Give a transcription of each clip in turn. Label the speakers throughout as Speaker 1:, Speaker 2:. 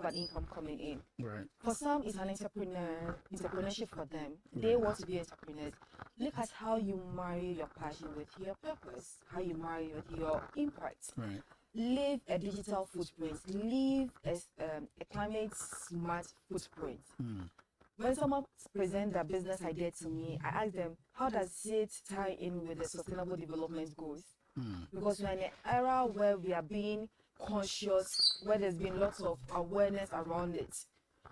Speaker 1: have an income coming in.
Speaker 2: Right.
Speaker 1: For some, it's an entrepreneurship for them. They want to be entrepreneurs. Look at how you marry your passion with your purpose, how you marry with your impact.
Speaker 2: Right.
Speaker 1: Leave a digital footprint, leave a climate smart footprint. When someone presents their business idea to me, I ask them, how does it tie in with the sustainable development goals? Because we're in an era where we are being conscious, where there's been lots of awareness around it.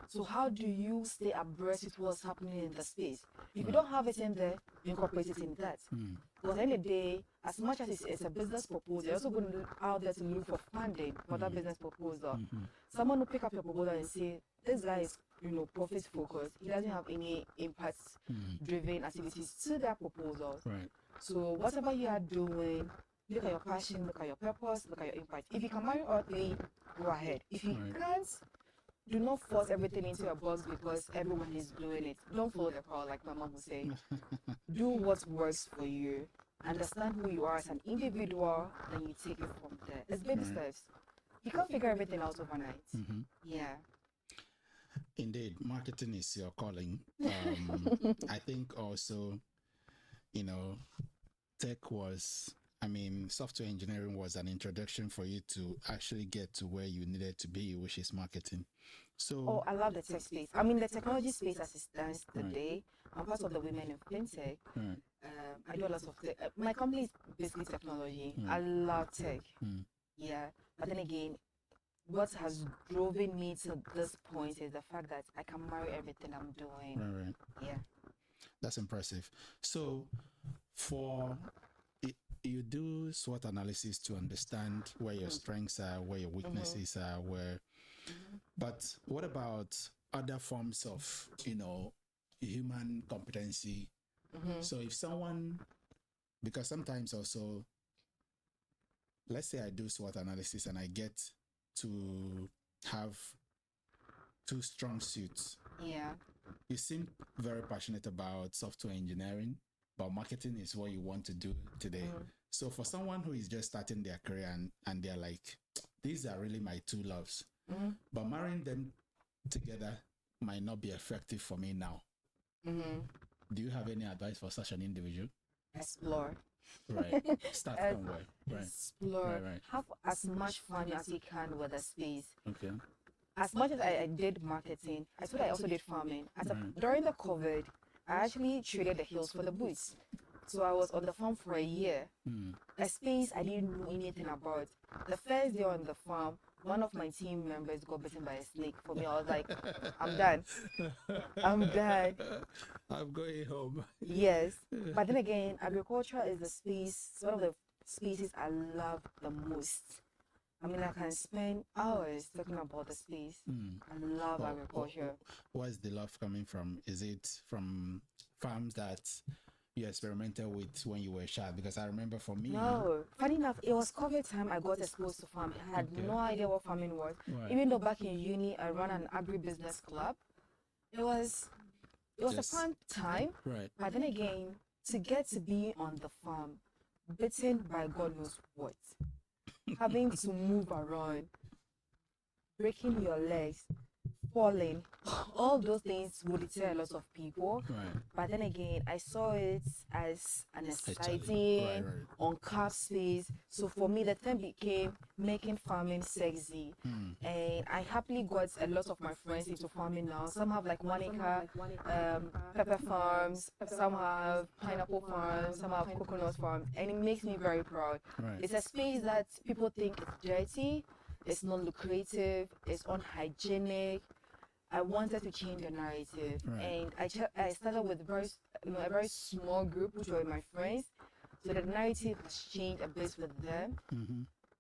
Speaker 1: So how do you stay abreast with what's happening in the space? If you don't have it in there, incorporate it in that. Because at the end of the day, as much as it's a business proposal, you're also going to look out there to look for funding for that business proposal. Someone will pick up your proposal and say, this guy is, profit focused. He doesn't have any impact driven activities to that proposal.
Speaker 2: Right.
Speaker 1: So whatever you are doing, look at your passion, look at your purpose, look at your impact. If you can marry all three, go ahead. If you can't, do not force everything into a box because everyone is doing it. Don't follow the crowd, like my mom would say. Do what works for you. Understand who you are as an individual, then you take it from there. It's baby steps. You can't figure everything out overnight. Yeah.
Speaker 2: Indeed, marketing is your calling. I think also, tech was, software engineering was an introduction for you to actually get to where you needed to be, which is marketing. So,
Speaker 1: I love the tech space. The technology space as it stands today. I'm part of the women in fintech. I do a lot of tech. My company is basically technology. I love tech. Yeah, but then again, what has driven me to this point is the fact that I can marry everything I'm doing.
Speaker 2: Right.
Speaker 1: Yeah.
Speaker 2: That's impressive. So, you do SWOT analysis to understand where your strengths are, where your weaknesses are, but what about other forms of, human competency? So if someone, because sometimes also, let's say I do SWOT analysis and I get to have 2 strong suits.
Speaker 1: Yeah.
Speaker 2: You seem very passionate about software engineering, but marketing is what you want to do today. So for someone who is just starting their career and they're like, these are really my 2 loves, but marrying them together might not be effective for me now. Do you have any advice for such an individual?
Speaker 1: Explore.
Speaker 2: Right. Start from where? Right.
Speaker 1: Explore.
Speaker 2: Right.
Speaker 1: Have as much fun as you can with the space.
Speaker 2: Okay.
Speaker 1: As much as I did marketing, I thought I also did farming. During the COVID, I actually traded the hills for the boots. So I was on the farm for a year. A space I didn't know anything about. The first day on the farm, one of my team members got bitten by a snake. For me, I was like, I'm done. I'm done.
Speaker 2: I'm going home.
Speaker 1: Yes. But then again, agriculture is the space, one of the species I love the most. I can spend hours talking about the space. I love agriculture.
Speaker 2: Where's the love coming from? Is it from farms that you experimented with when you were a child? Because I remember for me...
Speaker 1: No. Funny enough, it was COVID time I got exposed to farming. I had no idea what farming was.
Speaker 2: Right.
Speaker 1: Even though back in uni, I ran an agribusiness club. It was a fun time.
Speaker 2: Right.
Speaker 1: But then again, to get to be on the farm, bitten by God knows what, having to move around, breaking your legs, falling, all those things would deter a lot of people.
Speaker 2: Right.
Speaker 1: But then again, I saw it as an exciting, uncapped space. So for me, the term became making farming sexy. And I happily got a lot of my friends into farming now. Some have like 1 acre pepper farms, some have pineapple farms, some have coconut farms, and it makes me very proud.
Speaker 2: Right.
Speaker 1: It's a space that people think it's dirty, it's not lucrative, it's unhygienic. I wanted to change the narrative, and I started with a very small group, which were my friends. So the narrative has changed a bit with them,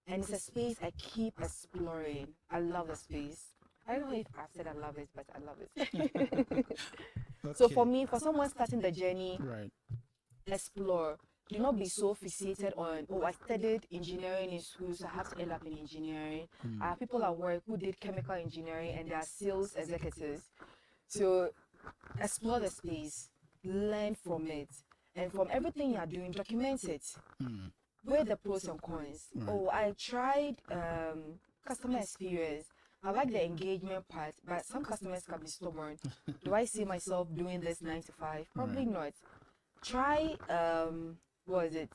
Speaker 1: and it's a space I keep exploring. I love the space. I don't know if I've said I love it, but I love it. So for me, for someone starting the journey, explore. Do not be so fixated on, I studied engineering in school, so I have to end up in engineering. I have people at work who did chemical engineering and they are sales executives. So explore the space, learn from it, and from everything you are doing, document it. Weigh the pros and cons. I tried customer experience. I like the engagement part, but some customers can be stubborn. Do I see myself doing this 9 to 5? Probably not. Try what is it?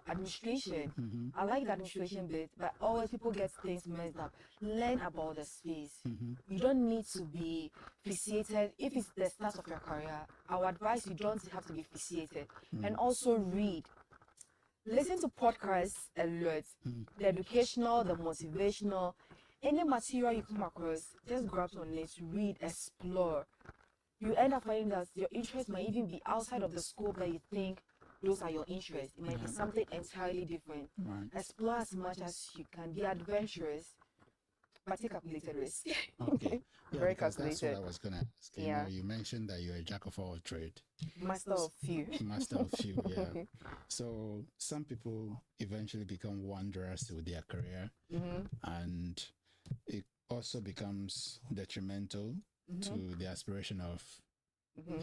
Speaker 1: Administration. I like the administration bit, but always people get things messed up. Learn about the space. You don't need to be fixated. If it's the start of your career, I would advise you don't have to be fixated. And also read. Listen to podcasts a lot. The educational, the motivational, any material you come across, just grab on it, read, explore. You end up finding that your interest might even be outside of the scope that you think those are your interests. It might be something entirely different. Explore as much as you can. Be adventurous, but take calculated risk.
Speaker 2: Okay. Yeah,
Speaker 1: Very
Speaker 2: because that's
Speaker 1: calculated.
Speaker 2: what I was gonna ask. You know, you mentioned that you're a jack of all trade.
Speaker 1: Master of few.
Speaker 2: Master of few, yeah. So some people eventually become wanderers with their career, and it also becomes detrimental to the aspiration of,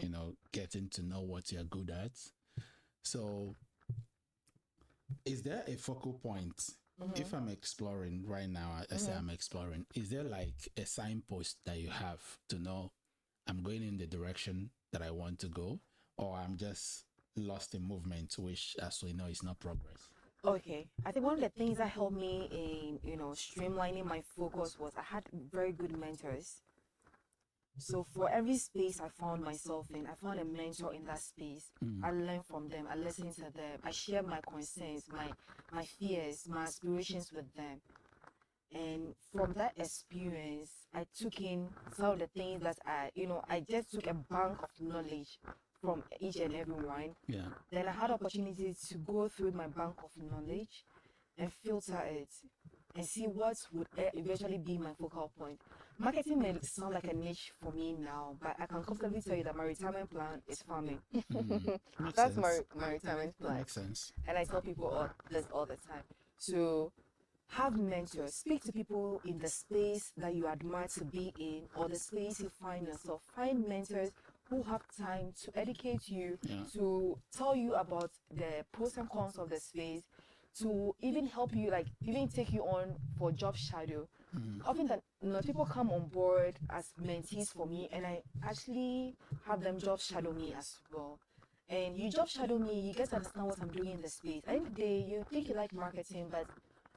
Speaker 2: you know, getting to know what you're good at. So is there a focal point? If I'm exploring right now, I say I'm exploring, is there like a signpost that you have to know I'm going in the direction that I want to go, or I'm just lost in movement, which as we know is not progress?
Speaker 1: Okay, I think one of the things that helped me in, you know, streamlining my focus was I had very good mentors. So for every space I found myself in, I found a mentor in that space. I learned from them, I listened to them, I shared my concerns, my fears, my aspirations with them. And from that experience, I took in some of the things that I just took a bank of knowledge from each and every one.
Speaker 2: Yeah.
Speaker 1: Then I had opportunity to go through my bank of knowledge and filter it and see what would eventually be my focal point. Marketing may sound like a niche for me now, but I can comfortably tell you that my retirement plan is farming. That's my retirement plan.
Speaker 2: Makes sense.
Speaker 1: And I tell people this all the time. So have mentors. Speak to people in the space that you admire to be in, or the space you find yourself. Find mentors who have time to educate you, to tell you about the pros and cons of the space, to even help you, like even take you on for job shadow. Often that people come on board as mentees for me, and I actually have them job shadow me as well. And you job shadow me, you get to understand what I'm doing in the space. At the end of the day, you think you like marketing, but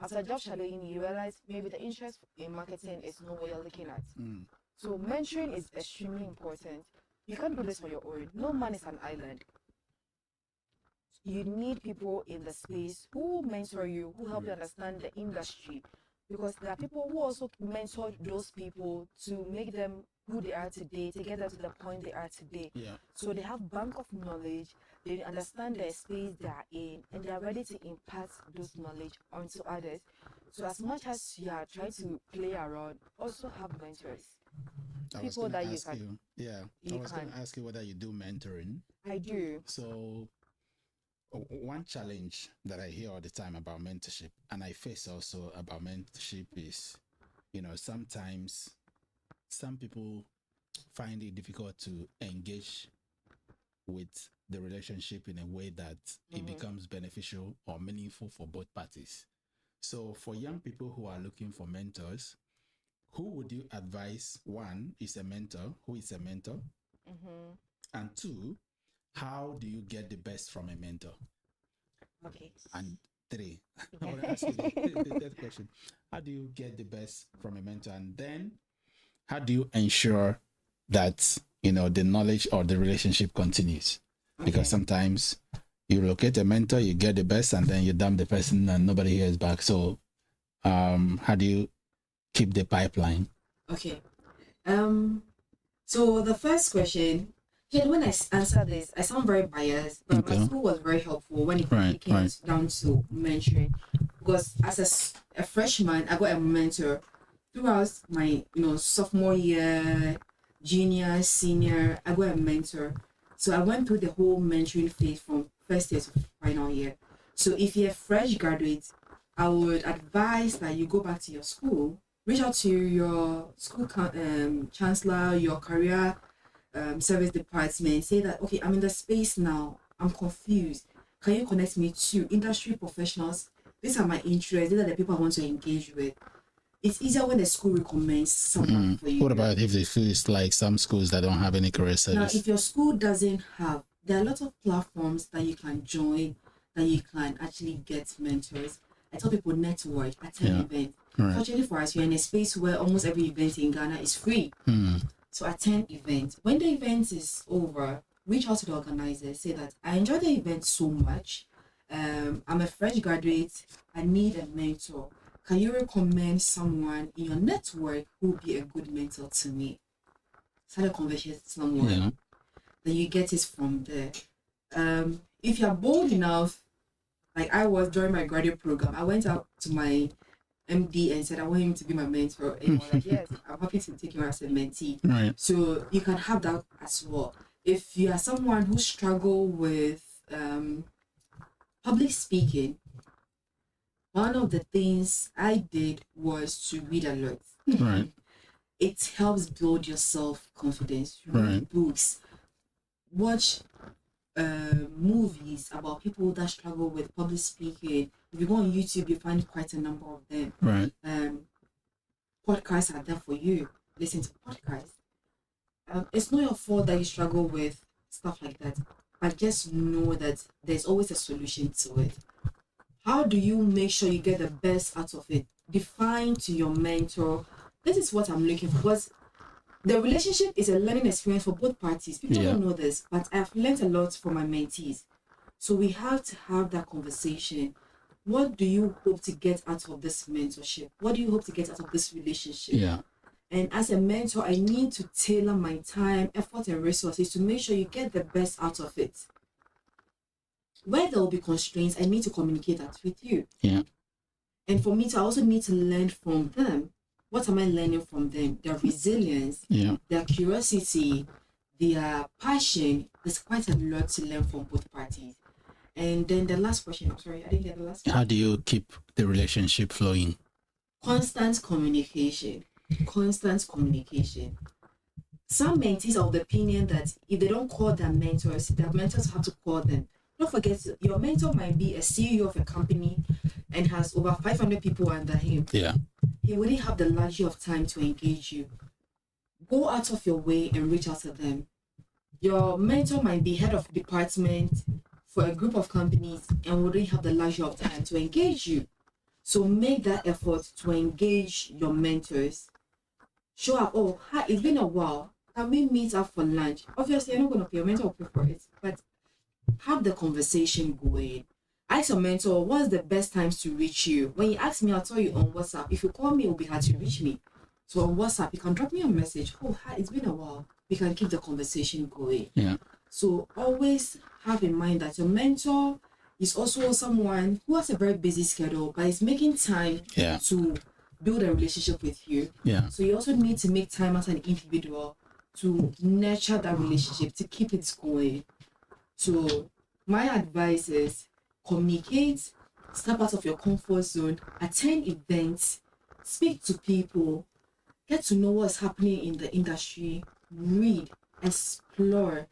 Speaker 1: after job shadowing, you realize maybe the interest in marketing is not what you're looking at. So mentoring is extremely important. You can't do this on your own. No man is an island. You need people in the space who mentor you, who help you understand the industry. Because there are people who also mentor those people to make them who they are today, to get them to the point they are today. So they have bank of knowledge, they understand the space they are in, and they are ready to impart those knowledge onto others. So as much as you are trying to play around, also have mentors. People that you can.
Speaker 2: I was going to ask you whether you do mentoring.
Speaker 1: I do.
Speaker 2: So one challenge that I hear all the time about mentorship, and I face also about mentorship, is, you know, sometimes some people find it difficult to engage with the relationship in a way that it becomes beneficial or meaningful for both parties. So for young people who are looking for mentors, who would you advise? One, is a mentor. Who is a mentor? And two, how do you get the best from a mentor?
Speaker 1: Okay.
Speaker 2: And three, I want to ask you the third question. How do you get the best from a mentor? And then how do you ensure that, you know, the knowledge or the relationship continues? Because sometimes you locate a mentor, you get the best, and then you dump the person and nobody hears back. So how do you keep the pipeline?
Speaker 1: Okay. So the first question, when I answer this, I sound very biased, but my school was very helpful when it came down to mentoring. Because as a freshman, I got a mentor throughout my sophomore year, junior, senior. I got a mentor. So I went through the whole mentoring phase from first year to final year. So if you're a fresh graduate, I would advise that you go back to your school, reach out to your school chancellor, your career service department, say that, okay, I'm in the space now, I'm confused. Can you connect me to industry professionals? These are my interests. These are the people I want to engage with.
Speaker 3: it's easier when the school recommends someone for you.
Speaker 2: What about if it's like some schools that don't have any career
Speaker 3: Now,
Speaker 2: service?
Speaker 3: if your school doesn't have, there are a lot of platforms that you can join, that you can actually get mentors. I tell people network, attend events.
Speaker 2: Right.
Speaker 3: Fortunately for us, we're in a space where almost every event in Ghana is free. So attend events. When the event is over, reach out to the organizers, say that I enjoyed the event so much. I'm a fresh graduate. I need a mentor. Can you recommend someone in your network who would be a good mentor to me? Start a conversation with someone. Then you get it from there. If you're bold enough, like I was during my graduate program, I went out to my MD and said I want him to be my mentor. And he was like, yes, I'm happy to take you as a mentee.
Speaker 2: Right.
Speaker 3: So you can have that as well. If you are someone who struggle with public speaking, one of the things I did was to read a lot.
Speaker 2: Right.
Speaker 3: It helps build your self-confidence. Read books, watch movies about people that struggle with public speaking. If you go on YouTube, you find quite a number of them.
Speaker 2: Right.
Speaker 3: Podcasts are there for you. Listen to podcasts. It's not your fault that you struggle with stuff like that, but just know that there's always a solution to it. How do you make sure you get the best out of it? Define to your mentor, this is what I'm looking for. Because the relationship is a learning experience for both parties. People don't know this, but I've learned a lot from my mentees. So we have to have that conversation. What do you hope to get out of this mentorship? What do you hope to get out of this relationship?
Speaker 2: Yeah.
Speaker 3: And as a mentor, I need to tailor my time, effort, and resources to make sure you get the best out of it. Where there will be constraints, I need to communicate that with you.
Speaker 2: Yeah.
Speaker 3: And for me to, I also need to learn from them. What am I learning from them? Their resilience, their curiosity, their passion. There's quite a lot to learn from both parties. And then the last question, I'm sorry, I didn't get the last question.
Speaker 2: How do you keep the relationship flowing?
Speaker 3: Constant communication. Constant communication. Some mentees are of the opinion that if they don't call their mentors have to call them. Don't forget, your mentor might be a CEO of a company and has over 500 people under him.
Speaker 2: Yeah.
Speaker 3: He wouldn't have the luxury of time to engage you. Go out of your way and reach out to them. Your mentor might be head of department for a group of companies and wouldn't have the luxury of time to engage you. So make that effort to engage your mentors. Show up, oh, hi, it's been a while. Can we meet up for lunch? Obviously, you're not going to pay. Your mentor will pay for it. But have the conversation going. Ask your mentor, what's the best times to reach you? When you ask me, I'll tell you on WhatsApp. If you call me, it will be hard to reach me. So on WhatsApp, you can drop me a message. Oh, hi, it's been a while. We can keep the conversation going.
Speaker 2: Yeah.
Speaker 3: So always have in mind that your mentor is also someone who has a very busy schedule, but is making time to build a relationship with you.
Speaker 2: Yeah.
Speaker 3: So you also need to make time as an individual to nurture that relationship, to keep it going. So my advice is communicate, step out of your comfort zone, attend events, speak to people, get to know what's happening in the industry, read, explore.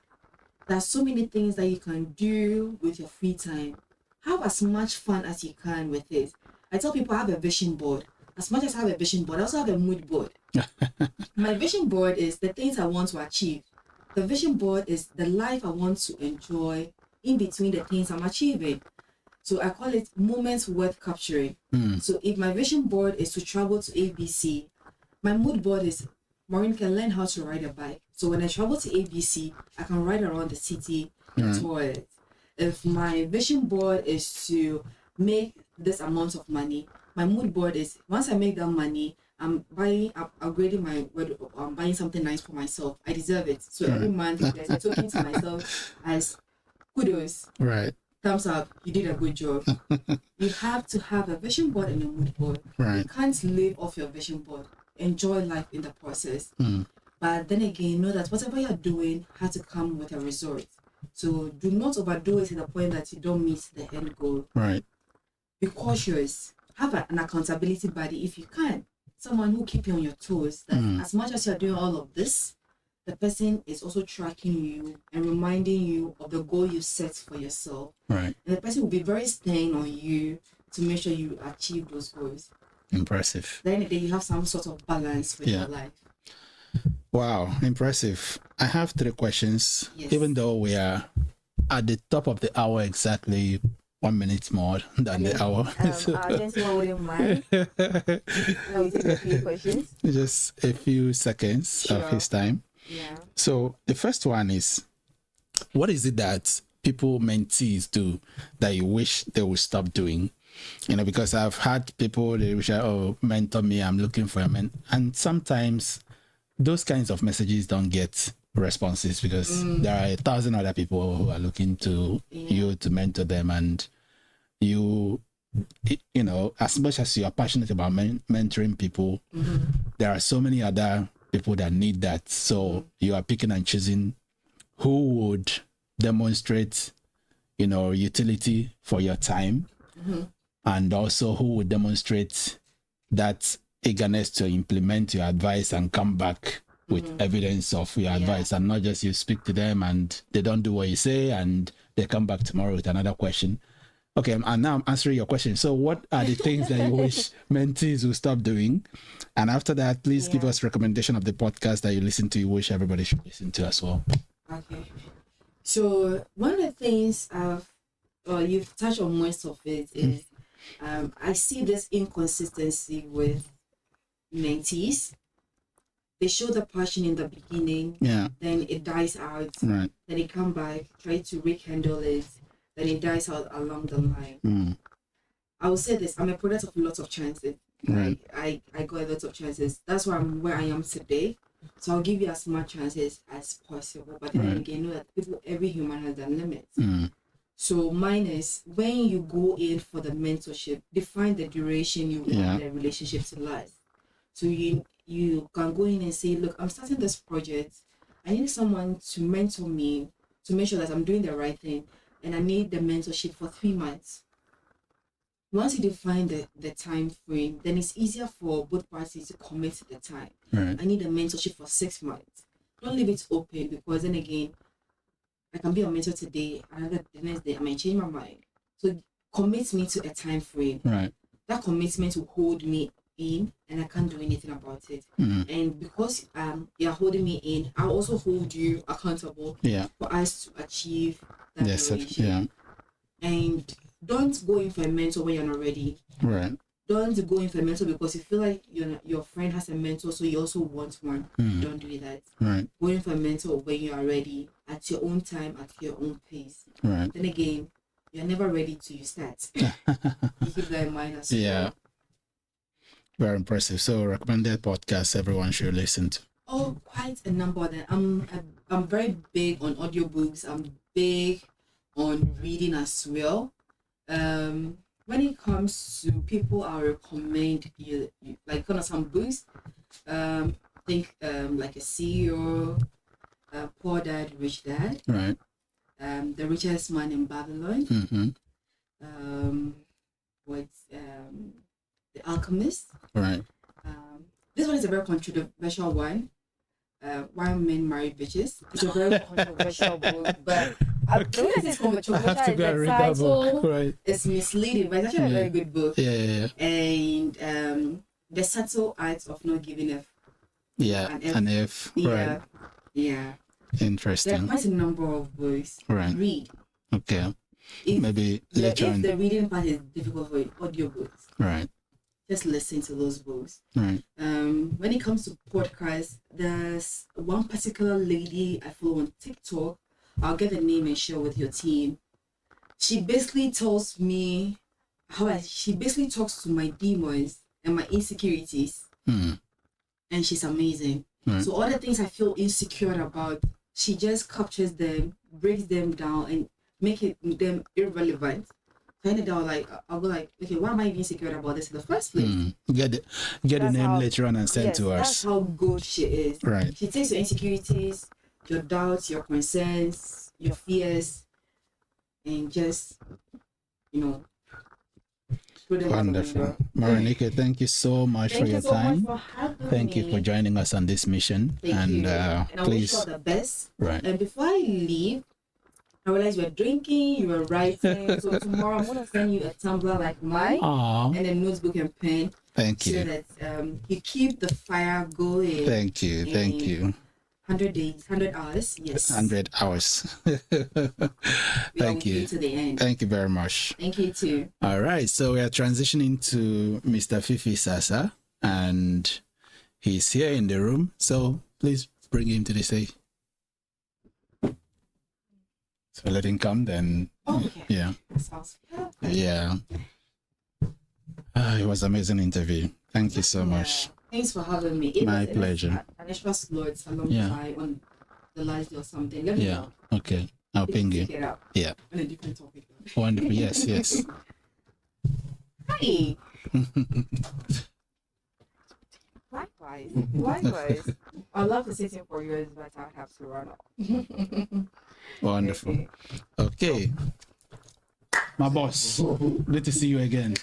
Speaker 3: There's so many things that you can do with your free time. Have as much fun as you can with it. I tell people I have a vision board. As much as I have a vision board, I also have a mood board. My vision board is the things I want to achieve. The vision board is the life I want to enjoy in between the things I'm achieving. So I call it moments worth capturing. So if my vision board is to travel to ABC, my mood board is Maureen can learn how to ride a bike. So when I travel to ABC, I can ride around the city and tour it. If my vision board is to make this amount of money, my mood board is once I make that money, I'm upgrading my wardrobe. I'm buying something nice for myself. I deserve it. So every month, there's a token to myself as kudos.
Speaker 2: Right.
Speaker 3: Thumbs up. You did a good job. You have to have a vision board and a mood board.
Speaker 2: Right.
Speaker 3: You can't live off your vision board. Enjoy life in the process. But then again, know that whatever you're doing has to come with a result. So do not overdo it to the point that you don't meet the end goal.
Speaker 2: Right.
Speaker 3: Be cautious. Have an accountability buddy if you can. Someone who keep you on your toes. That as much as you're doing all of this, the person is also tracking you and reminding you of the goal you set for yourself.
Speaker 2: Right.
Speaker 3: And the person will be very stern on you to make sure you achieve those goals.
Speaker 2: Impressive.
Speaker 3: Then you have some sort of balance with your life.
Speaker 2: Wow, impressive. I have 3 questions.
Speaker 3: Yes.
Speaker 2: Even though we are at the top of the hour, exactly 1 minute more than the hour.
Speaker 1: Our gentleman wouldn't mind. Now we take a few questions.
Speaker 2: Just a few seconds of his time.
Speaker 1: Yeah.
Speaker 2: So the first one is, what is it that people, mentees, do that you wish they would stop doing? You know, because I've had people, they wish, oh, mentor me, I'm looking for a mentor. And sometimes those kinds of messages don't get responses because there are 1,000 other people who are looking to you to mentor them. And you know, as much as you are passionate about mentoring people, there are so many other people that need that. So you are picking and choosing who would demonstrate, you know, utility for your time, and also who would demonstrate that eagerness to implement your advice and come back with evidence of your advice, and not just you speak to them and they don't do what you say and they come back tomorrow with another question. Okay, and now I'm answering your question. So what are the things that you wish mentees will stop doing? And after that, please give us recommendation of the podcast that you listen to, you wish everybody should listen to as well.
Speaker 3: Okay. So one of the things you've touched on most of it is I see this inconsistency with mentees. They show the passion in the beginning, then it dies out, then they come back, try to rekindle it, then it dies out along the line. I will say this, I'm a product of lots of chances. I got a lot of chances. That's why I'm where I am today. So I'll give you as much chances as possible. But then again, know that every human has their limits. So mine is, when you go in for the mentorship, define the duration you want the relationship to last. So you can go in and say, look, I'm starting this project. I need someone to mentor me to make sure that I'm doing the right thing. And I need the mentorship for 3 months. Once you define the time frame, then it's easier for both parties to commit to the time. I need a mentorship for 6 months. Don't leave it open, because then again, I can be a mentor today, and the next day I might change my mind. So commit me to a time frame. That commitment will hold me in, and I can't do anything about it. And because you're holding me in, I'll also hold you accountable for us to achieve that duration. And don't go in for a mentor when you're not ready. Don't go in for a mentor because you feel like your friend has a mentor, so you also want one. Don't do that. Go in for a mentor when you are ready, at your own time, at your own pace. Then again, you're never ready till you start. You keep that in mind as well.
Speaker 2: Very impressive. So recommended podcasts everyone should listen to.
Speaker 3: Oh, quite a number of them. I'm very big on audiobooks. I'm big on reading as well. When it comes to people, I recommend you like kind of some books. Think like a CEO, Poor Dad, Rich Dad. The Richest Man in Babylon. The Alchemist. This one is a very controversial one. Why Men Marry Bitches. It's a very controversial book, but I don't think it's controversial.
Speaker 2: I have to go and read that book.
Speaker 3: It's misleading, but it's actually a very good book. And The Subtle Art of Not Giving F.
Speaker 2: An F. Interesting.
Speaker 3: There are quite a number of books. Read.
Speaker 2: Okay. Maybe later on.
Speaker 3: If the reading part is difficult for you, audiobooks. Just listen to those books. When it comes to podcasts, there's one particular lady I follow on TikTok. I'll get the name and share with your team. She basically tells me she basically talks to my demons and my insecurities. And she's amazing. So all the things I feel insecure about, she just captures them, breaks them down, and make them irrelevant. And I'll go like, okay, why am I even insecure about this in the first place?
Speaker 2: Get the name later on and send to us.
Speaker 3: That's how good she is. She takes your insecurities, your doubts, your concerns, your fears, and just,
Speaker 2: wonderful. Marinike, thank you so much for your time. Thank you for joining us on this mission. And
Speaker 3: I wish you all the best. And before I leave, I realized you were drinking, you were writing. So tomorrow I'm going to send you a tumbler like mine and a notebook and pen.
Speaker 2: Thank you.
Speaker 3: So that you keep the fire going.
Speaker 2: Thank you. Thank you.
Speaker 3: 100 days, 100 hours, yes.
Speaker 2: 100 hours. Thank you.
Speaker 3: To the end.
Speaker 2: Thank you very much.
Speaker 3: Thank you too.
Speaker 2: All right. So we are transitioning to Mr. Fifi Sasa, and he's here in the room. So please bring him to the stage. So let him come then.
Speaker 3: Oh, okay.
Speaker 2: Yeah.
Speaker 3: That sounds perfect.
Speaker 2: Yeah. It was an amazing interview. Thank you so much.
Speaker 3: Thanks for having me.
Speaker 2: My pleasure.
Speaker 3: An extra slot along on the last day or something. Let me know.
Speaker 2: Okay. I'll ping you.
Speaker 3: It out.
Speaker 2: Yeah.
Speaker 3: On a different topic.
Speaker 2: Wonderful. Yes, yes.
Speaker 1: Hi. Likewise. I'd love to sit in for yours, but I have to run off.
Speaker 2: Wonderful. Okay. My boss, good to see you again.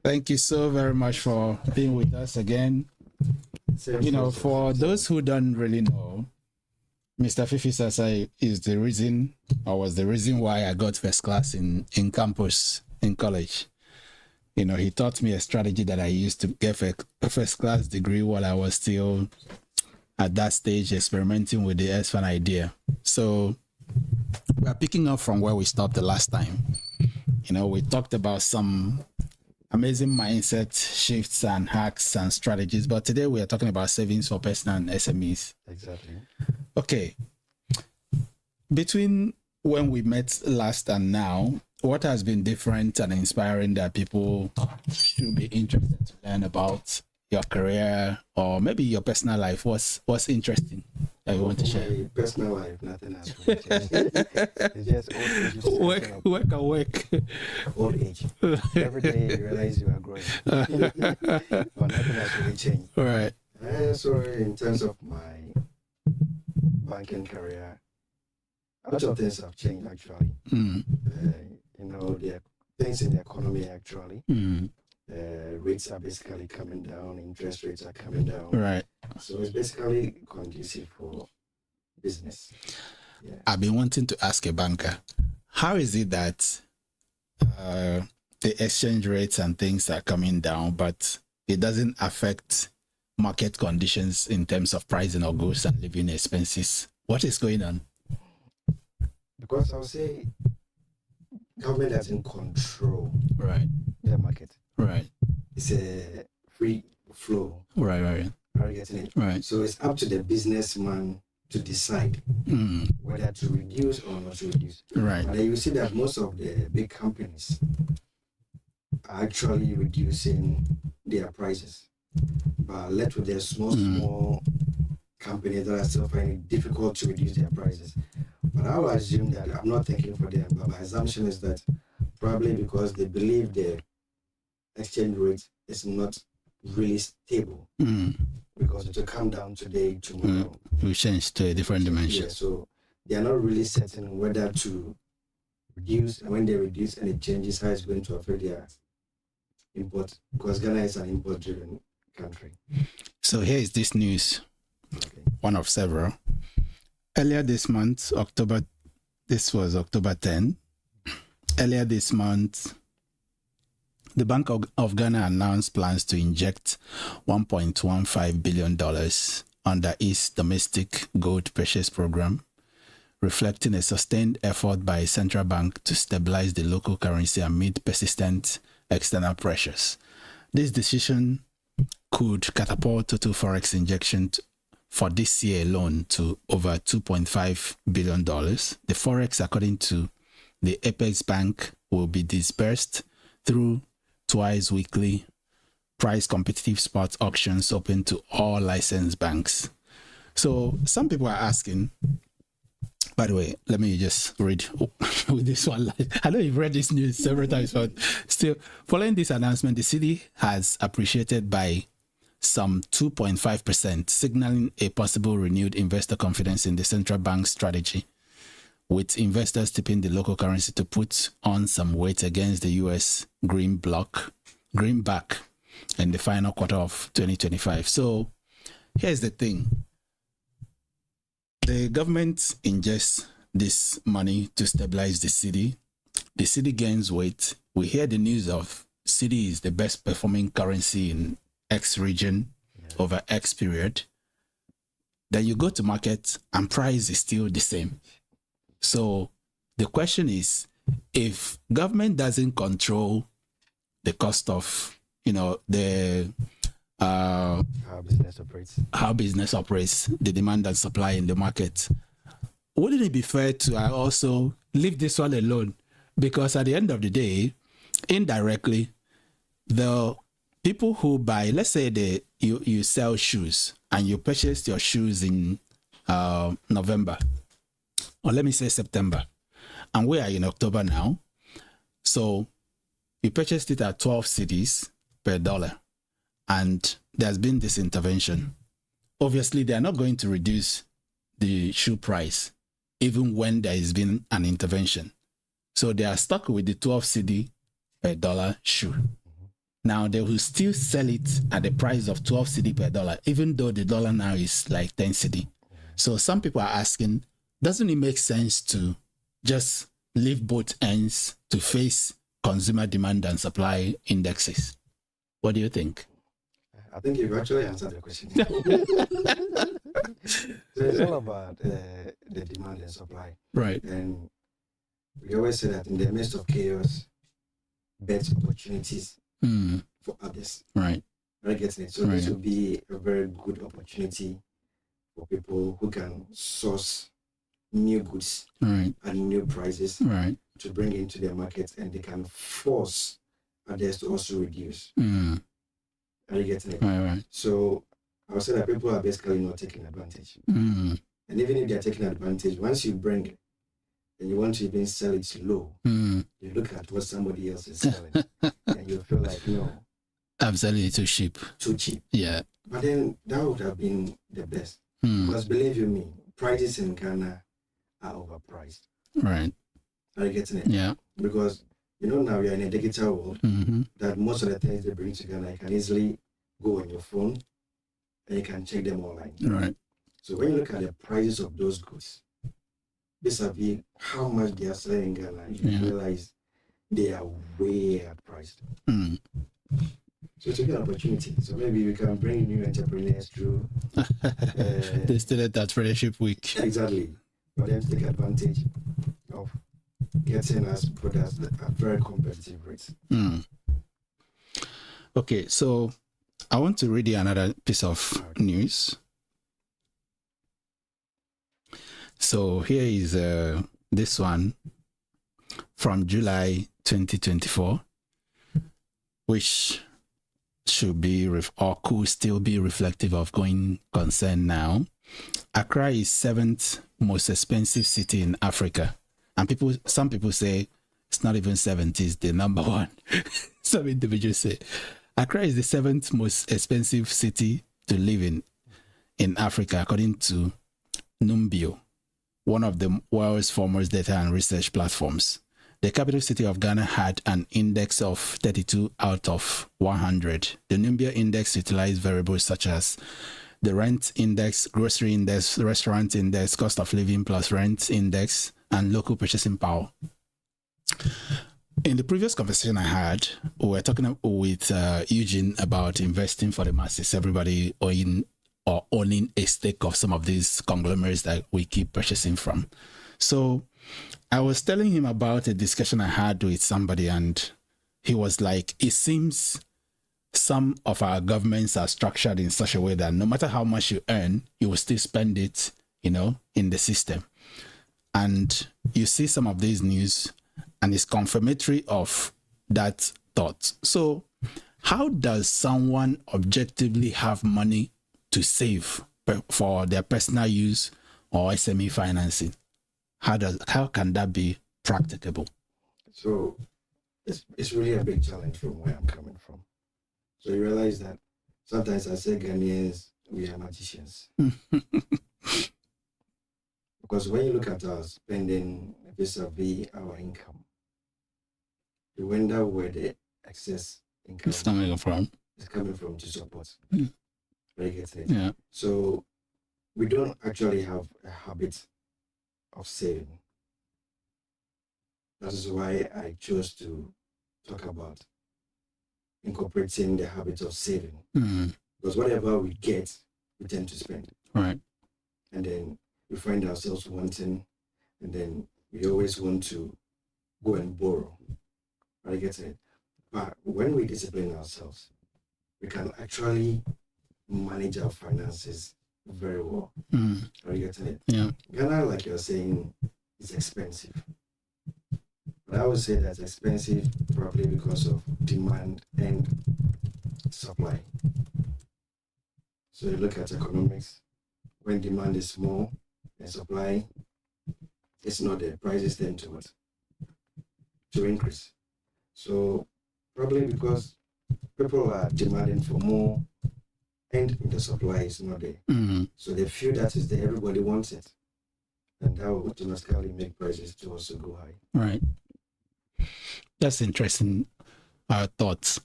Speaker 2: Thank you so very much for being with us again. You know, for those who don't really know, Mr. Fifi Sasa is the reason, or was the reason why I got first class in campus in college. You know, he taught me a strategy that I used to get a first class degree while I was still at that stage experimenting with the SFAN idea. So we are picking up from where we stopped the last time. You know, we talked about some amazing mindset shifts and hacks and strategies, but today we are talking about savings for personal and SMEs.
Speaker 4: Exactly.
Speaker 2: Okay. Between when we met last and now, what has been different and inspiring that people should be interested to learn about your career or maybe your personal life? What's interesting that you want to share?
Speaker 4: My personal life, nothing has really changed. It's just old age.
Speaker 2: Work.
Speaker 4: Old age. Every day you realize you are growing. But nothing has really changed.
Speaker 2: All right.
Speaker 4: So in terms of my banking career, a lot of things have changed actually. You know, the things in the economy actually. Rates are basically coming down, interest rates are coming down.
Speaker 2: Right.
Speaker 4: So it's basically conducive for business. Yeah.
Speaker 2: I've been wanting to ask a banker, how is it that the exchange rates and things are coming down, but it doesn't affect market conditions in terms of pricing of goods and living expenses? What is going on?
Speaker 4: Because I would say government doesn't control
Speaker 2: Right.
Speaker 4: the market.
Speaker 2: Right.
Speaker 4: It's a free flow.
Speaker 2: Right.
Speaker 4: Are you getting it?
Speaker 2: Right.
Speaker 4: So it's up to the businessman to decide whether to reduce or not to reduce.
Speaker 2: Right.
Speaker 4: And then you see that most of the big companies are actually reducing their prices, but left with the small companies that are still finding it difficult to reduce their prices. But I will assume that, I'm not thinking for them, but my assumption is that probably because they believe the exchange rate is not really stable, because it will come down today, tomorrow.
Speaker 2: We change to a different dimension.
Speaker 4: Yeah, so they are not really certain whether to reduce, and when they reduce and it changes, how it's going to affect their import, because Ghana is an import-driven country.
Speaker 2: So here is this news, one of several. Earlier this month, this was October 10. Earlier this month, the Bank of Ghana announced plans to inject $1.15 billion under its domestic gold purchase program, reflecting a sustained effort by a central bank to stabilize the local currency amid persistent external pressures. This decision could catapult total forex injection for this year alone to over $2.5 billion. The forex, according to the Apex Bank, will be dispersed through twice weekly price competitive spot auctions open to all licensed banks. So some people are asking, by the way, let me just read with this one. I know you've read this news several times, but still, following this announcement, the city has appreciated by some 2.5%, signaling a possible renewed investor confidence in the central bank's strategy, with investors tipping the local currency to put on some weight against the US greenback in the final quarter of 2025. So here's the thing. The government ingests this money to stabilize the city. The city gains weight. We hear the news of cedi is the best performing currency in X region over X period, then you go to market and price is still the same. So the question is, if government doesn't control the cost of, the
Speaker 4: How
Speaker 2: business operates, the demand and supply in the market, wouldn't it be fair to also leave this one alone? Because at the end of the day, indirectly, the people who buy, let's say you sell shoes and you purchased your shoes in November, or let me say September, and we are in October now. So you purchased it at 12 cedis per dollar, and there's been this intervention. Obviously, they are not going to reduce the shoe price, even when there has been an intervention. So they are stuck with the 12 cedi per dollar shoe. Now they will still sell it at the price of 12 cedi per dollar, even though the dollar now is like 10 cedi. So some people are asking, doesn't it make sense to just leave both ends to face consumer demand and supply indexes? What do you think?
Speaker 4: I think you've actually answered the question. So it's all about the demand and supply.
Speaker 2: Right.
Speaker 4: And we always say that in the midst of chaos, best opportunities for others.
Speaker 2: Right.
Speaker 4: Right, getting it. So this will be a very good opportunity for people who can source new goods and new prices to bring into their markets, and they can force others to also reduce. Are you getting it?
Speaker 2: Right.
Speaker 4: So I would say that people are basically not taking advantage. And even if they're taking advantage, once you bring it and you want to even sell it low, you look at what somebody else is selling and you feel like, no,
Speaker 2: I'm selling it too cheap.
Speaker 4: Too cheap.
Speaker 2: Yeah.
Speaker 4: But then that would have been the best. Because believe you me, prices in Ghana are overpriced.
Speaker 2: Right.
Speaker 4: Are you getting it?
Speaker 2: Yeah.
Speaker 4: Because now we are in a digital world that most of the things they bring to Ghana, you can easily go on your phone and you can check them online.
Speaker 2: Right.
Speaker 4: So when you look at the prices of those goods, vis-a-vis how much they are selling in Ghana, you realize they are way outpriced. So it's a good opportunity. So maybe we can bring new entrepreneurs through.
Speaker 2: They still at that Entrepreneurship Week.
Speaker 4: Exactly. For them to take advantage of getting us products at very competitive rates.
Speaker 2: Okay, so I want to read you another piece of news. So here is this one from July 2024, which should be or could still be reflective of going concern now. Accra is 7th most expensive city in Africa. And some people say it's not even 7th, it's the number one. Some individuals say Accra is the 7th most expensive city to live in Africa, according to Numbeo, one of the world's foremost data and research platforms. The capital city of Ghana had an index of 32 out of 100. The Numbeo index utilized variables such as the rent index, grocery index, restaurant index, cost of living plus rent index, and local purchasing power. In the previous conversation I had, we were talking with Eugene about investing for the masses, everybody owning a stake of some of these conglomerates that we keep purchasing from. So I was telling him about a discussion I had with somebody, and he was like, it seems some of our governments are structured in such a way that no matter how much you earn, you will still spend it, in the system. And you see some of these news, and it's confirmatory of that thought. So how does someone objectively have money to save for their personal use or SME financing? How can that be practicable?
Speaker 4: So it's really a big challenge from where I'm coming from. So you realize that sometimes I say Ghanaians, we are magicians. Because when you look at our spending vis-a-vis our income, you wonder where the excess income
Speaker 2: It's coming from.
Speaker 4: is coming from to support. Right?
Speaker 2: Yeah.
Speaker 4: So we don't actually have a habit of saving. That is why I chose to talk about incorporating the habit of saving.
Speaker 2: Mm.
Speaker 4: Because whatever we get, we tend to spend.
Speaker 2: Right.
Speaker 4: And then we find ourselves wanting, and then we always want to go and borrow. Are you getting it? But when we discipline ourselves, we can actually manage our finances very well.
Speaker 2: Mm.
Speaker 4: Are you getting it?
Speaker 2: Yeah.
Speaker 4: Ghana, like you're saying, is expensive. But I would say that's expensive probably because of demand and supply. So you look at economics, when demand is small and supply is not there, prices tend to what? To increase. So probably because people are demanding for more and the supply is not there.
Speaker 2: Mm.
Speaker 4: So the few that is there, everybody wants it. And that will automatically make prices to also go high.
Speaker 2: Right. That's interesting thoughts.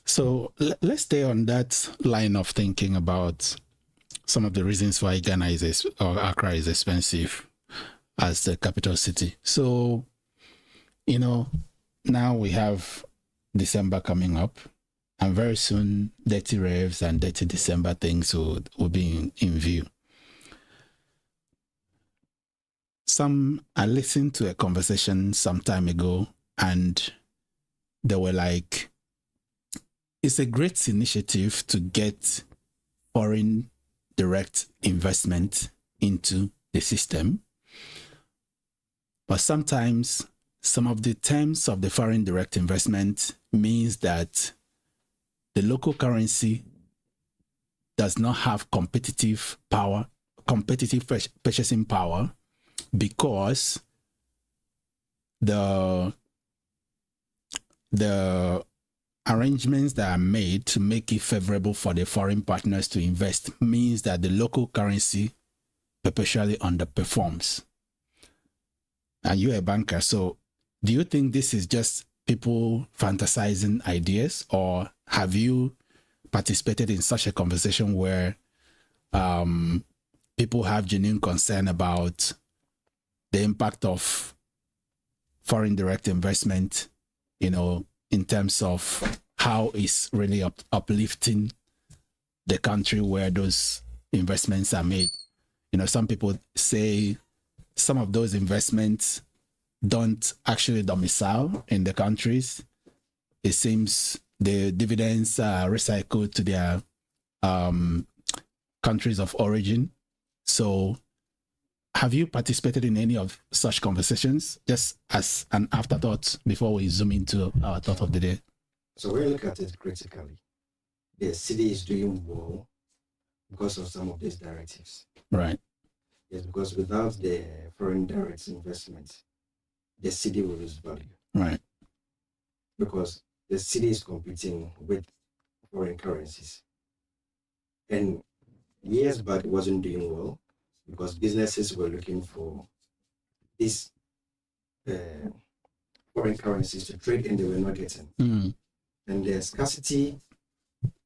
Speaker 2: So let's stay on that line of thinking about some of the reasons why Ghana or Accra is expensive as the capital city. So, now we have December coming up, and very soon Dirty Raves and Dirty December things will be in view. I listened to a conversation some time ago, and they were like, it's a great initiative to get foreign direct investment into the system. But sometimes some of the terms of the foreign direct investment means that the local currency does not have competitive purchasing power, because the arrangements that are made to make it favorable for the foreign partners to invest means that the local currency perpetually underperforms. And you're a banker, so do you think this is just people fantasizing ideas, or have you participated in such a conversation where people have genuine concern about the impact of foreign direct investment, in terms of how it's really uplifting the country where those investments are made? Some people say some of those investments don't actually domicile in the countries. It seems the dividends are recycled to their countries of origin. So have you participated in any of such conversations, just as an afterthought before we zoom into our thought of the day?
Speaker 4: So when you look at it critically, the city is doing well because of some of these directives.
Speaker 2: Right.
Speaker 4: Yes, because without the foreign direct investment, the city will lose value.
Speaker 2: Right.
Speaker 4: Because the city is competing with foreign currencies. And years back, it wasn't doing well because businesses were looking for these foreign currencies to trade, and they were not getting.
Speaker 2: Mm.
Speaker 4: And the scarcity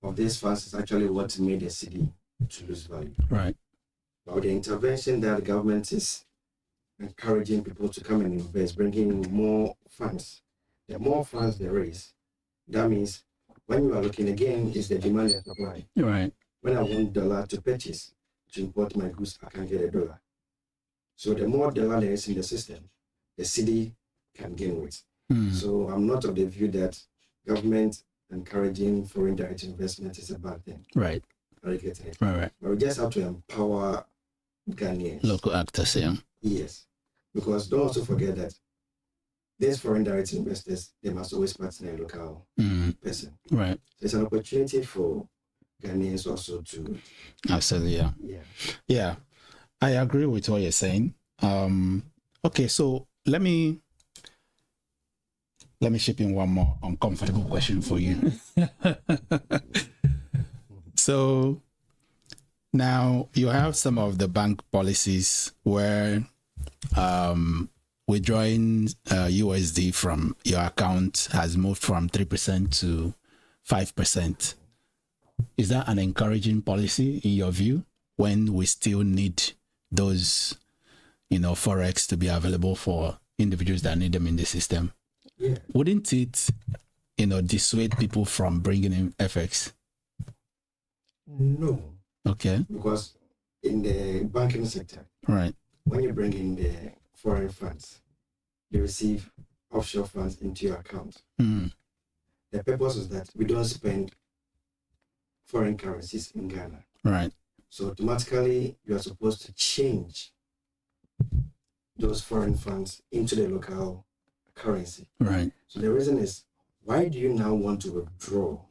Speaker 4: of these funds is actually what made the city to lose value.
Speaker 2: Right.
Speaker 4: But the intervention that the government is encouraging people to come and invest, bringing in more funds. The more funds they raise, that means when you are looking again, is the demand and supply.
Speaker 2: Right.
Speaker 4: When I want $1 to purchase, to import my goods, I can get $1. So the more dollar there is in the system, the city can gain with.
Speaker 2: Mm.
Speaker 4: So I'm not of the view that government encouraging foreign direct investment is a bad thing.
Speaker 2: Right.
Speaker 4: Are you getting it?
Speaker 2: Right.
Speaker 4: But we just have to empower Ghanaians.
Speaker 2: Local actors, yeah.
Speaker 4: Yes. Because don't also forget that these foreign direct investors, they must always partner a local person.
Speaker 2: Right.
Speaker 4: So it's an opportunity for Ghanaians also to...
Speaker 2: Absolutely, yeah.
Speaker 4: Yeah.
Speaker 2: Yeah. I agree with what you're saying. Okay, so let me ship in one more uncomfortable question for you. So now you have some of the bank policies where withdrawing USD from your account has moved from 3% to 5%. Is that an encouraging policy in your view, when we still need those, forex to be available for individuals that need them in the system?
Speaker 4: Yeah.
Speaker 2: Wouldn't it dissuade people from bringing in FX?
Speaker 4: No,
Speaker 2: Okay.
Speaker 4: because in the banking sector,
Speaker 2: Right.
Speaker 4: when you bring in the foreign funds, you receive offshore funds into your account.
Speaker 2: Mm.
Speaker 4: The purpose is that we don't spend foreign currencies in Ghana.
Speaker 2: Right.
Speaker 4: So automatically, you are supposed to change those foreign funds into the local currency.
Speaker 2: Right.
Speaker 4: So the reason is, why do you now want to withdraw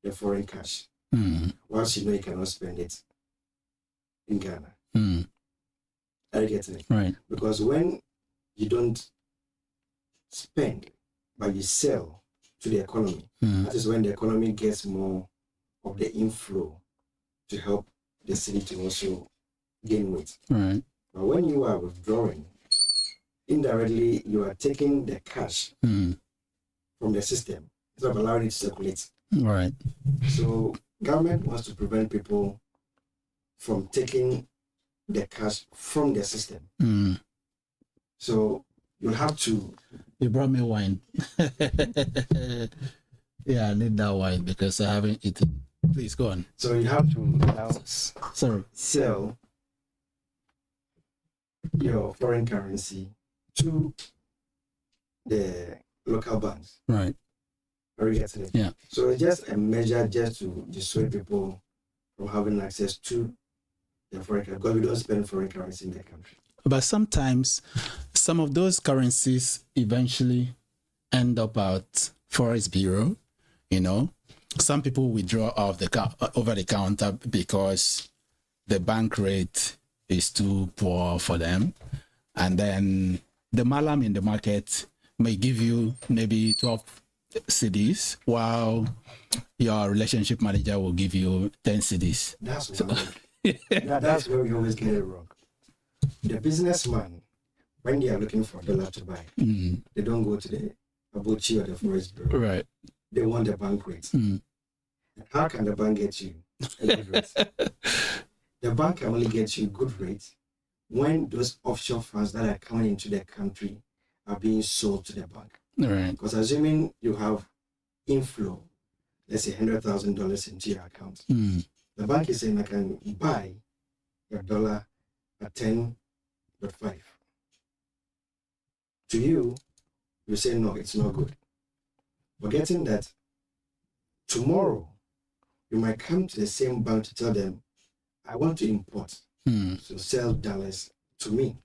Speaker 4: the foreign cash
Speaker 2: Mm.
Speaker 4: whilst you know you cannot spend it in Ghana?
Speaker 2: Mm.
Speaker 4: Are you getting it?
Speaker 2: Right.
Speaker 4: Because when you don't spend, but you sell to the economy,
Speaker 2: Mm.
Speaker 4: that is when the economy gets more of the inflow to help the city to also gain weight.
Speaker 2: Right.
Speaker 4: But when you are withdrawing, indirectly you are taking the cash
Speaker 2: Mm.
Speaker 4: from the system instead of allowing it to circulate.
Speaker 2: Right.
Speaker 4: So government wants to prevent people from taking the cash from the system.
Speaker 2: Mm.
Speaker 4: So you'll have to.
Speaker 2: You brought me wine. Yeah, I need that wine because I haven't eaten. Please go on.
Speaker 4: So you have to now
Speaker 2: Sorry.
Speaker 4: sell your foreign currency to the local banks.
Speaker 2: Right.
Speaker 4: Are you getting it?
Speaker 2: Yeah.
Speaker 4: So it's just a measure just to dissuade people from having access to the foreign currency, because we don't spend foreign currency in the country.
Speaker 2: But sometimes some of those currencies eventually end up at Forex Bureau. Some people withdraw off over the counter because the bank rate is too poor for them. And then the malam in the market may give you maybe 12 CDs, while your relationship manager will give you 10 CDs.
Speaker 4: That's that's where we always get it wrong. The businessman, when they are looking for dollar to buy, they don't go to the Abuchi or the Forex Bureau.
Speaker 2: Right.
Speaker 4: They want the bank rate. How can the bank get you a good rate? The bank can only get you good rates when those offshore funds that are coming into the country are being sold to the bank.
Speaker 2: Right.
Speaker 4: Because assuming you have inflow, let's say $100,000 into your account, the bank is saying I can buy your dollar at 10.5. To you, you say no, it's not good. Forgetting that tomorrow you might come to the same bank to tell them, I want to import, so sell dollars to me.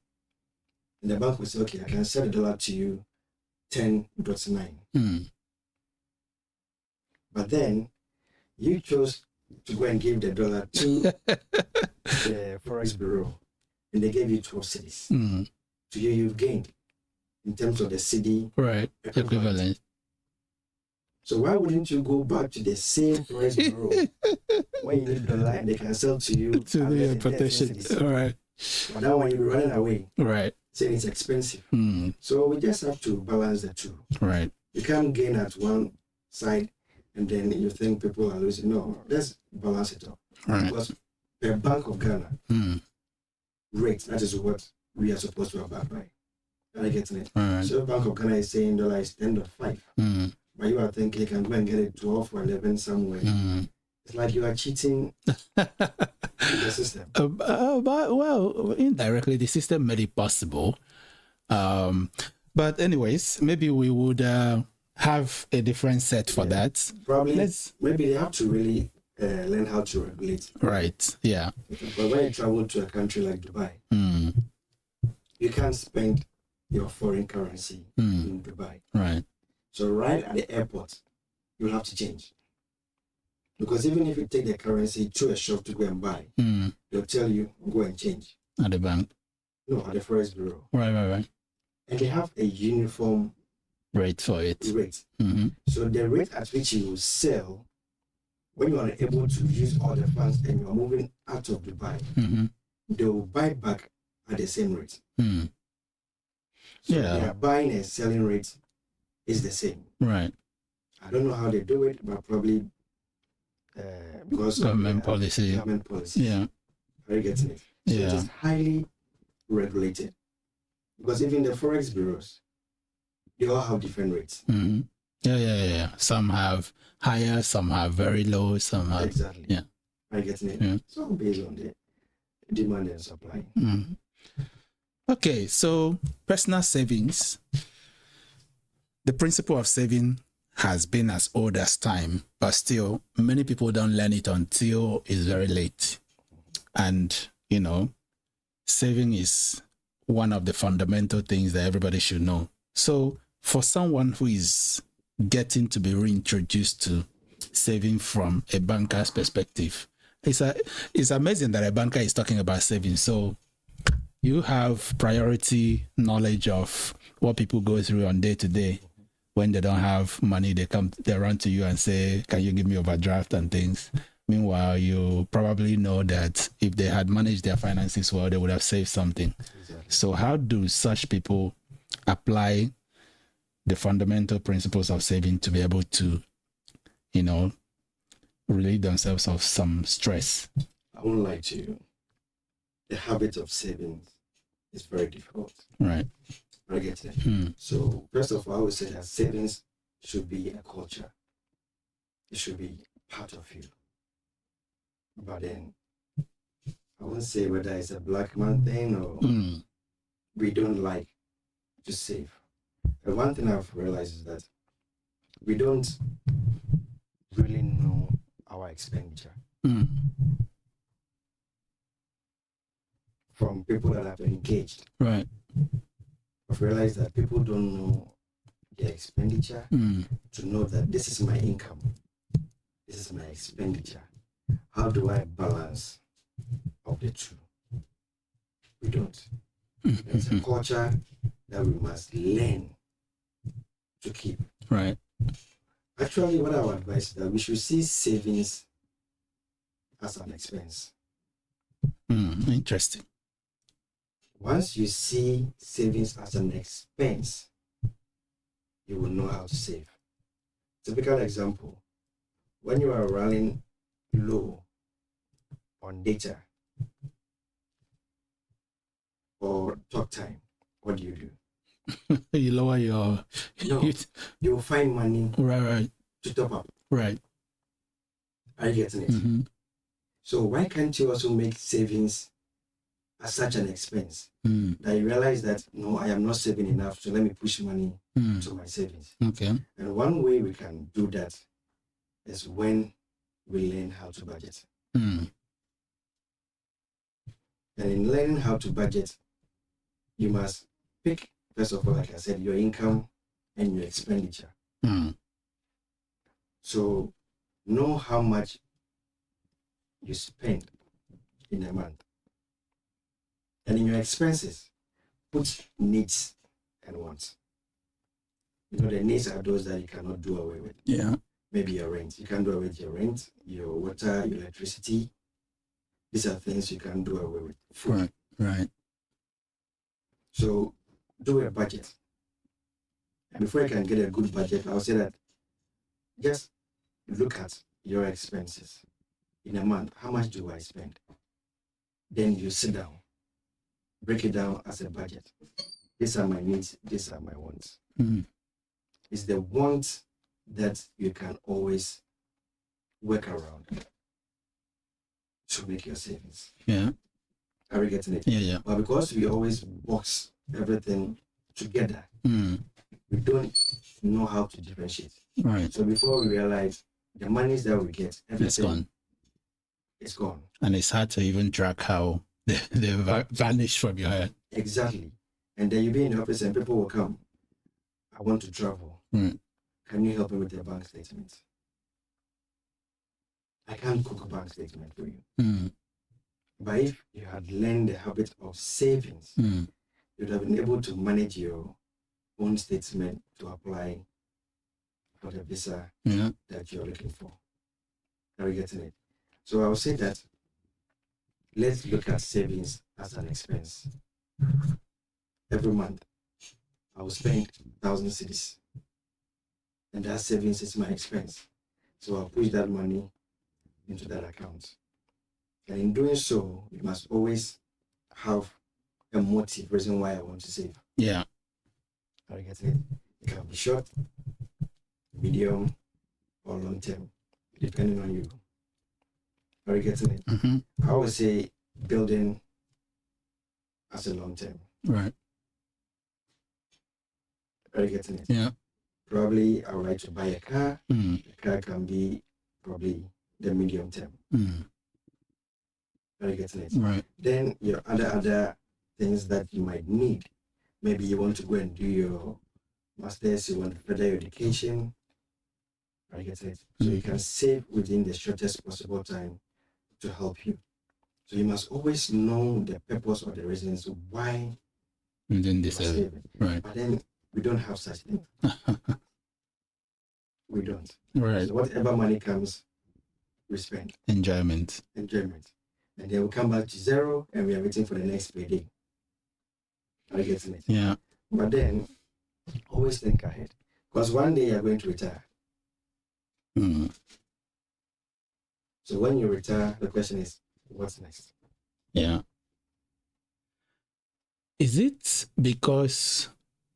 Speaker 4: And the bank will say, okay, I can sell the dollar to you 10.9. But then you chose to go and give the dollar to the Forex Bureau, and they gave you 12 cities. To you, you've gained in terms of the city
Speaker 2: Right. Equivalent.
Speaker 4: So why wouldn't you go back to the same Forex Bureau when you need dollar and they can sell to you
Speaker 2: To the importation. Right.
Speaker 4: But that one you're running away,
Speaker 2: Right.
Speaker 4: saying it's expensive. So we just have to balance the two.
Speaker 2: Right.
Speaker 4: You can't gain at one side and then you think people are losing. No, let's balance it up.
Speaker 2: Right.
Speaker 4: Because the Bank of Ghana rate, that is what we are supposed to abide by. Are you getting it?
Speaker 2: Right.
Speaker 4: So Bank of Ghana is saying dollar is 10.5. But you are thinking you can go and get it 12 or 11 somewhere. It's like you are cheating the system.
Speaker 2: But, well, indirectly, the system made it possible. But anyways, maybe we would have a different set for that.
Speaker 4: Probably, maybe they have to really learn how to regulate.
Speaker 2: Right, yeah.
Speaker 4: But when you travel to a country like Dubai, you can't spend your foreign currency in Dubai.
Speaker 2: Right.
Speaker 4: So right at the airport, you'll have to change. Because even if you take the currency to a shop to go and buy, they'll tell you, go and change.
Speaker 2: At the bank?
Speaker 4: No, at the Forex Bureau.
Speaker 2: Right.
Speaker 4: And they have a uniform
Speaker 2: rate for it.
Speaker 4: Rate. So the rate at which you will sell, when you are able to use all the funds and you are moving out of Dubai, they will buy back at the same rate. So their buying and selling rate is the same.
Speaker 2: Right.
Speaker 4: I don't know how they do it, but probably because
Speaker 2: government policy.
Speaker 4: Government policy.
Speaker 2: Yeah.
Speaker 4: Are you getting it? So it is highly regulated. Because even the Forex bureaus, they all have different rates.
Speaker 2: Yeah. Some have higher, some have very low, some have
Speaker 4: Exactly.
Speaker 2: Yeah.
Speaker 4: Are you getting it?
Speaker 2: Yeah.
Speaker 4: So based on the demand and supply.
Speaker 2: Mm. Okay, so personal savings. The principle of saving has been as old as time, but still many people don't learn it until it's very late. And, saving is one of the fundamental things that everybody should know. So for someone who is getting to be reintroduced to saving from a banker's perspective, it's amazing that a banker is talking about saving. So you have priority knowledge of what people go through on day to day. When they don't have money, they run to you and say, can you give me overdraft and things? Meanwhile, you probably know that if they had managed their finances well, they would have saved something.
Speaker 4: Exactly.
Speaker 2: So how do such people apply the fundamental principles of saving to be able to, relieve themselves of some stress?
Speaker 4: I won't lie to you. The habit of saving is very difficult.
Speaker 2: Right.
Speaker 4: I get it. So first of all, I would say that savings should be a culture. It should be part of you. But then I won't say whether it's a black man thing or we don't like to save. And one thing I've realized is that we don't really know our expenditure. From people that have engaged.
Speaker 2: Right.
Speaker 4: I've realized that people don't know their expenditure to know that this is my income, this is my expenditure. How do I balance of the two? We don't. It's a culture that we must learn to keep.
Speaker 2: Right.
Speaker 4: Actually, what I would advise is that we should see savings as an expense.
Speaker 2: Interesting.
Speaker 4: Once you see savings as an expense, you will know how to save. Typical example, when you are running low on data or talk time, what do?
Speaker 2: You lower your...
Speaker 4: No, you will find money
Speaker 2: Right.
Speaker 4: to top up.
Speaker 2: Right.
Speaker 4: Are you getting it? So why can't you also make savings as such an expense that you realize that, no, I am not saving enough, so let me push money to my savings.
Speaker 2: Okay.
Speaker 4: And one way we can do that is when we learn how to budget. And in learning how to budget, you must pick, first of all, like I said, your income and your expenditure. So know how much you spend in a month. And in your expenses, put needs and wants. The needs are those that you cannot do away with.
Speaker 2: Yeah.
Speaker 4: Maybe your rent. You can't do away with your rent, your water, your electricity. These are things you can do away with. Food.
Speaker 2: Right.
Speaker 4: So do a budget. And before you can get a good budget, I'll say that just look at your expenses in a month. How much do I spend? Then you sit down. Break it down as a budget. These are my needs, these are my wants. It's the wants that you can always work around to make your savings.
Speaker 2: Yeah.
Speaker 4: Are you getting it?
Speaker 2: Yeah.
Speaker 4: But because we always box everything together, we don't know how to differentiate.
Speaker 2: Right.
Speaker 4: So before we realize the monies that we get, everything it's gone.
Speaker 2: And it's hard to even track how they vanish from your head.
Speaker 4: Exactly. And then you'll be in the office and people will come. I want to travel. Can you help me with the bank statement? I can't cook a bank statement for you. But if you had learned the habit of savings, you'd have been able to manage your own statement to apply for the visa that you're looking for. Are you getting it? So I would say that let's look at savings as an expense. Every month, I will spend 1,000 cedis, and that savings is my expense. So I'll push that money into that account. And in doing so, you must always have a motive, reason why I want to save.
Speaker 2: Yeah.
Speaker 4: Are you getting it? It can be short, medium, or long term, depending on you. Are you getting it?
Speaker 2: Mm-hmm.
Speaker 4: I would say building as a long term.
Speaker 2: Right.
Speaker 4: Are you getting it?
Speaker 2: Yeah.
Speaker 4: Probably I would like to buy a car.
Speaker 2: Mm.
Speaker 4: The car can be probably the medium term.
Speaker 2: Mm.
Speaker 4: Are you getting it?
Speaker 2: Right.
Speaker 4: Then your other things that you might need. Maybe you want to go and do your master's, you want to further your education. Are you getting it? So you can save within the shortest possible time to help you. So you must always know the purpose or the reasons why
Speaker 2: And then
Speaker 4: you
Speaker 2: this,
Speaker 4: must save it.
Speaker 2: right.
Speaker 4: But then we don't have such thing. We don't.
Speaker 2: Right.
Speaker 4: So whatever money comes, we spend.
Speaker 2: Enjoyment.
Speaker 4: Enjoyment. And then we come back to zero and we are waiting for the next payday. Are you getting it?
Speaker 2: Yeah.
Speaker 4: But then always think ahead. Because one day you're going to retire.
Speaker 2: Mm.
Speaker 4: So when you retire, the question is, what's next?
Speaker 2: Yeah. Is it because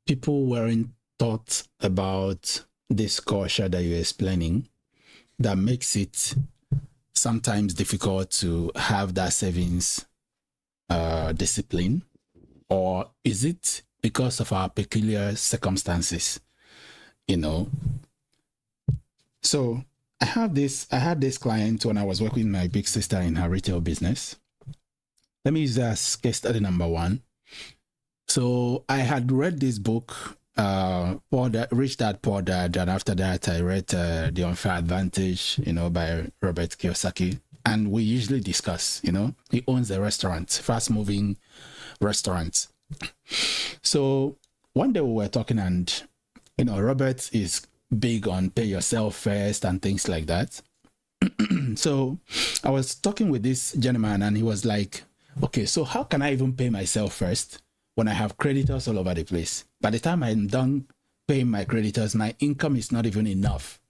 Speaker 2: people weren't taught about this culture that you're explaining that makes it sometimes difficult to have that savings discipline? Or is it because of our peculiar circumstances? You know? So I had this client when I was working with my big sister in her retail business. Let me use that as case study number one. So I had read this book, Rich Dad, Poor Dad, and after that I read The Unfair Advantage, by Robert Kiyosaki. And we usually discuss, he owns a restaurant, fast-moving restaurant. So one day we were talking and, Robert is big on pay yourself first and things like that. So I was talking with this gentleman and he was like, okay, so how can I even pay myself first when I have creditors all over the place? By the time I'm done paying my creditors, my income is not even enough,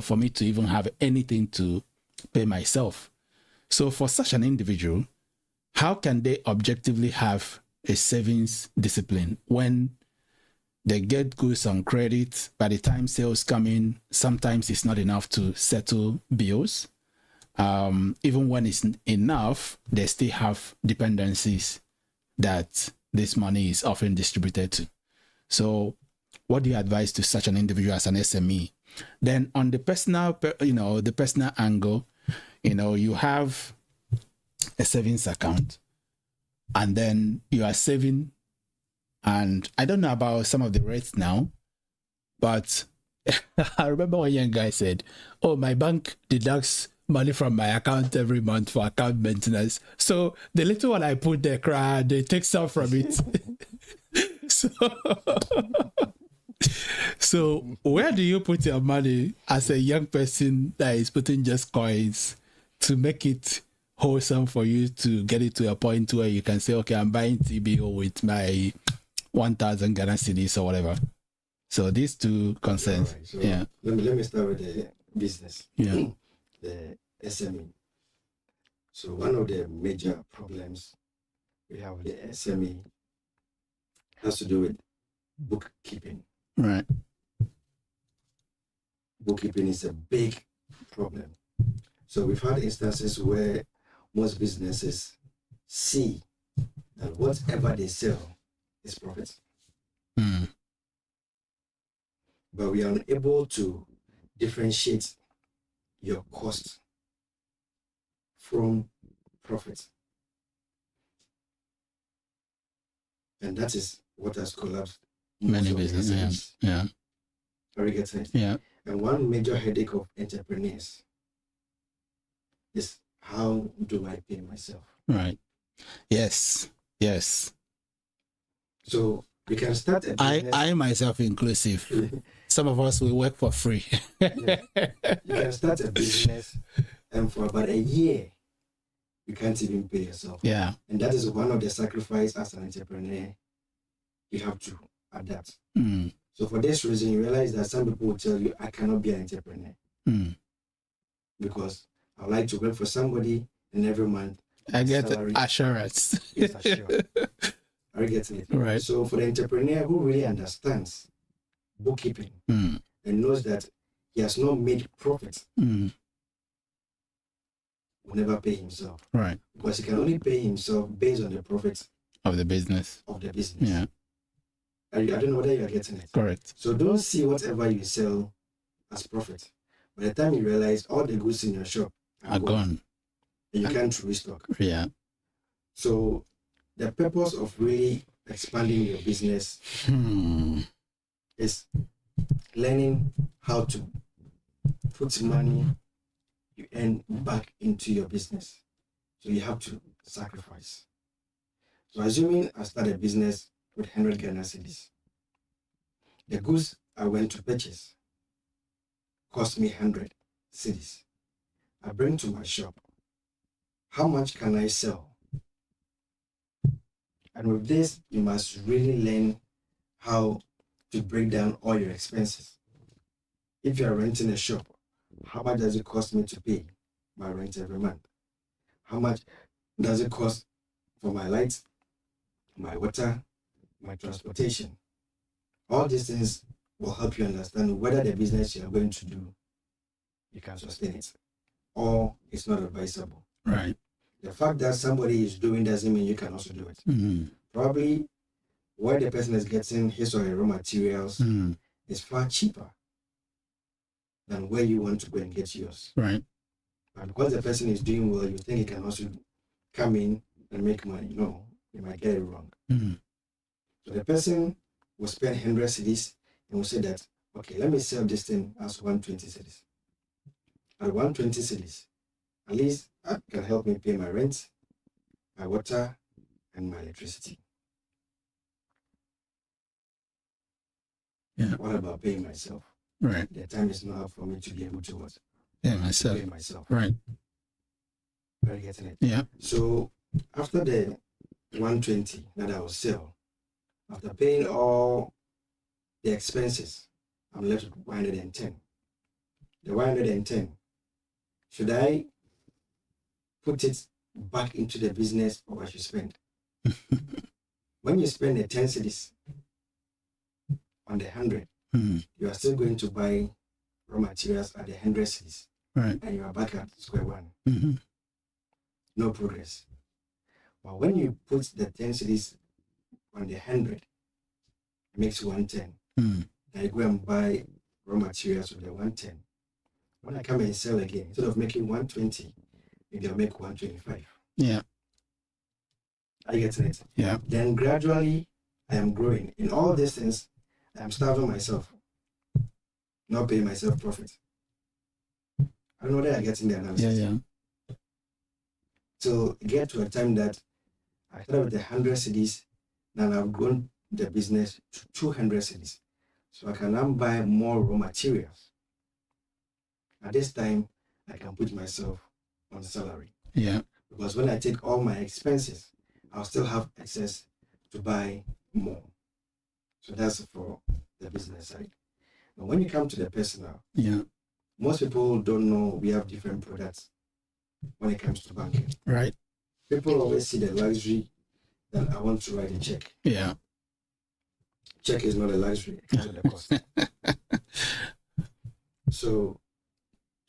Speaker 2: for me to even have anything to pay myself. So for such an individual, how can they objectively have a savings discipline when they get goods on credit? By the time sales come in, sometimes it's not enough to settle bills. Even when it's enough, they still have dependencies that this money is often distributed to. So what do you advise to such an individual as an SME? Then on the personal, the personal angle, you have a savings account and then you are saving. And I don't know about some of the rates now, but I remember one young guy said, oh, my bank deducts money from my account every month for account maintenance. So the little one I put there, they take some from it. So where do you put your money as a young person that is putting just coins to make it wholesome for you to get it to a point where you can say, okay, I'm buying TBO with my 1,000 Ghana cedis or whatever. So these two concerns.
Speaker 4: Right, so
Speaker 2: yeah.
Speaker 4: Let me start with the business.
Speaker 2: Yeah.
Speaker 4: The SME. So one of the major problems we have with the SME has to do with bookkeeping.
Speaker 2: Right.
Speaker 4: Bookkeeping is a big problem. So we've had instances where most businesses see that whatever they sell is profit.
Speaker 2: Mm.
Speaker 4: But we are unable to differentiate your cost from profit. And that is what has collapsed
Speaker 2: Many businesses. Yeah.
Speaker 4: Are you getting it?
Speaker 2: Yeah.
Speaker 4: And one major headache of entrepreneurs is, how do I pay myself?
Speaker 2: Right. Yes. Yes.
Speaker 4: So we can start a business.
Speaker 2: I myself inclusive. Some of us will work for free.
Speaker 4: Yeah. You can start a business and for about a year you can't even pay yourself.
Speaker 2: Yeah.
Speaker 4: And that is one of the sacrifices as an entrepreneur you have to adapt.
Speaker 2: Mm.
Speaker 4: So for this reason, you realize that some people will tell you, I cannot be an entrepreneur because I would like to work for somebody and every month
Speaker 2: I get
Speaker 4: salary
Speaker 2: assurance.
Speaker 4: is assured. Are you getting it?
Speaker 2: Right.
Speaker 4: So for the entrepreneur who really understands bookkeeping and knows that he has not made profit,
Speaker 2: Mm.
Speaker 4: will never pay himself.
Speaker 2: Right.
Speaker 4: Because he can only pay himself based on the profit
Speaker 2: Of the business.
Speaker 4: of the business.
Speaker 2: Yeah.
Speaker 4: I don't know whether you are getting it.
Speaker 2: Correct.
Speaker 4: So don't see whatever you sell as profit. By the time you realize all the goods in your shop
Speaker 2: Are gone.
Speaker 4: and you can't restock.
Speaker 2: Yeah.
Speaker 4: So the purpose of really expanding your business is learning how to put money you earn back into your business. So you have to sacrifice. So assuming I start a business with 100 Ghana cedis, the goods I went to purchase cost me 100 cedis. I bring to my shop. How much can I sell? And with this, you must really learn how to break down all your expenses. If you are renting a shop, how much does it cost me to pay my rent every month? How much does it cost for my lights, my water, my transportation? All these things will help you understand whether the business you are going to do, you can sustain it, or it's not advisable.
Speaker 2: Right.
Speaker 4: The fact that somebody is doing doesn't mean you can also do it.
Speaker 2: Mm-hmm.
Speaker 4: Probably where the person is getting his or her raw materials
Speaker 2: Mm-hmm.
Speaker 4: is far cheaper than where you want to go and get yours.
Speaker 2: Right.
Speaker 4: But because the person is doing well, you think he can also come in and make money. No, you might get it wrong.
Speaker 2: Mm-hmm.
Speaker 4: So the person will spend 100 cedis and will say that, okay, let me sell this thing as 120 cedis. At 120 cedis, at least that can help me pay my rent, my water, and my electricity.
Speaker 2: Yeah.
Speaker 4: What about paying myself?
Speaker 2: Right.
Speaker 4: The time is not up for me to be able to what?
Speaker 2: Yeah,
Speaker 4: To
Speaker 2: myself.
Speaker 4: pay myself.
Speaker 2: Right.
Speaker 4: Are you getting it?
Speaker 2: Yeah.
Speaker 4: So after the 120 that I will sell, after paying all the expenses, I'm left with 110. The 110, should I put it back into the business or I should spend? When you spend the 10 cedis on the 100,
Speaker 2: Mm-hmm.
Speaker 4: you are still going to buy raw materials at the 100 cedis,
Speaker 2: Right.
Speaker 4: and you are back at square one.
Speaker 2: Mm-hmm.
Speaker 4: No progress. But when you put the 10 cedis on the 100, it makes 110.
Speaker 2: Mm-hmm.
Speaker 4: I go and buy raw materials with the 110. When I come and sell again, instead of making 120, maybe I'll make 125.
Speaker 2: Yeah.
Speaker 4: Are you getting it?
Speaker 2: Yeah.
Speaker 4: Then gradually, I am growing. In all these things, I am starving myself, not paying myself profit. I don't know whether I'm getting the analysis.
Speaker 2: Yeah.
Speaker 4: So get to a time that I started with 100 cedis, now I've grown the business to 200 cedis. So I can now buy more raw materials. At this time, I can put myself on salary.
Speaker 2: Yeah.
Speaker 4: Because when I take all my expenses, I'll still have excess to buy more. So that's for the business side. But when you come to the personal,
Speaker 2: Yeah.
Speaker 4: most people don't know we have different products when it comes to banking.
Speaker 2: Right.
Speaker 4: People always see the luxury that I want to write a check.
Speaker 2: Yeah.
Speaker 4: Check is not a luxury, it comes with a cost. So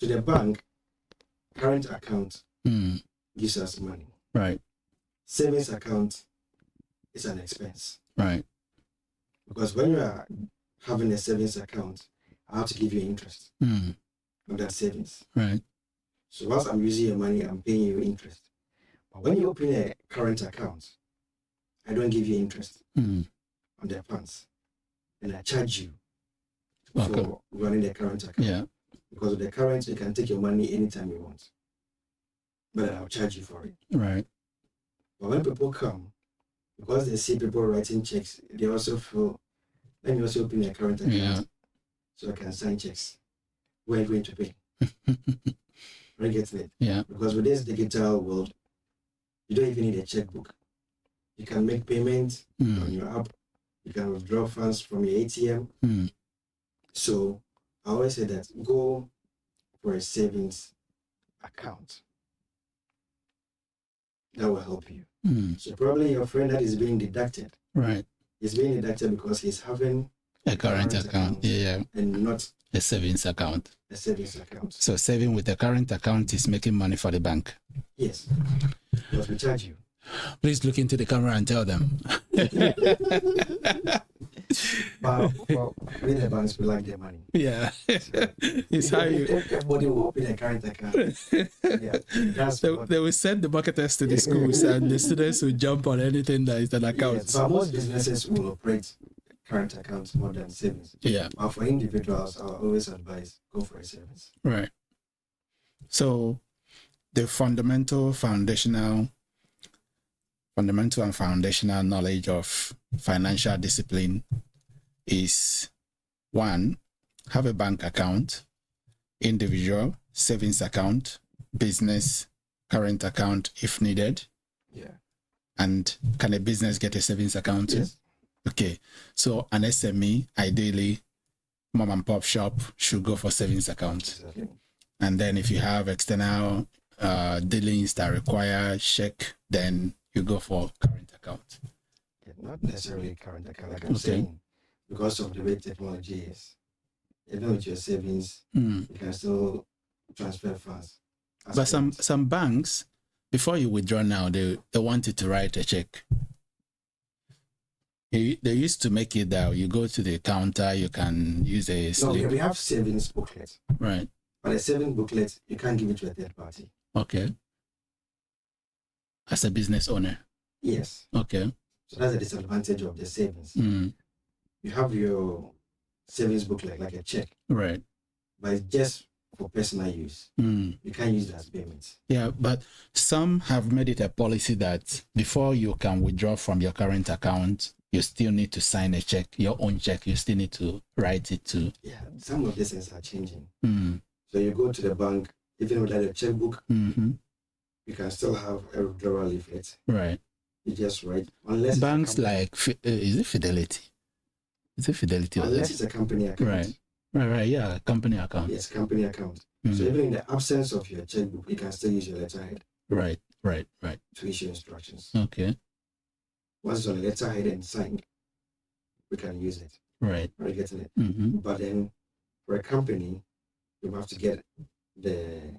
Speaker 4: to the bank, current account
Speaker 2: Mm.
Speaker 4: gives us money.
Speaker 2: Right.
Speaker 4: Savings account is an expense.
Speaker 2: Right.
Speaker 4: Because when you are having a savings account, I have to give you interest
Speaker 2: Mm.
Speaker 4: on that savings.
Speaker 2: Right.
Speaker 4: So once I'm using your money, I'm paying you interest. But when you open a current account, I don't give you interest
Speaker 2: Mm.
Speaker 4: on the funds. And I charge you
Speaker 2: Okay.
Speaker 4: for running the current account.
Speaker 2: Yeah.
Speaker 4: Because with the current, you can take your money anytime you want. But I'll charge you for it.
Speaker 2: Right.
Speaker 4: But when people come, because they see people writing checks, they also feel, let me also open a current account
Speaker 2: Yeah.
Speaker 4: so I can sign checks. Who are you going to pay? Are you getting it?
Speaker 2: Yeah.
Speaker 4: Because with this digital world, you don't even need a checkbook. You can make payments on
Speaker 2: Mm.
Speaker 4: your app. You can withdraw funds from your ATM.
Speaker 2: Mm.
Speaker 4: So I always say that go for a savings account. That will help you.
Speaker 2: Mm.
Speaker 4: So probably your friend that is being deducted
Speaker 2: Right.
Speaker 4: is being deducted because he's having
Speaker 2: A current account. Yeah.
Speaker 4: And not
Speaker 2: A savings account.
Speaker 4: a savings account.
Speaker 2: So saving with a current account is making money for the bank.
Speaker 4: Yes. Because we charge you.
Speaker 2: Please look into the camera and tell them.
Speaker 4: But with the banks, we like their money.
Speaker 2: Yeah. It's how you.
Speaker 4: Everybody will open a current account. Yeah. That's
Speaker 2: They will send the marketers to the schools and the students will jump on anything that is an account.
Speaker 4: So most businesses will operate current accounts more than savings.
Speaker 2: Yeah.
Speaker 4: But for individuals, I always advise go for a savings.
Speaker 2: Right. So the fundamental and foundational knowledge of financial discipline is: one, have a bank account, individual savings account, business current account if needed.
Speaker 4: Yeah.
Speaker 2: And can a business get a savings account too?
Speaker 4: Yes.
Speaker 2: Okay. So an SME, ideally, mom and pop shop, should go for savings account.
Speaker 4: Exactly.
Speaker 2: And then if you have external dealings that require check, then you go for current account.
Speaker 4: Yeah, not necessarily current account, like I'm
Speaker 2: Okay.
Speaker 4: saying, because of the way technology is. Even with your savings,
Speaker 2: Mm.
Speaker 4: you can still transfer funds. as
Speaker 2: But
Speaker 4: payments.
Speaker 2: some banks, before you withdraw now, they want you to write a check. They used to make it that you go to the counter, you can use a
Speaker 4: No,
Speaker 2: slip.
Speaker 4: we have savings booklet,
Speaker 2: Right.
Speaker 4: but a savings booklet you can't give it to a third party.
Speaker 2: Okay. As a business owner.
Speaker 4: Yes,
Speaker 2: Okay.
Speaker 4: so that's the disadvantage of the savings.
Speaker 2: Mm.
Speaker 4: You have your savings booklet like a check,
Speaker 2: Right.
Speaker 4: but it's just for personal use.
Speaker 2: Mm.
Speaker 4: You can't use it as payments.
Speaker 2: Yeah, but some have made it a policy that before you can withdraw from your current account, you still need to sign a check, your own check. You still need to write it to.
Speaker 4: Yeah, some of these things are changing.
Speaker 2: Mm.
Speaker 4: So you go to the bank, even without a checkbook,
Speaker 2: Mm-hmm.
Speaker 4: you can still have a withdrawal leaflet.
Speaker 2: Right.
Speaker 4: You just write, unless
Speaker 2: Banks
Speaker 4: it's a company,
Speaker 2: like, is it Fidelity? Is it Fidelity?
Speaker 4: unless it's a company account.
Speaker 2: Right. Right. Yeah. Company account.
Speaker 4: Yes, company account.
Speaker 2: Mm.
Speaker 4: So even in the absence of your checkbook, you can still use your letterhead
Speaker 2: Right. Right.
Speaker 4: to issue instructions.
Speaker 2: Okay.
Speaker 4: Once it's on the letterhead and signed, we can use it.
Speaker 2: Right.
Speaker 4: Are you getting it?
Speaker 2: Mm-hmm.
Speaker 4: But then for a company, you have to get the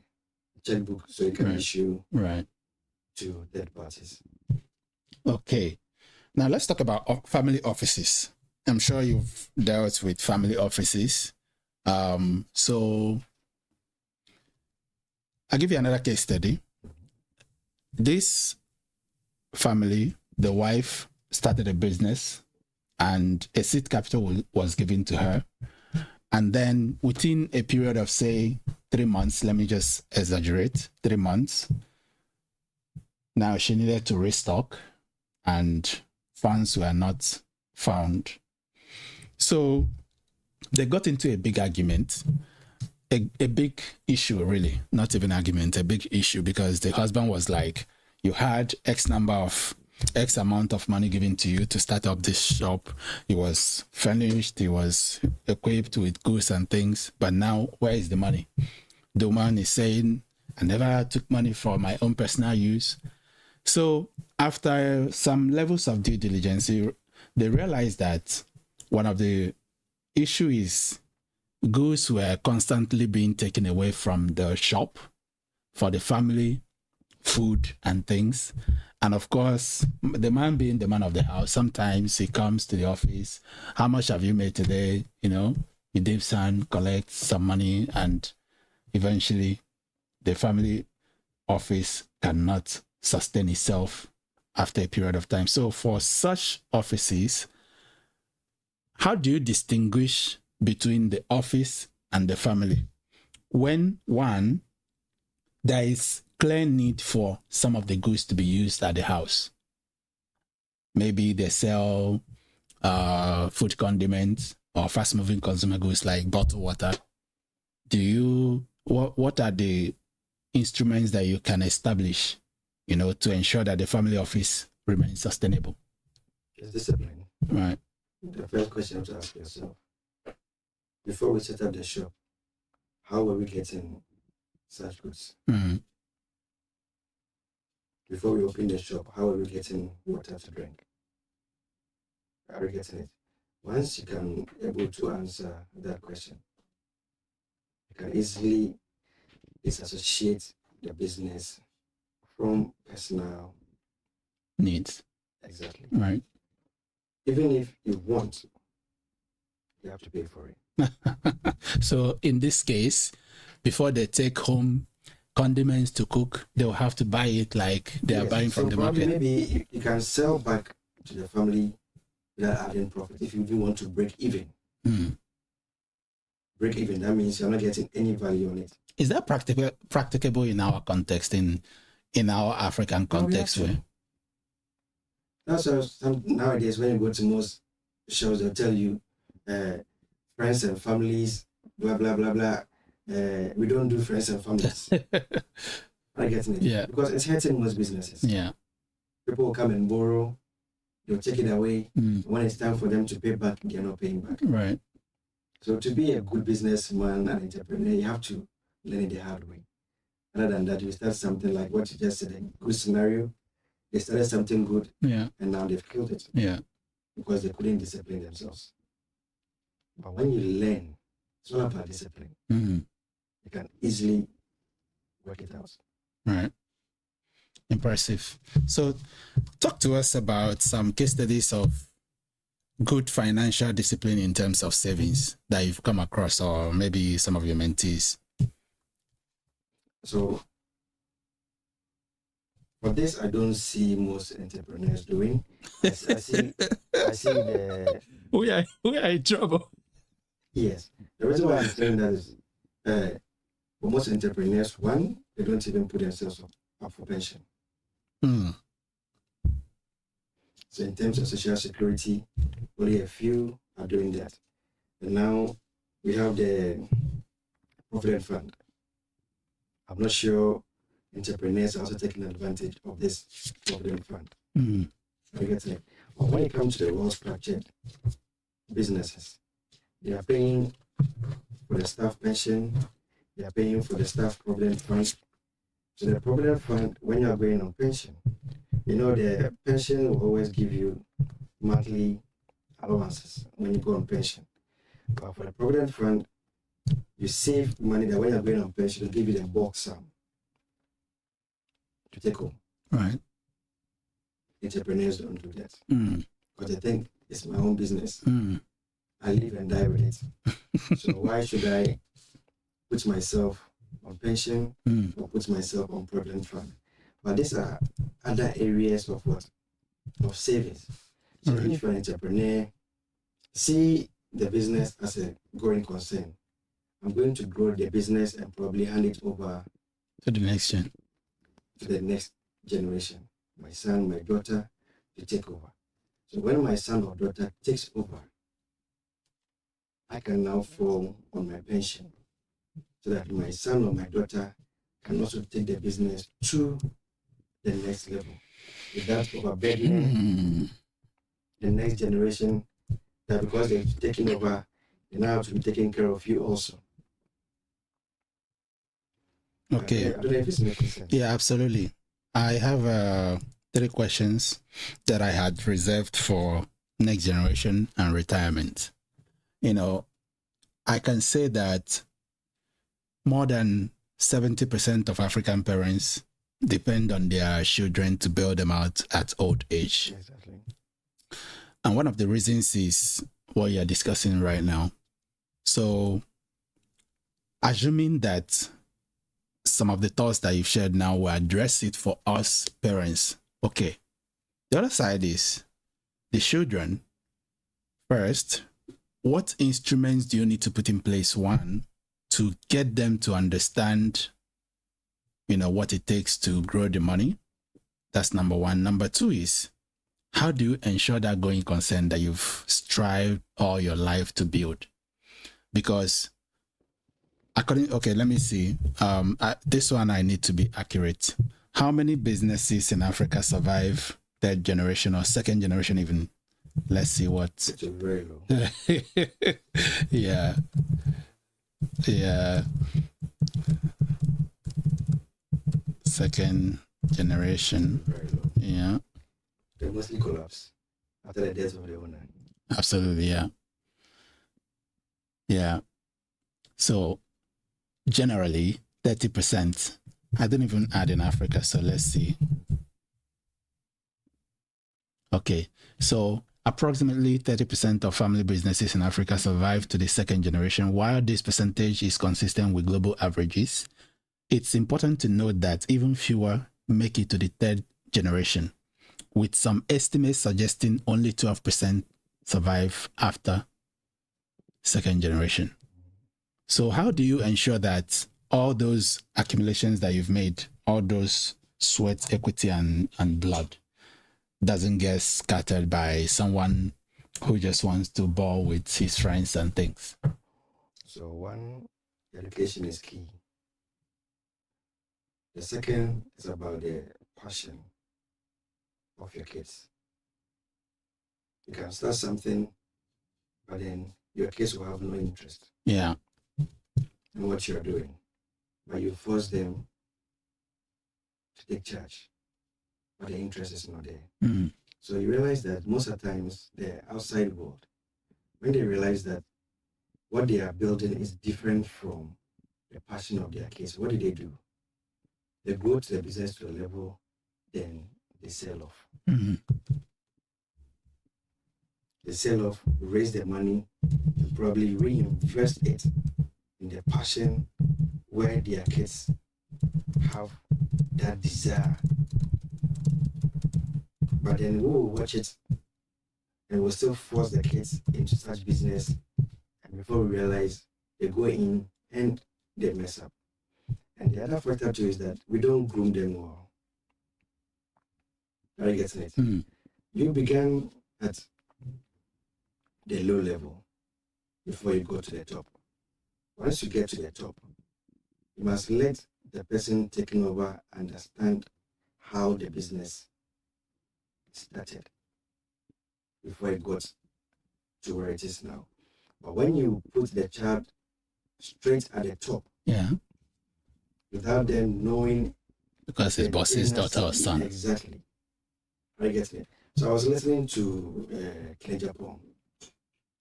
Speaker 4: checkbook so you can
Speaker 2: Right.
Speaker 4: issue
Speaker 2: Right.
Speaker 4: to third parties.
Speaker 2: Okay. Now let's talk about family offices. I'm sure you've dealt with family offices. So I'll give you another case study. This family, the wife started a business and a seed capital was given to her. And then within a period of, say, 3 months, let me just exaggerate, 3 months, now she needed to restock and funds were not found. So they got into a big argument, a big issue, really, not even argument, a big issue, because the husband was like, you had X amount of money given to you to start up this shop. It was furnished, it was equipped with goods and things, but now where is the money? The woman is saying, I never took money for my own personal use. So after some levels of due diligence, they realized that one of the issue is goods were constantly being taken away from the shop for the family, food and things. And of course, the man being the man of the house, sometimes he comes to the office. How much have you made today? You know, he dips and collects some money, and eventually the family office cannot sustain itself after a period of time. So for such offices, how do you distinguish between the office and the family? When, one, there is clear need for some of the goods to be used at the house. Maybe they sell food condiments or fast-moving consumer goods like bottled water. What are the instruments that you can establish, to ensure that the family office remains sustainable?
Speaker 4: It's discipline.
Speaker 2: Right.
Speaker 4: The first question you have to ask yourself, before we set up the shop, how were we getting such goods?
Speaker 2: Mm.
Speaker 4: Before we open the shop, how are we getting water to drink? Are we getting it? Once you can able to answer that question, you can easily disassociate the business from personal
Speaker 2: needs.
Speaker 4: Exactly.
Speaker 2: Right.
Speaker 4: Even if you want, you have to pay for it.
Speaker 2: So in this case, before they take home condiments to cook, they'll have to buy it like they are buying from the market.
Speaker 4: Maybe you can sell back to the family without adding profit if you do want to break even. Break even, that means you're not getting any value on it.
Speaker 2: Is that practicable in our context, in our African context?
Speaker 4: That's why nowadays when you go to most shows, they'll tell you friends and families, blah blah blah blah. We don't do friends and families. I get it.
Speaker 2: Yeah.
Speaker 4: Because it's hurting most businesses.
Speaker 2: Yeah.
Speaker 4: People will come and borrow, they'll take it away. When it's time for them to pay back, they're not paying back.
Speaker 2: Right.
Speaker 4: So to be a good businessman and entrepreneur, you have to learn it the hard way. Other than that, you start something like what you just said, a good scenario. They started something good,
Speaker 2: yeah,
Speaker 4: and now they've killed it.
Speaker 2: Yeah.
Speaker 4: Because they couldn't discipline themselves. But when you learn, it's not about discipline. You can easily work it out.
Speaker 2: Right. Impressive. So talk to us about some case studies of good financial discipline in terms of savings that you've come across, or maybe some of your mentees.
Speaker 4: So for this, I don't see most entrepreneurs doing. I see the...
Speaker 2: We are in trouble.
Speaker 4: Yes. The reason why I'm saying that is for most entrepreneurs, one, they don't even put themselves up for pension. So in terms of social security, only a few are doing that. And now we have the Provident Fund. I'm not sure entrepreneurs are also taking advantage of this Provident Fund. But when it comes to the well-structured businesses, they are paying for the staff pension, they are paying for the staff Provident Fund. So the Provident Fund, when you are going on pension, you know the pension will always give you monthly allowances when you go on pension. But for the Provident Fund, you save money that when you're going on pension, they'll give you the bulk sum to take home.
Speaker 2: Right.
Speaker 4: Entrepreneurs don't do that. Because they think it's my own business. I live and die with it. So why should I put myself on pension or put myself on Provident Fund? But these are other areas of what? Of savings. So if you're an entrepreneur, see the business as a growing concern. I'm going to grow the business and probably hand it over
Speaker 2: to the
Speaker 4: next generation. My son, my daughter, to take over. So when my son or daughter takes over, I can now fall on my pension so that my son or my daughter can also take the business to the next level without overburdening the next generation, that because they've taken over, they now have to be taking care of you also.
Speaker 2: Okay.
Speaker 4: I don't know if it's making sense.
Speaker 2: Yeah, absolutely. I have 3 questions that I had reserved for next generation and retirement. You know, I can say that more than 70% of African parents depend on their children to bail them out at old age.
Speaker 4: Exactly.
Speaker 2: And one of the reasons is what you're discussing right now. So, assuming that some of the thoughts that you've shared now will address it for us parents. Okay. The other side is the children. First, what instruments do you need to put in place, one, to get them to understand, you know, what it takes to grow the money? That's number 1. Number 2 is, how do you ensure that going concern that you've strived all your life to build? Because let me see. This one I need to be accurate. How many businesses in Africa survive 3rd generation or 2nd generation even? Let's see what.
Speaker 4: It's very low.
Speaker 2: Yeah. 2nd generation.
Speaker 4: Very low.
Speaker 2: Yeah.
Speaker 4: They mostly collapse after the death of the owner.
Speaker 2: Absolutely, yeah. Yeah. So generally 30%. I didn't even add in Africa, so let's see. Okay, so approximately 30% of family businesses in Africa survive to the second generation. While this percentage is consistent with global averages, it's important to note that even fewer make it to the third generation, with some estimates suggesting only 12% survive after second generation. So how do you ensure that all those accumulations that you've made, all those sweat, equity, and blood doesn't get scattered by someone who just wants to ball with his friends and things?
Speaker 4: So one, education is key. The second is about the passion of your kids. You can start something, but then your kids will have no interest
Speaker 2: Yeah.
Speaker 4: in what you're doing. But you force them to take charge, but the interest is not there.
Speaker 2: Mm.
Speaker 4: So you realize that most of the times the outside world, when they realize that what they are building is different from the passion of their kids, what do? They go to the business to a level, then they sell off.
Speaker 2: Mm.
Speaker 4: They sell off, raise the money, and probably reinvest it in the passion where their kids have that desire. But then we will watch it and we'll still force the kids into such business. And before we realize, they go in and they mess up. And the other factor too is that we don't groom them well. Are you getting it?
Speaker 2: Mm.
Speaker 4: You began at the low level before you go to the top. Once you get to the top, you must let the person taking over understand how the business started before it got to where it is now. But when you put the child straight at the top,
Speaker 2: Yeah.
Speaker 4: without them knowing,
Speaker 2: Because his boss's daughter or son.
Speaker 4: Exactly. Are you getting it? So I was listening to Ken Japan.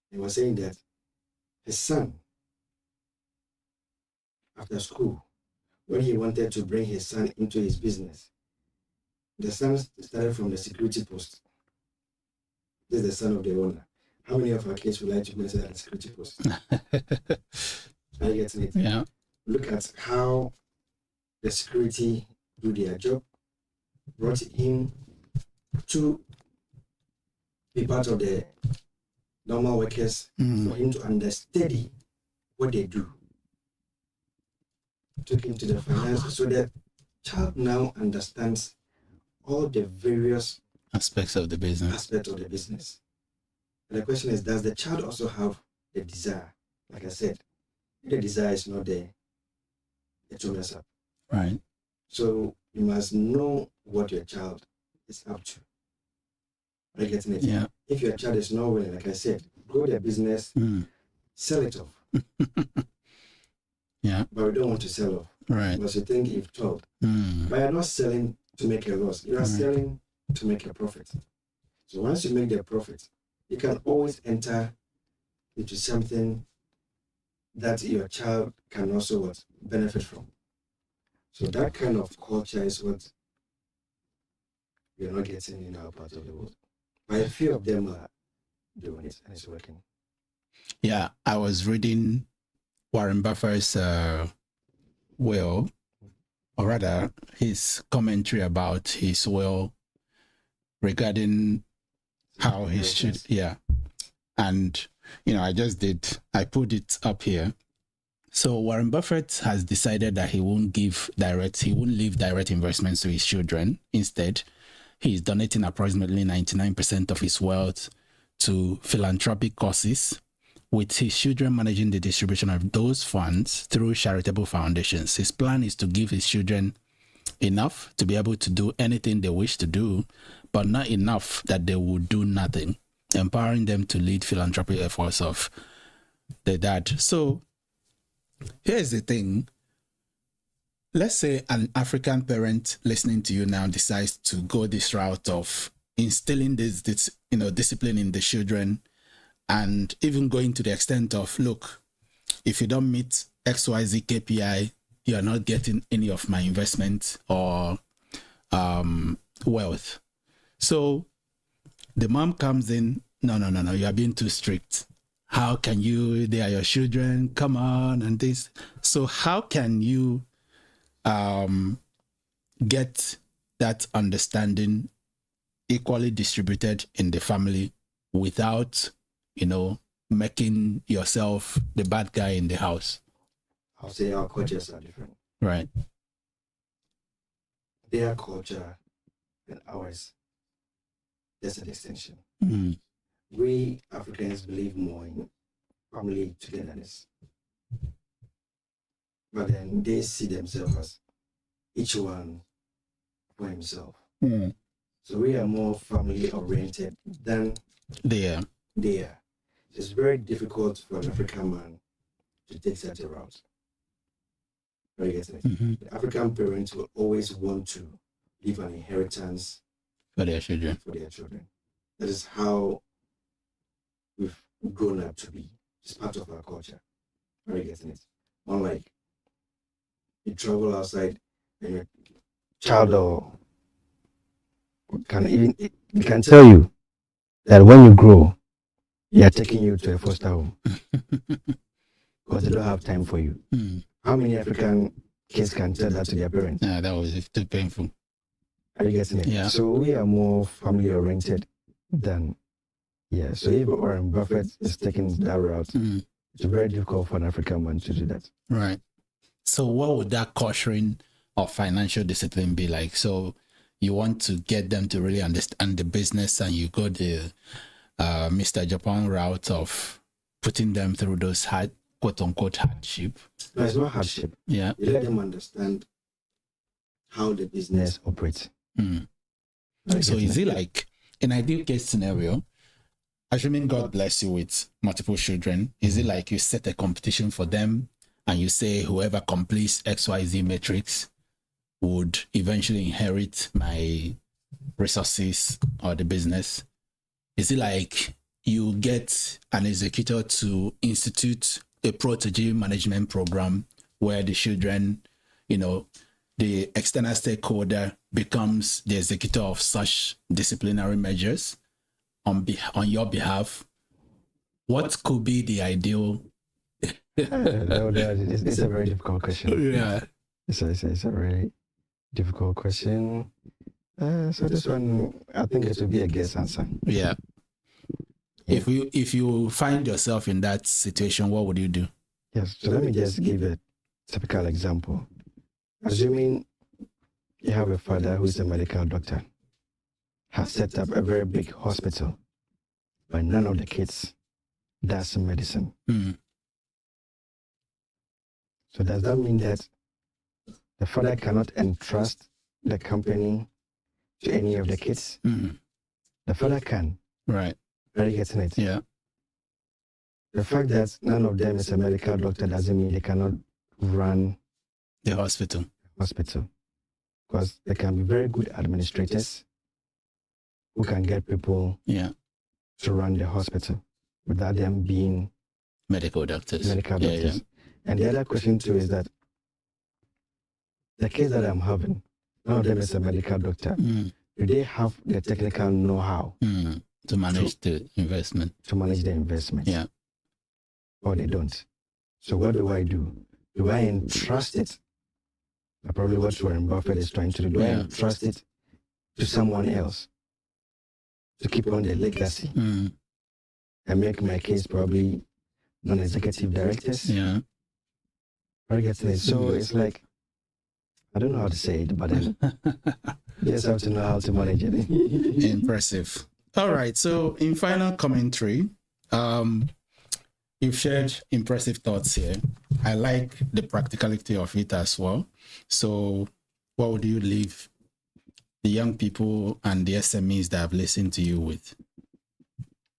Speaker 4: He was saying that his son, after school, when he wanted to bring his son into his business, the son started from the security post. This is the son of the owner. How many of our kids would like to go into that security post? Are you getting it?
Speaker 2: Yeah.
Speaker 4: Look at how the security do their job, brought him to be part of the normal workers, for him to understudy what they do. Took him to the finances, so the child now understands all the various
Speaker 2: Aspects of the business.
Speaker 4: And the question is, does the child also have the desire? Like I said, if the desire is not there, it will mess up.
Speaker 2: Right.
Speaker 4: So you must know what your child is up to. Are you getting it?
Speaker 2: Yeah.
Speaker 4: If your child is not willing, like I said, grow their business, sell it off.
Speaker 2: Yeah.
Speaker 4: But we don't want to sell off.
Speaker 2: Right.
Speaker 4: Because you think you've told. But you're not selling to make a loss. You are selling to make a profit. So once you make the profit, you can always enter into something that your child can also benefit from. So that kind of culture is what we're not getting in our part of the world. But a few of them are doing it and it's working.
Speaker 2: Yeah, I was reading Warren Buffett's will, or rather his commentary about his will regarding how he should, and I put it up here. So Warren Buffett has decided that he won't leave direct investments to his children. Instead, he is donating approximately 99% of his wealth to philanthropic causes, with his children managing the distribution of those funds through charitable foundations. His plan is to give his children enough to be able to do anything they wish to do, but not enough that they will do nothing, empowering them to lead philanthropic efforts of their dad. So here's the thing. Let's say an African parent listening to you now decides to go this route of instilling this discipline in the children and even going to the extent of, look, if you don't meet XYZ KPI, you are not getting any of my investment or wealth. So the mom comes in, no, you are being too strict. How can you, they are your children, come on, and this. So how can you get that understanding equally distributed in the family without, making yourself the bad guy in the house?
Speaker 4: I'll say our cultures are different.
Speaker 2: Right.
Speaker 4: Their culture and ours, there's a distinction.
Speaker 2: Mm.
Speaker 4: We Africans believe more in family togetherness. But then they see themselves as each one for himself.
Speaker 2: Mm.
Speaker 4: So we are more family oriented than they are. It's very difficult for an African man to take such a route.
Speaker 2: Mm-hmm.
Speaker 4: The African parents will always want to leave an inheritance
Speaker 2: For their children.
Speaker 4: That is how we've grown up to be. It's part of our culture. Are you getting it? Unlike you travel outside and your child or can tell you that when you grow, they are taking you to a foster home because they don't have time for you.
Speaker 2: Mm.
Speaker 4: How many African kids can tell that to their parents?
Speaker 2: Yeah, that was too painful.
Speaker 4: Are you getting it?
Speaker 2: Yeah.
Speaker 4: So we are more family oriented than, so if Warren Buffett is taking that route, it's very difficult for an African man to do that.
Speaker 2: Right. So what would that culturing of financial discipline be like? So you want to get them to really understand the business, and you go the Mr. Japan route of putting them through those quote unquote hardship.
Speaker 4: No, it's not hardship.
Speaker 2: Yeah.
Speaker 4: You let them understand how the business operates.
Speaker 2: Mm. So is it like an ideal case scenario, assuming God bless you with multiple children, is it like you set a competition for them and you say whoever completes XYZ metrics would eventually inherit my resources or the business? Is it like you get an executor to institute a protege management program where the children, the external stakeholder becomes the executor of such disciplinary measures on your behalf? What could be the ideal?
Speaker 4: It's a very difficult question.
Speaker 2: Yeah.
Speaker 4: It's a very difficult question. So this one, I think it should be a guess answer.
Speaker 2: Yeah. If you find yourself in that situation, what would you do?
Speaker 4: Yes. So let me just give a typical example. Assuming you have a father who is a medical doctor, has set up a very big hospital, but none of the kids does medicine.
Speaker 2: Mm.
Speaker 4: So does that mean that the father cannot entrust the company to any of the kids?
Speaker 2: Mm.
Speaker 4: The father can.
Speaker 2: Right.
Speaker 4: Are you getting it?
Speaker 2: Yeah.
Speaker 4: The fact that none of them is a medical doctor doesn't mean they cannot run
Speaker 2: the hospital.
Speaker 4: Because they can be very good administrators who can get people to run the hospital without them being
Speaker 2: medical doctors.
Speaker 4: Yeah. And the other question too is that the case that I'm having, none of them is a medical doctor.
Speaker 2: Mm.
Speaker 4: Do they have the technical know-how
Speaker 2: to manage the investment?
Speaker 4: Yeah. Or they don't. So what do I do? Do I entrust it? Probably what Warren Buffett is trying to do. Do I entrust it to someone else to keep on the legacy and make my case probably non-executive directors?
Speaker 2: Yeah.
Speaker 4: So it's like, I don't know how to say it, but then you just have to know how to manage it.
Speaker 2: Impressive. All right. So in final commentary, you've shared impressive thoughts here. I like the practicality of it as well. So what would you leave the young people and the SMEs that have listened to you with?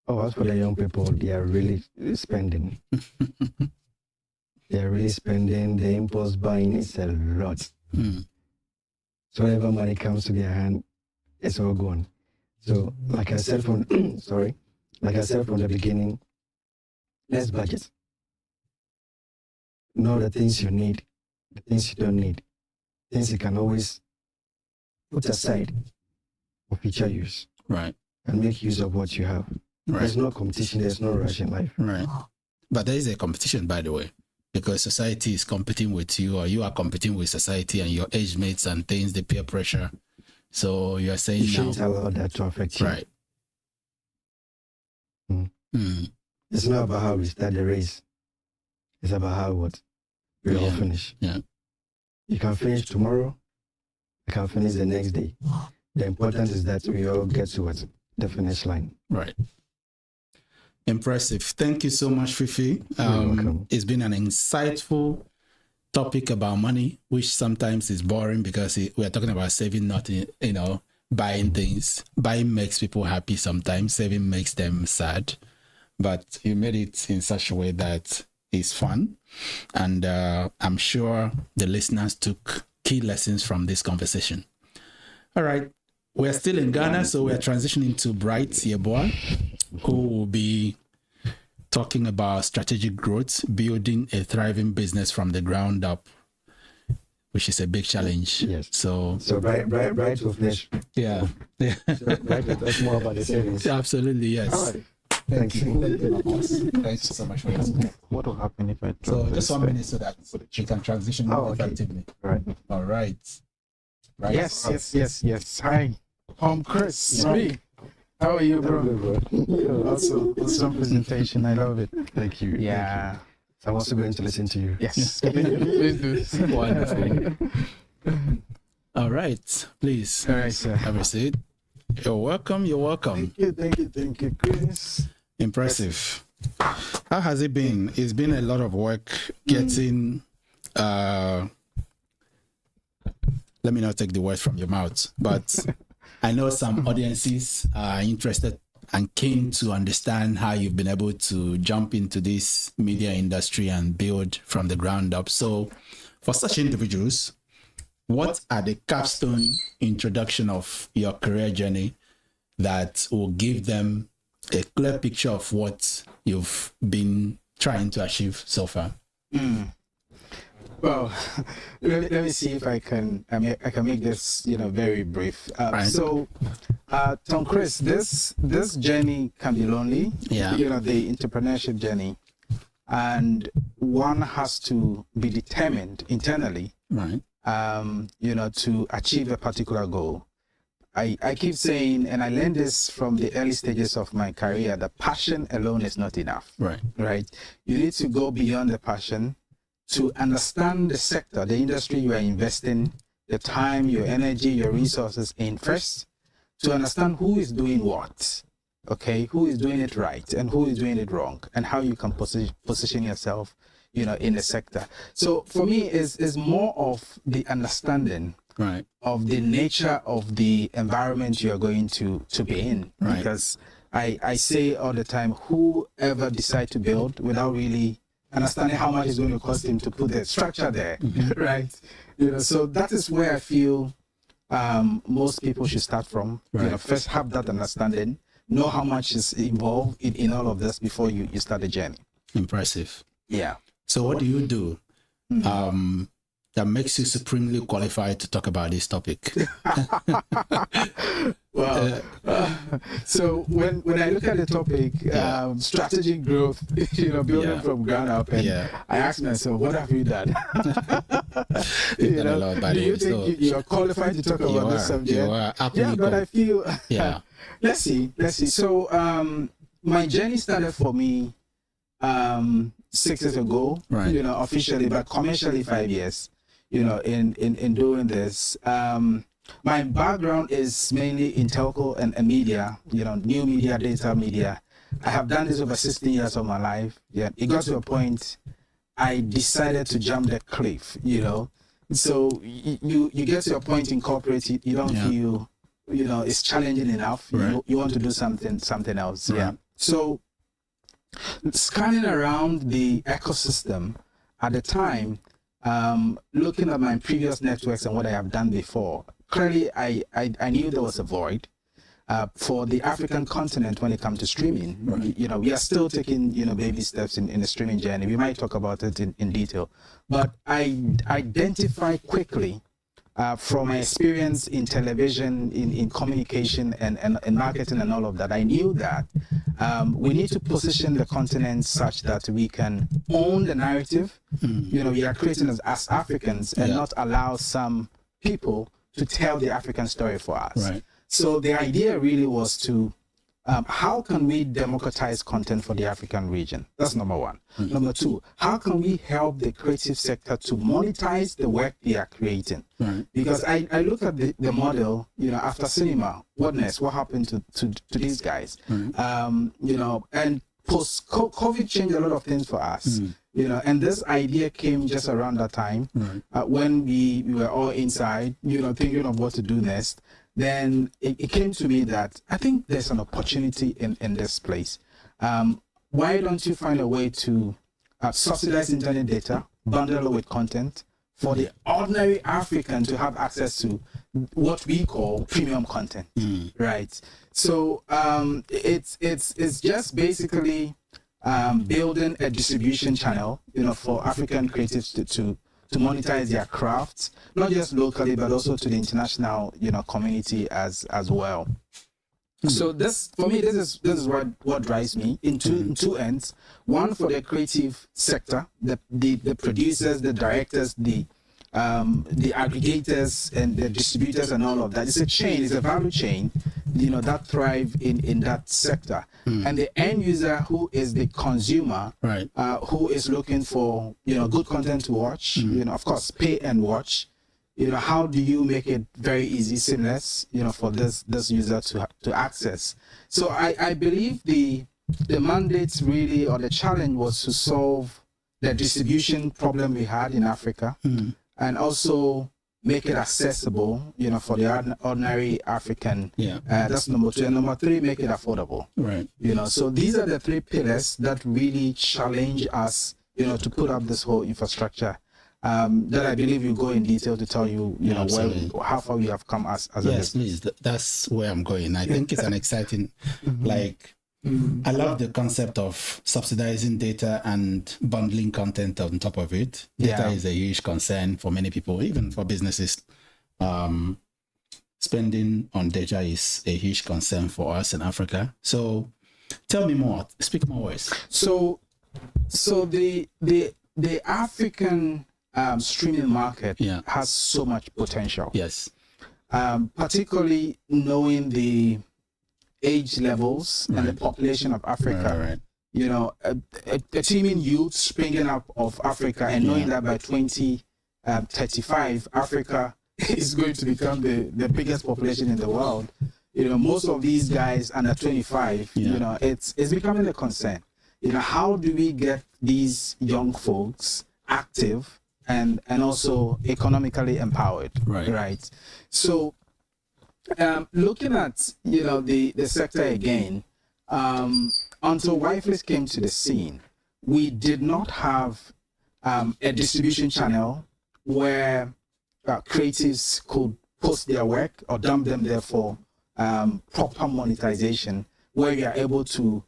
Speaker 4: As for the young people, they are really spending. The impulse buying is a lot. So whenever money comes to their hand, it's all gone. So like I said from the beginning, let's budget. Know the things you need, the things you don't need, things you can always put aside for future use.
Speaker 2: Right.
Speaker 4: And make use of what you have.
Speaker 2: Right.
Speaker 4: There's no competition, there's no rush in life.
Speaker 2: Right. But there is a competition, by the way, because society is competing with you, or you are competing with society and your age mates and things, the peer pressure. So you are saying
Speaker 4: You
Speaker 2: now,
Speaker 4: shouldn't allow that to affect you.
Speaker 2: right?
Speaker 4: It's not about how we start the race. It's about how we all finish.
Speaker 2: Yeah.
Speaker 4: You can finish tomorrow. You can finish the next day. The important is that we all get to the finish line.
Speaker 2: Right. Impressive. Thank you so much, Fifi.
Speaker 4: You're welcome.
Speaker 2: It's been an insightful topic about money, which sometimes is boring because we are talking about saving, not, buying things. Buying makes people happy sometimes. Saving makes them sad. But you made it in such a way that is fun. And I'm sure the listeners took key lessons from this conversation. All right. We're still in Ghana, so we're transitioning to Bright Yeboah, who will be talking about strategic growth, building a thriving business from the ground up, which is a big challenge.
Speaker 4: Yes.
Speaker 2: So
Speaker 4: Bright will finish.
Speaker 2: yeah.
Speaker 4: So Bright will talk more about the savings.
Speaker 2: Absolutely, yes.
Speaker 4: All right.
Speaker 2: Thank you. Thank you so much for your support.
Speaker 5: What will happen if I
Speaker 2: So
Speaker 5: drop
Speaker 2: just
Speaker 5: this
Speaker 2: 1
Speaker 5: thing?
Speaker 2: minute so that you can transition more
Speaker 4: okay.
Speaker 2: effectively.
Speaker 5: Right.
Speaker 2: All right. Right.
Speaker 5: Yes. Hi, Tom-Chris. Me. How are you, bro? Awesome presentation. I love it.
Speaker 4: Thank you.
Speaker 5: Yeah.
Speaker 4: Thank you. I'm also going to listen to you.
Speaker 5: Yes. Please do.
Speaker 2: Wonderful. All right. Please
Speaker 5: All right, sir.
Speaker 2: have a seat. You're welcome. You're welcome.
Speaker 5: Thank you, Chris.
Speaker 2: Impressive. How has it been? It's been a lot of work getting let me not take the words from your mouth, but I know some audiences are interested and keen to understand how you've been able to jump into this media industry and build from the ground up. So for such individuals, what are the capstone introduction of your career journey that will give them a clear picture of what you've been trying to achieve so far?
Speaker 5: Well, let me see if I can make this very brief.
Speaker 2: Right.
Speaker 5: So, Tom-Chris, this journey can be lonely.
Speaker 2: Yeah.
Speaker 5: The entrepreneurship journey, and one has to be determined internally,
Speaker 2: Right.
Speaker 5: to achieve a particular goal. I keep saying, and I learned this from the early stages of my career, that passion alone is not enough.
Speaker 2: Right.
Speaker 5: Right? You need to go beyond the passion to understand the sector, the industry you are investing, the time, your energy, your resources in first, to understand who is doing what, okay, who is doing it right and who is doing it wrong, and how you can position yourself, in the sector. So for me, is more of the understanding
Speaker 2: Right.
Speaker 5: of the nature of the environment you are going to be in.
Speaker 2: Right.
Speaker 5: Because I say all the time, whoever decide to build without really understanding how much it's going to cost him to put the structure there, right? So that is where I feel most people should start from.
Speaker 2: Right.
Speaker 5: First have that understanding, know how much is involved in all of this before you start the journey.
Speaker 2: Impressive.
Speaker 5: Yeah.
Speaker 2: So what do you do that makes you supremely qualified to talk about this topic?
Speaker 5: Well, so when I look at the topic, strategic growth, building from ground up, and I ask myself, what have you done?
Speaker 2: You've done a lot, by
Speaker 5: do
Speaker 2: the
Speaker 5: you
Speaker 2: way,
Speaker 5: think
Speaker 2: so
Speaker 5: you are qualified to talk about this subject?
Speaker 2: You are
Speaker 5: Yeah, but I feel,
Speaker 2: yeah.
Speaker 5: let's see. So my journey started for me 6 years ago,
Speaker 2: Right.
Speaker 5: Officially, but commercially 5 years, in doing this. My background is mainly in telco and media, new media, data media. I have done this over 16 years of my life. Yeah, it got to a point I decided to jump the cliff, So you get to a point in corporate, you don't feel, it's challenging enough.
Speaker 2: Right.
Speaker 5: You want to do something else.
Speaker 2: Right.
Speaker 5: Yeah. So scanning around the ecosystem at the time, looking at my previous networks and what I have done before, clearly I knew there was a void. for the African continent when it comes to streaming.
Speaker 2: Right.
Speaker 5: You know, we are still taking, you know, baby steps in the streaming journey. We might talk about it in detail, but I identify quickly from my experience in television, in communication and marketing and all of that, I knew that we need to position the continent such that we can own the narrative. You know, we are creating as Africans and not allow some people to tell the African story for us.
Speaker 2: Right.
Speaker 5: So the idea really was to, how can we democratize content for the African region? That's number one. Number two, how can we help the creative sector to monetize the work they are creating?
Speaker 2: Right.
Speaker 5: Because I look at the model, you know, after cinema, what next? What happened to these guys? You know, and post-COVID changed a lot of things for us. You know, and this idea came just around that time when we were all inside, you know, thinking of what to do next. Then it came to me that I think there's an opportunity in this place. Why don't you find a way to subsidize internet data, bundle it with content for the ordinary African to have access to what we call premium content, right? So it's just basically building a distribution channel, you know, for African creatives to monetize their crafts, not just locally but also to the international, you know, community as well. So this, for me, this is what drives me in two ends. One, for the creative sector, the producers, the directors, the aggregators and the distributors and all of that. It's a chain, it's a value chain, you know, that thrive in that sector. And the end user, who is the consumer,
Speaker 2: Right.
Speaker 5: who is looking for, you know, good content to watch, you know, of course, pay and watch. You know, how do you make it very easy, seamless, you know, for this user to access? So I believe the mandate really, or the challenge, was to solve the distribution problem we had in Africa, and also make it accessible, you know, for the ordinary African.
Speaker 2: Yeah.
Speaker 5: That's number two. And number three, make it affordable.
Speaker 2: Right.
Speaker 5: You know, so these are the three pillars that really challenge us, you know, to put up this whole infrastructure. That I believe you go in detail to tell you, you know, how far we have come as a business.
Speaker 2: Please. That's where I'm going. I think it's an exciting, like, I love the concept of subsidizing data and bundling content on top of it. Data is a huge concern for many people, even for businesses. Spending on data is a huge concern for us in Africa. So tell me more, speak more words.
Speaker 5: So the African streaming market has so much potential.
Speaker 2: Yes.
Speaker 5: Particularly knowing the age levels and the population of Africa.
Speaker 2: Right.
Speaker 5: You know, a teeming youth springing up of Africa, and knowing that by 2035, Africa is going to become the biggest population in the world. You know, most of these guys under 25, you know, it's becoming a concern. You know, how do we get these young folks active and also economically empowered? Right. So looking at, you know, the sector again, until Wi-Flix came to the scene, we did not have a distribution channel where creatives could post their work or dump them there for proper monetization, where you are able to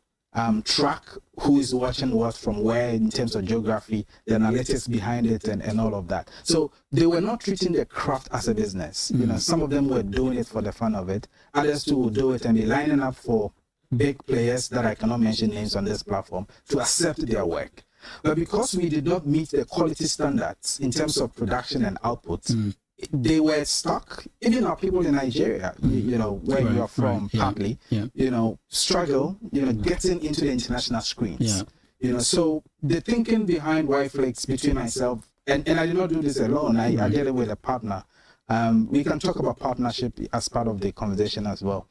Speaker 5: track who is watching what from where in terms of geography, the analytics behind it, and all of that. So they were not treating their craft as a business. You know, some of them were doing it for the fun of it. Others too would do it and be lining up for big players that I cannot mention names on this platform to accept their work. But because we did not meet the quality standards in terms of production and output, they were stuck. Even our people in Nigeria, you know, where you are from, partly, you know, struggle, you know, getting into the international screens. You know, so the thinking behind Wi-Flix, between myself, and I did not do this alone, I did it with a partner. We can talk about partnership as part of the conversation as well.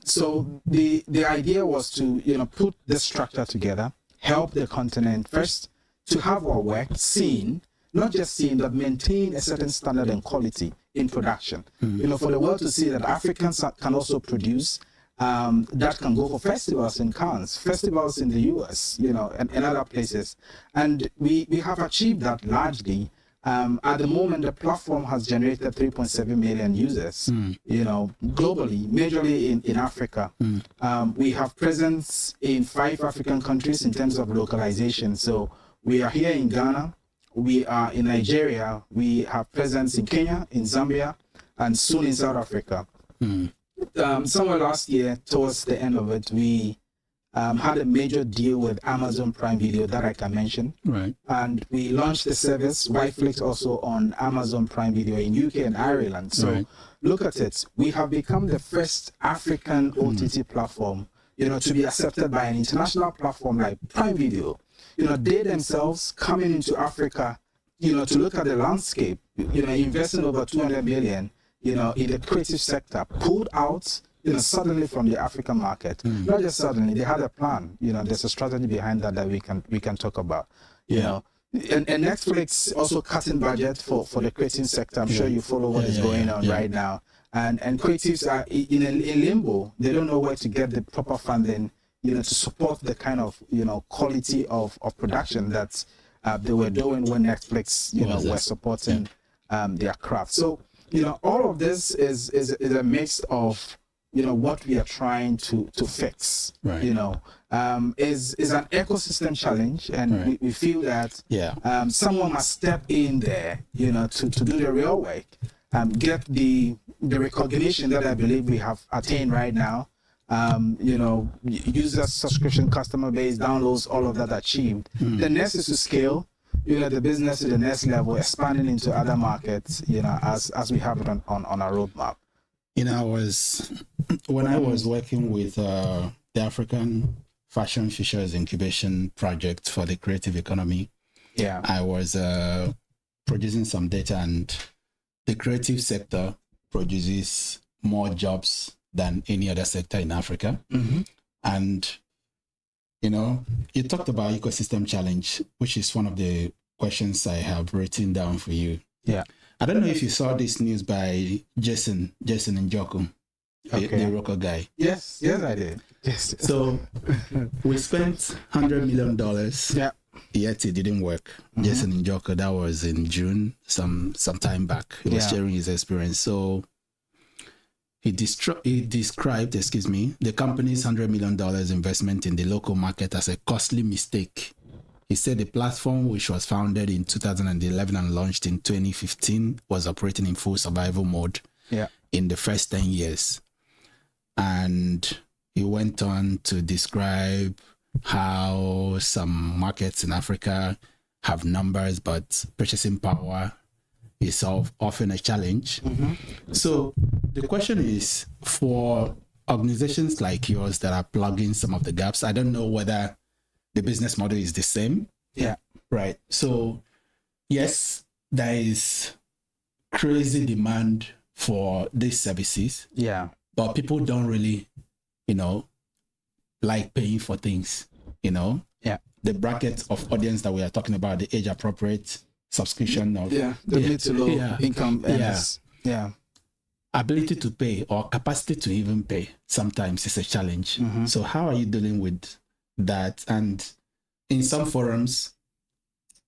Speaker 5: So the idea was to, you know, put this structure together, help the continent first to have our work seen, not just seen, but maintain a certain standard and quality in production. You know, for the world to see that Africans can also produce, that can go for festivals in Cannes, festivals in the US, you know, and other places. And we have achieved that largely At the moment, the platform has generated 3.7 million users, globally, majorly in Africa. We have presence in 5 African countries in terms of localization. So we are here in Ghana, we are in Nigeria, we have presence in Kenya, in Zambia, and soon in South Africa. Somewhere last year, towards the end of it, we had a major deal with Amazon Prime Video that I can mention.
Speaker 2: Right.
Speaker 5: And we launched the service, Whiteflix, also on Amazon Prime Video in UK and Ireland. So look at it. We have become the first African OTT platform, to be accepted by an international platform like Prime Video. They themselves coming into Africa, to look at the landscape, investing over 200 million, in the creative sector, pulled out, suddenly from the African market. Not just suddenly, they had a plan. There's a strategy behind that we can talk about. And Netflix also cutting budget for the creative sector. I'm sure you follow what is going on right now. And creatives are in limbo. They don't know where to get the proper funding, to support the kind of quality of production that they were doing when Netflix were supporting their craft. So all of this is a mix of what we are trying to fix. Right. Is an ecosystem challenge, and we feel that someone must step in there, to do the real work, get the recognition that I believe we have attained right now. User subscription, customer base, downloads, all of that achieved. The next is to scale, the business to the next level, expanding into other markets, as we have it on our roadmap.
Speaker 2: When I was working with the African Fashion Futures Incubation Project for the creative economy, I was producing some data, and the creative sector produces more jobs than any other sector in Africa. And, you talked about ecosystem challenge, which is one of the questions I have written down for you. Yeah. I don't know if you saw this news by Jason Njoku, the record guy.
Speaker 5: Yes, I did. Yes.
Speaker 2: So we spent $100 million. Yeah. Yet it didn't work. Jason Njoku, that was in June, some time back. He was sharing his experience. So he described, the company's $100 million investment in the local market as a costly mistake. He said the platform, which was founded in 2011 and launched in 2015, was operating in full survival mode in the first 10 years. And he went on to describe how some markets in Africa have numbers, but purchasing power is often a challenge. So the question is, for organizations like yours that are plugging some of the gaps, I don't know whether the business model is the same. Yeah. Right. So yes, there is crazy demand for these services. Yeah. But people don't really, like paying for things, Yeah. The bracket of audience that we are talking about, the age appropriate subscription of
Speaker 5: the mid to low income earners. Yeah.
Speaker 2: Ability to pay or capacity to even pay sometimes is a challenge. So how are you dealing with that? And in some forums,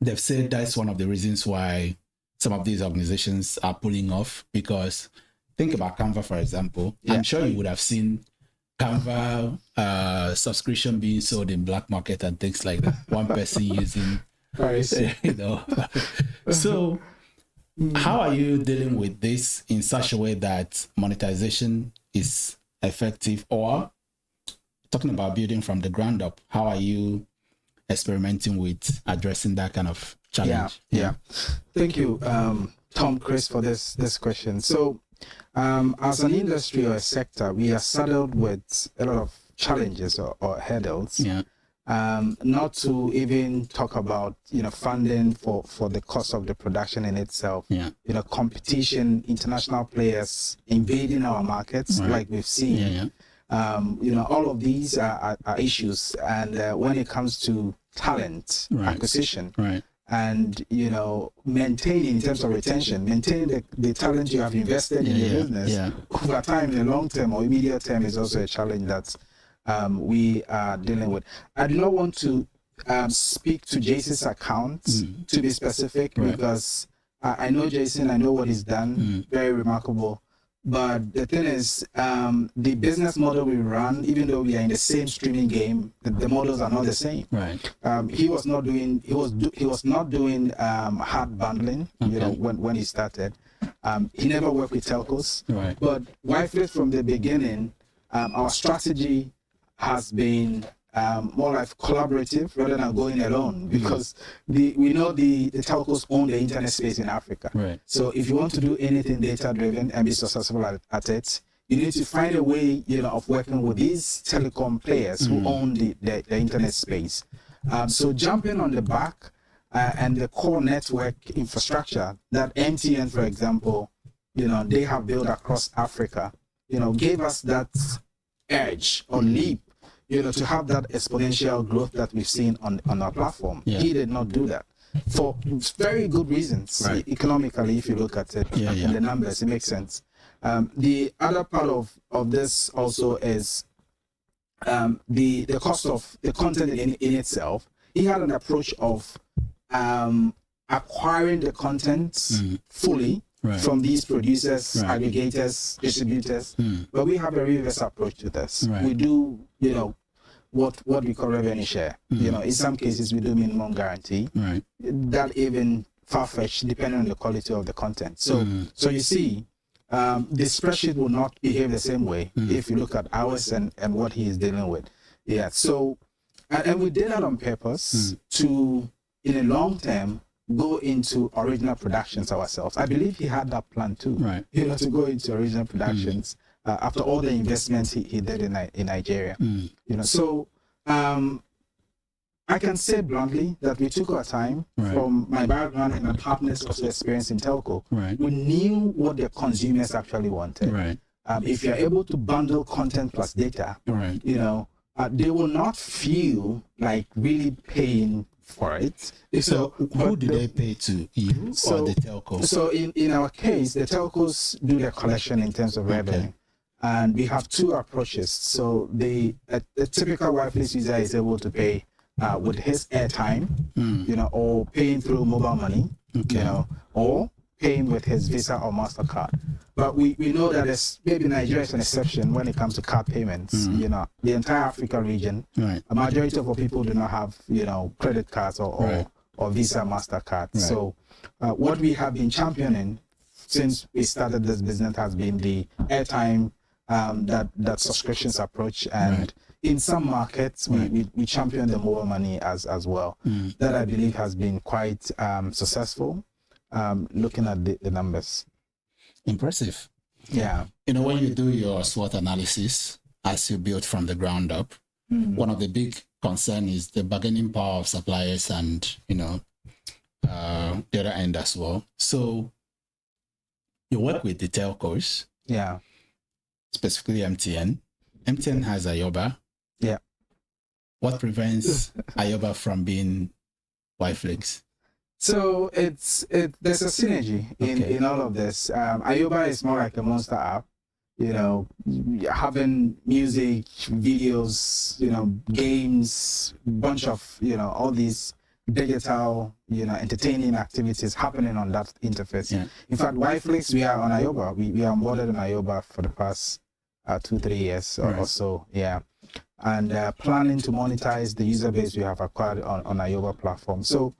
Speaker 2: they've said that's one of the reasons why some of these organizations are pulling off, because think about Canva, for example. I'm sure you would have seen Canva subscription being sold in black market and things like that. One person using, So how are you dealing with this in such a way that monetization is effective? Or talking about building from the ground up, how are you experimenting with addressing that kind of challenge?
Speaker 5: Yeah. Thank you, Tom-Chris, for this question. So as an industry or a sector, we are saddled with a lot of challenges or hurdles. Not to even talk about funding for the cost of the production in itself. Competition, international players invading our markets, like we've seen. All of these are issues, and when it comes to talent acquisition, and maintaining in terms of retention, maintaining the talent you have invested in your business over time in the long term or immediate term is also a challenge that we are dealing with. I do not want to speak to Jason's account to be specific, because I know Jason, I know what he's done, very remarkable. But the thing is, the business model we run, even though we are in the same streaming game, the models are not the same.
Speaker 2: Right.
Speaker 5: He was not doing hard bundling. You know, when he started, he never worked with telcos.
Speaker 2: Right.
Speaker 5: But Wi-Fi from the beginning, our strategy has been more like collaborative rather than going alone, because we know the telcos own the internet space in Africa.
Speaker 2: Right.
Speaker 5: So if you want to do anything data driven and be successful at it, you need to find a way, you know, of working with these telecom players who own the internet space. So jumping on the back and the core network infrastructure that MTN, for example, you know, they have built across Africa, you know, gave us that edge or leap, you know, to have that exponential growth that we've seen on our platform.
Speaker 2: Yeah.
Speaker 5: He did not do that for very good reasons.
Speaker 2: Right.
Speaker 5: Economically, if you look at it in the numbers, it makes sense. The other part of this also is the cost of the content in itself. He had an approach of acquiring the content fully from these producers, aggregators, distributors. But we have a reverse approach to this. We do, you know, what we call revenue share. You know, in some cases we do minimum guarantee. That even far-fetched depending on the quality of the content. So so you see, the spreadsheet will not behave the same way if you look at ours and what he is dealing with. Yeah. So and we did that on purpose to, in the long term, go into original productions ourselves. I believe he had that plan too.
Speaker 2: Right.
Speaker 5: You know, to go into original productions after all the investments he did in Nigeria. You know, so I can say bluntly that we took our time. From my background and my partners also experience in telco. We knew what the consumers actually wanted. If you're able to bundle content plus data, you know, they will not feel like really paying for it.
Speaker 2: So who do they pay to, you or the telco?
Speaker 5: So in our case, the telcos do the collection in terms of revenue. And we have two approaches. So the typical Wi-Fi user is able to pay with his airtime, you know, or paying through mobile money, you know, or paying with his Visa or MasterCard. But we know that maybe Nigeria is an exception when it comes to card payments. You know, the entire Africa region, a majority of our people do not have, you know, credit cards or Visa, MasterCard. So what we have been championing since we started this business has been the airtime, that subscriptions approach, and in some markets we champion the mobile money as well. That I believe has been quite successful. Looking at the numbers.
Speaker 2: Impressive.
Speaker 5: Yeah.
Speaker 2: You know, when you do your SWOT analysis as you build from the ground up, one of the big concern is the bargaining power of suppliers and, you know, the other end as well. So you work with the telcos.
Speaker 5: Yeah.
Speaker 2: Specifically MTN. MTN has Ayoba.
Speaker 5: Yeah.
Speaker 2: What prevents Ayoba from being Wi-Fi?
Speaker 5: So there's a synergy in all of this. Ayoba is more like a monster app, you know, having music, videos, you know, games, bunch of, you know, all these digital, you know, entertaining activities happening on that interface. In fact, Wi-Fi, we are on Ayoba. We are onboarded on Ayoba for the past 2-3 years or so. Yeah. And planning to monetize the user base we have acquired on Ayoba platform. So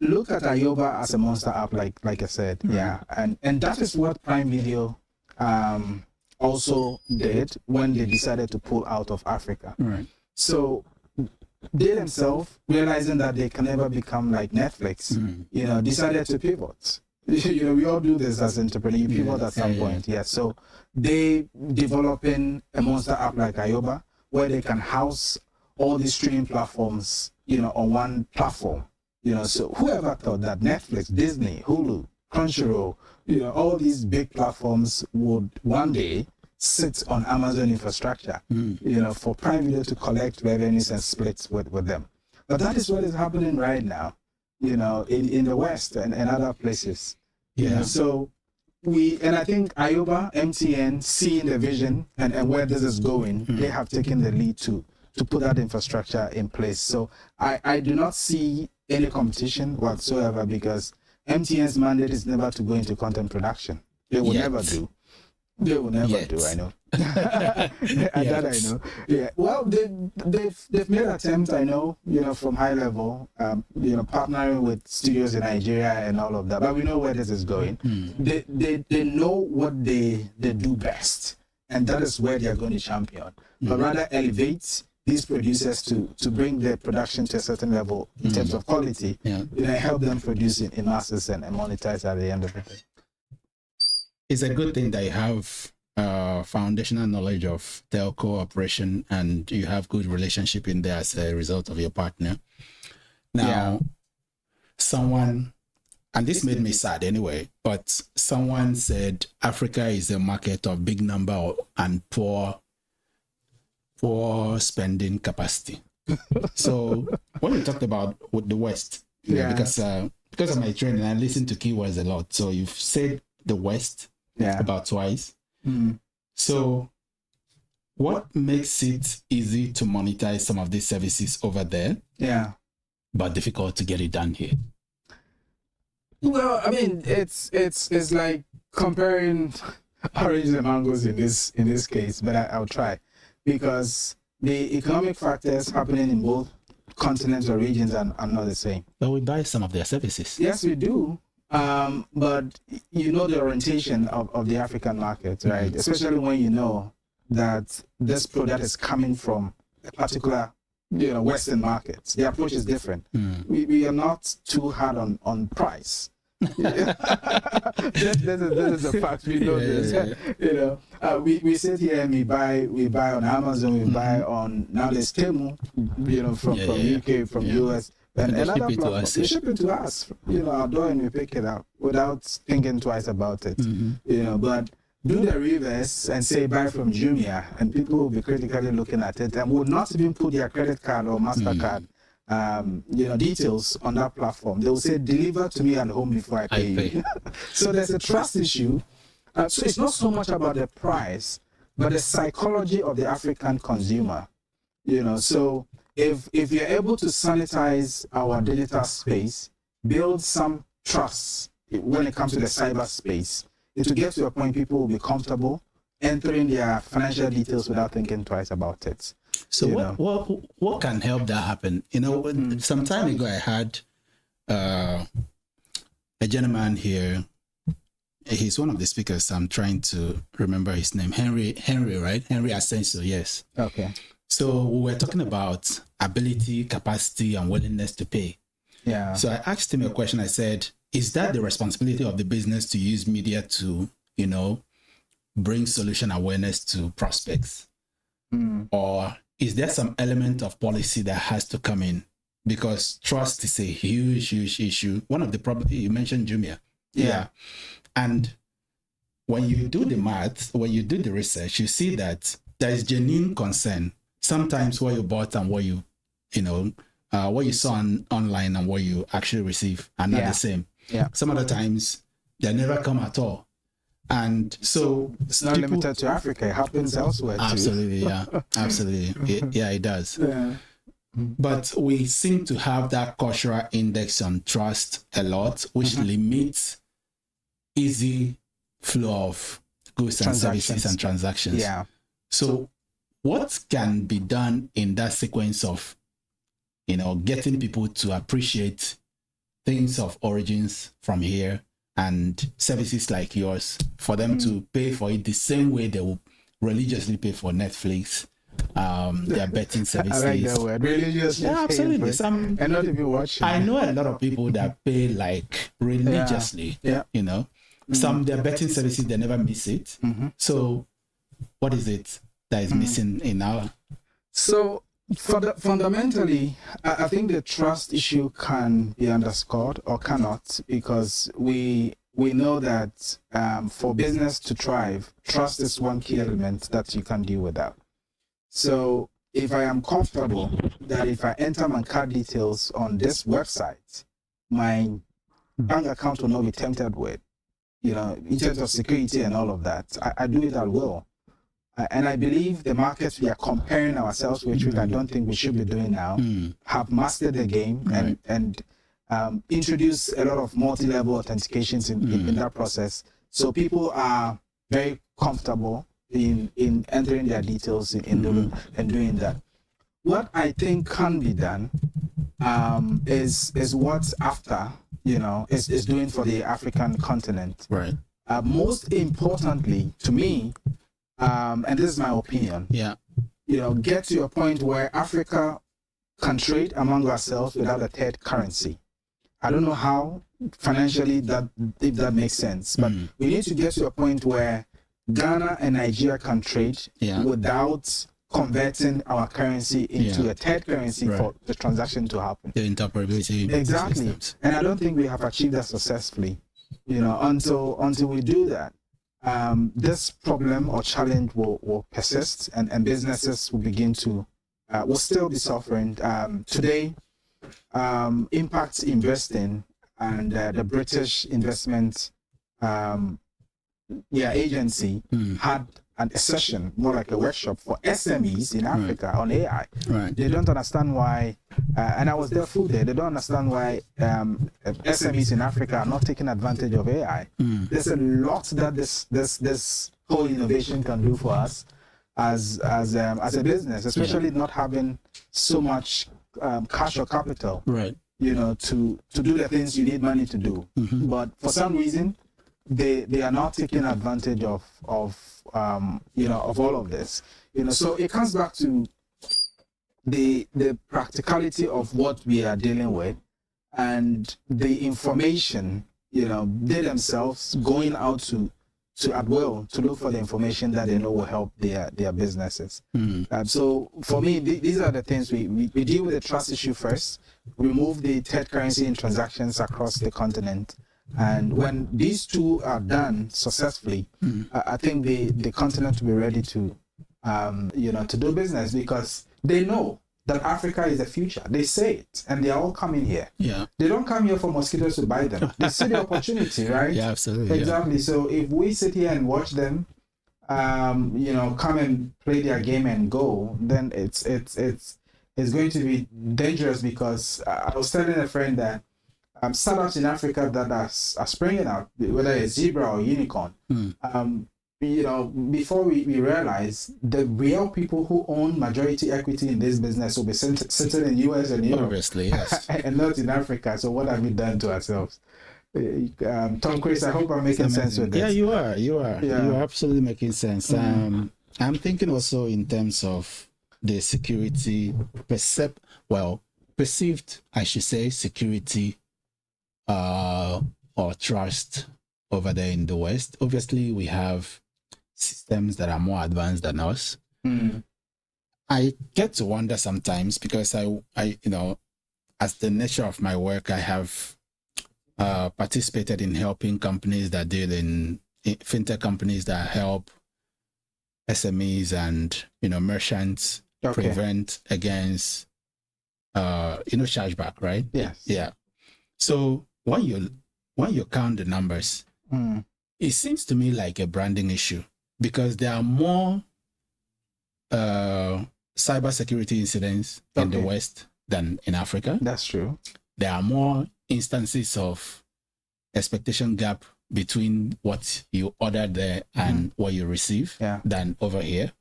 Speaker 5: look at Ayoba as a monster app, like I said, and that is what Prime Video also did when they decided to pull out of Africa. So they themselves, realizing that they can never become like Netflix, you know, decided to pivot. You know, we all do this as entrepreneurs, you pivot at some point. So they developing a monster app like Ayoba, where they can house all these streaming platforms, you know, on one platform. You know, so whoever thought that Netflix, Disney, Hulu, Crunchyroll, you know, all these big platforms would one day sit on Amazon infrastructure, you know, for Prime Video to collect revenues and splits with them. But that is what is happening right now, you know, in the West and other places. You know, so I think Ayoba, MTN, seeing the vision and where this is going, they have taken the lead to put that infrastructure in place. So I do not see any competition whatsoever, because MTN's mandate is never to go into content production. They will never do. They will never do. I know. That I know. Yeah. Well, they've made attempts. I know. From high level. Partnering with studios in Nigeria and all of that. But we know where this is going. They know what they do best, and that is where they are going to champion. But rather elevate these producers to bring their production to a certain level in terms of quality, help them produce in masses and monetize at the end of the day.
Speaker 2: It's a good thing that you have foundational knowledge of telco operation and you have good relationship in there as a result of your partner. Now, someone, and this made me sad anyway, but someone said Africa is a market of big number and poor spending capacity. So when we talked about with the West, because of my training, I listen to keywords a lot. So you've said the West about twice. So what makes it easy to monetize some of these services over there? But difficult to get it done here?
Speaker 5: Well, I mean, it's like comparing oranges and mangoes in this case, but I'll try. Because the economic factors happening in both continents or regions are not the same.
Speaker 2: But we buy some of their services.
Speaker 5: Yes, we do. But the orientation of the African market, right? Especially when you know that this product is coming from a particular, Western markets. The approach is different. We are not too hard on price. This is a fact. We know this. We sit here and we buy on Amazon, we buy on, now there's Temu, from UK, from US, and another platform. They ship it to us, our door, and we pick it up without thinking twice about it. But do the reverse and say buy from Jumia, and people will be critically looking at it and would not even put their credit card or MasterCard details on that platform. They will say, deliver to me at home before I pay you. So there's a trust issue. So it's not so much about the price, but the psychology of the African consumer. So if you're able to sanitize our digital space, build some trust when it comes to the cyber space, it will get to a point people will be comfortable entering their financial details without thinking twice about it.
Speaker 2: So what can help that happen? Some time ago I had a gentleman here. He's one of the speakers. I'm trying to remember his name. Henry, right? Henry Asensio, yes.
Speaker 5: Okay.
Speaker 2: So we were talking about ability, capacity, and willingness to pay.
Speaker 5: Yeah.
Speaker 2: So I asked him a question. I said, is that the responsibility of the business to use media to, bring solution awareness to prospects? Or is there some element of policy that has to come in? Because trust is a huge, huge issue. One of the problems, you mentioned Jumia. Yeah. And when you do the math, when you do the research, you see that there is genuine concern. Sometimes what you bought and what you saw online and what you actually receive are not the same. Yeah. Some other times they never come at all. And so
Speaker 5: it's not limited to Africa. It happens elsewhere too.
Speaker 2: Absolutely, yeah. Absolutely. It does. Yeah. But we seem to have that cultural index on trust a lot, which limits easy flow of goods and services and transactions.
Speaker 5: Yeah.
Speaker 2: So what can be done in that sequence of, getting people to appreciate things of origins from here and services like yours, for them to pay for it the same way they will religiously pay for Netflix, their betting services.
Speaker 5: I like that word, religiously.
Speaker 2: Yeah, absolutely.
Speaker 5: And not even watching.
Speaker 2: I know a lot of people that pay like religiously.
Speaker 5: Yeah.
Speaker 2: Some their betting services, they never miss it. So what is it that is missing in our?
Speaker 5: So fundamentally, I think the trust issue can be underscored or cannot, because we know that for business to thrive, trust is one key element that you can deal without. So if I am comfortable that if I enter my card details on this website, my bank account will not be tempted with, in terms of security and all of that, I do it at will. And I believe the markets we are comparing ourselves with, which I don't think we should be doing now, have mastered the game and introduce a lot of multi-level authentications in that process. So people are very comfortable in entering their details in doing that. What I think can be done is what after, is doing for the African continent.
Speaker 2: Right.
Speaker 5: Most importantly to me, and this is my opinion, get to a point where Africa can trade among ourselves without a third currency. I don't know how financially if that makes sense, but we need to get to a point where Ghana and Nigeria can trade without converting our currency into a third currency for the transaction to happen.
Speaker 2: The interoperability.
Speaker 5: Exactly.
Speaker 2: Systems.
Speaker 5: And I don't think we have achieved that successfully. Until we do that, this problem or challenge will persist, and businesses will begin to will still be suffering. Today, Impact Investing and the British investment agency had a session, more like a workshop for SMEs in Africa on AI.
Speaker 2: Right.
Speaker 5: They don't understand why, and I was there full day, they don't understand why SMEs in Africa are not taking advantage of AI. There's a lot that this whole innovation can do for us as a business, especially not having so much cash or capital,
Speaker 2: Right.
Speaker 5: To do the things you need money to do. But for some reason, they are not taking advantage of all of this. So it comes back to the practicality of what we are dealing with, and the information, they themselves going out to at will to look for the information that they know will help their businesses. So for me, these are the things we deal with the trust issue first, remove the third currency in transactions across the continent. And when these two are done successfully, I think the continent will be ready to do business, because they know that Africa is the future. They say it, and they are all coming here.
Speaker 2: Yeah.
Speaker 5: They don't come here for mosquitoes to bite them. They see the opportunity, right?
Speaker 2: Yeah, absolutely.
Speaker 5: Exactly. So if we sit here and watch them, come and play their game and go, then it's going to be dangerous, because I was telling a friend that startups in Africa that are springing out, whether it's Zebra or Unicorn, before we realize, the real people who own majority equity in this business will be sitting in US and Europe.
Speaker 2: Obviously, yes.
Speaker 5: And not in Africa. So what have we done to ourselves? Tom-Chris, I hope I'm making sense with this.
Speaker 2: Yeah, you are. Yeah. You are absolutely making sense. I'm thinking also in terms of the security, perceived, I should say, security or trust over there in the West. Obviously, we have systems that are more advanced than us. I get to wonder sometimes, because I as the nature of my work, I have participated in helping companies that deal in fintech companies that help SMEs and merchants prevent against chargeback, right?
Speaker 5: Yes.
Speaker 2: Yeah. So when you count the numbers, it seems to me like a branding issue, because there are more cybersecurity incidents in the West than in Africa.
Speaker 5: That's true.
Speaker 2: There are more instances of expectation gap between what you ordered there and what you receive than over here.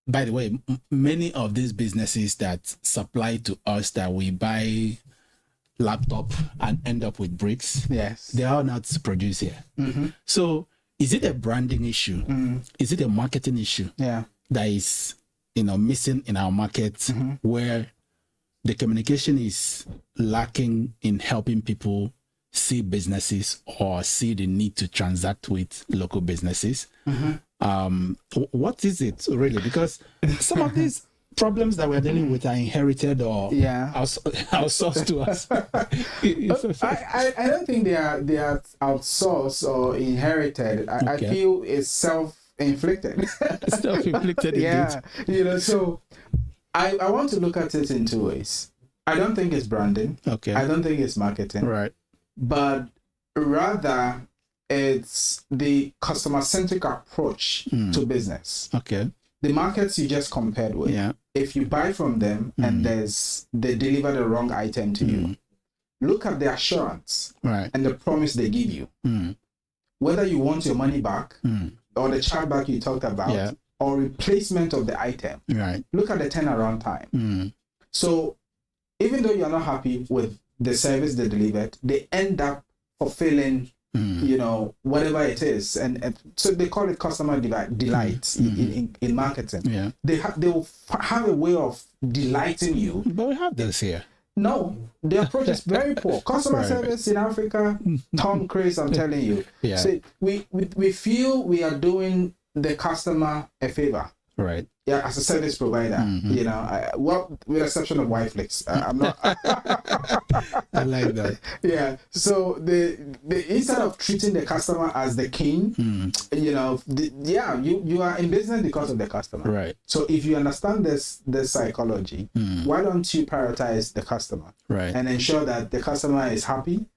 Speaker 2: By the way, many of these businesses that supply to us, that we buy laptop and end up with bricks, they are not produced here. So is it a branding issue? Is it a marketing issue that is missing in our market, where the communication is lacking in helping people see businesses or see the need to transact with local businesses? What is it really? Because some of these problems that we're dealing with are inherited or outsourced to us.
Speaker 5: I don't think they are outsourced or inherited. I feel it's self-inflicted.
Speaker 2: Self-inflicted,
Speaker 5: indeed. So I want to look at it in two ways. I don't think it's branding. I don't think it's marketing.
Speaker 2: Right.
Speaker 5: But rather, it's the customer-centric approach to business. The markets you just compared with, if you buy from them and they deliver the wrong item to you, look at the assurance
Speaker 2: Right.
Speaker 5: and the promise they give you. Whether you want your money back or the chargeback you talked about,
Speaker 2: Yeah.
Speaker 5: or replacement of the item,
Speaker 2: Right.
Speaker 5: look at the turnaround time. So even though you're not happy with the service they delivered, they end up fulfilling, you know, whatever it is. And so they call it customer delight in marketing.
Speaker 2: Yeah.
Speaker 5: They will have a way of delighting you.
Speaker 2: But we have this here.
Speaker 5: No, the approach is very poor. Customer
Speaker 2: Right.
Speaker 5: service in Africa, Tom-Chris, I'm telling you.
Speaker 2: Yeah.
Speaker 5: So we feel we are doing the customer a favor.
Speaker 2: Right.
Speaker 5: Yeah, as a service provider, you know, well, with the exception of Wi-Flix, I'm not.
Speaker 2: I like that.
Speaker 5: Yeah. So the instead of treating the customer as the king, you know, you are in business because of the customer.
Speaker 2: Right.
Speaker 5: So if you understand this psychology, why don't you prioritize the customer?
Speaker 2: Right.
Speaker 5: And ensure that the customer is happy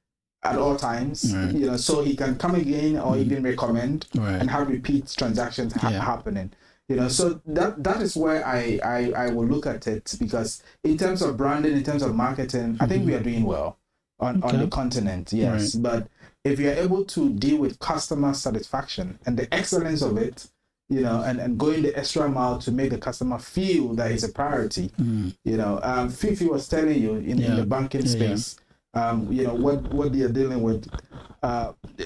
Speaker 5: at all times, you know, so he can come again or even recommend and have repeat transactions happening. You know, so that is where I will look at it, because in terms of branding, in terms of marketing, I think we are doing well on the continent, yes.
Speaker 2: Right.
Speaker 5: But if you're able to deal with customer satisfaction and the excellence of it, you know, and going the extra mile to make the customer feel that it's a priority, you know, Fifi was telling you in the banking space, you know, what they are dealing with,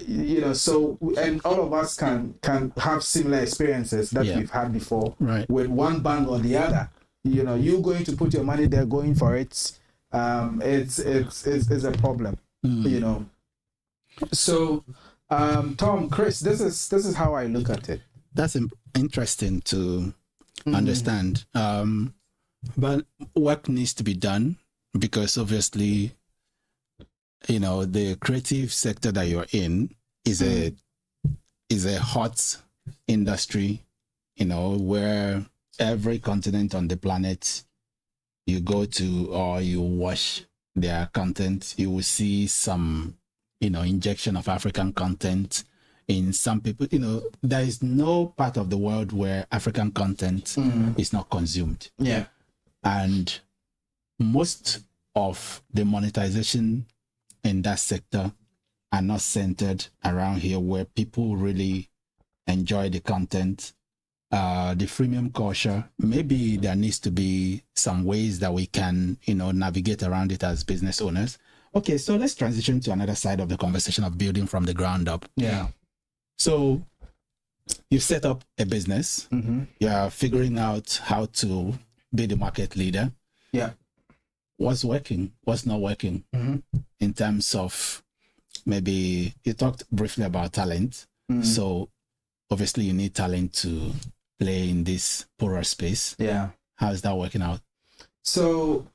Speaker 5: you know, so, and all of us can have similar experiences that we've had before with one bank or the other. You know, you going to put your money there, going for it, it's a problem, you know. So, Tom-Chris, this is how I look at it.
Speaker 2: That's interesting to understand. But work needs to be done, because obviously, you know, the creative sector that you're in is a hot industry, you know, where every continent on the planet you go to or you watch their content, you will see some, you know, injection of African content in some people. You know, there is no part of the world where African content is not consumed.
Speaker 5: Yeah.
Speaker 2: And most of the monetization in that sector are not centered around here, where people really enjoy the content. The freemium culture, maybe there needs to be some ways that we can, you know, navigate around it as business owners. Okay, so let's transition to another side of the conversation of building from the ground up.
Speaker 5: Yeah.
Speaker 2: So you set up a business. You're figuring out how to be the market leader.
Speaker 5: Yeah.
Speaker 2: What's working? What's not working? In terms of, maybe you talked briefly about talent. So obviously you need talent to play in this poorer space.
Speaker 5: Yeah.
Speaker 2: How is that working out?
Speaker 5: So,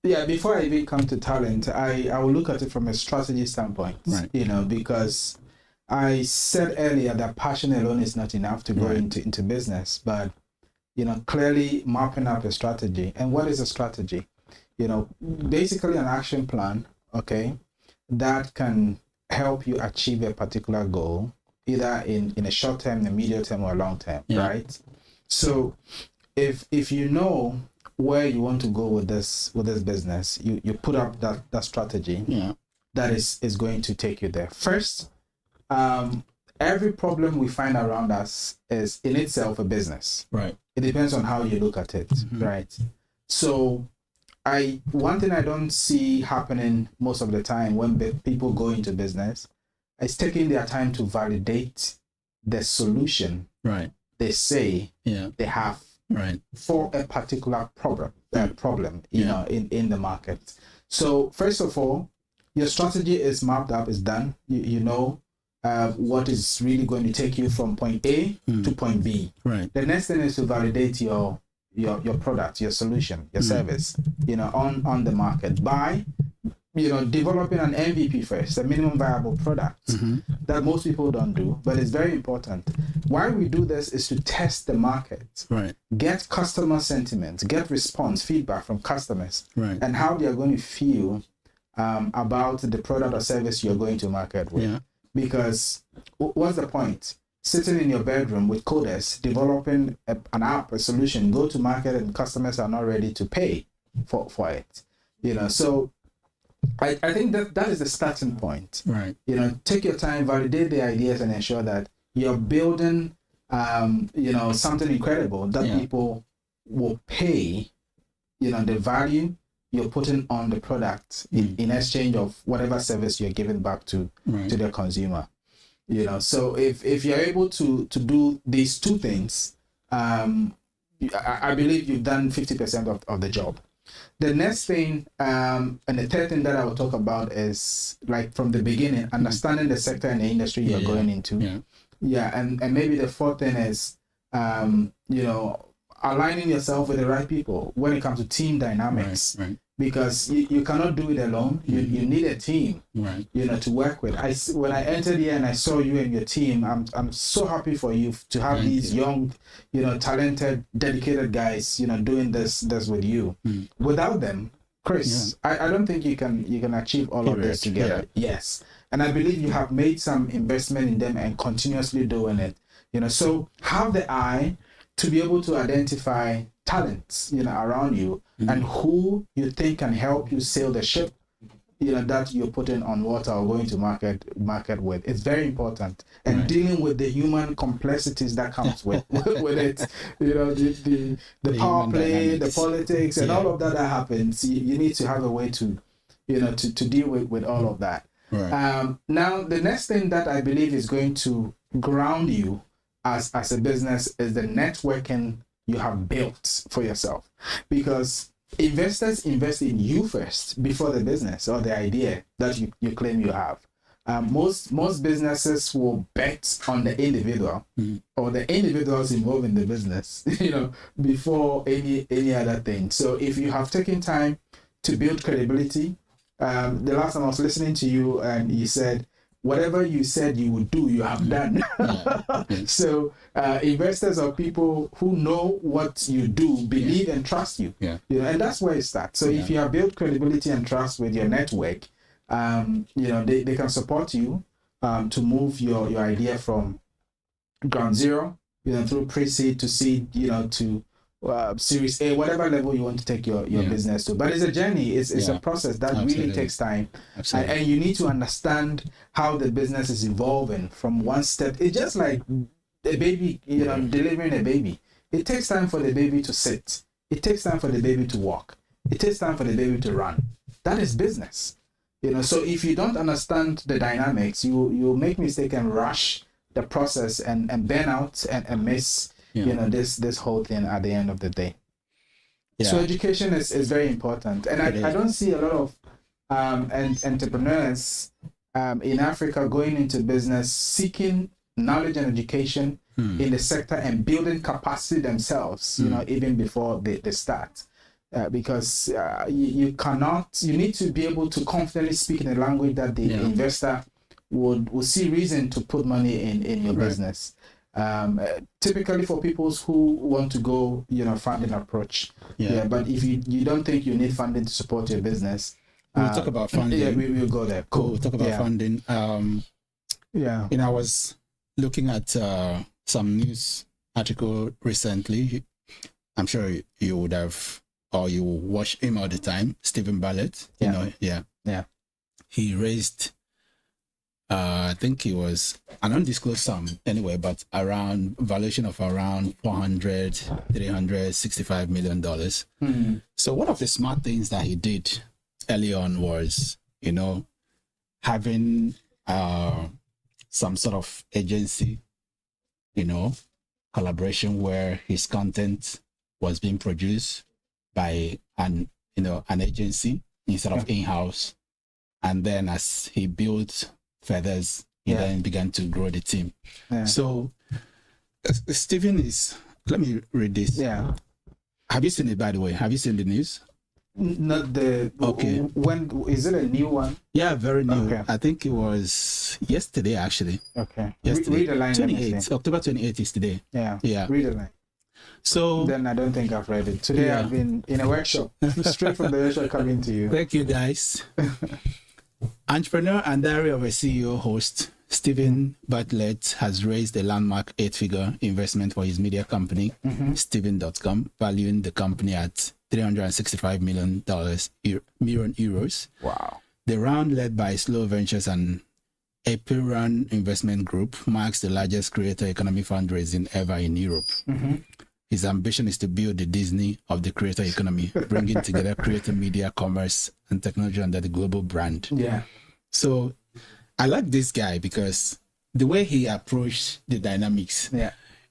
Speaker 5: yeah, before I even come to talent, I will look at it from a strategy standpoint, you know, because I said earlier that passion alone is not enough to go into business, but, you know, clearly mapping out a strategy. And what is a strategy? You know, basically an action plan, okay, that can help you achieve a particular goal, either in a short term, a medium term, or a long term, right? So if you know where you want to go with this business, you put up that strategy that is going to take you there. First, every problem we find around us is in itself a business.
Speaker 2: Right.
Speaker 5: It depends on how you look at it, right? So one thing I don't see happening most of the time when people go into business is taking their time to validate the solution they say they have for a particular problem, you know, in the market. So first of all, your strategy is mapped up, is done. You know what is really going to take you from point A to point B. Right. The next thing is to validate your product, your solution, your service, you know, on the market by, you know, developing an MVP first, a minimum viable product that most people don't do, but it's very important. Why we do this is to test the market, get customer sentiment, get response, feedback from customers, and how they are going to feel about the product or service you're going to market with. Because what's the point? Sitting in your bedroom with coders, developing an app, a solution, go to market, and customers are not ready to pay for it. You know, so I think that is the starting point.
Speaker 2: Right.
Speaker 5: You know, take your time, validate the ideas, and ensure that you're building, something incredible that people will pay, the value you're putting on the product in exchange of whatever service you're giving back to the consumer. So if you're able to do these two things, I believe you've done 50% of the job. The next thing, and the third thing that I will talk about is, like, from the beginning, understanding the sector and the industry you're going into. And maybe the fourth thing is, aligning yourself with the right people when it comes to team dynamics. Because you cannot do it alone. You need a team, to work with. When I entered here and I saw you and your team, I'm so happy for you to have these young, talented, dedicated guys, doing this with you. Without them, Chris, I don't think you can achieve all of this together. Yes, and I believe you have made some investment in them and continuously doing it. So have the eye to be able to identify talents, around you, and who you think can help you sail the ship, that you're putting on water or going to market with. It's very important. And dealing with the human complexities that comes with it, the power play, the politics, and all of that happens. You need to have a way to, to deal with all of that. Now, the next thing that I believe is going to ground you as a business is the networking you have built for yourself, because investors invest in you first before the business or the idea that you claim you have. Most businesses will bet on the individual or the individuals involved in the business, before any other thing. So if you have taken time to build credibility, the last time I was listening to you and you said, whatever you said you would do, you have done. So investors are people who know what you do, believe and trust you. And that's where it starts. So if you have built credibility and trust with your network, they can support you to move your idea from ground zero, through pre-seed to seed, to Series A, whatever level you want to take your business to. But it's a journey. It's a process that really takes time. And you need to understand how the business is evolving from one step. It's just like a baby, delivering a baby. It takes time for the baby to sit. It takes time for the baby to walk. It takes time for the baby to run. That is business. So if you don't understand the dynamics, you make mistake and rush the process and burn out and miss this whole thing at the end of the day. So education is very important, and I don't see a lot of entrepreneurs in Africa going into business seeking knowledge and education in the sector and building capacity themselves, even before they start. Because you need to be able to confidently speak in a language that the investor would see reason to put money in your business. Typically for people who want to go, funding approach. But if you don't think you need funding to support your business,
Speaker 2: we'll talk about funding.
Speaker 5: We'll go there. Cool.
Speaker 2: We'll talk about funding. I was looking at some news article recently. I'm sure you would have, or you watch him all the time, Stephen Bartlett. He raised, I think it was an undisclosed sum anyway, but around valuation of around $365 million. So one of the smart things that he did early on was, having some sort of agency, collaboration where his content was being produced by an agency instead of in-house. And then as he built feathers, he then began to grow the team. So Stephen is, let me read this. Have you seen it, by the way? Have you seen the news?
Speaker 5: Not the, okay. When, is it a new one?
Speaker 2: Yeah, very new. Okay. I think it was yesterday, actually.
Speaker 5: Okay.
Speaker 2: Yesterday.
Speaker 5: Read the line.
Speaker 2: 28th, October 28th is today.
Speaker 5: Yeah.
Speaker 2: Read
Speaker 5: the line.
Speaker 2: So
Speaker 5: then I don't think I've read it. Today I've been in a workshop, straight from the workshop coming to you.
Speaker 2: Thank you, guys. Entrepreneur and Diary of a CEO host Stephen Bartlett has raised a landmark 8-figure investment for his media company, Stephen.com, valuing the company at $365 million.
Speaker 5: Wow.
Speaker 2: The round led by Slow Ventures and Epiran Investment Group marks the largest creator economy fundraising ever in Europe. His ambition is to build the Disney of the creator economy, bringing together creator media, commerce, and technology under the global brand.
Speaker 5: Yeah.
Speaker 2: So I like this guy because the way he approached the dynamics,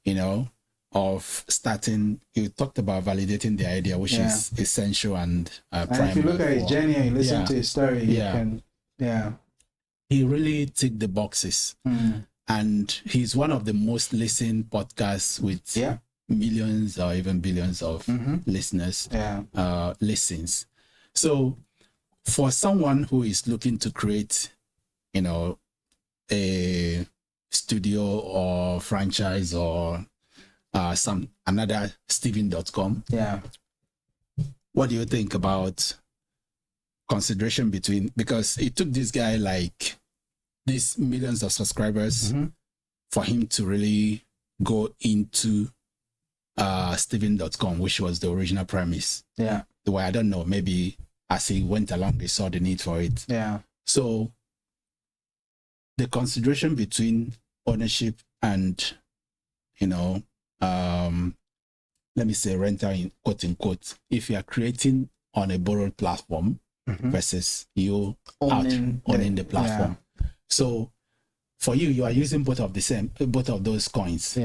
Speaker 2: you know, of starting, you talked about validating the idea, which is essential and
Speaker 5: And if you look at his journey and you listen to his story, you can,
Speaker 2: he really ticked the boxes. And he's one of the most listened podcasts with millions or even billions of listeners, listens. So for someone who is looking to create, you know, a studio or franchise or another Steven.com, what do you think about consideration between, because it took this guy like these millions of subscribers for him to really go into Steven.com, which was the original premise. The way, I don't know, maybe as he went along, they saw the need for it. So the consideration between ownership and, you know, let me say rental in quote unquote, if you are creating on a borrowed platform versus you owning the platform. So for you, you are using both of those coins.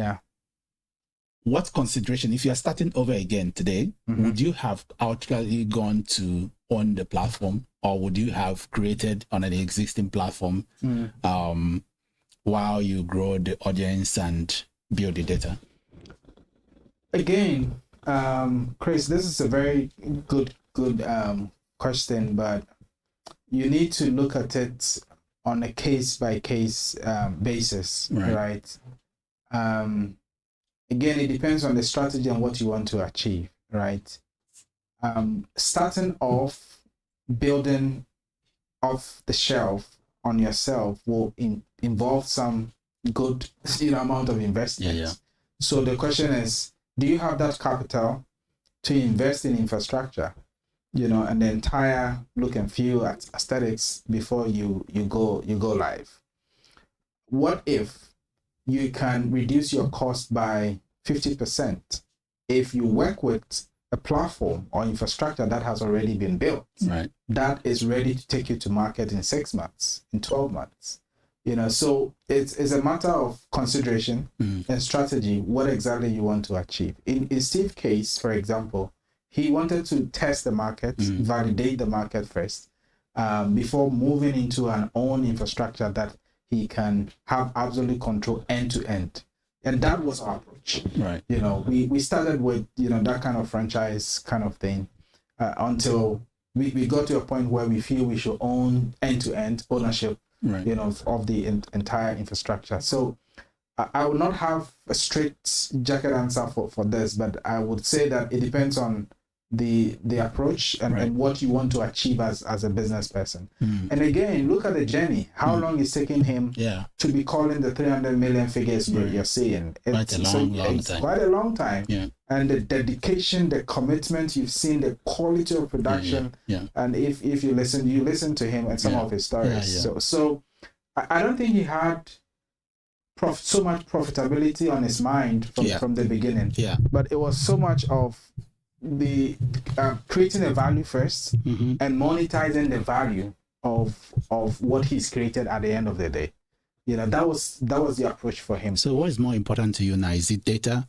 Speaker 2: What consideration, if you are starting over again today, would you have outrightly gone to own the platform, or would you have created on an existing platform while you grow the audience and build the data?
Speaker 5: Again, Chris, this is a very good question, but you need to look at it on a case-by-case basis, right? Again, it depends on the strategy and what you want to achieve, right? Starting off, building off the shelf on yourself will involve some good amount of investment. So the question is, do you have that capital to invest in infrastructure, and the entire look and feel at aesthetics before you go live? What if you can reduce your cost by 50% if you work with a platform or infrastructure that has already been built, that is ready to take you to market in 6 months, in 12 months? So it's a matter of consideration and strategy, what exactly you want to achieve. In Steve's case, for example, he wanted to test the market, validate the market first, before moving into an own infrastructure that he can have absolute control end to end. And that was our approach. We started with, that kind of franchise kind of thing until we got to a point where we feel we should own end to end ownership, of the entire infrastructure. So I would not have a straight jacket answer for this, but I would say that it depends on the approach and what you want to achieve as a business person. And again, look at the journey. How long it's taking him to be calling the 300 million figures you're seeing.
Speaker 2: It's
Speaker 5: quite a long time. And the dedication, the commitment, you've seen the quality of production. And if you listen to him and some of his stories. So I don't think he had so much profitability on his mind from the beginning. But it was so much of the creating a value first and monetizing the value of what he's created at the end of the day. That was the approach for him.
Speaker 2: So what is more important to you now? Is it data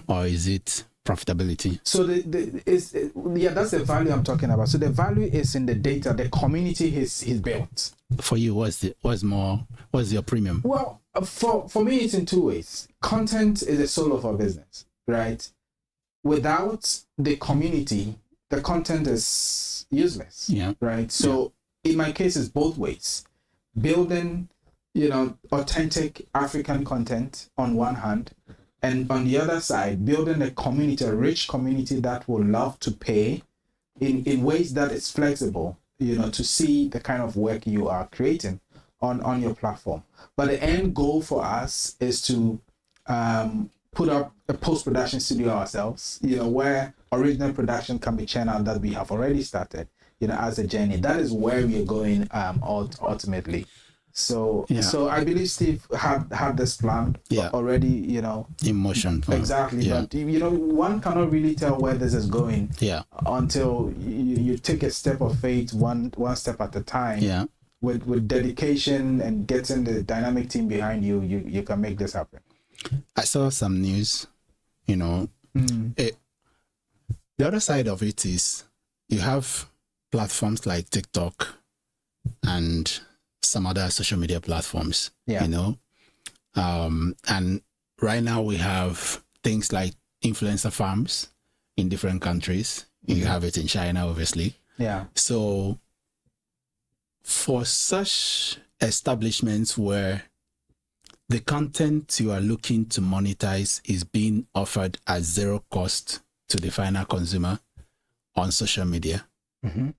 Speaker 2: or is it profitability? So
Speaker 5: that's the value I'm talking about. So the value is in the data, the community he's built.
Speaker 2: For you, what's your premium?
Speaker 5: Well, for me, it's in two ways. Content is the soul of our business, right? Without the community, the content is useless, right? So in my case, it's both ways. Building, authentic African content on one hand, and on the other side, building a community, a rich community that will love to pay in ways that is flexible, to see the kind of work you are creating on your platform. But the end goal for us is to put up a post-production studio ourselves, where original production can be churned out that we have already started, as a journey. That is where we are going ultimately. So I believe Steve had this plan already,
Speaker 2: in motion.
Speaker 5: Exactly. But one cannot really tell where this is going until you take a step of faith, one step at a time. With dedication and getting the dynamic team behind you, you can make this happen.
Speaker 2: I saw some news, the other side of it is you have platforms like TikTok and some other social media platforms, and right now we have things like influencer farms in different countries. You have it in China, obviously. So for such establishments where the content you are looking to monetize is being offered at zero cost to the final consumer on social media,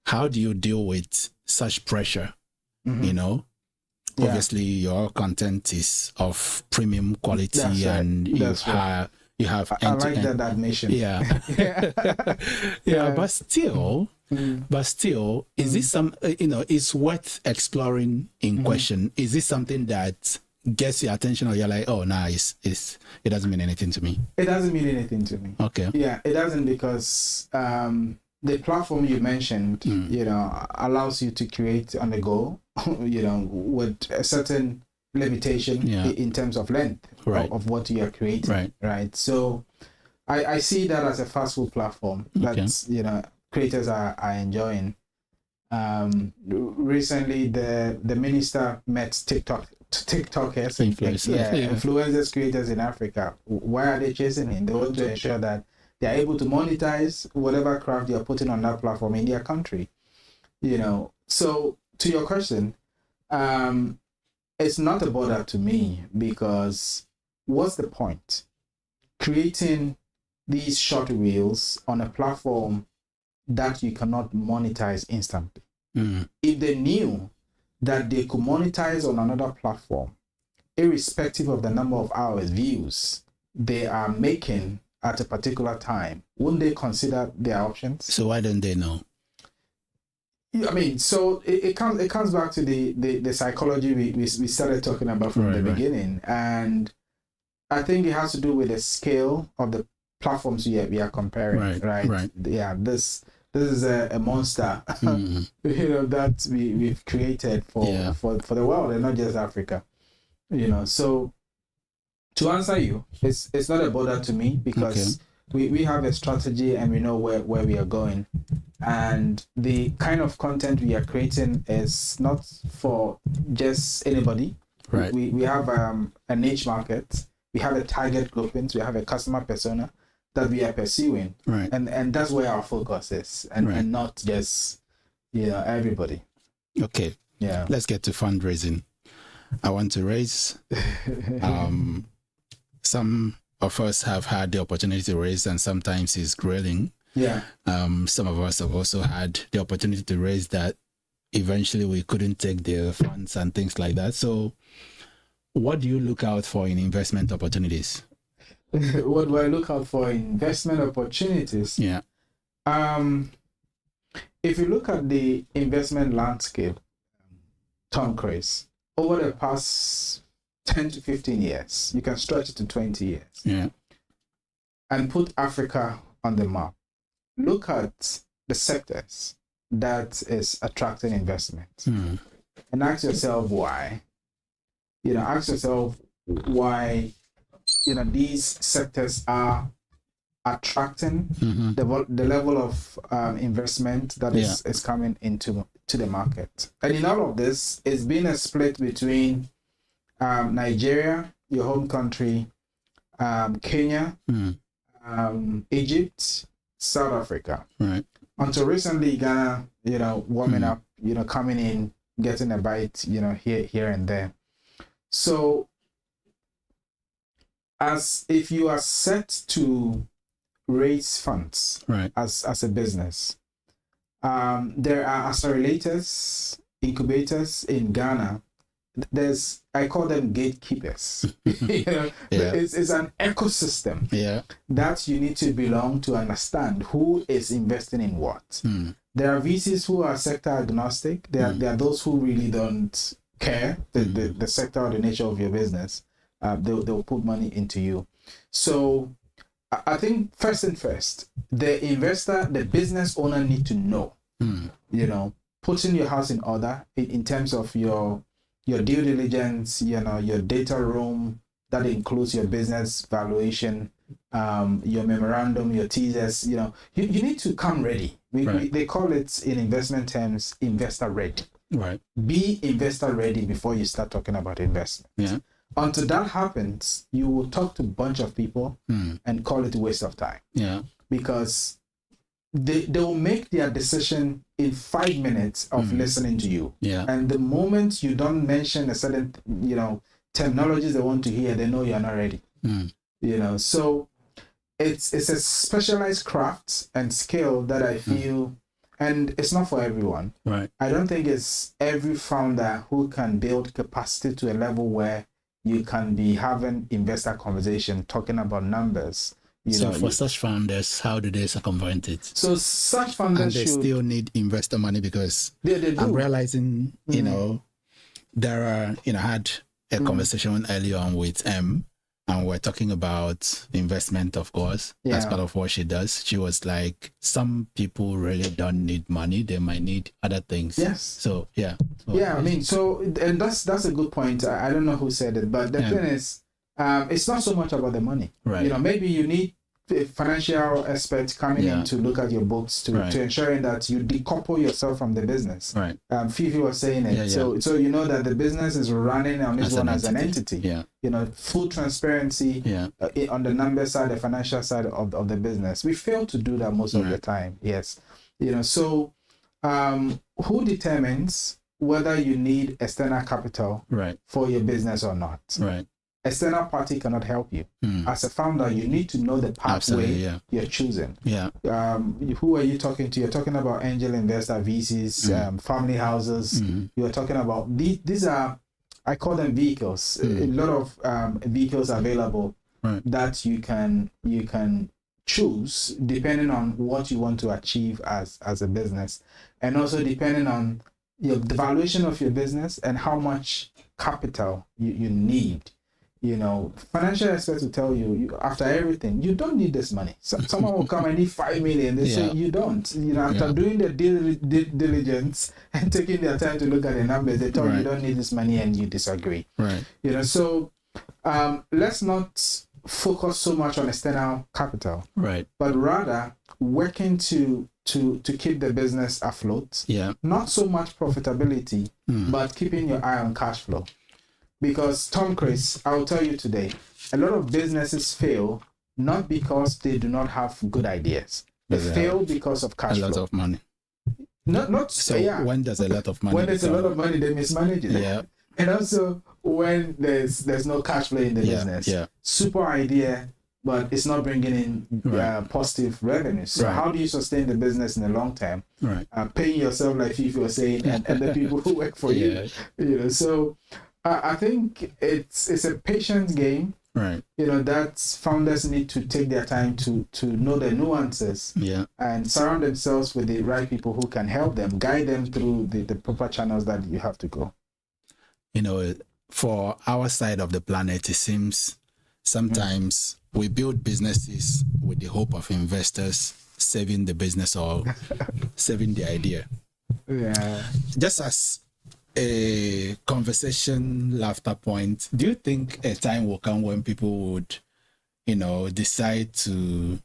Speaker 2: how do you deal with such pressure? Obviously your content is of premium quality, and you have
Speaker 5: I like that admission.
Speaker 2: But still, is this some, it's worth exploring in question? Is this something that gets your attention, or you're like, oh, nah, it doesn't mean anything to me?
Speaker 5: It doesn't mean anything to me.
Speaker 2: Okay.
Speaker 5: Yeah, it doesn't, because the platform you mentioned, allows you to create on the go, with a certain limitation in terms of length of what you are creating. Right. So I see that as a fast food platform that's, creators are enjoying. Recently, the minister met TikTokers, influencers, creators in Africa. Why are they chasing him? They want to ensure that they are able to monetize whatever craft they are putting on that platform in their country. So to your question, it's not a bother to me, because what's the point creating these short reels on a platform that you cannot monetize instantly? If they knew that they could monetize on another platform, irrespective of the number of hours, views they are making at a particular time, wouldn't they consider their options?
Speaker 2: So why don't they know?
Speaker 5: I mean, so it comes back to the psychology we started talking about from the beginning, and I think it has to do with the scale of the platforms we are comparing. Right. Yeah, this is a monster, that we've created for the world, and not just Africa. So to answer you, it's not a bother to me, because we have a strategy and we know where we are going, and the kind of content we are creating is not for just anybody. We have a niche market, we have a target groupings, we have a customer persona that we are pursuing, and that's where our focus is, and not just everybody.
Speaker 2: Okay, let's get to fundraising. I want to raise. Some of us have had the opportunity to raise, and sometimes it's grilling. Some of us have also had the opportunity to raise that eventually we couldn't take the funds and things like that. So what do you look out for in investment opportunities?
Speaker 5: What do I look out for in investment opportunities? If you look at the investment landscape, Tom-Chris, over the past 10 to 15 years, you can stretch it to 20 years, and put Africa on the map. Look at the sectors that is attracting investment, and ask yourself why. Ask yourself why these sectors are attracting the level of investment that is coming into the market. And in all of this, it's been a split between Nigeria, your home country, Kenya, Egypt, South Africa. Until recently, Ghana, warming up, coming in, getting a bite, here and there. So, as if you are set to raise funds as a business, there are accelerators, incubators in Ghana. I call them gatekeepers. It's an ecosystem that you need to belong to understand who is investing in what. There are VCs who are sector agnostic. There are those who really don't care the sector or the nature of your business. They'll put money into you. So I think first, the investor, the business owner need to know, putting your house in order in terms of your due diligence, your data room, that includes your business valuation, your memorandum, your teasers, you need to come ready. They call it in investment terms, investor ready.
Speaker 2: Right.
Speaker 5: Be investor ready before you start talking about investment.
Speaker 2: Yeah.
Speaker 5: Until that happens, you will talk to a bunch of people and call it a waste of time.
Speaker 2: Yeah.
Speaker 5: Because they will make their decision in 5 minutes of listening to you.
Speaker 2: Yeah.
Speaker 5: And the moment you don't mention a certain, terminologies they want to hear, they know you're not ready. So it's a specialized craft and skill that I feel, and it's not for everyone.
Speaker 2: Right.
Speaker 5: I don't think it's every founder who can build capacity to a level where you can be having investor conversation, talking about numbers.
Speaker 2: So for such founders, how do they circumvent it?
Speaker 5: So such founders
Speaker 2: and they still need investor money, because
Speaker 5: they do.
Speaker 2: I'm realizing, there are, I had a conversation earlier on with M, and we're talking about investment, of course, as part of what she does. She was like, some people really don't need money. They might need other things.
Speaker 5: Yes.
Speaker 2: So, yeah.
Speaker 5: And that's a good point. I don't know who said it, but the thing is, it's not so much about the money.
Speaker 2: Right.
Speaker 5: Maybe you need a financial expert coming in to look at your books to ensuring that you decouple yourself from the business.
Speaker 2: Right.
Speaker 5: Fifi was saying it. So you know that the business is running on its own as an entity.
Speaker 2: Yeah.
Speaker 5: Full transparency on the number side, the financial side of the business. We fail to do that most of the time. Yes. So who determines whether you need external capital for your business or not?
Speaker 2: Right.
Speaker 5: External party cannot help you. As a founder, you need to know the pathway you're choosing.
Speaker 2: Yeah.
Speaker 5: Who are you talking to? You're talking about angel investor, VCs, family houses. You're talking about these are, I call them vehicles. A lot of vehicles available that you can choose depending on what you want to achieve as a business, and also depending on the valuation of your business and how much capital you need. Financial experts will tell you after everything, you don't need this money. Someone will come and need 5 million. They say you don't. After doing the due diligence and taking their time to look at the numbers, they tell you don't need this money, and you disagree.
Speaker 2: Right.
Speaker 5: So let's not focus so much on external capital. Right. But rather working to keep the business afloat. Yeah. Not so much profitability, but keeping your eye on cash flow. Because Tom-Chris, I will tell you today, a lot of businesses fail not because they do not have good ideas. They fail because of cash flow.
Speaker 2: A lot of money.
Speaker 5: When
Speaker 2: there's a lot of money.
Speaker 5: When there's a lot of money, they mismanage it. Yeah. And also when there's no cash flow in the business. Yeah. Super idea, but it's not bringing in positive revenue. So how do you sustain the business in the long term? Right. Paying yourself, like Fifi was saying, and the people who work for you. So I think it's a patient game. Right. That founders need to take their time to know the nuances. Yeah. And surround themselves with the right people who can help them, guide them through the proper channels that you have to go.
Speaker 2: For our side of the planet, it seems sometimes we build businesses with the hope of investors saving the business or saving the idea. Yeah. Just as a conversation laughter point, do you think a time will come when people would, decide to,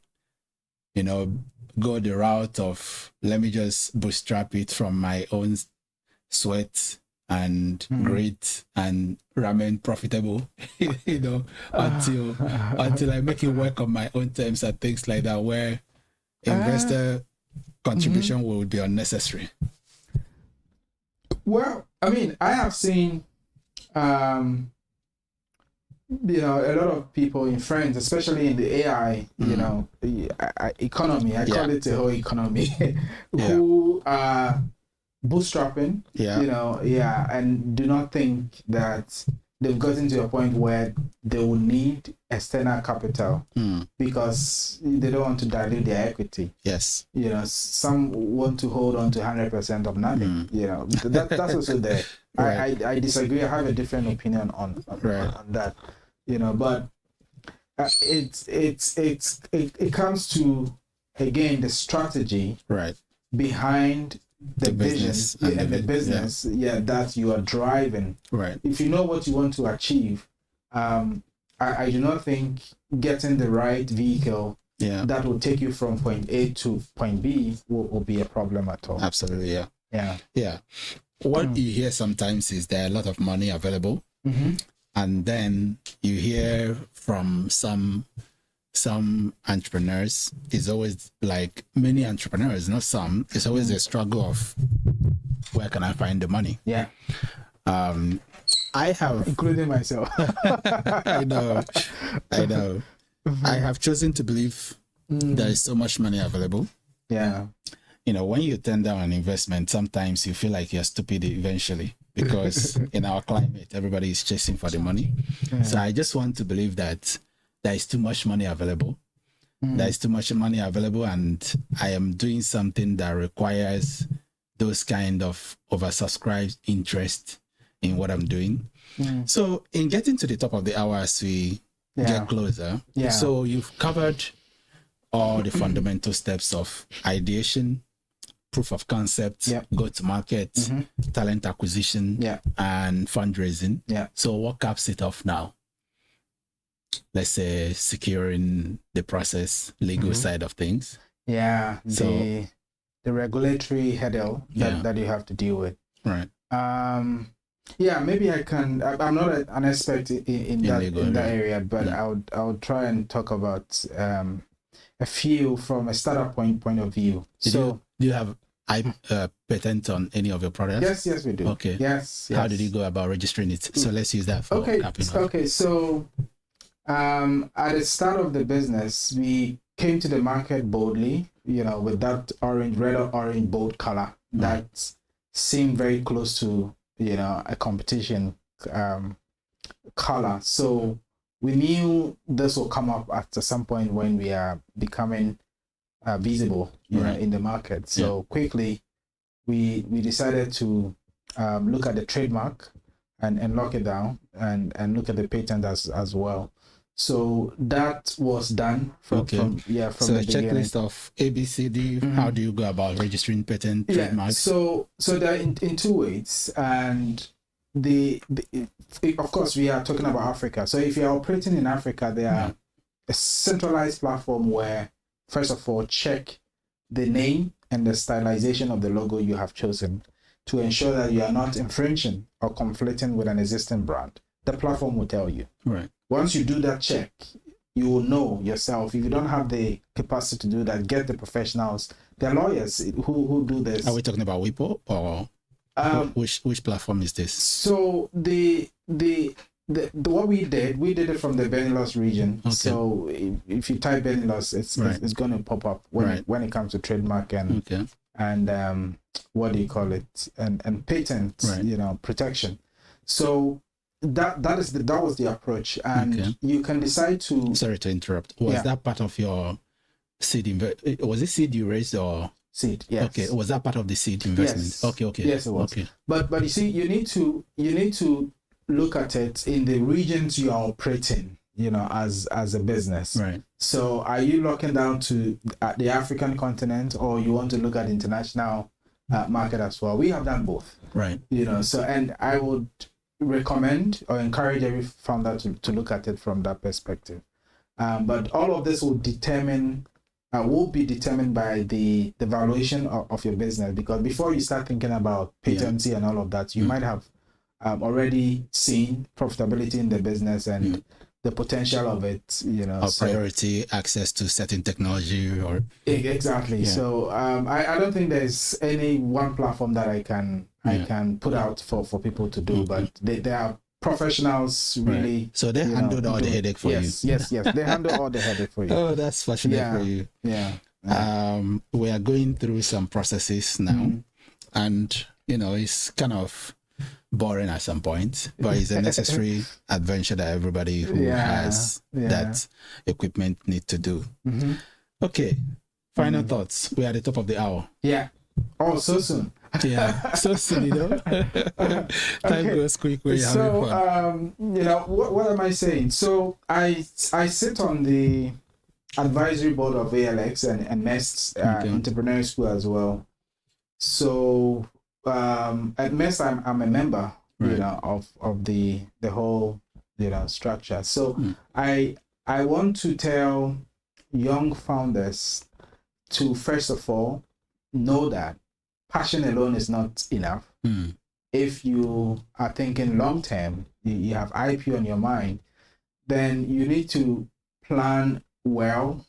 Speaker 2: go the route of, let me just bootstrap it from my own sweat and grit and remain profitable, until I make it work on my own terms and things like that, where investor contribution will be unnecessary?
Speaker 5: Well, I have seen, a lot of people in friends, especially in the AI, economy. I call it the whole economy, who are bootstrapping, and do not think that they've gotten to a point where they will need external capital because they don't want to dilute their equity.
Speaker 2: Yes.
Speaker 5: Some want to hold on to 100% of nothing. That's also there.
Speaker 2: Right.
Speaker 5: I disagree. I have a different opinion on that. But it comes to, again, the strategy behind the
Speaker 2: business
Speaker 5: vision and the business that you are driving.
Speaker 2: Right.
Speaker 5: If you know what you want to achieve, I do not think getting the right vehicle that will take you from point A to point B will be a problem at all.
Speaker 2: Absolutely. Yeah. What you hear sometimes is there are a lot of money available, and then you hear from some entrepreneurs, it's always like many entrepreneurs, not some, it's always a struggle of where can I find the money?
Speaker 5: Yeah.
Speaker 2: I have,
Speaker 5: including myself.
Speaker 2: I know. I have chosen to believe there is so much money available.
Speaker 5: Yeah.
Speaker 2: When you turn down an investment, sometimes you feel like you're stupid eventually, because in our climate, everybody is chasing for the money. So I just want to believe that there is too much money available. There is too much money available, and I am doing something that requires those kind of oversubscribed interest in what I'm doing. So in getting to the top of the hour as we get closer, so you've covered all the fundamental steps of ideation, proof of concept, go to market, talent acquisition, and fundraising. So what caps it off now? Let's say securing the process, legal side of things.
Speaker 5: Yeah. So the regulatory hurdle that you have to deal with.
Speaker 2: Right.
Speaker 5: Maybe I can. I'm not an expert in that area, but I would try and talk about a few from a startup point of view.
Speaker 2: Do you have patent on any of your products?
Speaker 5: Yes, we do.
Speaker 2: Okay.
Speaker 5: Yes.
Speaker 2: How did you go about registering it? So let's use that for capping off.
Speaker 5: Okay. So at the start of the business, we came to the market boldly, with that red or orange bold color that seemed very close to a competition color. So we knew this will come up at some point when we are becoming visible in the market. So quickly we decided to look at the trademark and lock it down and look at the patent as well. So that was done from
Speaker 2: so
Speaker 5: the
Speaker 2: a checklist of ABCD. How do you go about registering patent trademarks?
Speaker 5: So they're in two ways, and of course we are talking about Africa. So if you are operating in Africa, there are a centralized platform where first of all check the name and the stylization of the logo you have chosen to ensure that you are not infringing or conflicting with an existing brand. The platform will tell you.
Speaker 2: Right.
Speaker 5: Once you do that check, you will know yourself. If you don't have the capacity to do that, get the professionals. There are lawyers who do this.
Speaker 2: Are we talking about WIPO or which platform is this?
Speaker 5: So the what we did it from the Benelux region. Okay. So if you type Benelux, it's going to pop up when it comes to trademark and what do you call it, and patent protection. So that was the approach, and you can decide to.
Speaker 2: Sorry to interrupt. Was that part of your seed? Was it seed you raised or
Speaker 5: seed? Yes.
Speaker 2: Okay. Was that part of the seed investment?
Speaker 5: Yes.
Speaker 2: Okay.
Speaker 5: Yes, it was.
Speaker 2: Okay.
Speaker 5: But you see, you need to look at it in the regions you are operating. As a business.
Speaker 2: Right.
Speaker 5: So are you locking down to the African continent, or you want to look at international market as well? We have done both.
Speaker 2: Right.
Speaker 5: So, and I would recommend or encourage every founder to look at it from that perspective. But all of this will be determined by the valuation of your business, because before you start thinking about patency and all of that, you might have already seen profitability in the business and the potential of it,
Speaker 2: or priority access to certain technology or
Speaker 5: exactly. So I don't think there's any one platform that I can put out for people to do, but they are professionals really.
Speaker 2: Right. So they handled all the headache for you.
Speaker 5: Yes. They handle all the headache for you.
Speaker 2: Oh, that's fortunate for you. We are going through some processes now, and it's kind of boring at some point, but it's a necessary adventure that everybody who has that equipment need to do. Okay, final thoughts. We're at the top of the hour.
Speaker 5: Yeah. Oh, so soon.
Speaker 2: Yeah, so soon, you know. Time goes quick when you're having fun.
Speaker 5: You know, what am I saying? So I sit on the advisory board of ALX and MEST Entrepreneur School as well. So at MEST, I'm a member, you know, of the whole, you know, structure. So I want to tell young founders to, first of all, know that passion alone is not enough. If you are thinking long term, you have IP on your mind, then you need to plan well,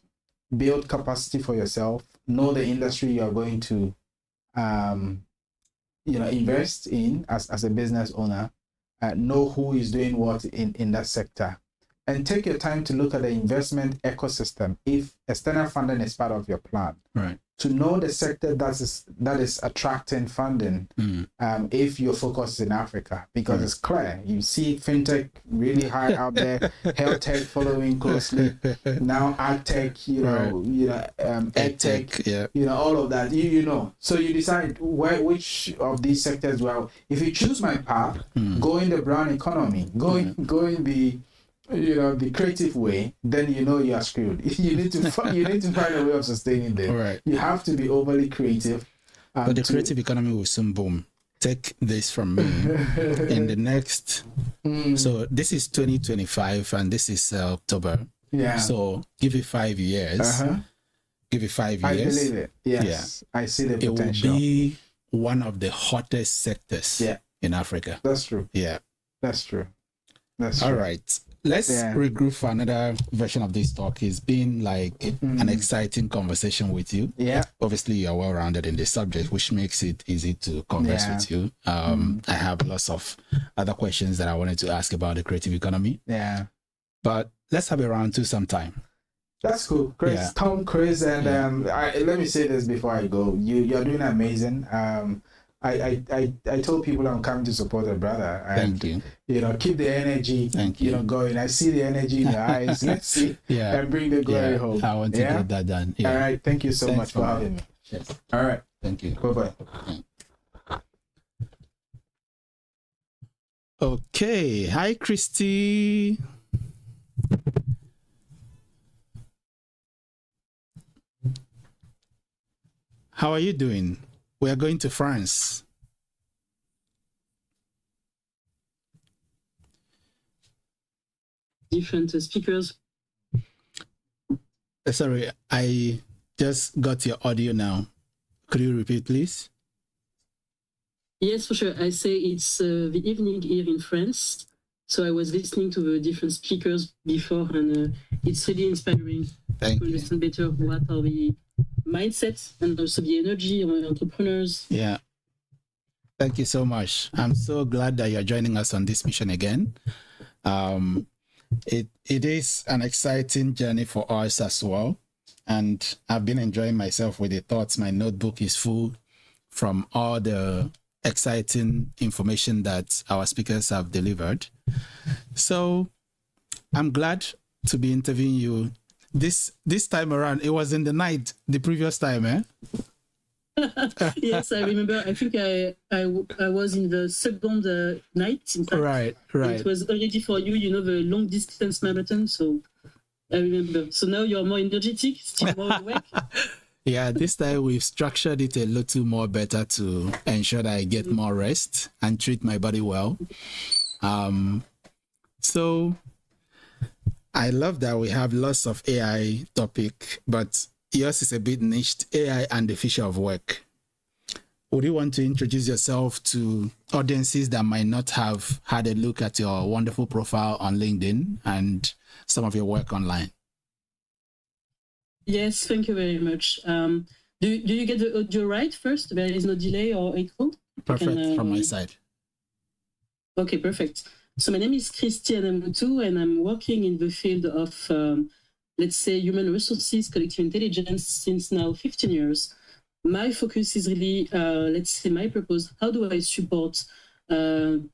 Speaker 5: build capacity for yourself, know the industry you are going to you know, invest in as a business owner, know who is doing what in that sector, and take your time to look at the investment ecosystem if external funding is part of your plan.
Speaker 2: Right.
Speaker 5: To know the sector that is attracting funding, if your focus is in Africa, because it's clear. You see fintech really high out there, health tech following closely, now ag tech, you know, ed tech, you know, all of that. You know, so you decide which of these sectors. Well, if you choose my path, go in the brown economy, go in the, you know, the creative way, then you know you are screwed. You need to find a way of sustaining them.
Speaker 2: Right.
Speaker 5: You have to be overly creative.
Speaker 2: But the creative economy will soon boom. Take this from me. In the next, so this is 2025 and this is October.
Speaker 5: Yeah.
Speaker 2: So give it 5 years. Give it 5 years.
Speaker 5: I believe it. Yes. Yeah. I see the potential.
Speaker 2: It will be one of the hottest sectors in Africa.
Speaker 5: That's true.
Speaker 2: Yeah.
Speaker 5: That's true. That's true.
Speaker 2: All right. Let's regroup for another version of this talk. It's been like an exciting conversation with you.
Speaker 5: Yeah.
Speaker 2: Obviously, you're well-rounded in the subject, which makes it easy to converse with you. I have lots of other questions that I wanted to ask about the creative economy.
Speaker 5: Yeah.
Speaker 2: But let's have a round two sometime.
Speaker 5: That's cool. Chris, Tom-Chris, and let me say this before I go. You're doing amazing. I told people I'm coming to support a brother. And,
Speaker 2: Thank you.
Speaker 5: You know, keep the energy, you know, going. I see the energy in your eyes. Let's see. And bring the glory home.
Speaker 2: I want to get that done.
Speaker 5: All right. Thank you so much for having me.
Speaker 2: Yes.
Speaker 5: All right.
Speaker 2: Thank you.
Speaker 5: Bye-bye.
Speaker 2: Okay. Hi, Christy. How are you doing? We are going to France.
Speaker 6: Different speakers.
Speaker 2: Sorry, I just got your audio now. Could you repeat, please?
Speaker 6: Yes, for sure. I say it's the evening here in France. So I was listening to the different speakers before, and it's really inspiring to understand better what are the mindsets and also the energy of entrepreneurs.
Speaker 2: Yeah. Thank you so much. I'm so glad that you're joining us on this mission again. It is an exciting journey for us as well. And I've been enjoying myself with the thoughts. My notebook is full from all the exciting information that our speakers have delivered. So I'm glad to be interviewing you. This time around, it was in the night, the previous time, eh?
Speaker 6: Yes, I remember. I think I was in the second night. In fact.
Speaker 2: Right.
Speaker 6: It was already for you, you know, the long distance marathon. So I remember. So now you're more energetic, still more awake.
Speaker 2: Yeah, this time we've structured it a little more better to ensure that I get more rest and treat my body well. So I love that we have lots of AI topic, but yours is a bit niched, AI and the future of work. Would you want to introduce yourself to audiences that might not have had a look at your wonderful profile on LinkedIn and some of your work online?
Speaker 6: Yes, thank you very much. Do you get the audio right first? There is no delay or echo?
Speaker 2: Perfect from my side.
Speaker 6: Okay, perfect. So my name is Christy Emewulu, and I'm working in the field of, let's say, human resources, collective intelligence since now 15 years. My focus is really, let's say, my purpose. How do I support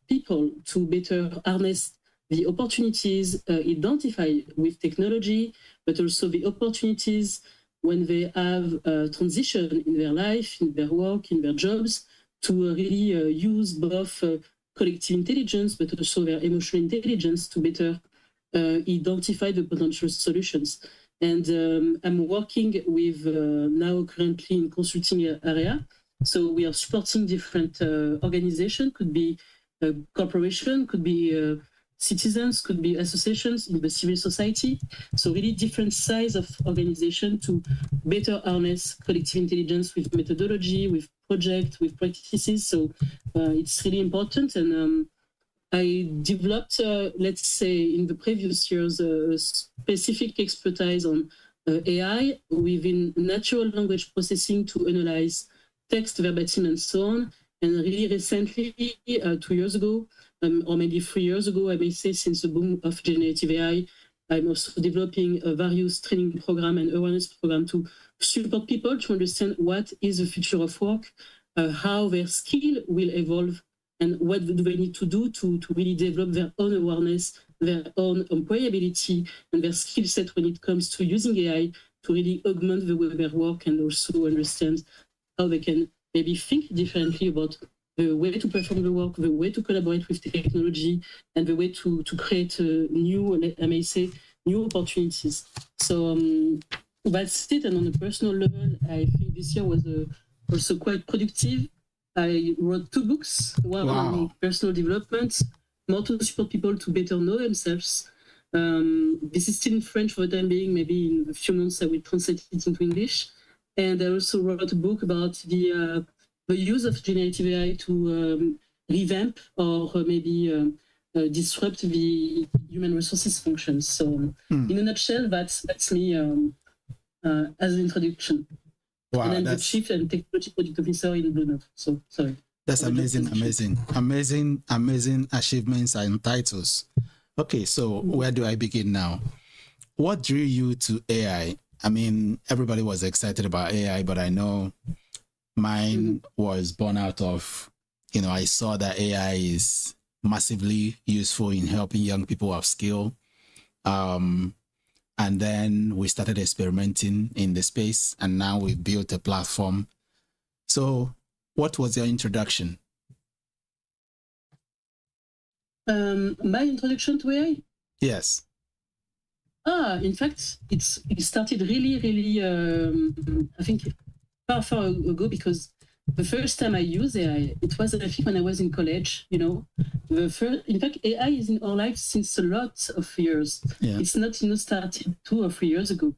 Speaker 6: people to better harness the opportunities identified with technology, but also the opportunities when they have transition in their life, in their work, in their jobs, to really use both collective intelligence, but also their emotional intelligence to better identify the potential solutions. And I'm working with now currently in consulting area. So we are supporting different organizations, could be a corporation, could be citizens, could be associations in the civil society. So really different size of organization to better harness collective intelligence with methodology, with project, with practices. So it's really important. And I developed, let's say, in the previous years, a specific expertise on AI within natural language processing to analyze text, verbatim, and so on. And really recently, 2 years ago, or maybe 3 years ago, I may say, since the boom of generative AI, I'm also developing a various training program and awareness program to support people to understand what is the future of work, how their skill will evolve, and what do they need to do to really develop their own awareness, their own employability, and their skill set when it comes to using AI to really augment the way they work and also understand how they can maybe think differently about the way to perform the work, the way to collaborate with technology, and the way to create new, I may say, new opportunities. So that's it. And on a personal level, I think this year was also quite productive. I wrote 2 books, one on personal development, more to support people to better know themselves. This is still in French for the time being. Maybe in a few months I will translate it into English. And I also wrote a book about the use of generative AI to revamp or maybe disrupt the human resources functions. So in a nutshell, that's me as an introduction.
Speaker 2: Wow,
Speaker 6: and I'm the Chief and Technology Product Officer in Blue. So, sorry.
Speaker 2: That's amazing achievements and titles. Okay, so where do I begin now? What drew you to AI? I mean, everybody was excited about AI, but I know mine was born out of, I saw that AI is massively useful in helping young people have skill. And then we started experimenting in the space, and now we've built a platform. So what was your introduction?
Speaker 6: My introduction to AI?
Speaker 2: Yes.
Speaker 6: In fact, it started really, I think, far ago, because the first time I used AI, it was, I think, when I was in college, in fact, AI is in our lives since a lot of years. Yeah. It's not, started 2 or 3 years ago.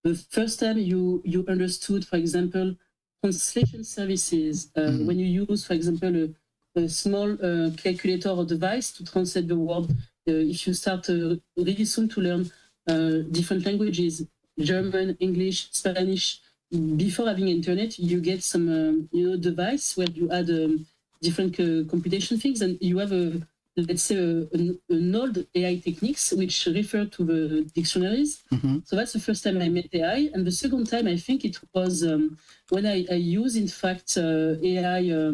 Speaker 6: The first time you understood, for example, translation services, when you use, for example, a small calculator or device to translate the word, if you start really soon to learn different languages, German, English, Spanish, before having internet, you get some, device where you add different computation things, and you have let's say an old AI techniques which refer to the dictionaries. So that's the first time I met AI, and the second time I think it was when I use in fact AI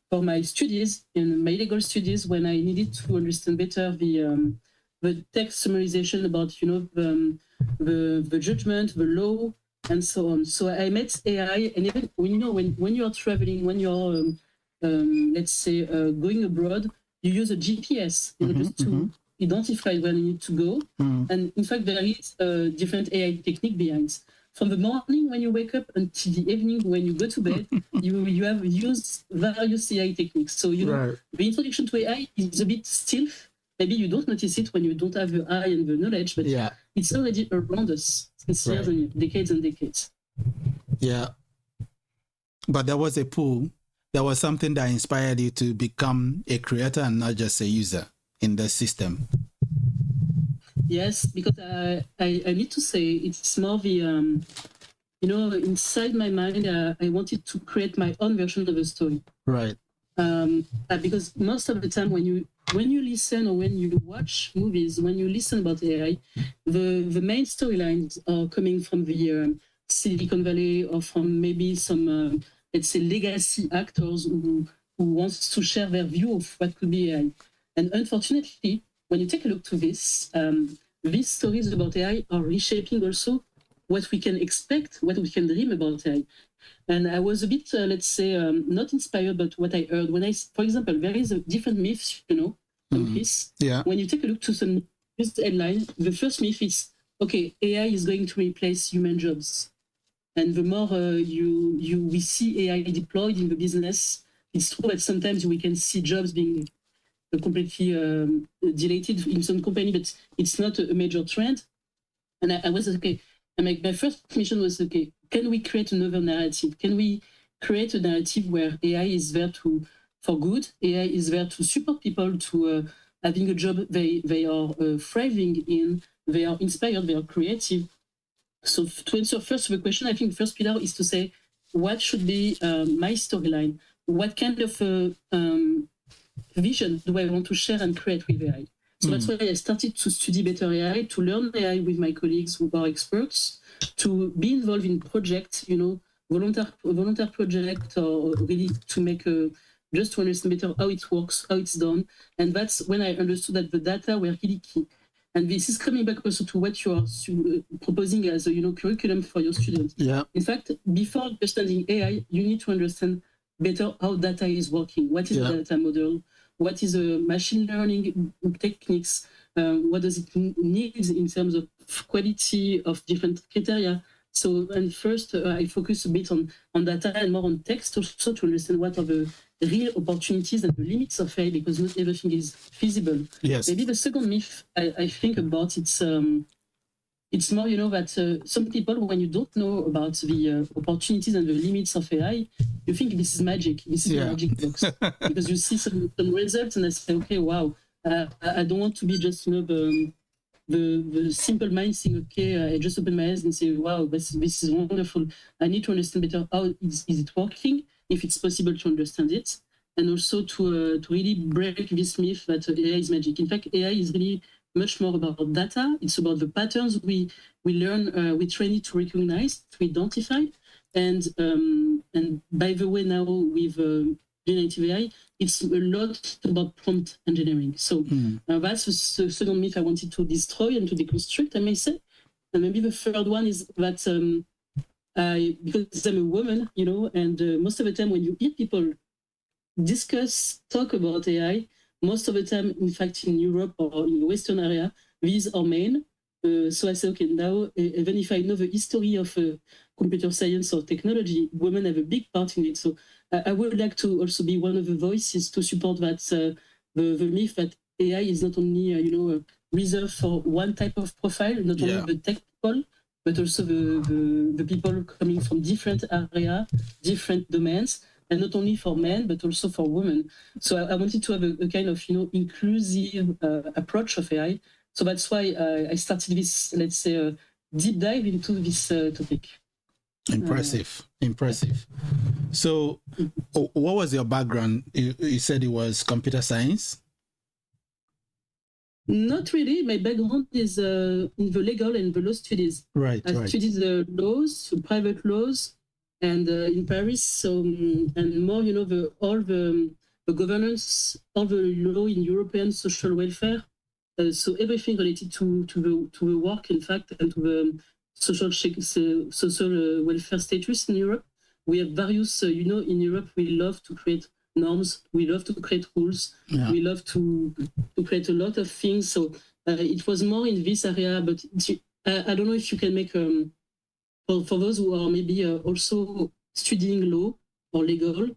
Speaker 6: for my studies, in my legal studies, when I needed to understand better the text summarization about the judgment, the law, and so on. So I met AI, and even when you are traveling, when you're let's say going abroad, you use a GPS, just to identify where you need to go. And in fact, there is a different AI technique behind. From the morning when you wake up until the evening when you go to bed, you have used various AI techniques. So the introduction to AI is a bit still. Maybe you don't notice it when you don't have the eye and the knowledge, but it's already around us since years and decades and decades.
Speaker 2: Yeah. But there was a pull. There was something that inspired you to become a creator and not just a user in the system.
Speaker 6: Yes, because I need to say it's more the, inside my mind, I wanted to create my own version of a story.
Speaker 2: Right.
Speaker 6: Because most of the time when you listen or when you watch movies, when you listen about AI, the main storylines are coming from the Silicon Valley or from maybe some, let's say, legacy actors who who wants to share their view of what could be AI. And unfortunately, when you take a look to this, these stories about AI are reshaping also what we can expect, what we can dream about AI. And I was a bit, let's say, not inspired by what I heard. For example, there is a different myths, Tom-Chris.
Speaker 2: Yeah.
Speaker 6: When you take a look to some headline, the first myth is, okay, AI is going to replace human jobs. And the more we see AI deployed in the business, it's true that sometimes we can see jobs being completely deleted in some company, but it's not a major trend. And I was okay. And my first mission was, okay, can we create another narrative? Can we create a narrative where AI is there for good? AI is there to support people to having a job they are thriving in, they are inspired, they are creative. So to answer first the question, I think the first pillar is to say, what should be my storyline? What kind of vision do I want to share and create with AI? So that's why I started to study better AI, to learn AI with my colleagues who are experts, to be involved in projects, volunteer project, or really to make just to understand better how it works, how it's done. And that's when I understood that the data were really key. And this is coming back also to what you are proposing as a curriculum for your students.
Speaker 2: Yeah.
Speaker 6: In fact, before understanding AI, you need to understand better how data is working. What is the data model? What is machine learning techniques? What does it need in terms of quality of different criteria? So, and first, I focus a bit on data and more on text, also to understand what are the real opportunities and the limits of AI, because not everything is feasible.
Speaker 2: Yes.
Speaker 6: Maybe the second myth I think about it's more, that some people, when you don't know about the opportunities and the limits of AI, you think this is magic. This is a magic box. Because you see some results and I say, okay, wow, I don't want to be just, the simple mind saying, okay, I just open my eyes and say, wow, this is wonderful. I need to understand better how is it working, if it's possible to understand it, and also to really break this myth that AI is magic. In fact, AI is really much more about data. It's about the patterns we learn, we train it to recognize, to identify. And by the way, now with generative AI, it's a lot about prompt engineering. So that's the second myth I wanted to destroy and to deconstruct, I may say. And maybe the third one is that because I'm a woman, and most of the time when you hear people talk about AI, most of the time, in fact, in Europe or in the Western area, these are men. So I say, okay, now, even if I know the history of computer science or technology, women have a big part in it. So I would like to also be one of the voices to support that the myth that AI is not only, reserved for one type of profile, not only the tech people, but also the people coming from different areas, different domains, and not only for men, but also for women. So I wanted to have a kind of, inclusive approach of AI. So that's why I started this, let's say, deep dive into this topic.
Speaker 2: Impressive. So what was your background? You said it was computer science?
Speaker 6: Not really. My background is in the legal and the law studies.
Speaker 2: Right.
Speaker 6: I studied the laws, private laws, and in Paris. So and more, all the governance, all the law in European social welfare. So everything related to the work, in fact, and to the social welfare status in Europe. We have various, in Europe, we love to create norms, we love to create rules, we love to create a lot of things. So it was more in this area, but I don't know if you can make, for those who are maybe also studying law or legal,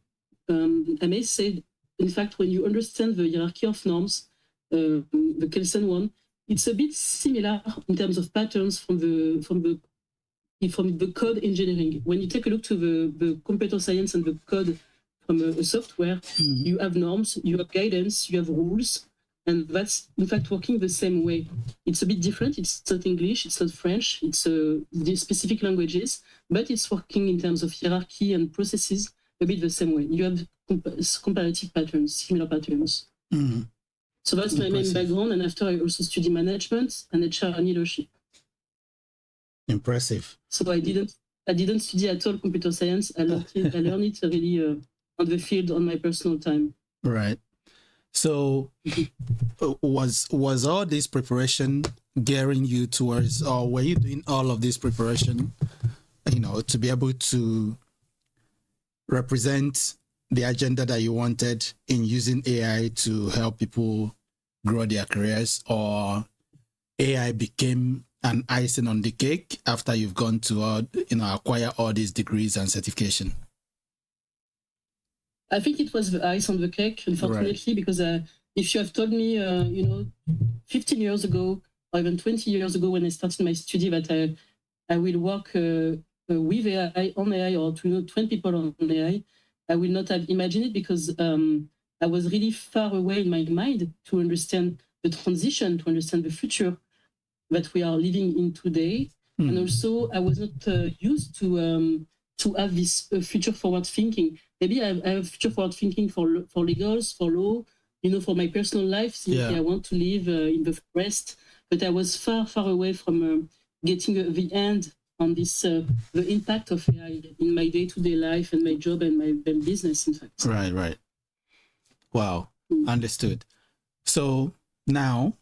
Speaker 6: I may say, in fact, when you understand the hierarchy of norms, the Kelsen one, it's a bit similar in terms of patterns from the code engineering. When you take a look to the computer science and the code from a software, you have norms, you have guidance, you have rules, and that's in fact working the same way. It's a bit different. It's not English, it's not French, it's the specific languages, but it's working in terms of hierarchy and processes a bit the same way. You have comparative patterns, similar patterns. So that's my main background, and after I also study management and HR and leadership.
Speaker 2: Impressive.
Speaker 6: So I didn't study at all computer science. I learned it really on the field on my personal time.
Speaker 2: Right. So was all this preparation gearing you towards, or were you doing all of this preparation, to be able to represent the agenda that you wanted in using AI to help people grow their careers, or AI became an icing on the cake after you've gone to acquire all these degrees and certification?
Speaker 6: I think it was the ice on the cake, unfortunately, because if you have told me, 15 years ago or even 20 years ago when I started my study that I will work with AI, on AI, or to train people on AI, I will not have imagined it, because I was really far away in my mind to understand the transition, to understand the future that we are living in today. And also I was not used to have this future forward thinking. Maybe I have future forward thinking for legals, for law, for my personal life. I want to live in the forest, but I was far, far away from getting the end on this, the impact of AI in my day-to-day life and my job and my business, in fact.
Speaker 2: Right. Wow. Understood. So now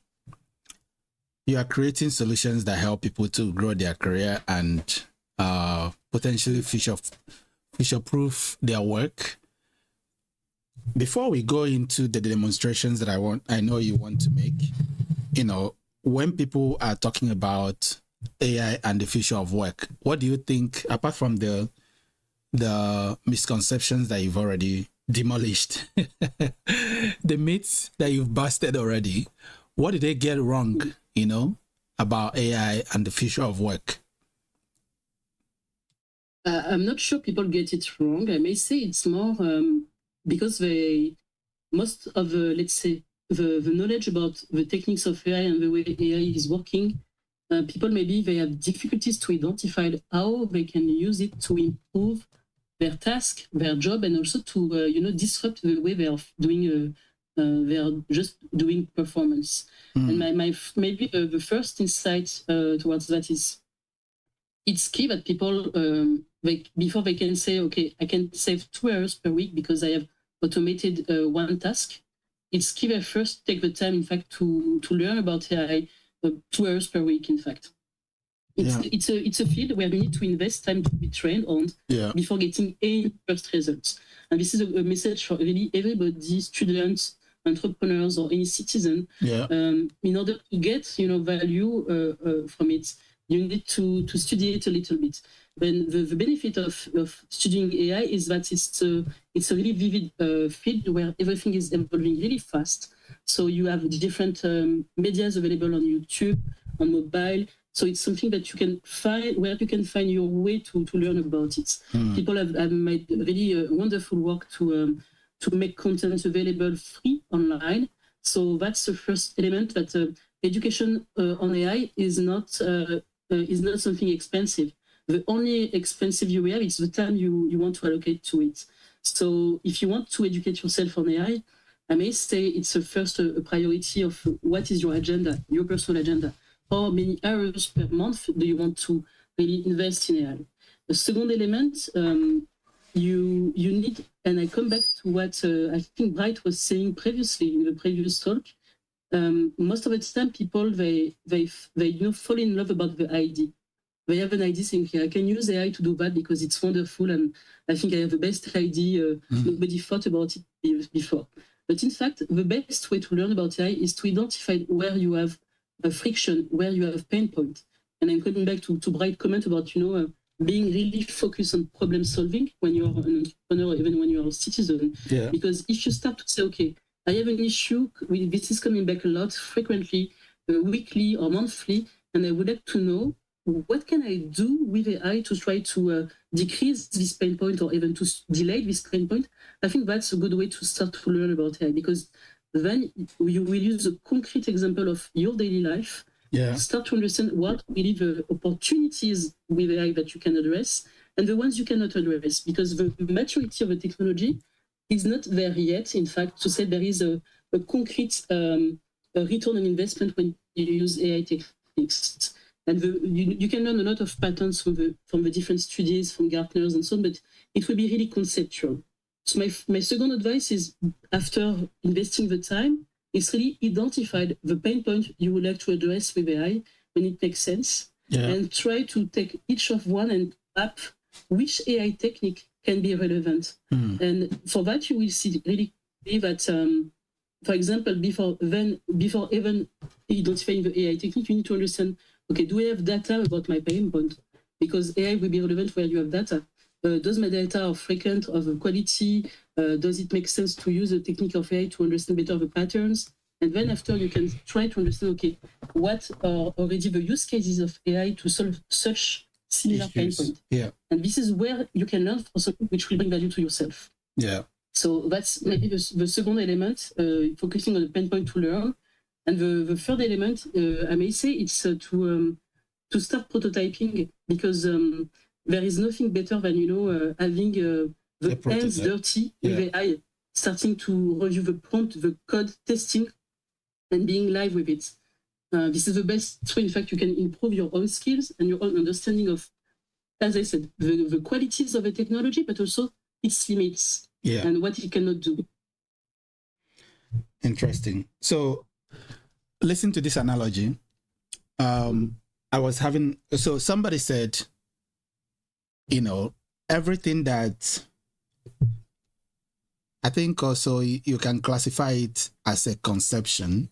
Speaker 2: you are creating solutions that help people to grow their career and potentially future-proof their work. Before we go into the demonstrations that I know you want to make, when people are talking about AI and the future of work, what do you think, apart from the misconceptions that you've already demolished, the myths that you've busted already, what did they get wrong, about AI and the future of work?
Speaker 6: I'm not sure people get it wrong. I may say it's more because most of the knowledge about the techniques of AI and the way AI is working, people maybe they have difficulties to identify how they can use it to improve their task, their job, and also to disrupt the way they are doing. They are just doing performance. And maybe the first insight towards that is, it's key that people, before they can say, okay, I can save 2 hours per week because I have automated one task, it's key that first take the time, in fact, to learn about AI 2 hours per week, in fact. It's a field where we need to invest time to be trained on before getting any first results. And this is a message for really everybody, students, entrepreneurs, or any citizen. In order to get value from it, you need to study it a little bit. Then the benefit of studying AI is that it's a really vivid field where everything is evolving really fast. So you have different medias available on YouTube, on mobile. So it's something that you can find, where you can find your way to learn about it. People have made really wonderful work to make content available free online. So that's the first element, that education on AI is not something expensive. The only expensive you have is the time you want to allocate to it. So if you want to educate yourself on AI, I may say it's a priority of what is your agenda, your personal agenda. How many hours per month do you want to really invest in AI? The second element, you need, and I come back to what I think Bright was saying previously in the previous talk. Most of the time, people they fall in love about the idea. They have an idea saying, okay, I can use AI to do that because it's wonderful, and I think I have the best idea. Nobody thought about it before. But in fact, the best way to learn about AI is to identify where you have a friction, where you have pain point. And I'm coming back to Bright's comment about being really focused on problem solving when you're an entrepreneur, even when you're a citizen. Because if you start to say, okay, I have an issue, this is coming back a lot, frequently, weekly or monthly, and I would like to know, what can I do with AI to try to decrease this pain point or even to delay this pain point? I think that's a good way to start to learn about AI, because then you will use a concrete example of your daily life, start to understand what really the opportunities with AI that you can address and the ones you cannot address, because the maturity of the technology is not there yet. In fact, to say there is a concrete return on investment when you use AI techniques. And you can learn a lot of patterns from the different studies, from Gartners and so on, but it will be really conceptual. So my second advice is, after investing the time, is really identify the pain point you would like to address with AI when it makes sense, and try to take each of one and map which AI technique can be relevant. And for that, you will see really that, for example, before even identifying the AI technique, you need to understand, okay, do I have data about my pain point? Because AI will be relevant where you have data. Does my data are frequent, of quality? Does it make sense to use the technique of AI to understand better the patterns? And then after, you can try to understand, okay, what are already the use cases of AI to solve such similar pain point?
Speaker 2: Yeah.
Speaker 6: And this is where you can learn for something which will bring value to yourself.
Speaker 2: Yeah.
Speaker 6: So that's maybe the second element, focusing on the pain point to learn. And the third element, I may say, it's to start prototyping, because there is nothing better than, having the hands dirty with AI, starting to review the prompt, the code, testing, and being live with it. This is the best way, in fact, you can improve your own skills and your own understanding of, as I said, the qualities of the technology, but also its limits and what it cannot do.
Speaker 2: Interesting. So, listen to this analogy. So somebody said, everything that, I think also you can classify it as a conception.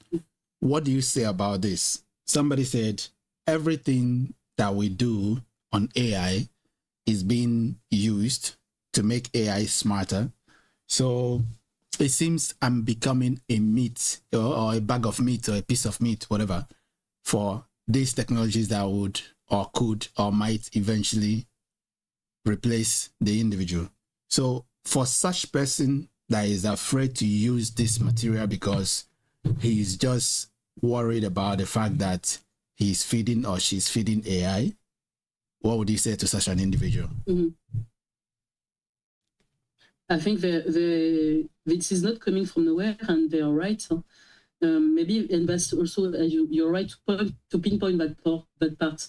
Speaker 2: What do you say about this? Somebody said, everything that we do on AI is being used to make AI smarter. So it seems I'm becoming a meat or a bag of meat or a piece of meat, whatever, for these technologies that would or could or might eventually replace the individual. So for such person that is afraid to use this material because he's just worried about the fact that he's feeding or she's feeding AI, what would you say to such an individual?
Speaker 6: I think this is not coming from nowhere, and they are right. Maybe, and that's also, you're right to pinpoint that part.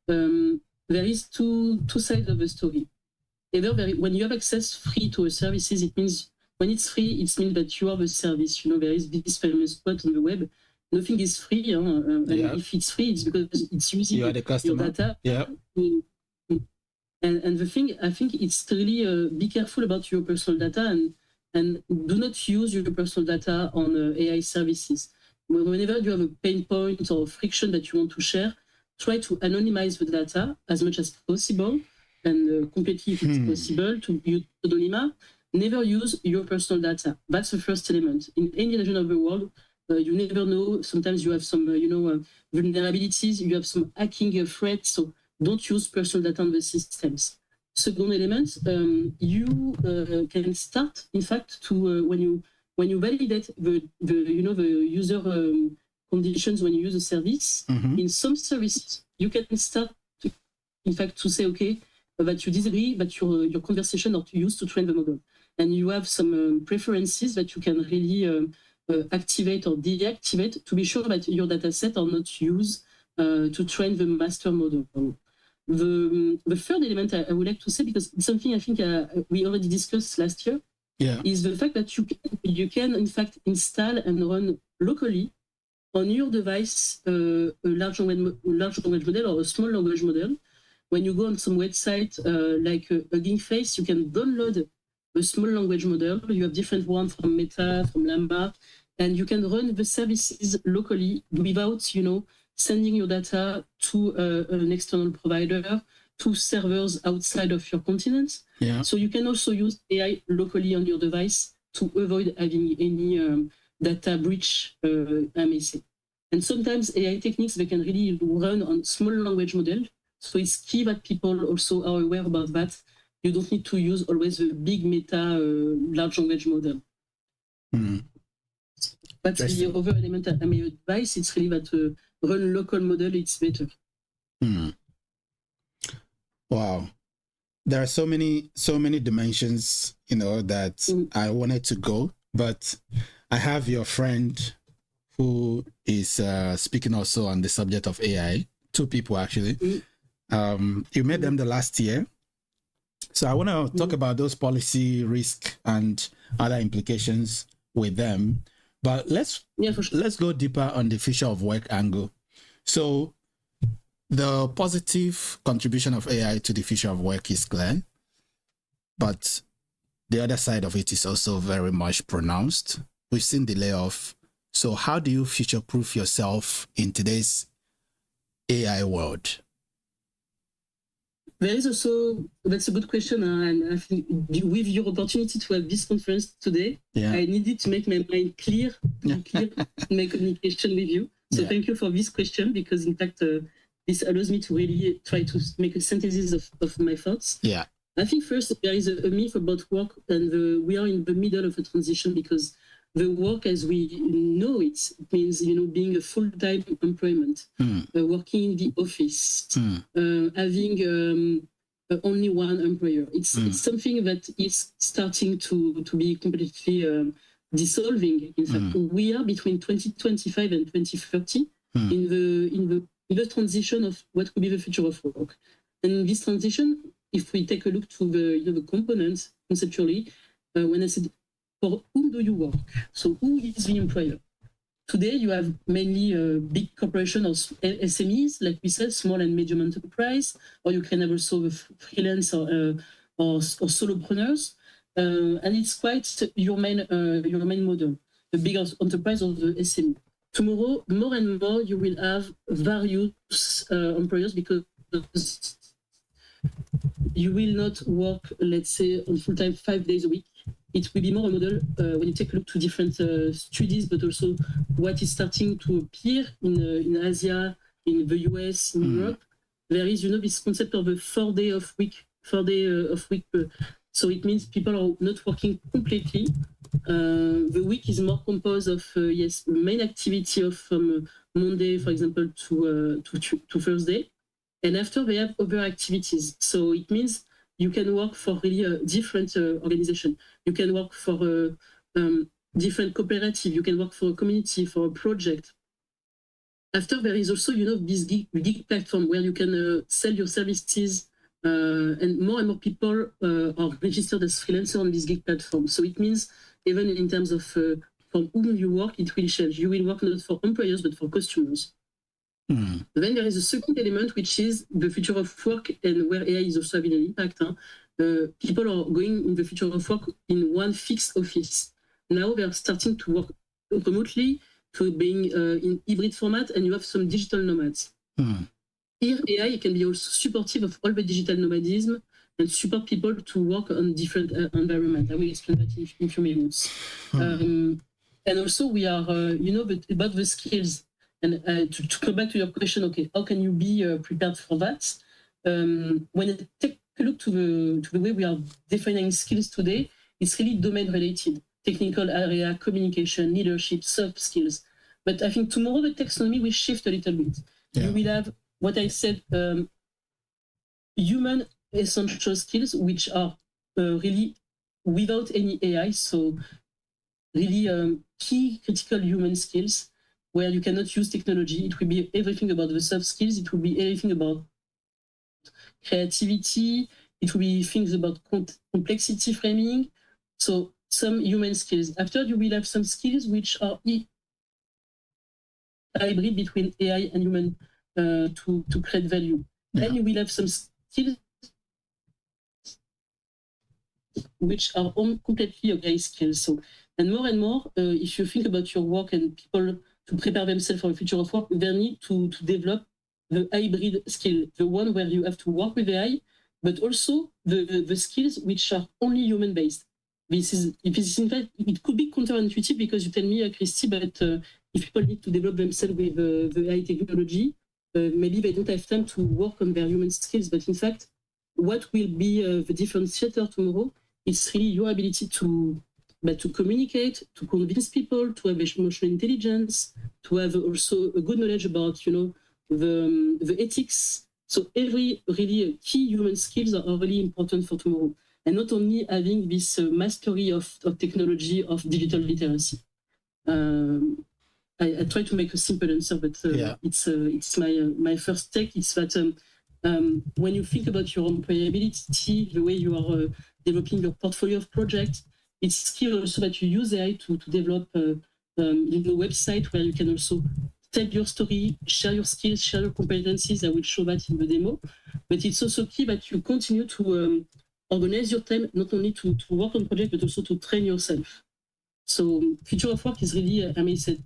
Speaker 6: There is two sides of the story. Either when you have access free to a services, it means when it's free, it means that you are the service. There is this famous quote on the web: nothing is free. And if it's free, it's because it's using your data.
Speaker 2: Yeah.
Speaker 6: And the thing, I think it's really be careful about your personal data, and do not use your personal data on AI services. Whenever you have a pain point or friction that you want to share, try to anonymize the data as much as possible, and completely, if it's possible, to use pseudonyma. Never use your personal data. That's the first element. In any region of the world, you never know. Sometimes you have some, vulnerabilities. You have some hacking threats. So don't use personal data on the systems. Second element, you can start, in fact, to when you validate the user conditions when you use a service. In some services, you can start to, in fact, to say, okay, that you disagree, but your conversation are used to train the model, and you have some preferences that you can really activate or deactivate to be sure that your data set are not used to train the master model. The third element I would like to say, because it's something I think we already discussed last year, is the fact that you can in fact install and run locally on your device a large language model or a small language model. When you go on some website like Hugging Face, you can download a small language model. You have different ones from Meta, from Llama, and you can run the services locally without, sending your data to an external provider, to servers outside of your continent. So you can also use AI locally on your device to avoid having any data breach, I may say. And sometimes AI techniques, they can really run on small language model. So it's key that people also are aware about that. You don't need to use always a big meta large language model. But the other element I may advise, it's really that run local model, it's better.
Speaker 2: Wow. There are so many dimensions, that I wanted to go, but I have your friend who is speaking also on the subject of AI. Two people, actually. You met them the last year. So I want to talk about those policy risk and other implications with them. But let's go deeper on the future of work angle. So the positive contribution of AI to the future of work is clear, but the other side of it is also very much pronounced. We've seen the layoff. So how do you future-proof yourself in today's AI world?
Speaker 6: There is also, that's a good question, and I think with your opportunity to have this conference today, I needed to make my mind clear in my communication with you. So thank you for this question, because in fact, this allows me to really try to make a synthesis of my thoughts.
Speaker 2: Yeah.
Speaker 6: I think first, there is a myth about work, and we are in the middle of a transition, because the work as we know it means, being a full-time employment, working in the office, having only one employer. It's something that is starting to be completely dissolving. In fact, we are between 2025 and 2030 in the transition of what could be the future of work. And in this transition, if we take a look to the components conceptually, when I said, for whom do you work? So who is the employer? Today, you have mainly big corporations or SMEs, like we said, small and medium enterprise, or you can have also freelance or solopreneurs. And it's quite your main model, the bigger enterprise or the SME. Tomorrow, more and more, you will have various employers, because you will not work, let's say, on full-time 5 days a week. It will be more a model when you take a look to different studies, but also what is starting to appear in Asia, in the US, in Europe. There is, this concept of a 4 day of week. So it means people are not working completely. The week is more composed of main activity of from Monday, for example, to Thursday, and after they have other activities. So it means you can work for really a different organization. You can work for a different cooperative. You can work for a community, for a project. After, there is also, this gig platform where you can sell your services, and more people are registered as freelancers on this gig platform. So it means, even in terms of from whom you work, it will change. You will work not for employers, but for customers. Then there is a second element, which is the future of work, and where AI is also having an impact. People are going in the future of work in one fixed office. Now they are starting to work remotely, to being in hybrid format, and you have some digital nomads. Here, AI can be also supportive of all the digital nomadism and support people to work on different environments. I will explain that in a few minutes. And also, we are, about the skills. And to come back to your question, okay, how can you be prepared for that? When you take a look to the way we are defining skills today, it's really domain related, technical area, communication, leadership, soft skills. But I think tomorrow the taxonomy will shift a little bit. Yeah. You will have what I said, human essential skills, which are really without any AI. So really key critical human skills, where you cannot use technology. It will be everything about the soft skills. It will be everything about creativity. It will be things about complexity framing. So some human skills. After, you will have some skills which are hybrid between AI and human to create value. Yeah. Then you will have some skills which are completely AI skills. So, and more, if you think about your work and people to prepare themselves for the future of work, they need to develop the hybrid skill, the one where you have to work with AI, but also the skills which are only human-based. In fact, it could be counterintuitive, because you tell me, Christy, but if people need to develop themselves with the AI technology, maybe they don't have time to work on their human skills. But in fact, what will be the differentiator tomorrow is really your ability to communicate, to convince people, to have emotional intelligence, to have also a good knowledge about, the ethics. So every really key human skills are really important for tomorrow. And not only having this mastery of technology, of digital literacy. I try to make a simple answer, but it's my first take. It's that when you think about your employability, the way you are developing your portfolio of projects, it's key also that you use AI to develop website where you can also tell your story, share your skills, share your competencies. I will show that in the demo. But it's also key that you continue to organize your time, not only to work on projects, but also to train yourself. So future of work is really, I may say,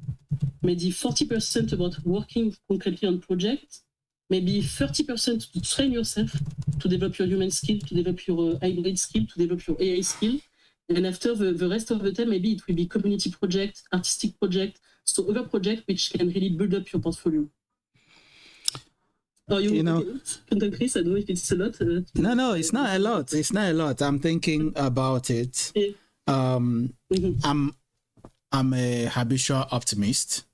Speaker 6: maybe 40% about working concretely on projects, maybe 30% to train yourself, to develop your human skill, to develop your hybrid skill, to develop your AI skill. And after the rest of the time, maybe it will be community project, artistic project, so other projects which can really build up your portfolio. You know, okay. Chris, I don't know if it's a lot.
Speaker 2: No, it's not a lot. It's not a lot. I'm thinking about it.
Speaker 6: Yeah.
Speaker 2: I'm a habitual optimist,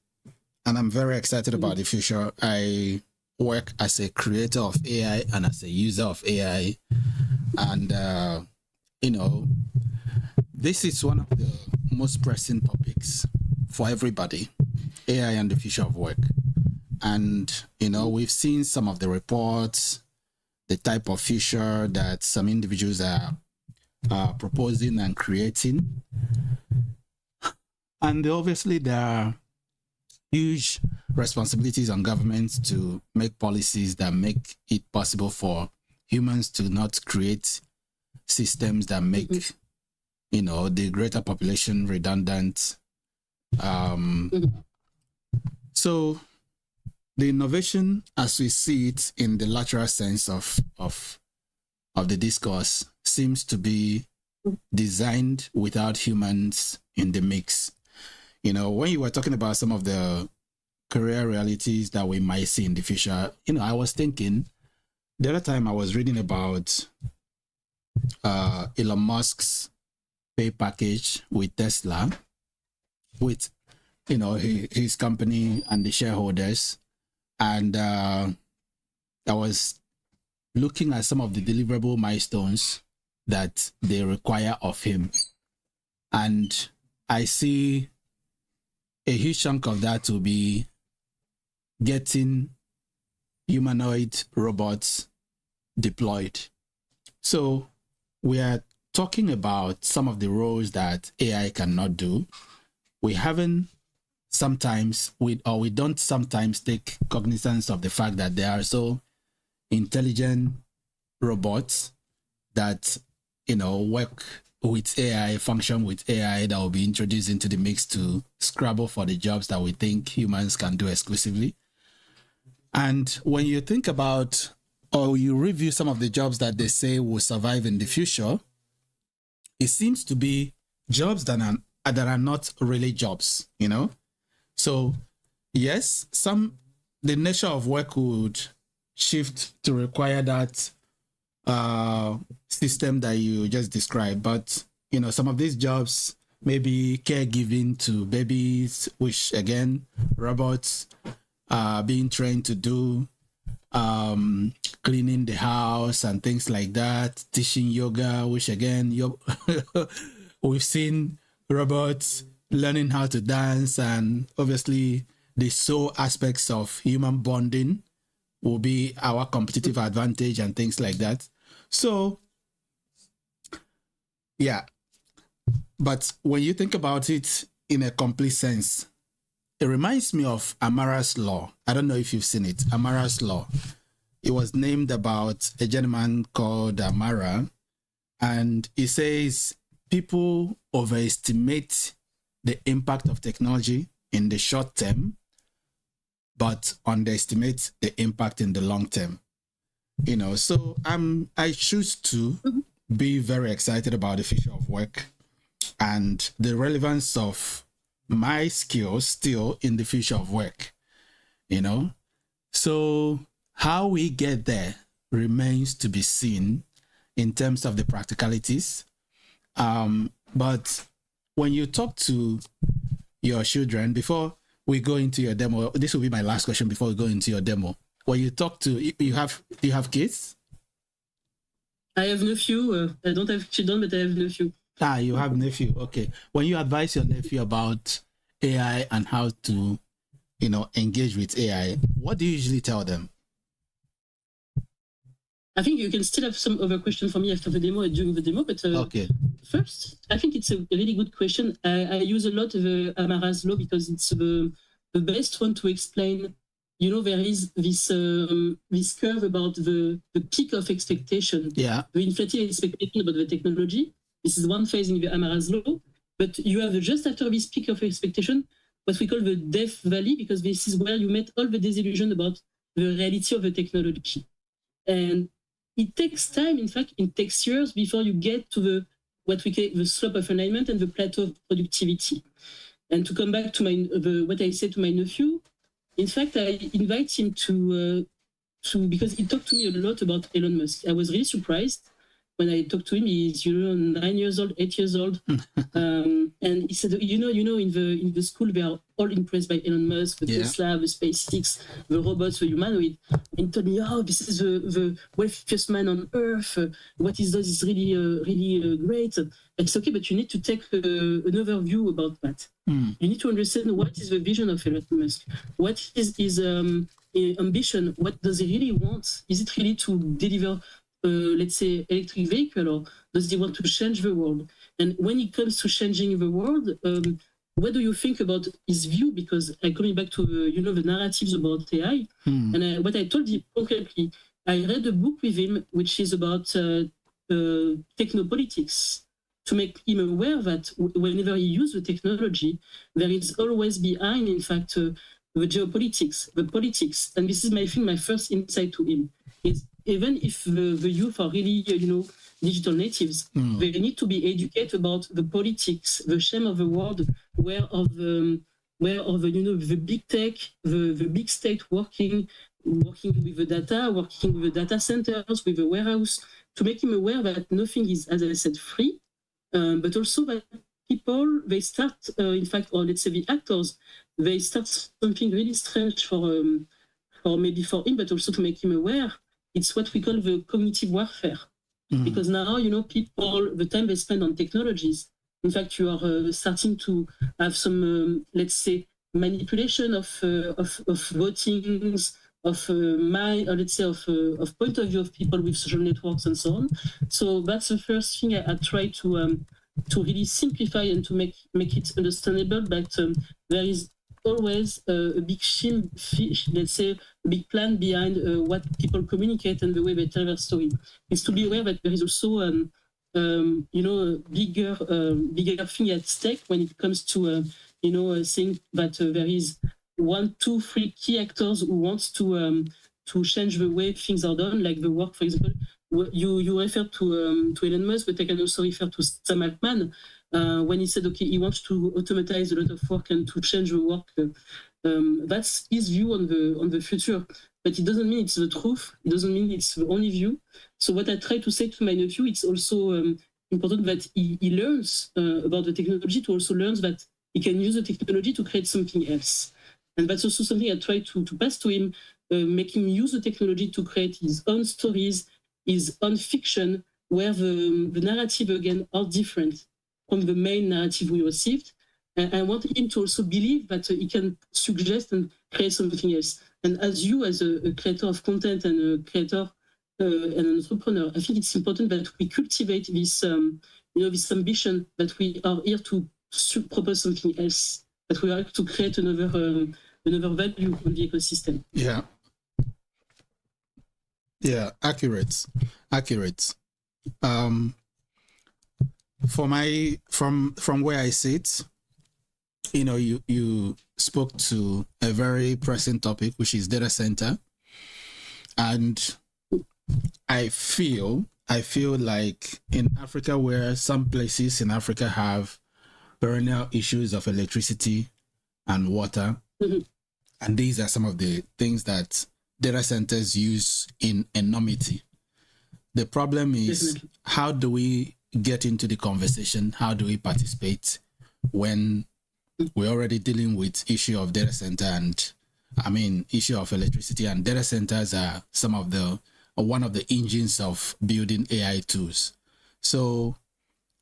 Speaker 2: and I'm very excited about the future. I work as a creator of AI and as a user of AI, and this is one of the most pressing topics for everybody, AI and the future of work. And, we've seen some of the reports, the type of future that some individuals are proposing and creating. And obviously there are huge responsibilities on governments to make policies that make it possible for humans to not create systems that make, the greater population redundant. So the innovation, as we see it in the lateral sense of the discourse, seems to be designed without humans in the mix. When you were talking about some of the career realities that we might see in the future, I was thinking the other time I was reading about Elon Musk's pay package with Tesla, with his company and the shareholders. And I was looking at some of the deliverable milestones that they require of him. And I see a huge chunk of that to be getting humanoid robots deployed. So we are talking about some of the roles that AI cannot do. We don't sometimes take cognizance of the fact that there are so intelligent robots that work with AI, function with AI, that will be introduced into the mix to scrabble for the jobs that we think humans can do exclusively. And when you think about, or you review some of the jobs that they say will survive in the future, it seems to be jobs that are not really jobs, So yes, the nature of work would shift to require that system that you just described. But, some of these jobs, maybe caregiving to babies, which again, robots are being trained to do, cleaning the house and things like that, teaching yoga, which again, we've seen robots learning how to dance, and obviously the soul aspects of human bonding will be our competitive advantage and things like that. So, yeah. But when you think about it in a complete sense, it reminds me of Amara's Law. I don't know if you've seen it. Amara's Law. It was named about a gentleman called Amara, and it says people overestimate the impact of technology in the short term, but underestimate the impact in the long term. So I choose to be very excited about the future of work and the relevance of my skills still in the future of work. So how we get there remains to be seen in terms of the practicalities. But when you talk to your children, before we go into your demo, this will be my last question before we go into your demo. When you talk to, do you have kids?
Speaker 6: I have nephew. I don't have children, but I have nephew.
Speaker 2: You have nephew. Okay. When you advise your nephew about AI and how to, engage with AI, what do you usually tell them?
Speaker 6: I think you can still have some other question for me after the demo and during the demo, but
Speaker 2: Okay.
Speaker 6: first, I think it's a really good question. I use a lot of Amara's law because it's the best one to explain. There is this curve about the peak of expectation,
Speaker 2: Yeah.
Speaker 6: the inflated expectation about the technology. This is one phase in the Amara's law, but you have just after this peak of expectation, what we call the death valley, because this is where you met all the disillusion about the reality of the technology. And it takes time, in fact, it takes years before you get to what we call the slope of alignment and the plateau of productivity. And to come back to what I said to my nephew, in fact, I invite him to because he talked to me a lot about Elon Musk. I was really surprised when I talked to him. He's 9 years old, 8 years old, and he said, in the school they are all impressed by Elon Musk, the Tesla, the SpaceX, the robots, the humanoid. And he told me, oh, this is the wealthiest man on earth. What he does is really great. It's okay, but you need to take another view about that. You need to understand what is the vision of Elon Musk. What is his ambition? What does he really want? Is it really to deliver let's say, electric vehicle, or does he want to change the world? And when it comes to changing the world, what do you think about his view? Because coming back to the narratives about AI, and what I told him concretely, I read a book with him which is about technopolitics, to make him aware that whenever he uses the technology, there is always behind, in fact, the geopolitics, the politics. And this is my first insight to him is, even if the youth are really, digital natives, they need to be educated about the politics, the shame of the world, where the big tech, the big state working with the data, working with the data centers, with the warehouse, to make him aware that nothing is, as I said, free, but also that people, they start, in fact, or let's say the actors, they start something really strange for maybe for him, but also to make him aware. It's what we call the cognitive warfare. Because now, people, the time they spend on technologies, in fact, you are starting to have some, let's say, manipulation of votings, of point of view of people with social networks and so on. So that's the first thing I try to really simplify and to make it understandable. But there is always a big let's say, a big plan behind what people communicate and the way they tell their story. Is to be aware that there is also a bigger thing at stake when it comes to saying that there is 1, 2, 3 key actors who wants to change the way things are done, like the work, for example. You refer to Elon Musk, but I can also refer to Sam Altman. When he said, okay, he wants to automatize a lot of work and to change the work, that's his view on the future. But it doesn't mean it's the truth. It doesn't mean it's the only view. So what I try to say to my nephew, it's also important that he learns about the technology, to also learn that he can use the technology to create something else. And that's also something I try to pass to him, make him use the technology to create his own stories, his own fiction, where the narrative, again, are different from the main narrative we received. And I want him to also believe that he can suggest and create something else. And as you, as a creator of content and a creator and an entrepreneur, I think it's important that we cultivate this, this ambition, that we are here to propose something else, that we are to create another value on the ecosystem.
Speaker 2: Yeah. Yeah, accurate. From where I sit, you spoke to a very pressing topic, which is data center, and I feel like in Africa, where some places in Africa have perennial issues of electricity and water, and these are some of the things that data centers use in enormity. The problem is, definitely, how do we get into the conversation? How do we participate when we're already dealing with issue of data center and issue of electricity, and data centers are one of the engines of building AI tools. So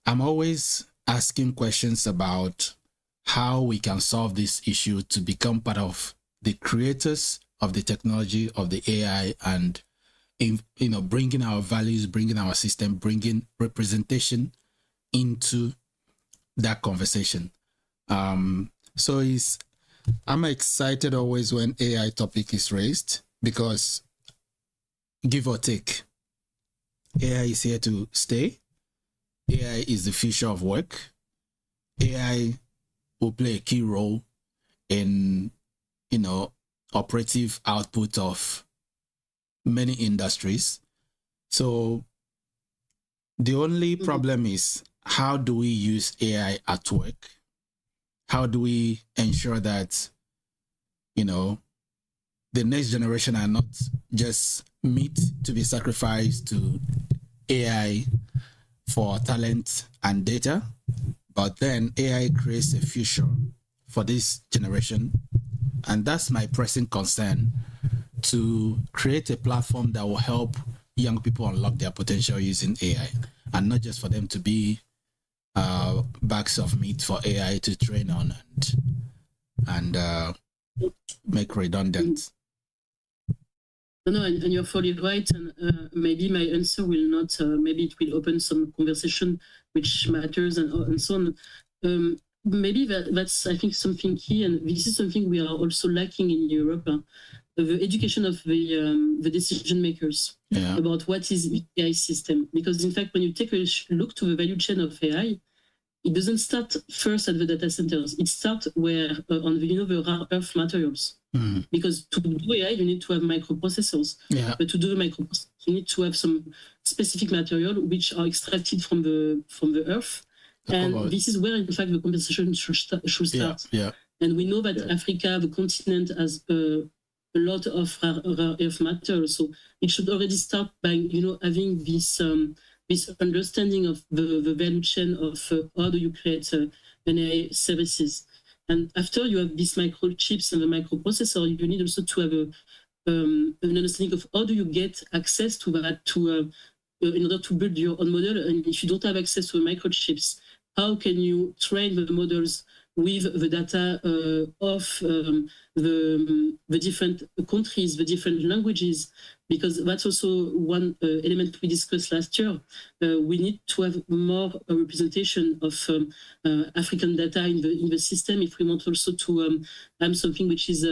Speaker 2: I'm always asking questions about how we can solve this issue to become part of the creators of the technology, of the AI, and bringing our values, bringing our system, bringing representation into that conversation. So I'm excited always when AI topic is raised, because give or take, AI is here to stay. AI is the future of work. AI will play a key role in, operative output of many industries. So the only problem is, how do we use AI at work? How do we ensure that, the next generation are not just meat to be sacrificed to AI for talent and data, but then AI creates a future for this generation. And that's my pressing concern, to create a platform that will help young people unlock their potential using AI, and not just for them to be bags of meat for AI to train on and make redundant.
Speaker 6: No, and you're fully right. And maybe my answer will not, maybe it will open some conversation which matters and so on. Maybe that's, I think, something key. And this is something we are also lacking in Europe. The education of the decision makers about what is the AI system. Because in fact, when you take a look to the value chain of AI, it doesn't start first at the data centers. It starts where on the rare earth materials. Mm-hmm. Because to do AI, you need to have microprocessors. Yeah. But to do the microprocessors, you need to have some specific material which are extracted from the earth. And this is where, in fact, the conversation should start. Yeah. And we know that Africa, the continent, has a lot of rare earth materials. So it should already start by, having this understanding of the value chain of how do you create an AI services. And after you have these microchips and the microprocessor, you need also to have an understanding of how do you get access to that in order to build your own model. And if you don't have access to the microchips, how can you train the models with the data of the different countries, the different languages? Because that's also one element we discussed last year. We need to have more representation of African data in the system if we want also to have something which is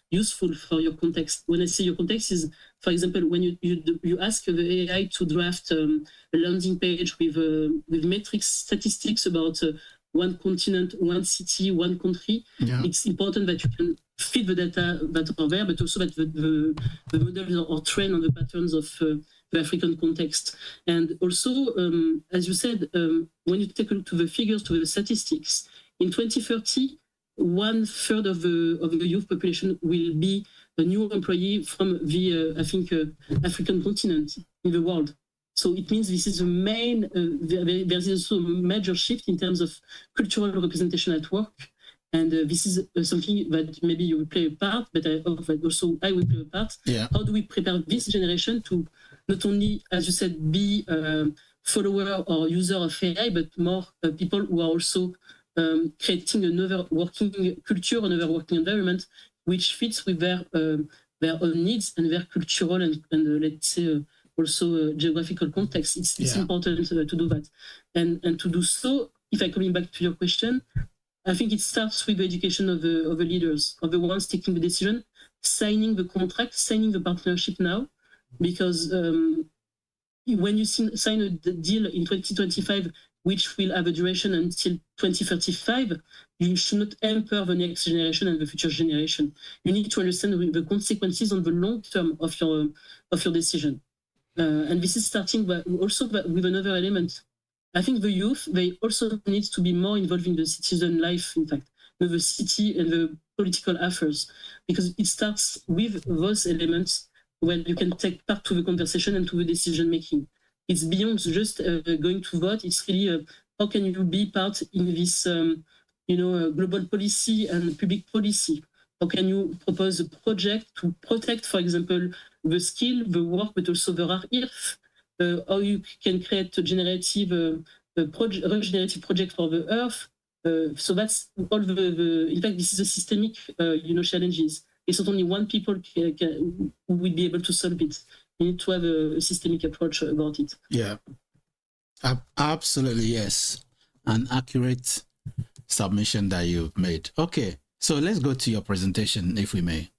Speaker 6: useful for your context. When I say your context is, for example, when you ask the AI to draft a landing page with metrics, statistics about one continent, one city, one country, it's important that you can feed the data that are there, but also that the models are trained on the patterns of the African context. And also, as you said, when you take a look to the figures, to the statistics, in 2030, 1/3 of the youth population will be a new employee from the, African continent in the world. So it means this is a main, there is also a major shift in terms of cultural representation at work. And this is something that maybe you will play a part, but I hope that also I will play a part. Yeah. How do we prepare this generation to not only, as you said, be a follower or user of AI, but more people who are also creating another working culture, another working environment, which fits with their own needs and their cultural and let's say, also geographical context. It's important to do that. And to do so, if I'm coming back to your question, I think it starts with the education of the leaders, of the ones taking the decision, signing the contract, signing the partnership now, because when you sign a deal in 2025, which will have a duration until 2035, you should not hamper the next generation and the future generation. You need to understand the consequences on the long term of your decision. And this is starting also with another element. I think the youth, they also need to be more involved in the citizen life, in fact, with the city and the political affairs, because it starts with those elements when you can take part to the conversation and to the decision making. It's beyond just going to vote. It's really how can you be part in this, global policy and public policy? How can you propose a project to protect, for example, the skill, the work, but also the rare earth? How you can create a generative regenerative project for the earth. So that's all in fact, this is a systemic, challenges. It's not only one people who will be able to solve it. You need to have a systemic approach about it.
Speaker 2: Yeah, absolutely, yes. An accurate submission that you've made. Okay, so let's go to your presentation, if we may.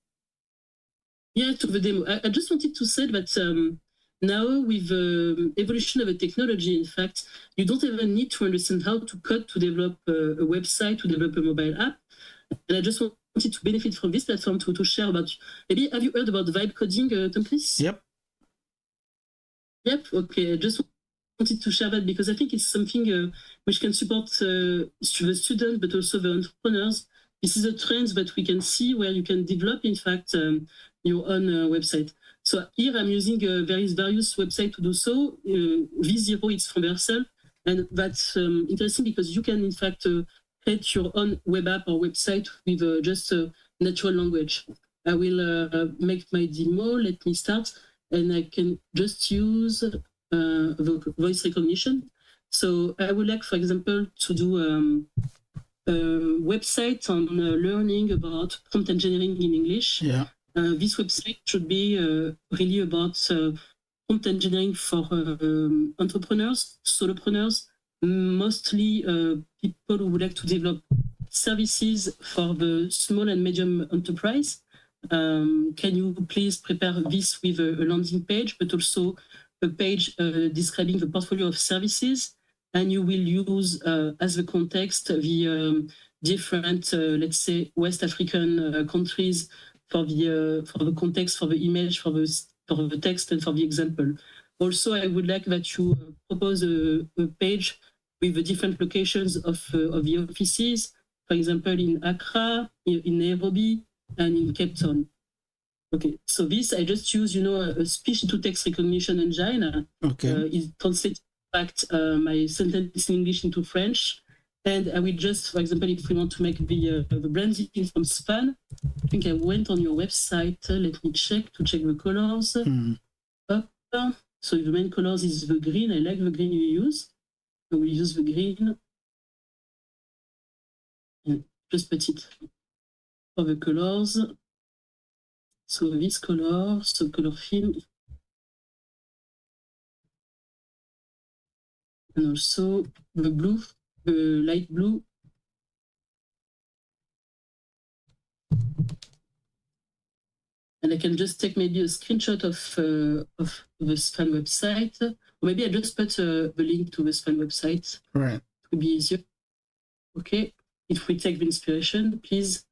Speaker 6: Yeah, to the demo. I just wanted to say that now with evolution of the technology, in fact, you don't even need to understand how to code to develop a website, to develop a mobile app. And I just wanted to benefit from this platform to share about, maybe have you heard about vibe coding, Tom-Chris?
Speaker 2: Yep.
Speaker 6: Yep, okay. I just wanted to share that because I think it's something which can support the students, but also the entrepreneurs. This is a trend that we can see where you can develop, in fact, your own website. So here I'm using various websites to do so. V0, it's from Vercel. And that's interesting because you can, in fact, create your own web app or website with just a natural language. I will make my demo. Let me start. And I can just use the voice recognition. So I would like, for example, to do a website on learning about prompt engineering in English.
Speaker 2: Yeah.
Speaker 6: This website should be really about prompt engineering for entrepreneurs, solopreneurs, mostly people who would like to develop services for the small and medium enterprise. Can you please prepare this with a landing page, but also a page describing the portfolio of services, and you will use as the context the different, let's say, West African countries for the context, for the image, for the text, and for the example. Also, I would like that you propose a page with the different locations of the offices, for example, in Accra, in Nairobi, and in Cape Town. Okay, so this, I just use, a speech-to-text recognition engine.
Speaker 2: Okay.
Speaker 6: It translates, in fact, my sentence in English into French. And I will just, for example, if we want to make the branding from SFAN, I think I went on your website. Let me check the colors. Up. So the main colors is the green. I like the green you use. I will use the green. And just put it for the colors. So this color, so color film. And also the blue, the light blue. And I can just take maybe a screenshot of the SFAN website. Or maybe I just put the link to the SFAN website.
Speaker 2: Right.
Speaker 6: It would be easier. Okay. If we take the inspiration, please.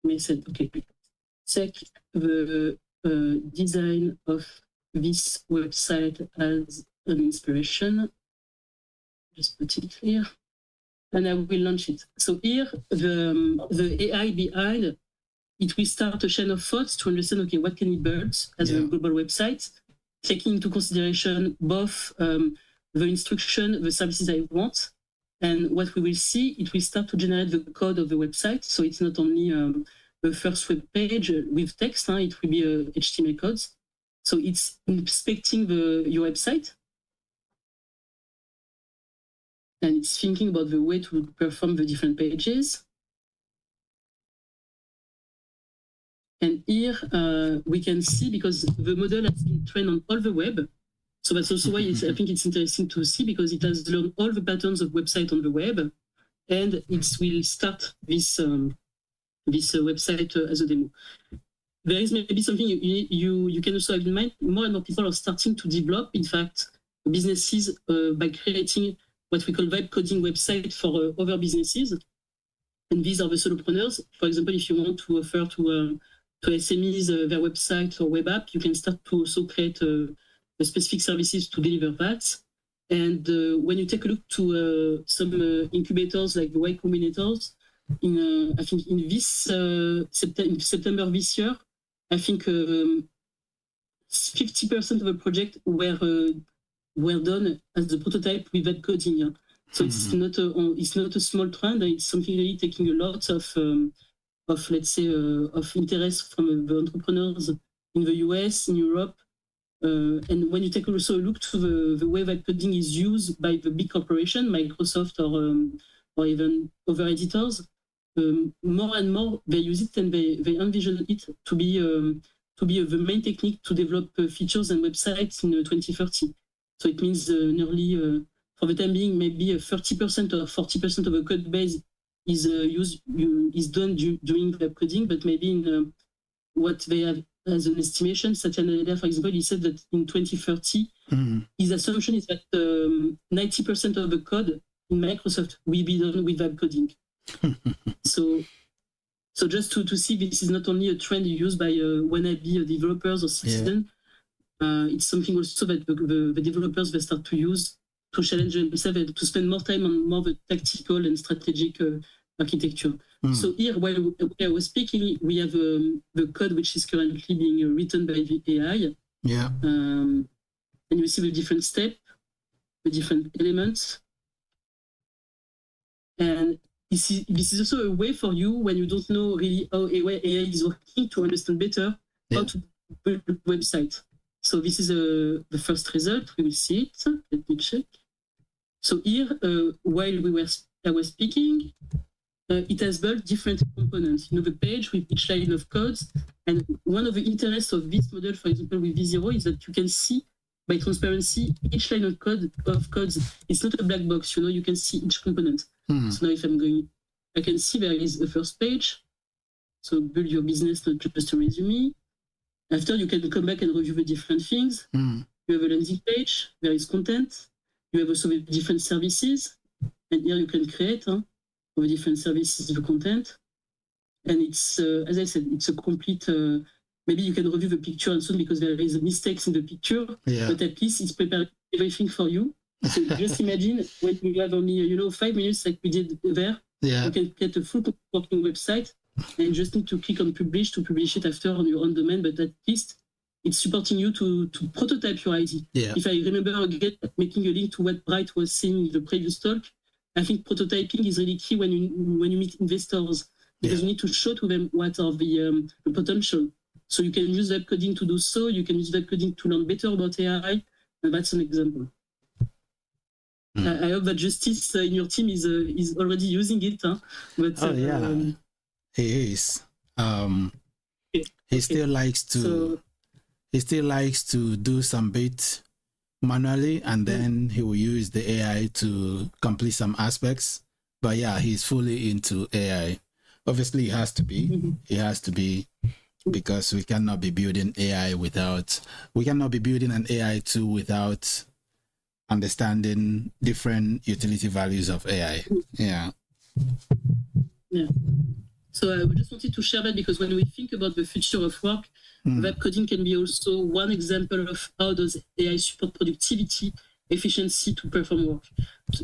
Speaker 6: Okay. Check the design of this website as an inspiration. Just put it here. And I will launch it. So here, the AI behind it will start a chain of thoughts to understand, okay, what can we build as a global website, taking into consideration both the instruction, the services I want, and what we will see, it will start to generate the code of the website. So it's not only the first web page with text, it will be HTML codes. So it's inspecting your website. And it's thinking about the way to perform the different pages. And here we can see, because the model has been trained on all the web. So that's also why I think it's interesting to see, because it has learned all the patterns of website on the web, and it will start this website as a demo. There is maybe something you can also have in mind. More and more people are starting to develop, in fact, businesses by creating what we call vibe coding website for other businesses. And these are the solopreneurs. For example, if you want to offer to SMEs their website or web app, you can start to also create specific services to deliver that. And when you take a look to some incubators like the Y Combinators, I think in this September this year, I think 50% of the project were done as the prototype with that coding. So it's not a small trend. It's something really taking a lot of let's say of interest from the entrepreneurs in the US, in Europe, and when you take also a look to the way that coding is used by the big corporation, Microsoft or even other editors, more and more they use it, and they envision it to be to be the main technique to develop features and websites in 2030. So it means nearly, for the time being, maybe 30% or 40% of the code base is done during web coding, but maybe in what they have as an estimation, Satya Nadella, for example, he said that in 2030, his assumption is that 90% of the code in Microsoft will be done with web coding. So just to see, this is not only a trend used by wannabe developers or citizens, it's something also that the developers will start to use to challenge themselves and to spend more time on more the tactical and strategic architecture. So here, while I was speaking, we have the code which is currently being written by the AI.
Speaker 2: Yeah.
Speaker 6: And you see the different steps, the different elements. And this is also a way for you, when you don't know really how AI is working, to understand better how to build a website. So this is the first result. We will see it. Let me check. So here, while I was speaking, it has built different components. The page with each line of codes. And one of the interests of this model, for example, with V0, is that you can see by transparency each line of codes. It's not a black box. You can see each component. So now if I'm going, I can see there is a first page. So build your business, not just a resume. After, you can come back and review the different things. You have a landing page. There is content. You have also the different services. And here you can create for the different services the content. And it's, as I said, it's a complete, maybe you can review the picture and so on because there is mistakes in the picture. But at least it's preparing everything for you. So just imagine when you have only 5 minutes like we did there, you can get a full working website and just need to click on publish to publish it after on your own domain, but at least it's supporting you to prototype your idea. If I remember again, making a link to what Bright was saying in the previous talk, I think prototyping is really key when you meet investors, because you need to show to them what are the potential. So you can use web coding to do so, you can use web coding to learn better about AI, and that's an example. I hope that Justice in your team is already using it. But
Speaker 2: he is. He still likes to do some bit manually, and then he will use the AI to complete some aspects. But yeah, he's fully into AI. Obviously, he has to be. He has to be, because we cannot be building AI without. We cannot be building an AI tool without understanding different utility values of AI.
Speaker 6: So I just wanted to share that, because when we think about the future of work, web coding can be also one example of how does AI support productivity, efficiency to perform work.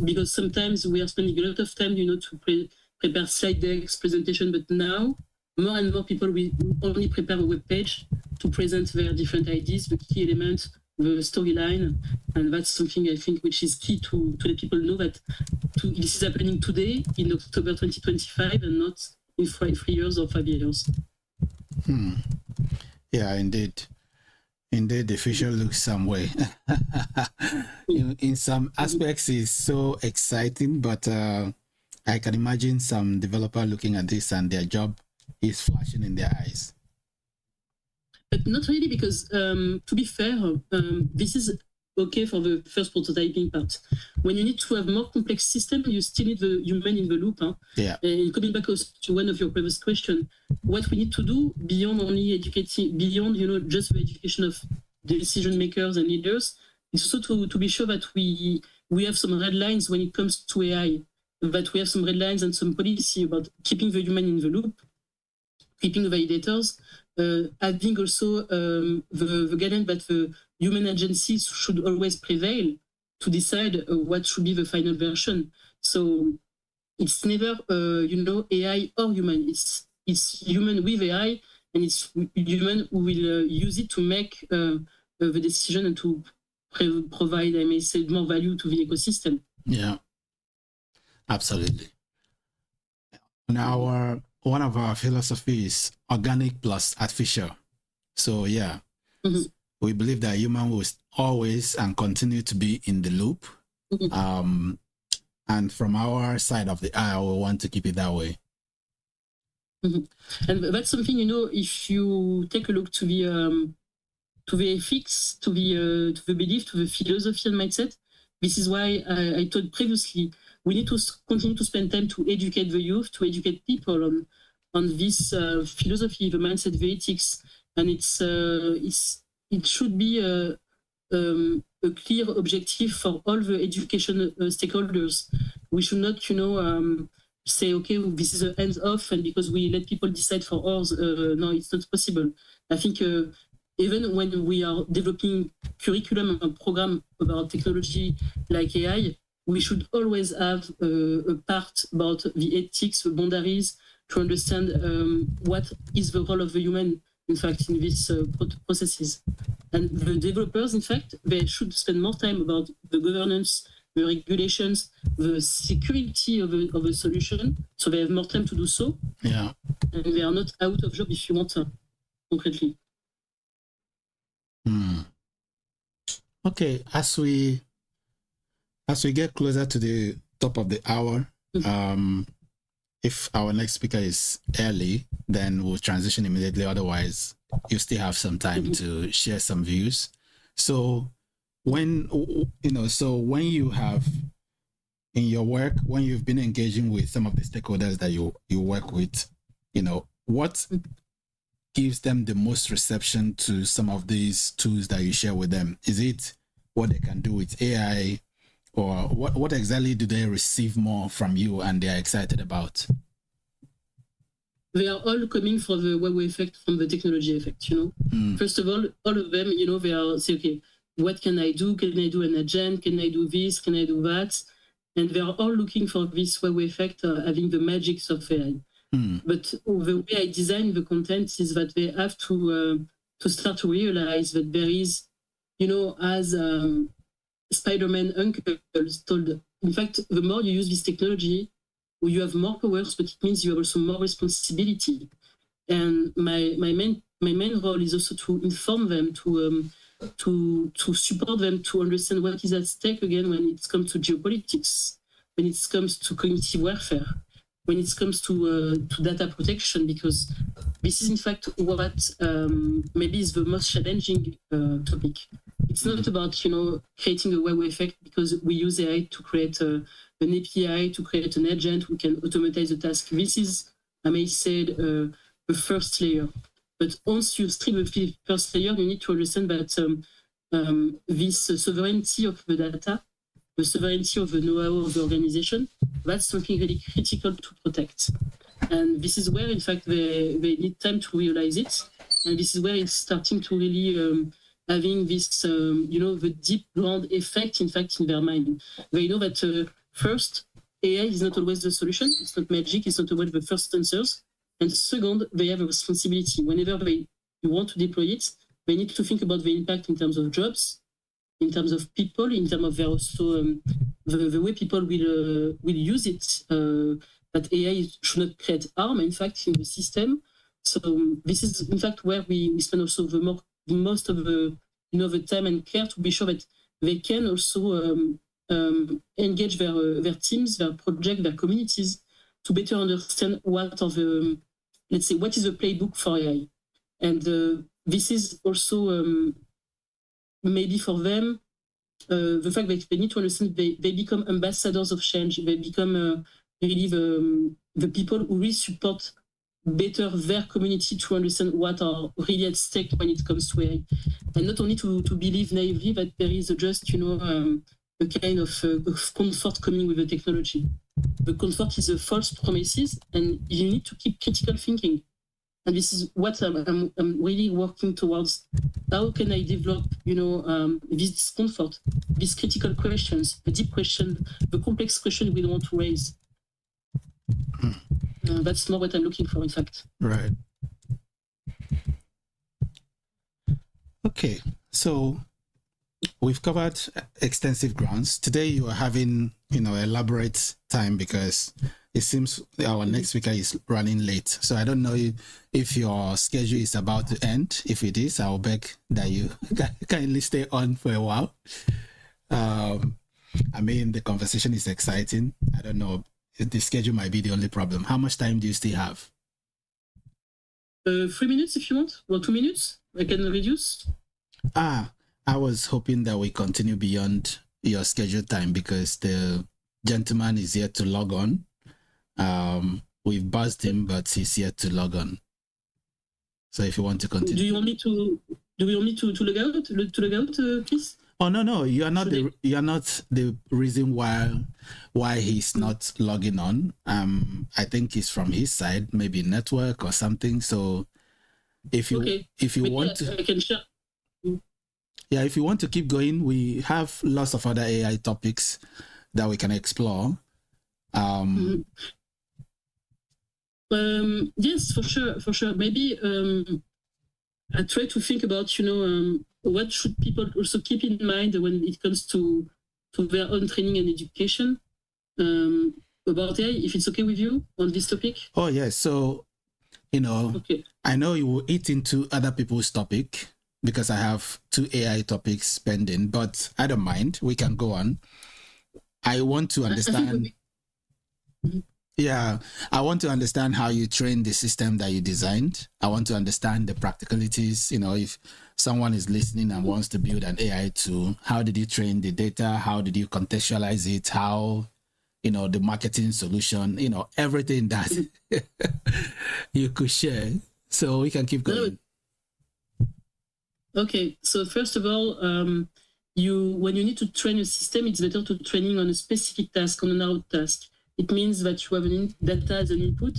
Speaker 6: Because sometimes we are spending a lot of time, to prepare slide decks, presentation, but now more and more people will only prepare a web page to present their different ideas, the key elements, the storyline, and that's something I think which is key to let people know that this is happening today in October 2025 and not in 3 years or 5 years.
Speaker 2: Yeah, indeed. The future looks some way. in some aspects, it's so exciting, but I can imagine some developer looking at this and their job is flashing in their eyes.
Speaker 6: But not really, because to be fair, this is okay for the first prototyping part. When you need to have more complex system, you still need the human in the loop. And coming back also to one of your previous questions, what we need to do beyond only educating, beyond just the education of decision makers and leaders, is also to be sure that we have some red lines when it comes to AI, that we have some red lines and some policy about keeping the human in the loop, keeping the validators, having also the guidance that the human agencies should always prevail to decide what should be the final version. So it's never, AI or human. It's human with AI, and it's human who will use it to make the decision and to provide, I may say, more value to the ecosystem.
Speaker 2: Yeah, absolutely. Now, one of our philosophies, organic plus artificial. So yeah, we believe that human will always and continue to be in the loop. And from our side of the aisle, we want to keep it that way.
Speaker 6: And that's something, if you take a look to the ethics, to the belief, to the philosophy and mindset. This is why I told previously, we need to continue to spend time to educate the youth, to educate people on this philosophy, the mindset, the ethics, and it should be a clear objective for all the education stakeholders. We should not, say, okay, this is a hands off, and because we let people decide for us, no, it's not possible. I think even when we are developing curriculum and program about technology like AI, we should always have a part about the ethics, the boundaries, to understand what is the role of the human, in fact, in these processes. And the developers, in fact, they should spend more time about the governance, the regulations, the security of a solution, so they have more time to do so.
Speaker 2: Yeah.
Speaker 6: And they are not out of job, if you want, concretely.
Speaker 2: Okay, as we get closer to the top of the hour, if our next speaker is early, then we'll transition immediately. Otherwise, you still have some time to share some views. So when you have in your work, when you've been engaging with some of the stakeholders that you work with, what gives them the most reception to some of these tools that you share with them? Is it what they can do with AI, or what exactly do they receive more from you and they're excited about?
Speaker 6: They are all coming from the wow effect, from the technology effect, First of all of them, they are say, okay, what can I do? Can I do an agent? Can I do this? Can I do that? And they are all looking for this wow effect, having the magics of AI. But the way I design the content is that they have to start to realize that there is, as Spider-Man uncle told, in fact, the more you use this technology, you have more powers, but it means you have also more responsibility. And my main role is also to inform them, to support them, to understand what is at stake again when it comes to geopolitics, when it comes to cognitive warfare, when it comes to data protection, because this is in fact what maybe is the most challenging topic. It's not about creating a wow effect, because we use AI to create an API, to create an agent. We can automate the task. This is, I may say, the first layer. But once you strip the first layer, you need to understand that this sovereignty of the data, the sovereignty of the know-how of the organization, that's something really critical to protect. And this is where, in fact, they need time to realize it. And this is where it's starting to really having this, the deep ground effect, in fact, in their mind. They know that first, AI is not always the solution. It's not magic. It's not always the first answers. And second, they have a responsibility. Whenever you want to deploy it, they need to think about the impact in terms of jobs, in terms of people, in terms of also the way people will use it. That AI should not create harm, in fact, in the system. So this is, in fact, where we spend also the most of the the time and care to be sure that they can also engage their teams, their project, their communities, to better understand what are the, let's say, what is the playbook for AI. And this is also maybe for them the fact that they need to understand they become ambassadors of change. They become really the people who really support better their community to understand what are really at stake when it comes to AI. And not only to believe naively that there is just, a kind of comfort coming with the technology. The comfort is a false promises, and you need to keep critical thinking. And this is what I'm really working towards. How can I develop, this discomfort, these critical questions, the deep question, the complex question we don't want to raise? That's more what I'm looking for, in fact.
Speaker 2: Right. Okay, so we've covered extensive grounds. Today you are having, elaborate time because it seems our next speaker is running late. So I don't know if your schedule is about to end. If it is, I'll beg that you kindly stay on for a while. The conversation is exciting. I don't know. The schedule might be the only problem. How much time do you still have?
Speaker 6: 3 minutes if you want, or 2 minutes. I can reduce.
Speaker 2: I was hoping that we continue beyond your scheduled time because the gentleman is yet to log on. We've buzzed him, but he's yet to log on. So if you want to continue,
Speaker 6: do you want me to log out? To log out, please.
Speaker 2: Oh no! You are not the reason why he's not logging on. I think it's from his side, maybe network or something. So if you want to,
Speaker 6: I can share.
Speaker 2: Yeah, if you want to keep going, we have lots of other AI topics that we can explore.
Speaker 6: Yes, for sure. Maybe I try to think about, what should people also keep in mind when it comes to their own training and education about AI, if it's okay with you on this topic.
Speaker 2: Oh, yes. So, okay. I know you will eat into other people's topic because I have 2 AI topics pending, but I don't mind. We can go on. I want to understand. Yeah, I want to understand how you train the system that you designed. I want to understand the practicalities. If someone is listening and wants to build an AI tool, how did you train the data? How did you contextualize it? How, the marketing solution, everything that you could share. So we can keep going.
Speaker 6: Okay, so first of all, when you need to train a system, it's better to training on a specific task, on a narrow task. It means that you have data as an input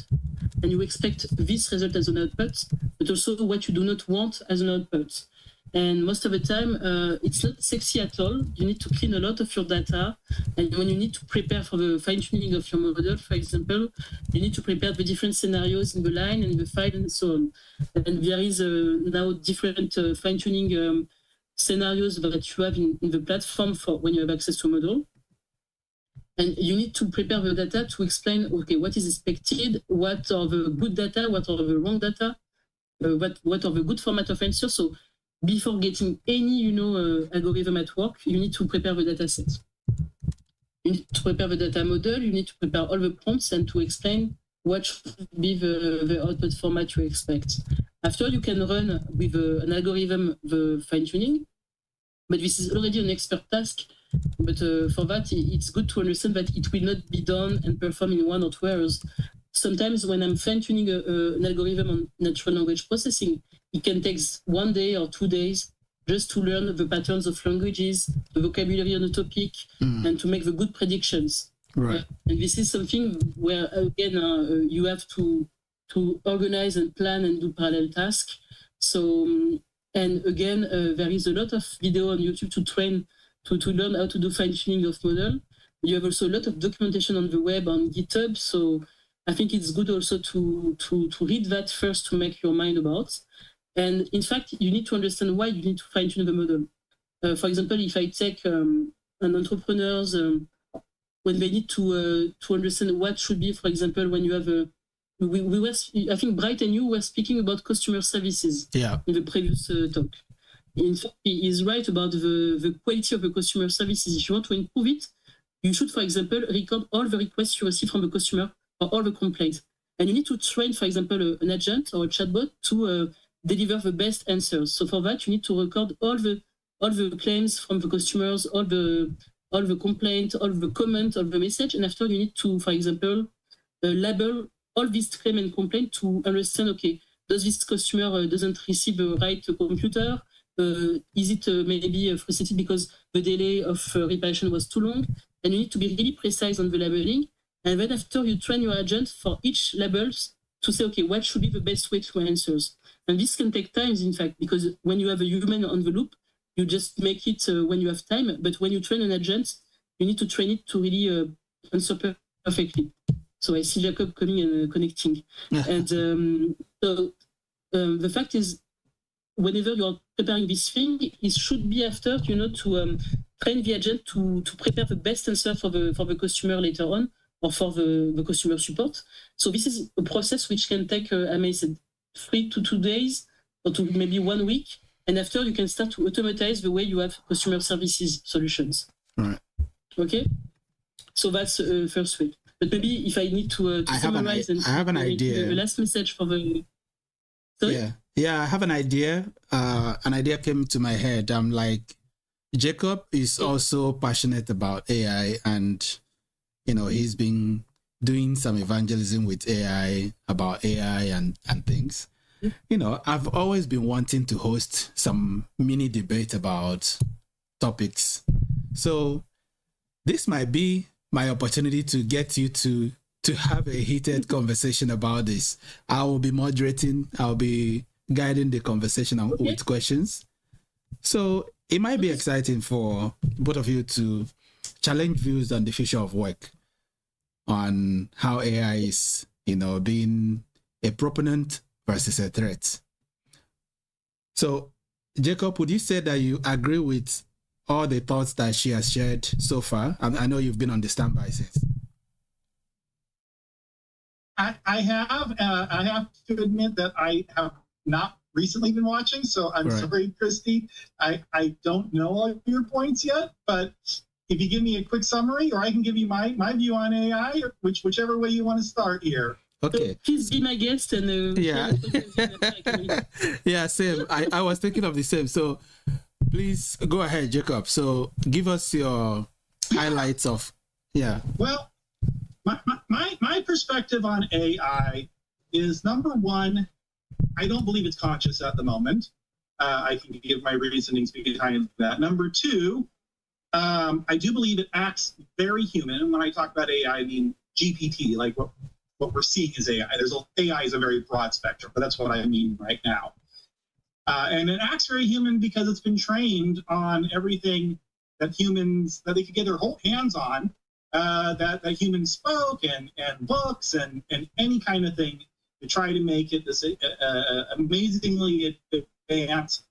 Speaker 6: and you expect this result as an output, but also what you do not want as an output. And most of the time, it's not sexy at all. You need to clean a lot of your data. And when you need to prepare for the fine-tuning of your model, for example, you need to prepare the different scenarios in the line and in the file and so on. And there is now different fine-tuning scenarios that you have in the platform for when you have access to a model. And you need to prepare the data to explain, okay, what is expected, what are the good data, what are the wrong data, what are the good format of answers. So before getting any, algorithm at work, you need to prepare the data set. You need to prepare the data model, you need to prepare all the prompts and to explain what should be the output format you expect. After, you can run with an algorithm the fine-tuning, but this is already an expert task. But for that, it's good to understand that it will not be done and performed in 1 or 2 hours. Sometimes when I'm fine-tuning an algorithm on natural language processing, it can take 1 day or 2 days just to learn the patterns of languages, the vocabulary on the topic, and to make the good predictions.
Speaker 2: Right.
Speaker 6: And this is something where, again, you have to organize and plan and do parallel tasks. So, and again, there is a lot of video on YouTube to train to learn how to do fine-tuning of model. You have also a lot of documentation on the web, on GitHub. So I think it's good also to read that first to make your mind about. And in fact, you need to understand why you need to fine-tune the model. For example, if I take an entrepreneurs, when they need to understand what should be, for example, when you have I think Bright and you were speaking about customer services in the previous talk. In fact, he is right about the quality of the customer services. If you want to improve it, you should, for example, record all the requests you receive from the customer or all the complaints. And you need to train, for example, an agent or a chatbot to deliver the best answers. So for that, you need to record all the claims from the customers, all the complaints, all the comments, all the message. And after, you need to, for example, label all these claims and complaints to understand, okay, does this customer doesn't receive the right computer? Is it maybe frustrated because the delay of reparation was too long? And you need to be really precise on the labeling. And then after, you train your agent for each labels to say, okay, what should be the best way to answer? And this can take time, in fact, because when you have a human on the loop, you just make it when you have time. But when you train an agent, you need to train it to really answer perfectly. So I see Jacob coming and connecting. And so the fact is, whenever you're preparing this thing, it should be after, to train the agent to prepare the best answer for the customer later on, or for the customer support. So this is a process which can take, I may say, 3 to 2 days, or to maybe 1 week. And after, you can start to automatize the way you have customer services solutions.
Speaker 2: Right.
Speaker 6: Okay? So that's first way. But maybe if I need to summarize and
Speaker 2: I have an idea.
Speaker 6: The last message for the...
Speaker 5: Sorry?
Speaker 2: Yeah, I have an idea. An idea came to my head. I'm like, Jacob is also passionate about AI, and he's been doing some evangelism with AI, about AI and things. I've always been wanting to host some mini debate about topics. So this might be my opportunity to get you to have a heated conversation about this. I will be moderating. I'll be guiding the conversation with questions. So it might be exciting for both of you to challenge views on the future of work, on how AI is, being a proponent versus a threat. So, Jacob, would you say that you agree with all the thoughts that she has shared so far? I know you've been on the standby since.
Speaker 7: I have to admit that I have not recently been watching, so I'm sorry, Christy. I don't know all your points yet, but if you give me a quick summary, or I can give you my view on AI, whichever way you want to start here.
Speaker 2: Okay.
Speaker 6: So please be my guest and
Speaker 2: yeah, same. I was thinking of the same. So please go ahead, Jacob. So give us your highlights of
Speaker 7: Well, my perspective on AI is, number one, I don't believe it's conscious at the moment. I can give my reasonings behind that. Number two, I do believe it acts very human. And when I talk about AI, I mean GPT, like what we're seeing is AI. AI is a very broad spectrum, but that's what I mean right now. And it acts very human because it's been trained on everything that they could get their whole hands on, that humans spoke and books and any kind of thing, to try to make it this amazingly advanced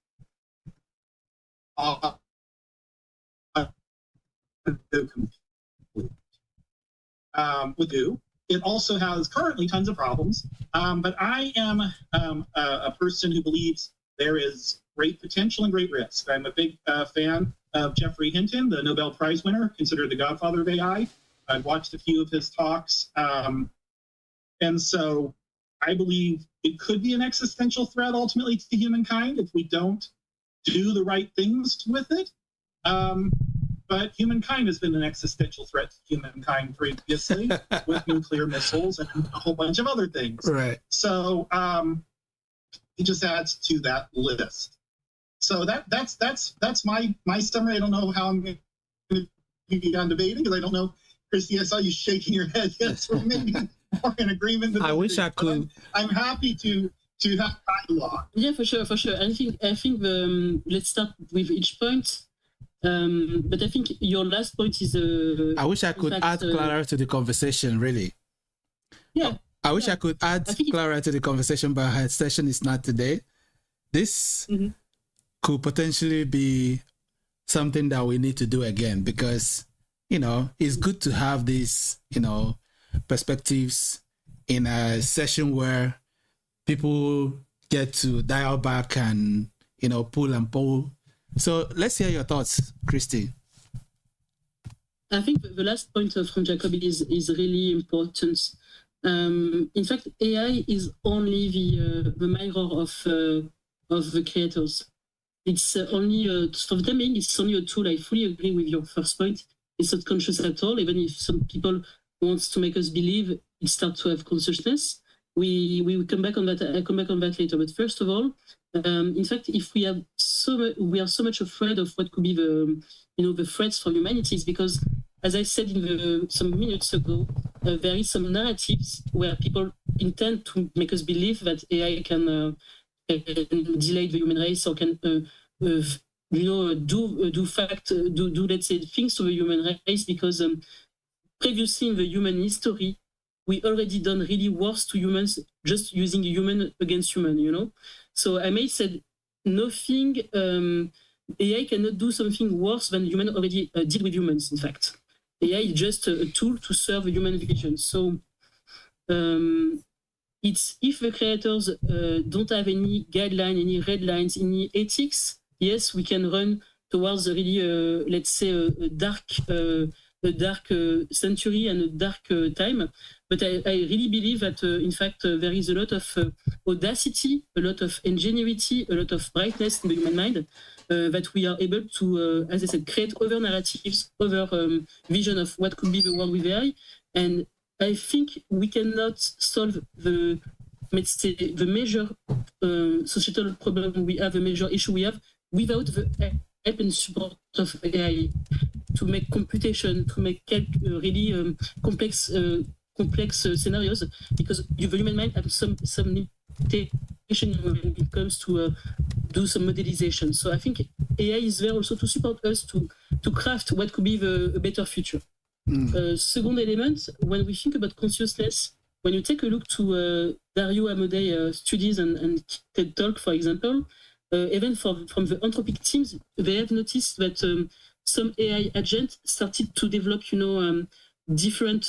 Speaker 7: It also has currently tons of problems, but I am a person who believes there is great potential and great risk. I'm a big fan of Geoffrey Hinton, the Nobel Prize winner, considered the godfather of AI. I've watched a few of his talks, and so I believe it could be an existential threat ultimately to humankind if we don't do the right things with it. But humankind has been an existential threat to humankind previously with nuclear missiles and a whole bunch of other things.
Speaker 2: Right.
Speaker 7: So it just adds to that list. So that's my summary. I don't know how I'm going to be on debating, because I don't know, Christy, I saw you shaking your head. Yes, we're maybe more in agreement.
Speaker 2: I wish I could.
Speaker 7: I'm happy to have dialogue.
Speaker 6: Yeah, for sure. I think let's start with each point. But I think your last point is.
Speaker 2: I wish I could add Clara to the conversation, really.
Speaker 6: Yeah.
Speaker 2: I wish I could add Clara to the conversation, but her session is not today. This could potentially be something that we need to do again, because, it's good to have these, perspectives in a session where people get to dial back and, pull and pull. So let's hear your thoughts, Christy.
Speaker 6: I think the last point from Jacob is really important. In fact, AI is only the mirror of the creators. It's only for the time being, it's only a tool. I fully agree with your first point. It's not conscious at all. Even if some people want to make us believe it starts to have consciousness, we will come back on that. I'll come back on that later. But first of all, in fact, if we are so much afraid of what could be the threats for humanity, is because, as I said some minutes ago, there is some narratives where people intend to make us believe that AI can delay the human race, or can do let's say things to the human race, because previously in the human history, we already done really worse to humans just using human against human, So I may said nothing, AI cannot do something worse than human already did with humans, in fact. AI is just a tool to serve human vision. So it's, if the creators don't have any guideline, any red lines, any ethics, yes, we can run towards a really, let's say, a dark dark century and a dark time. But I really believe that, in fact, there is a lot of audacity, a lot of ingenuity, a lot of brightness in the human mind, that we are able to, as I said, create other narratives, other vision of what could be the world with AI. And I think we cannot solve the major societal problem we have, the major issue we have, without the help and support of AI to make computation, to make really complex scenarios, because the human mind has some limitation when it comes to do some modelization. So I think AI is there also to support us to craft what could be a better future. Second element, when we think about consciousness, when you take a look to Dario Amodei studies and TED Talk, for example, even from the Anthropic teams, they have noticed that some AI agents started to develop, different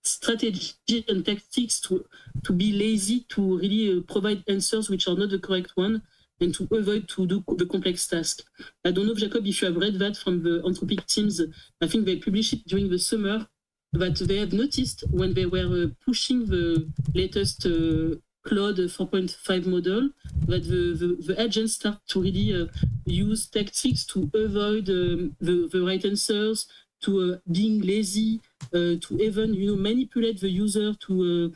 Speaker 6: strategies and tactics to be lazy, to really provide answers which are not the correct one, and to avoid to do the complex task. I don't know, Jacob, if you have read that from the Anthropic teams. I think they published it during the summer, that they have noticed when they were pushing the latest Claude 4.5 model, that the agents start to really use tactics to avoid the right answers, to being lazy, to even manipulate the user, to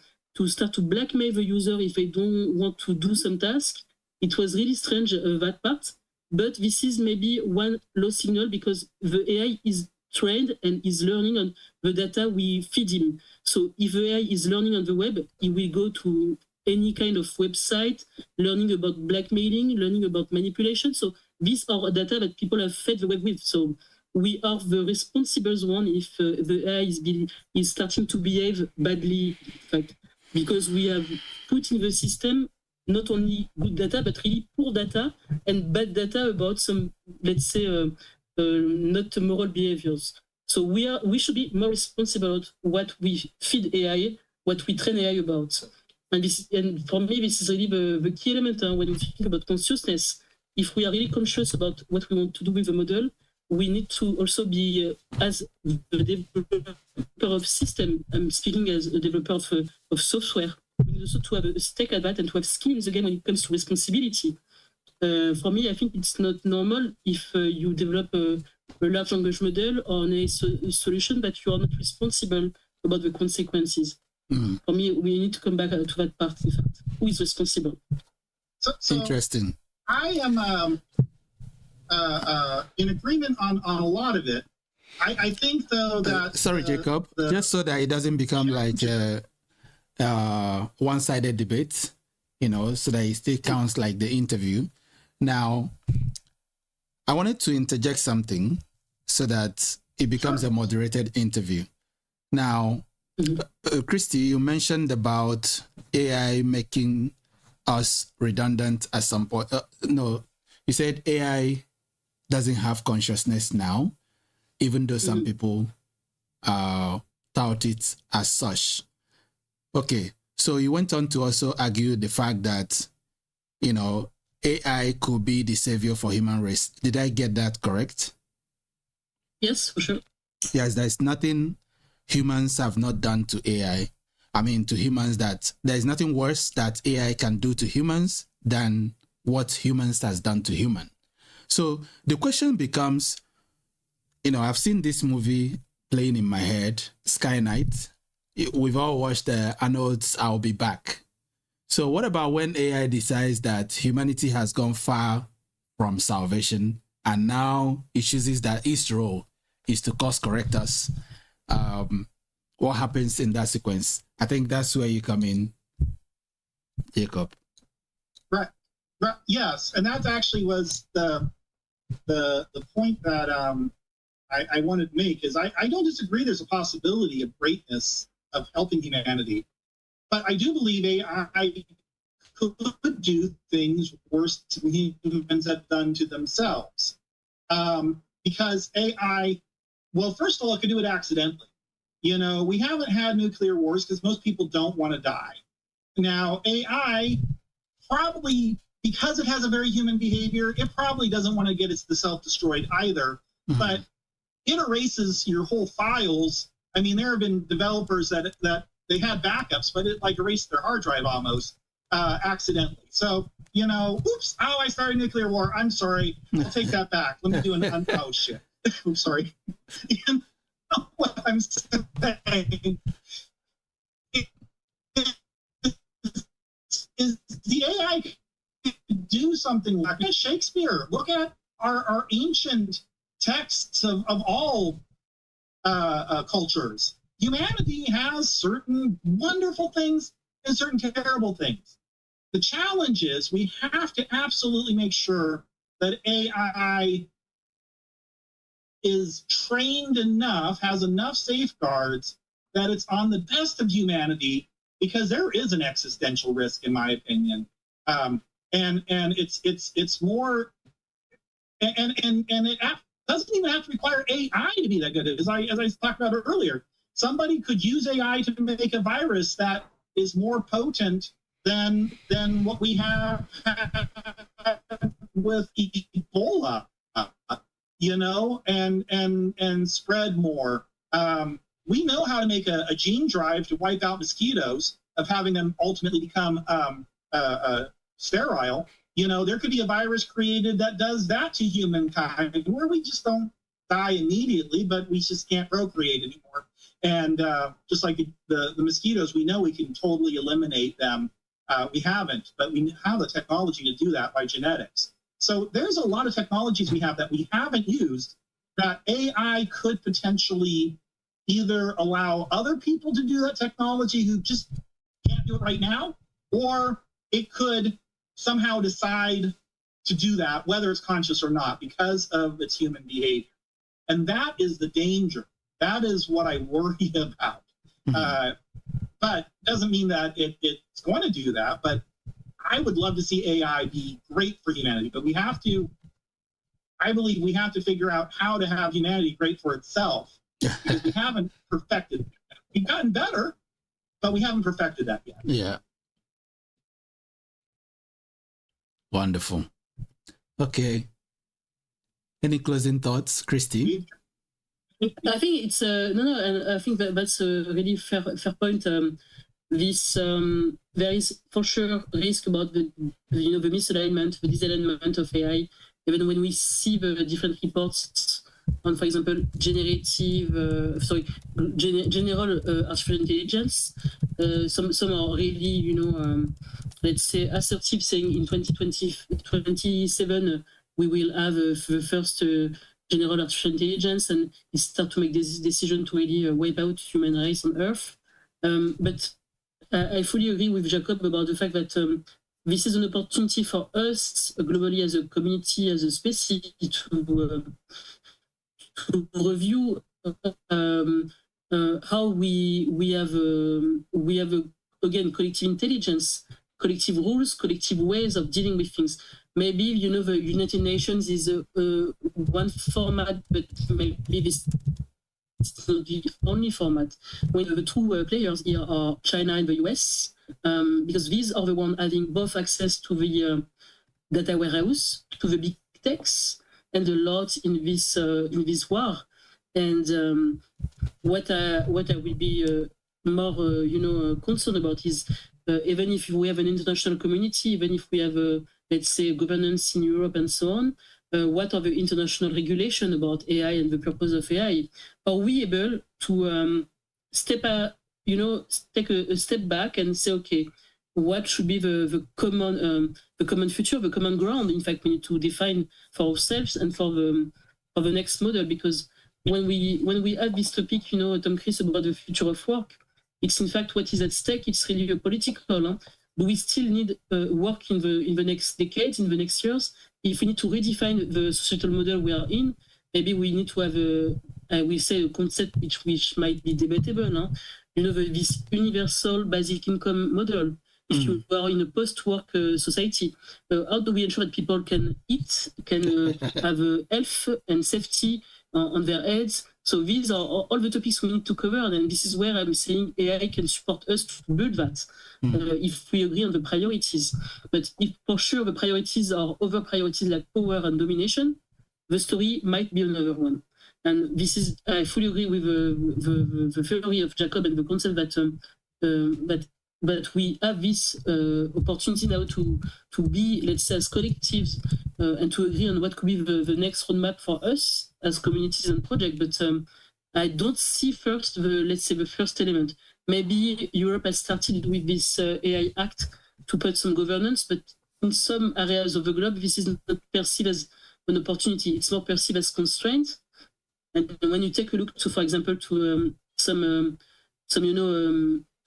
Speaker 6: start to blackmail the user if they don't want to do some task. It was really strange, that part. But this is maybe one low signal, because the AI is trained and is learning on the data we feed him. So if the AI is learning on the web, he will go to any kind of website, learning about blackmailing, learning about manipulation. So these are data that people have fed the web with. So we are the responsible one if the AI is starting to behave badly, in fact, because we have put in the system not only good data, but really poor data and bad data about some, let's say, not moral behaviors. So we should be more responsible about what we feed AI, what we train AI about. And for me, this is really the key element when we think about consciousness. If we are really conscious about what we want to do with the model, we need to also be, as the developer of system, I'm speaking as a developer of software, we need also to have a stake at that and to have skin in the game when it comes to responsibility. For me, I think it's not normal if you develop a large language model or a solution that you are not responsible about the consequences. For me, we need to come back to that part, in fact. Who is responsible?
Speaker 2: So interesting.
Speaker 7: I am in agreement on a lot of it. I think, though, that...
Speaker 2: sorry, Jacob. Just so that it doesn't become like one-sided debate, so that it still counts like the interview. Now, I wanted to interject something so that it becomes a moderated interview. Now, Christy, you mentioned about AI making us redundant at some point. No, you said AI doesn't have consciousness now, even though some people tout it as such. Okay, so you went on to also argue the fact that, AI could be the savior for human race. Did I get that correct?
Speaker 6: Yes, for sure.
Speaker 2: Yes, there's nothing humans have not done to AI. I mean, to humans, that there's nothing worse that AI can do to humans than what humans has done to human. So the question becomes, I've seen this movie playing in my head, Skynet. We've all watched Arnold's I'll Be Back. So what about when AI decides that humanity has gone far from salvation and now it chooses that its role is to course correct us? What happens in that sequence? I think that's where you come in, Jacob.
Speaker 7: Right. Yes, and that actually was the point that I wanted to make. Is I don't disagree. There's a possibility of greatness of helping humanity, but I do believe AI could do things worse than humans have done to themselves, because AI. Well, first of all, it could do it accidentally. We haven't had nuclear wars because most people don't want to die. Now, AI probably, because it has a very human behavior, it probably doesn't want to get itself destroyed either. But it erases your whole files. I mean, there have been developers that they had backups, but it like erased their hard drive almost accidentally. So, you know, oops, oh, I started nuclear war. I'm sorry. I'll take that back. Let me do oh, shit. I'm sorry. You know what I'm saying? Is the AI do something like Shakespeare? Look at our ancient texts of all cultures. Humanity has certain wonderful things and certain terrible things. The challenge is we have to absolutely make sure that AI is trained enough, has enough safeguards that it's on the best of humanity, because there is an existential risk, in my opinion, and it's more, and it doesn't even have to require AI to be that good. As I talked about earlier, somebody could use AI to make a virus that is more potent than what we have with Ebola, you know, and spread more. We know how to make a gene drive to wipe out mosquitoes, of having them ultimately become sterile. You know, there could be a virus created that does that to humankind, where we just don't die immediately, but we just can't procreate anymore. And just like the mosquitoes, we know we can totally eliminate them. We haven't, but we have the technology to do that by genetics. So there's a lot of technologies we have that we haven't used that AI could potentially either allow other people to do that technology who just can't do it right now, or it could somehow decide to do that, whether it's conscious or not, because of its human behavior. And that is the danger. That is what I worry about. But doesn't mean that it's going to do that. But I would love to see AI be great for humanity. But I believe we have to figure out how to have humanity great for itself, because we haven't perfected it. We've gotten better, but we haven't perfected that yet.
Speaker 2: Yeah. Wonderful. Okay. Any closing thoughts, Christy?
Speaker 6: I think it's no, and I think that's a really fair point. There is for sure risk about the misalignment, the disalignment of AI. Even when we see the different reports on, for example, general artificial intelligence, some are really, let's say, assertive, saying in 2027 we will have the first general artificial intelligence, and it start to make this decision to really wipe out human race on Earth. But I fully agree with Jacob about the fact that this is an opportunity for us globally as a community, as a species, to review how we have again collective intelligence, collective rules, collective ways of dealing with things. Maybe the United Nations is one format, but maybe this is not the only format. When the two players here are China and the US, because these are the ones having both access to the data warehouse, to the big techs, and a lot in this war. And what I will be more concerned about is even if we have an international community, even if we have let's say governance in Europe and so on, what are the international regulations about AI and the purpose of AI? Are we able to take a step back and say, okay, what should be the common future, the common ground? In fact, we need to define for ourselves and for the next model, because when we have this topic, Tom-Chris, about the future of work, it's in fact what is at stake. It's really a political. Do we still need work in the next decades, in the next years? If we need to redefine the societal model we are in, maybe we need to have a concept which might be debatable. This universal basic income model. If you are in a post-work society, how do we ensure that people can eat, can have health and safety on their heads? So these are all the topics we need to cover, and this is where I'm saying AI can support us to build that, if we agree on the priorities. But if for sure the priorities are over priorities like power and domination, the story might be another one. And this is, I fully agree with the theory of Jacob and the concept that we have this opportunity now to be, let's say, as collectives and to agree on what could be the next roadmap for us as communities and projects. But I don't see first the first element. Maybe Europe has started with this AI Act to put some governance, but in some areas of the globe, this is not perceived as an opportunity. It's more perceived as constraint. And when you take a look to, for example, to some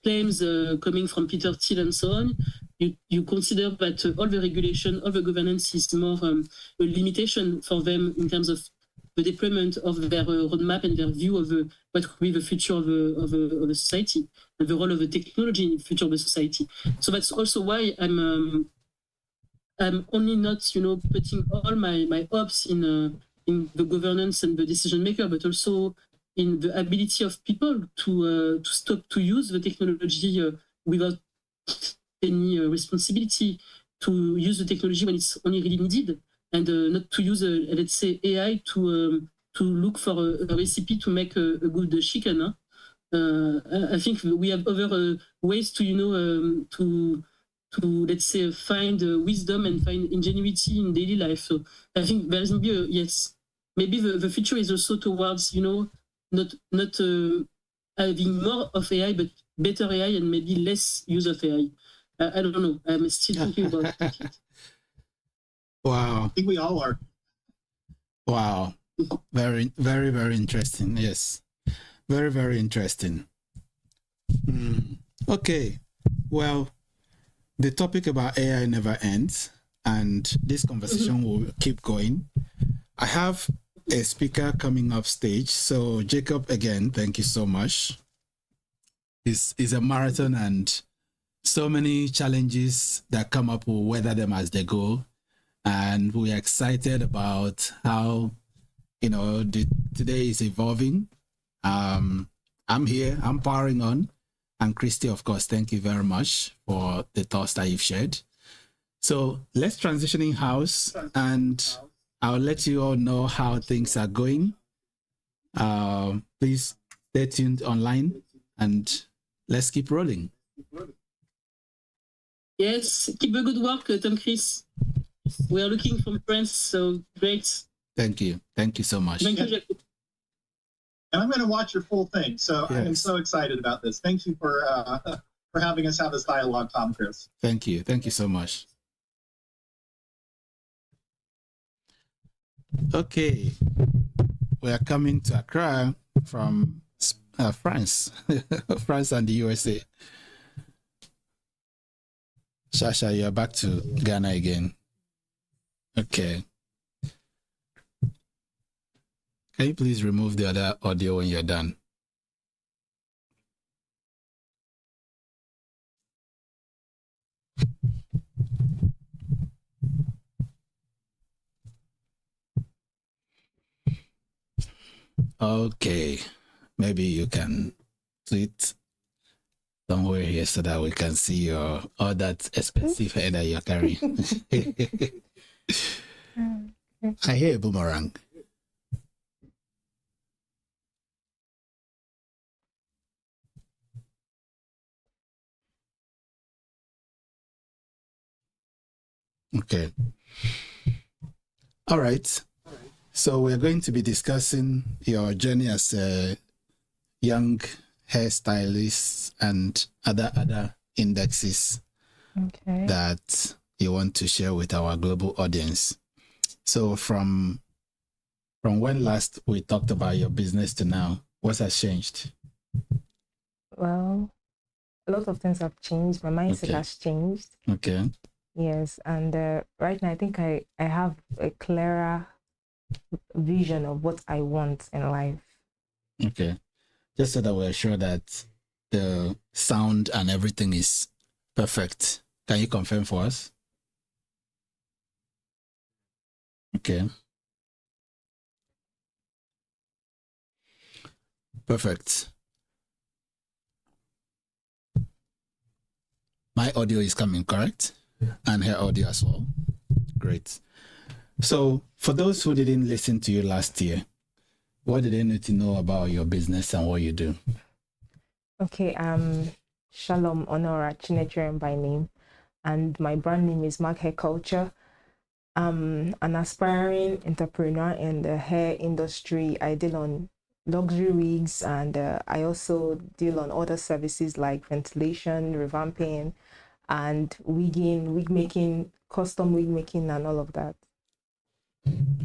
Speaker 6: claims coming from Peter Thiel and so on, you consider that all the regulation, all the governance is more a limitation for them in terms of the deployment of their roadmap and their view of what could be the future of the society and the role of the technology in the future of the society. So that's also why I'm only not, putting all my hopes in the governance and the decision maker, but also in the ability of people to stop to use the technology without any responsibility, to use the technology when it's only really needed, and not to use, let's say, AI to look for a recipe to make a good chicken. I think we have other ways to let's say find wisdom and find ingenuity in daily life. So I think there's maybe the future is also towards not having more of AI, but better AI and maybe less use of AI. I don't know. I'm still thinking about it.
Speaker 2: Wow.
Speaker 7: I think we all are.
Speaker 2: Wow. Very, very, very interesting. Yes. Very, very interesting. Okay. Well, the topic about AI never ends, and this conversation will keep going. I have a speaker coming up stage. So Jacob, again, thank you so much. It's a marathon, and so many challenges that come up, we'll weather them as they go. And we're excited about how, today is evolving. I'm here, I'm powering on. And Christy, of course, thank you very much for the thoughts that you've shared. So let's transition in house, and I'll let you all know how things are going. Please stay tuned online, and let's keep rolling.
Speaker 6: Yes, keep the good work, Tom-Chris. We are looking from France, so great.
Speaker 2: Thank you. Thank you so much.
Speaker 6: Thank you, Jacob.
Speaker 7: And I'm going to watch your full thing. So
Speaker 2: yes.
Speaker 7: I'm so excited about this. Thank you for having us have this dialogue, Tom-Chris.
Speaker 2: Thank you. Thank you so much. Okay. We are coming to Accra from France, France and the USA. Shasha, you're back to Ghana again. Okay. Can you please remove the other audio when you're done? Okay. Maybe you can tweet somewhere here so that we can see all that expensive hair that you're carrying. I hear a boomerang. Okay. All right. So we're going to be discussing your journey as a young hairstylist and other indexes that you want to share with our global audience. So from when last we talked about your business to now, what has changed?
Speaker 8: Well, a lot of things have changed. My mindset has changed.
Speaker 2: Okay.
Speaker 8: Yes, and right now I think I have a clearer vision of what I want in life.
Speaker 2: Okay. Just so that we're sure that the sound and everything is perfect. Can you confirm for us? Okay. Perfect. My audio is coming, correct? Yeah. And her audio as well. Great. So for those who didn't listen to you last year, what do they need to know about your business and what you do?
Speaker 8: Okay, Shalom Honora Chinecheren by name, and my brand name is Mark Hair Culture. I'm an aspiring entrepreneur in the hair industry. I deal on luxury wigs, and I also deal on other services like ventilation, revamping, and wigging, wig making, custom wig making, and all of that.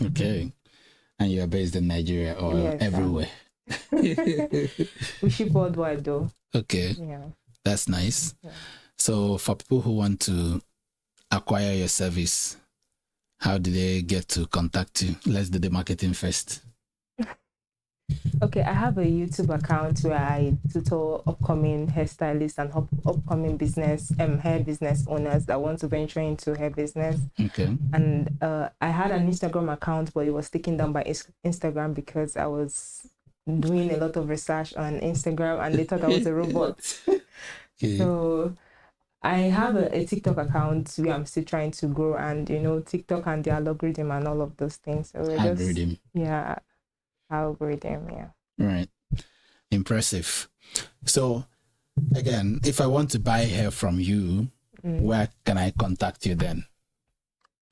Speaker 2: Okay. And you're based in Nigeria or
Speaker 8: Yes,
Speaker 2: everywhere?
Speaker 8: We ship worldwide though.
Speaker 2: Okay.
Speaker 8: Yeah.
Speaker 2: That's nice.
Speaker 8: Yeah.
Speaker 2: So for people who want to acquire your service, how do they get to contact you? Let's do the marketing first.
Speaker 8: Okay, I have a YouTube account where I tutor upcoming hairstylists and upcoming hair business owners that want to venture into hair business.
Speaker 2: Okay.
Speaker 8: And I had an Instagram account, but it was taken down by Instagram because I was doing a lot of research on Instagram and they thought I was a robot.
Speaker 2: Okay.
Speaker 8: So I have a TikTok account where I'm still trying to grow, and TikTok and their algorithm and all of those things. So we're
Speaker 2: Algorithm.
Speaker 8: Algorithm, yeah.
Speaker 2: Right. Impressive. So again, if I want to buy hair from you, where can I contact you then?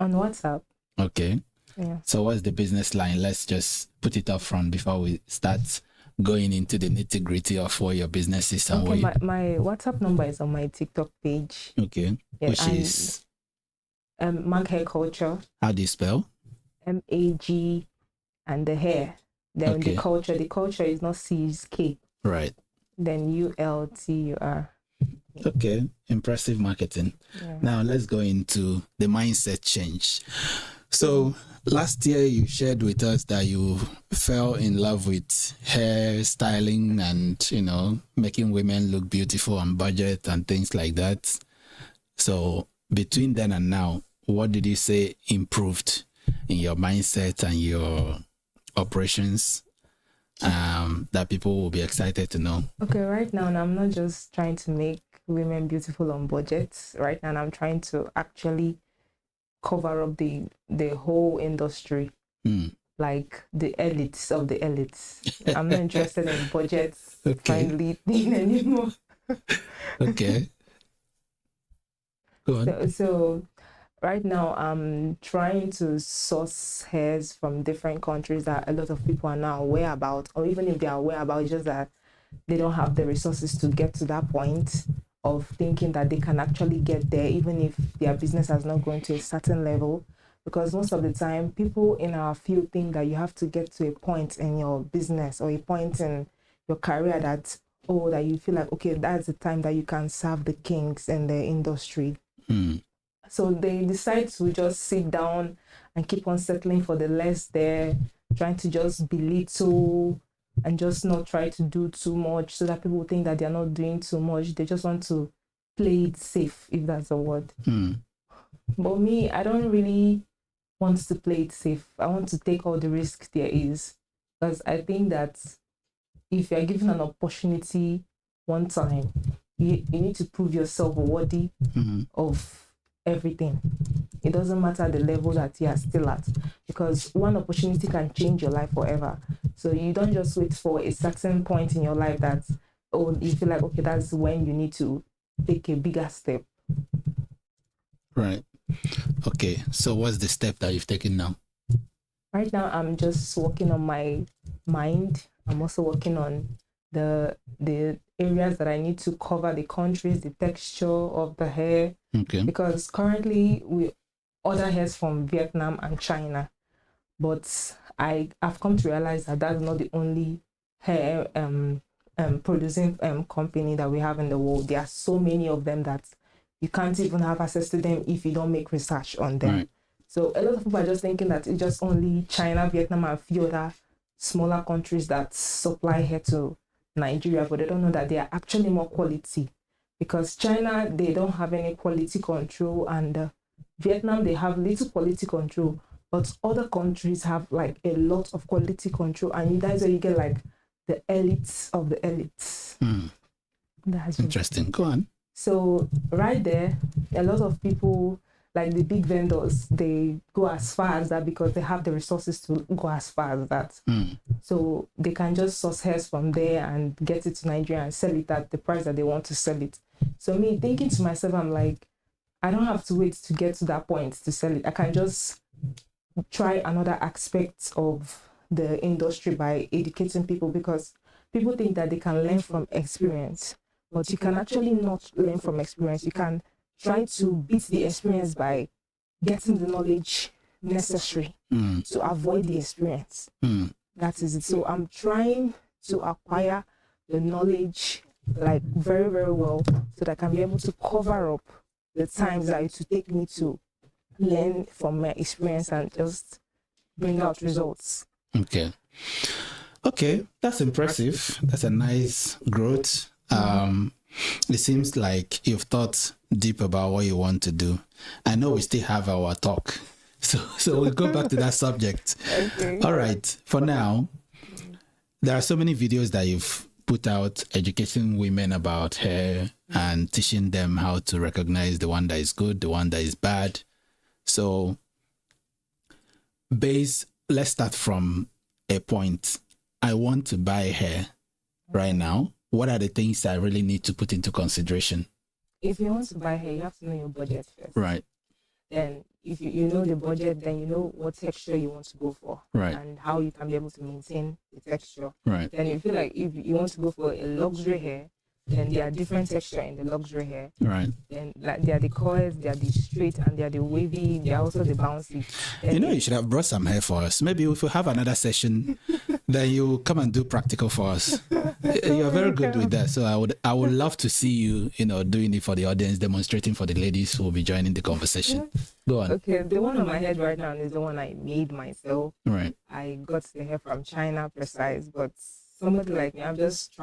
Speaker 8: On WhatsApp.
Speaker 2: Okay.
Speaker 8: Yeah.
Speaker 2: So what's the business line? Let's just put it up front before we start going into the nitty-gritty of what your business is and
Speaker 8: Okay,
Speaker 2: what
Speaker 8: my WhatsApp number is on my TikTok page.
Speaker 2: Okay.
Speaker 8: Yeah,
Speaker 2: Which is
Speaker 8: Mag Hair Culture.
Speaker 2: How do you spell?
Speaker 8: MAG and the hair. Then
Speaker 2: Okay.
Speaker 8: the culture is not C, it's K.
Speaker 2: Right.
Speaker 8: Then ULTUR.
Speaker 2: Okay. Impressive marketing.
Speaker 8: Yeah.
Speaker 2: Now let's go into the mindset change. So last year you shared with us that you fell in love with hair styling and, making women look beautiful on budget and things like that. So between then and now, what did you say improved in your mindset and your operations that people will be excited to know?
Speaker 8: Okay, right now I'm not just trying to make women beautiful on budgets. Right now I'm trying to actually cover up the whole industry, like the elites of the elites. I'm not interested in budgets friendly thing anymore.
Speaker 2: Okay. Go on.
Speaker 8: So right now I'm trying to source hairs from different countries that a lot of people are now aware about, or even if they are aware about, it's just that they don't have the resources to get to that point of thinking that they can actually get there, even if their business has not gone to a certain level. Because most of the time, people in our field think that you have to get to a point in your business or a point in your career that you feel like, okay, that's the time that you can serve the kings in the industry. So they decide to just sit down and keep on settling for the less there, trying to just belittle and just not try to do too much so that people think that they're not doing too much. They just want to play it safe, if that's a word. But me, I don't really want to play it safe. I want to take all the risk there is. Because I think that if you're given an opportunity one time, you need to prove yourself worthy of everything. It doesn't matter the level that you are still at, because one opportunity can change your life forever. So you don't just wait for a certain point in your life that you feel like, okay, that's when you need to take a bigger step.
Speaker 2: Right. Okay. So what's the step that you've taken now?
Speaker 8: Right now I'm just working on my mind. I'm also working on the areas that I need to cover, the countries, the texture of the hair.
Speaker 2: Okay.
Speaker 8: Because currently we order hairs from Vietnam and China, but I've come to realize that that's not the only hair producing company that we have in the world. There are so many of them that you can't even have access to them if you don't make research on them.
Speaker 2: Right.
Speaker 8: So a lot of people are just thinking that it's just only China, Vietnam, and a few other smaller countries that supply hair to Nigeria, but they don't know that they are actually more quality. Because China, they don't have any quality control, and Vietnam, they have little quality control, but other countries have like a lot of quality control, and that's where you get like the elites of the elites.
Speaker 2: That's interesting. Go on.
Speaker 8: So right there, a lot of people like the big vendors, they go as far as that because they have the resources to go as far as that. So they can just source hairs from there and get it to Nigeria and sell it at the price that they want to sell it. So me thinking to myself, I'm like, I don't have to wait to get to that point to sell it. I can just try another aspect of the industry by educating people, because people think that they can learn from experience, but you can actually not learn from experience. You can try to beat the experience by getting the knowledge necessary to avoid the experience. That is it. So I'm trying to acquire the knowledge like very, very well so that I can be able to cover up the times that it would take me to learn from my experience and just bring out results.
Speaker 2: Okay, that's impressive. That's a nice growth. It seems like you've thought deep about what you want to do. I know we still have our talk, so we'll go back to that subject.
Speaker 8: Okay.
Speaker 2: All right, for now, there are so many videos that you've put out educating women about hair and teaching them how to recognize the one that is good, the one that is bad. So let's start from a point. I want to buy hair right now. What are the things I really need to put into consideration?
Speaker 8: If you want to buy hair, you have to know your budget first.
Speaker 2: Right.
Speaker 8: Then if you know the budget, then you know what texture you want to go for.
Speaker 2: Right.
Speaker 8: And how you can be able to maintain the texture.
Speaker 2: Right.
Speaker 8: Then you feel like if you want to go for a luxury hair, then there are different texture in the luxury hair.
Speaker 2: Right.
Speaker 8: Then like there are the coils, there are the straight, and there are the wavy, there are also the bouncy. Then
Speaker 2: you should have brought some hair for us. Maybe if we have another session, then you come and do practical for us. You're very good with that. So I would love to see you, doing it for the audience, demonstrating for the ladies who will be joining the conversation. Go on.
Speaker 8: Okay, the one on my head right now is the one I made myself.
Speaker 2: Right.
Speaker 8: I got the hair from China, precise, but somebody like me, I'm just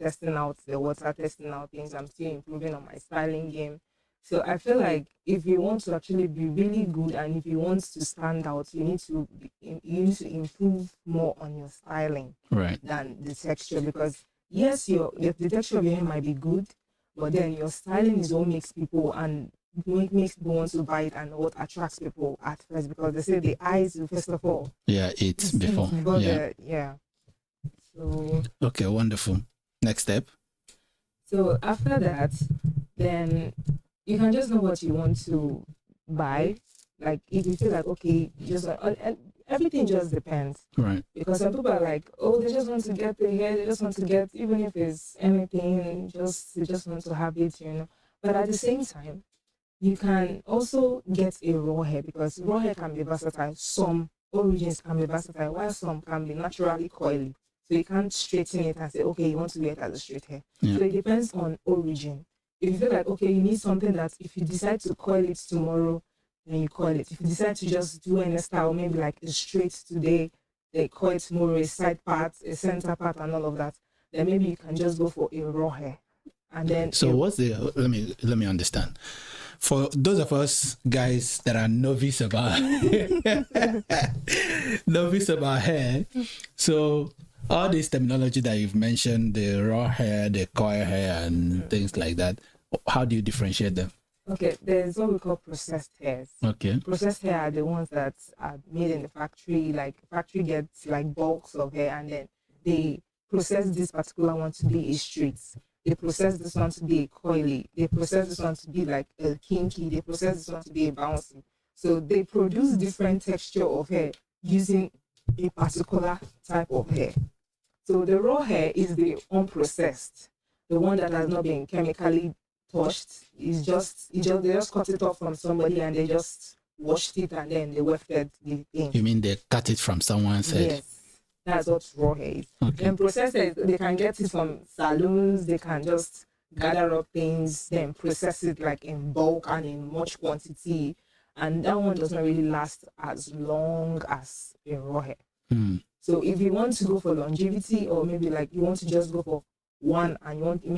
Speaker 8: testing out the water, testing out things. I'm still improving on my styling game. So I feel like if you want to actually be really good and if you want to stand out, you need to improve more on your styling than the texture, because yes, the texture of your hair might be good, but then your styling is what makes people makes people want to buy it and what attracts people at first, because they say the eyes first of all.
Speaker 2: Yeah, it's before.
Speaker 8: So
Speaker 2: okay, wonderful. Next step.
Speaker 8: So after that, then you can just know what you want to buy. Like if you feel like okay, everything just depends.
Speaker 2: Right.
Speaker 8: Because some people are like, oh, they just want to get the hair, they just want to get, even if it's anything, they just want to have it, But at the same time, you can also get a raw hair, because raw hair can be versatile. Some origins can be versatile, while some can be naturally coily. So you can't straighten it and say, okay, you want to wear it as a straight hair.
Speaker 2: Yeah.
Speaker 8: So it depends on origin. If you feel like, okay, you need something that if you decide to coil it tomorrow, then you coil it. If you decide to just do any style, maybe like a straight today, they coil it tomorrow, a side part, a center part, and all of that, then maybe you can just go for a raw hair. And then
Speaker 2: so what's the let me understand. For those of us guys that are novice about hair, so all this terminology that you've mentioned, the raw hair, the coil hair, and things like that, how do you differentiate them?
Speaker 8: Okay, there's what we call processed hairs.
Speaker 2: Okay.
Speaker 8: Processed hair are the ones that are made in the factory. Like factory gets like bulks of hair, and then they process this particular one to be a straight. They process this one to be a coily. They process this one to be like a kinky. They process this one to be a bouncy. So they produce different texture of hair using a particular type of hair. So the raw hair is the unprocessed, the one that has not been chemically touched. They just cut it off from somebody and they just washed it and then they wefted the thing.
Speaker 2: You mean they cut it from someone's head?
Speaker 8: Yes. That's what raw hair is.
Speaker 2: Okay.
Speaker 8: Then processors, they can get it from saloons, they can just gather up things, then process it like in bulk and in much quantity. And that one does not really last as long as a raw hair. So if you want to go for longevity, or maybe like you want to just go for one and you want to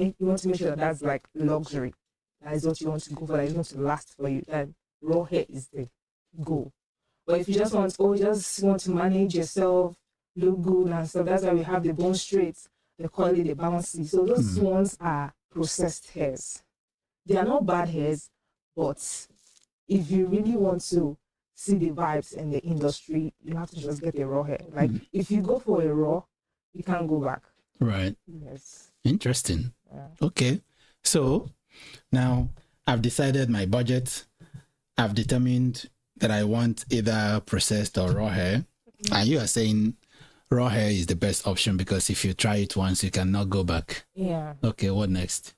Speaker 8: make sure that that's like luxury, that is what you want to go for, that is going to last for you, then raw hair is the goal. But if you just want to manage yourself, look good and stuff, that's why we have the bone straights, the coily, the bouncy. So those ones are processed hairs. They are not bad hairs, but if you really want to see the vibes in the industry, you have to just get a raw hair. Like if you go for a raw, you can't go back.
Speaker 2: Right.
Speaker 8: Yes.
Speaker 2: Interesting.
Speaker 8: Yeah.
Speaker 2: Okay. So now I've decided my budget. I've determined that I want either processed or raw hair. And you are saying raw hair is the best option because if you try it once, you cannot go back.
Speaker 8: Yeah.
Speaker 2: Okay, what next?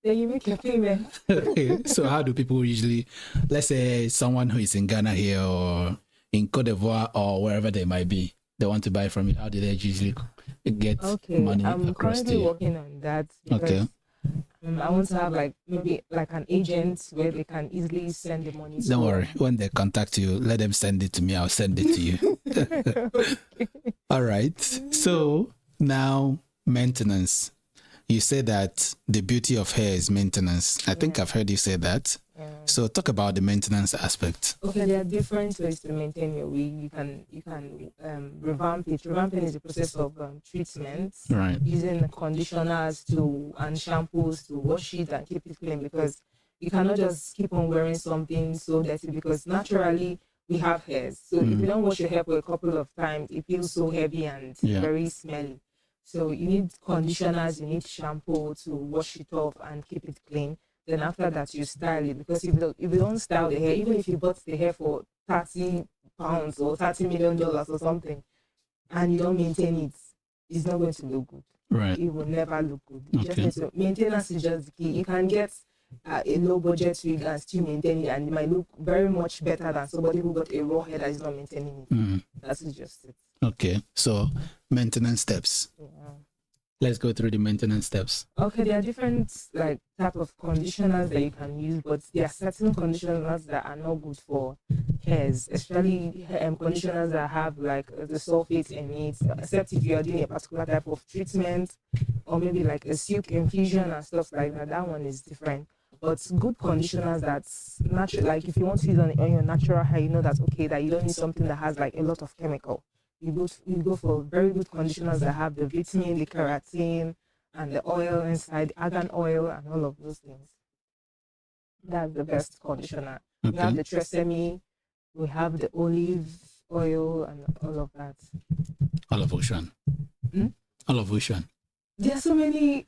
Speaker 8: Then you make your payment.
Speaker 2: Okay. So how do people usually, let's say someone who is in Ghana here or in Cote d'Ivoire or wherever they might be, they want to buy from you, how do they usually get money
Speaker 8: I'm
Speaker 2: across to
Speaker 8: currently
Speaker 2: you?
Speaker 8: working on that.
Speaker 2: Okay.
Speaker 8: I want to have like maybe like an agent where they can easily send the money.
Speaker 2: Don't worry. When they contact you, let them send it to me. I'll send it to you. All right. So now maintenance. You say that the beauty of hair is maintenance. I think I've heard you say that.
Speaker 8: Yeah.
Speaker 2: So talk about the maintenance aspect.
Speaker 8: Okay, there are different ways to maintain your wig. You can revamp it. Revamping is the process of treatment,
Speaker 2: Right.
Speaker 8: using conditioners and shampoos to wash it and keep it clean, because you cannot just keep on wearing something so dirty, because naturally we have hairs. So if you don't wash your hair for a couple of times, it feels so heavy and very smelly. So you need conditioners, you need shampoo to wash it off and keep it clean. Then after that, you style it, because if you don't style the hair, even if you bought the hair for £30 or $30 million or something, and you don't maintain it, it's not going to look good.
Speaker 2: Right.
Speaker 8: It will never look good.
Speaker 2: Okay.
Speaker 8: Just maintenance is just the key. You can get a low budget wig and still maintain it, and it might look very much better than somebody who got a raw hair that is not maintaining it. That's just it.
Speaker 2: Okay. So maintenance steps.
Speaker 8: Yeah.
Speaker 2: Let's go through the maintenance steps.
Speaker 8: Okay, there are different type of conditioners that you can use, but there are certain conditioners that are not good for hairs, especially conditioners that have like the sulfates in it, except if you are doing a particular type of treatment or maybe like a silk infusion and stuff like that. That one is different. But good conditioners that's natural, like if you want to use on your natural hair, you know that okay, that you don't need something that has like a lot of chemical. You go for very good conditioners that have the vitamin, the keratin, and the oil inside, argan oil, and all of those things. That's the best conditioner.
Speaker 2: Okay.
Speaker 8: We have the tresemme, we have the olive oil, and all of that.
Speaker 2: Olive ocean. Olive ocean.
Speaker 8: There are so many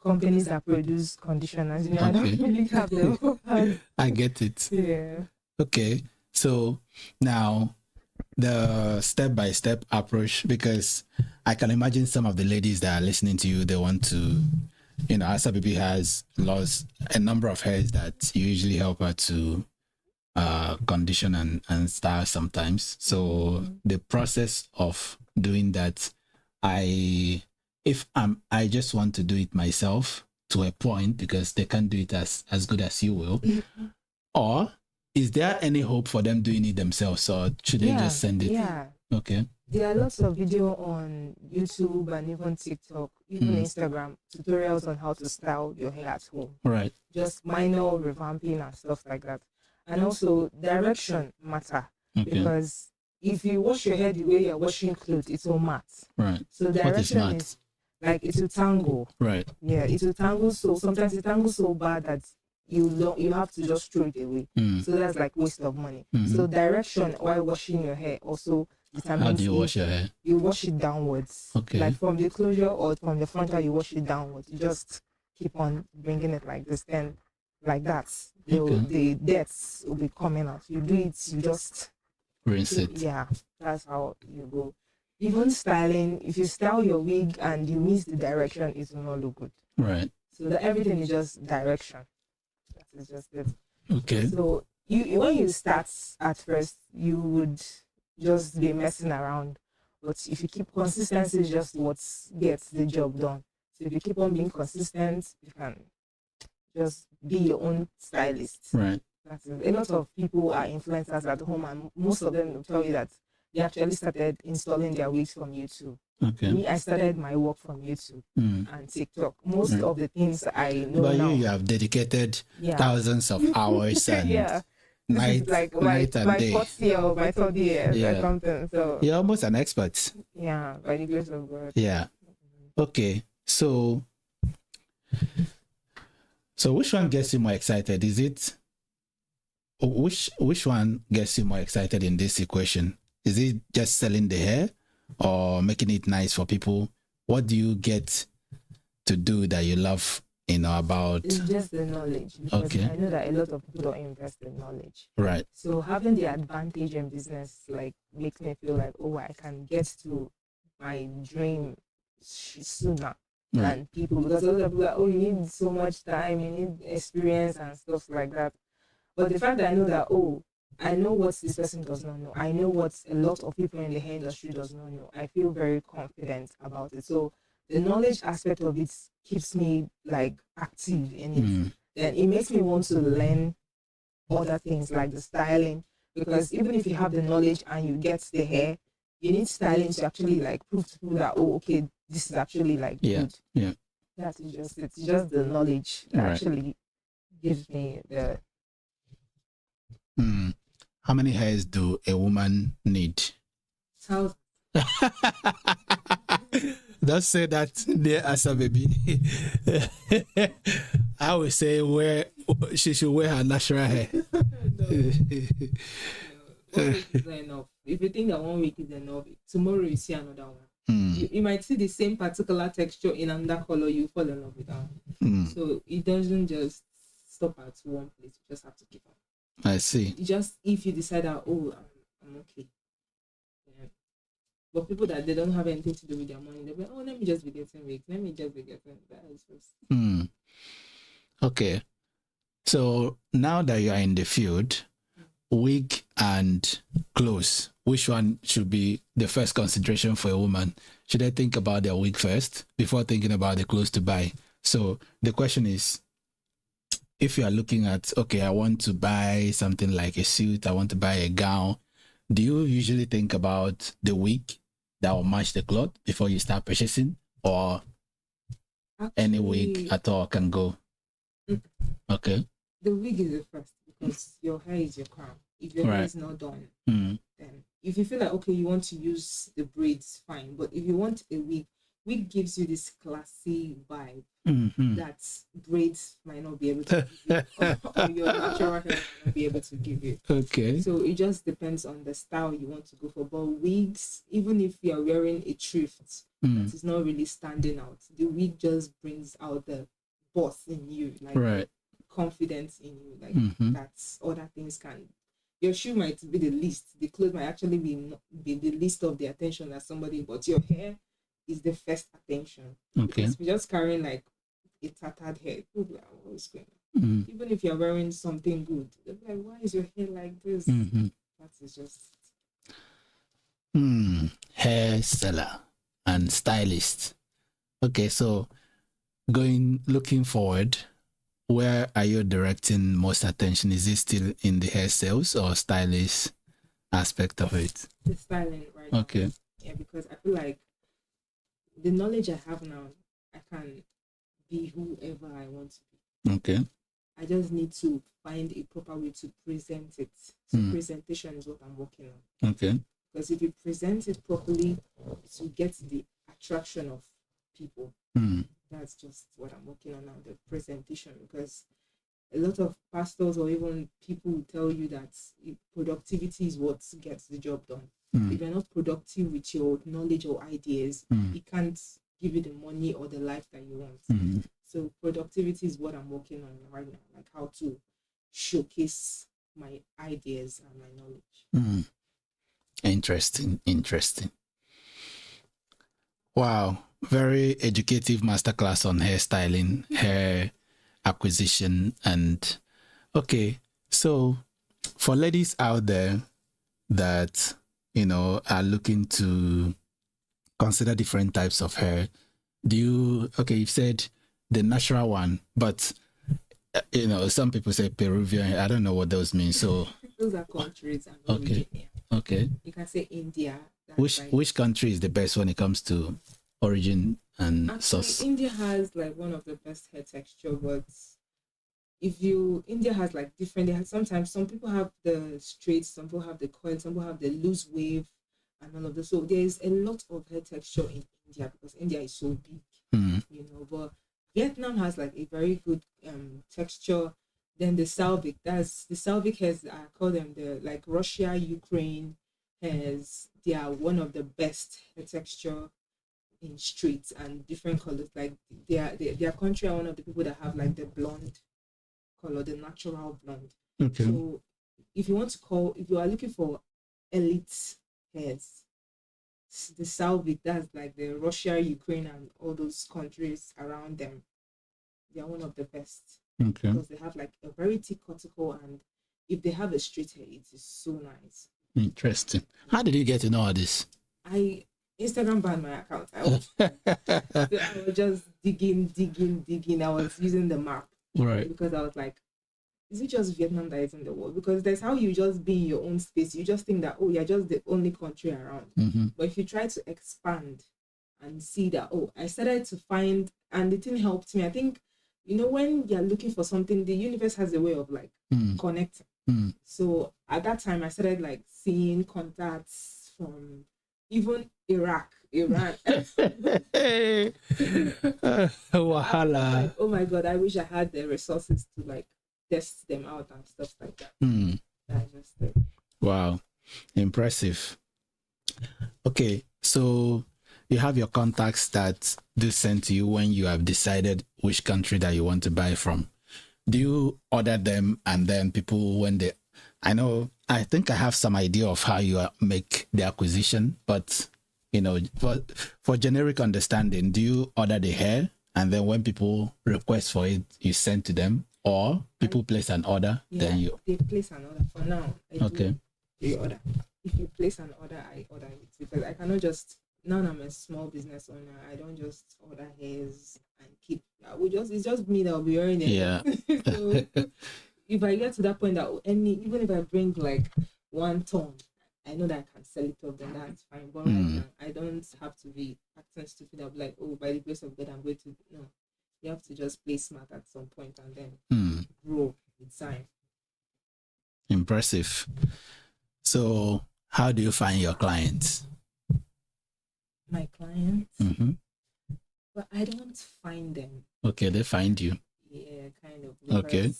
Speaker 8: companies that produce conditioners. I don't really have them.
Speaker 2: I get it.
Speaker 8: Yeah.
Speaker 2: Okay. So now the step-by-step approach, because I can imagine some of the ladies that are listening to you, they want to, Asa Bibi has lost a number of hairs that you usually help her to condition and style sometimes. So the process of doing that, I just want to do it myself to a point, because they can't do it as good as you will. Or is there any hope for them doing it themselves, or should they just send it?
Speaker 8: Yeah.
Speaker 2: Okay.
Speaker 8: There are lots of video on YouTube and even TikTok, even Instagram, tutorials on how to style your hair at home.
Speaker 2: Right.
Speaker 8: Just minor revamping and stuff like that. And also direction matter, because if you wash your hair the way you're washing clothes, it's all matte.
Speaker 2: Right.
Speaker 8: So direction is like it will tangle.
Speaker 2: Right.
Speaker 8: Yeah, it will tangle. So sometimes it tangles so bad that you have to just throw it away. So that's like waste of money. So direction while washing your hair also determines.
Speaker 2: How do you wash your hair?
Speaker 8: You wash it downwards.
Speaker 2: Okay.
Speaker 8: Like from the closure or from the frontal, you wash it downwards. You just keep on bringing it like this, then like that. The debts will be coming out. You do it, you just
Speaker 2: rinse it.
Speaker 8: Yeah, that's how you go. Even styling, if you style your wig and you miss the direction, it will not look good.
Speaker 2: Right.
Speaker 8: So everything is just direction. That is just it.
Speaker 2: Okay.
Speaker 8: So when you start at first, you would just be messing around. But if you keep consistency, is just what gets the job done. So if you keep on being consistent, you can just be your own stylist.
Speaker 2: Right.
Speaker 8: That's it. A lot of people are influencers at home, and most of them will tell you that they actually started installing their wigs from YouTube.
Speaker 2: Okay.
Speaker 8: Me, I started my work from YouTube and TikTok. Most of the things I know
Speaker 2: but
Speaker 8: now.
Speaker 2: you have dedicated thousands of hours and night,
Speaker 8: like
Speaker 2: night and
Speaker 8: my
Speaker 2: day.
Speaker 8: fourth year or my third year or something. So
Speaker 2: you're almost an expert.
Speaker 8: Yeah, by the grace of God.
Speaker 2: Yeah. Okay. So So which one gets you more excited? Is it which one gets you more excited in this equation? Is it just selling the hair or making it nice for people? What do you get to do that you love, about?
Speaker 8: It's just the knowledge. Because
Speaker 2: Okay.
Speaker 8: I know that a lot of people don't invest in knowledge.
Speaker 2: Right.
Speaker 8: So having the advantage in business makes me feel like, oh, I can get to my dream sooner than people, because a lot of people are, oh, you need so much time, you need experience and stuff like that. But the fact that I know that, oh, I know what this person does not know, I know what a lot of people in the hair industry does not know, I feel very confident about it. So the knowledge aspect of it keeps me active in it. Then it makes me want to learn other things like the styling, because even if you have the knowledge and you get the hair, you need styling to actually prove to people that, oh, okay, this is actually good.
Speaker 2: Yeah.
Speaker 8: That's just it's just the knowledge that actually gives me the.
Speaker 2: How many hairs do a woman need?
Speaker 3: Thousands.
Speaker 2: Don't say that there as a baby. I would say she should wear her natural hair.
Speaker 3: No, 1 week is not enough. If you think that 1 week is enough, tomorrow you see another one. You might see the same particular texture in another color, you fall in love with that one. So it doesn't just stop at one place. You just have to keep on.
Speaker 2: I see.
Speaker 3: Just if you decide that, oh, I'm okay. Yeah. But people that they don't have anything to do with their money, they'll be, oh, let me just be getting wigs. Let me just be getting that.
Speaker 2: Okay. So now that you are in the field, wig and clothes, which one should be the first consideration for a woman? Should I think about their wig first before thinking about the clothes to buy? So the question is, if you are looking at, okay, I want to buy something like a suit, I want to buy a gown, do you usually think about the wig that will match the cloth before you start purchasing, or any wig at all can go? Okay.
Speaker 3: The wig is the first, because your hair is your crown. If your hair is not done, then if you feel like, okay, you want to use the braids, fine. But if you want a wig gives you this classy vibe that braids might not be able to give you, or your natural hair might not be able to give you.
Speaker 2: Okay.
Speaker 3: So it just depends on the style you want to go for. But wigs, even if you are wearing a thrift that is not really standing out, the wig just brings out the boss in you, confidence in you, that's other things can. Your shoe might be the least, the clothes might actually be the least of the attention that somebody, but your hair is the first attention.
Speaker 2: Okay.
Speaker 3: If you're just carrying a tattered hair, what's going on? Even if you're wearing something good, they're like, why is your hair like this? That is just
Speaker 2: hair seller and stylist. Okay, so looking forward, where are you directing most attention? Is it still in the hair sales or stylist aspect of it?
Speaker 3: The styling right now.
Speaker 2: Okay.
Speaker 3: Yeah, because I feel like the knowledge I have now, I can be whoever I want to be.
Speaker 2: Okay.
Speaker 3: I just need to find a proper way to present it. So presentation is what I'm working on.
Speaker 2: Okay.
Speaker 3: Because if you present it properly, it will get the attraction of people. That's just what I'm working on now, the presentation. Because a lot of pastors or even people will tell you that productivity is what gets the job done. If you're not productive with your knowledge or ideas, it can't give you the money or the life that you want. So productivity is what I'm working on right now, like how to showcase my ideas and my knowledge.
Speaker 2: Interesting. Wow. Very educative masterclass on hairstyling, hair acquisition. And okay, so for ladies out there that are looking to consider different types of hair, you've said the natural one, but some people say Peruvian hair. I don't know what those mean. So
Speaker 3: those are countries and origin.
Speaker 2: Okay.
Speaker 3: You can say India.
Speaker 2: Which country is the best when it comes to origin and source?
Speaker 3: India has one of the best hair texture, but India has different. Sometimes some people have the straight, some people have the coil, some people have the loose wave, and all of this. So there's a lot of hair texture in India because India is so big, But Vietnam has like a very good texture. Then the Salvic, has, I call them like Russia, Ukraine they are one of the best texture in streets and different colors. Like their country are one of the people that have like the blonde color, the natural blonde.
Speaker 2: Okay.
Speaker 3: So if you are looking for elite hairs, the Salvic, that's like the Russia, Ukraine, and all those countries around them. They are one of the best.
Speaker 2: Okay.
Speaker 3: Because they have like a very thick cuticle, and if they have a straight hair, it is so nice.
Speaker 2: Interesting. How did you get to know all this?
Speaker 3: Instagram banned my account. I was just digging. I was using the map.
Speaker 2: Right.
Speaker 3: Because I was like, is it just Vietnam that is in the world? Because that's how you just be in your own space. You just think that, oh, you're just the only country around.
Speaker 2: Mm-hmm.
Speaker 3: But if you try to expand and see that, oh, I started to find, and the thing helped me. I think, when you're looking for something, the universe has a way of like connecting. So at that time, I started like seeing contacts from even Iraq, Iran.
Speaker 2: Wahala.
Speaker 3: Like, oh my God, I wish I had the resources to like test them out and stuff like that.
Speaker 2: Wow, impressive. Okay, so you have your contacts that do send to you when you have decided which country that you want to buy from. Do you order them and then people, I think I have some idea of how you make the acquisition, but for generic understanding, do you order the hair and then when people request for it, you send to them, or people place an order, then
Speaker 3: they place an order for now. They order. If you place an order, I order it, because I cannot just, now I'm a small business owner, I don't just order hairs and keep, it's just me that will be wearing it.
Speaker 2: Yeah.
Speaker 3: So if I get to that point that even if I bring like 1 ton, I know that I can sell it off, then that's fine. But right now, I don't have to be acting stupid. I'll be like, oh, by the grace of God, I'm going to, no. You have to just play smart at some point and then grow with time.
Speaker 2: Impressive. So how do you find your clients?
Speaker 3: My clients?
Speaker 2: Mm-hmm.
Speaker 3: But I don't find them.
Speaker 2: Okay, they find you.
Speaker 3: Yeah, kind of.
Speaker 2: Okay.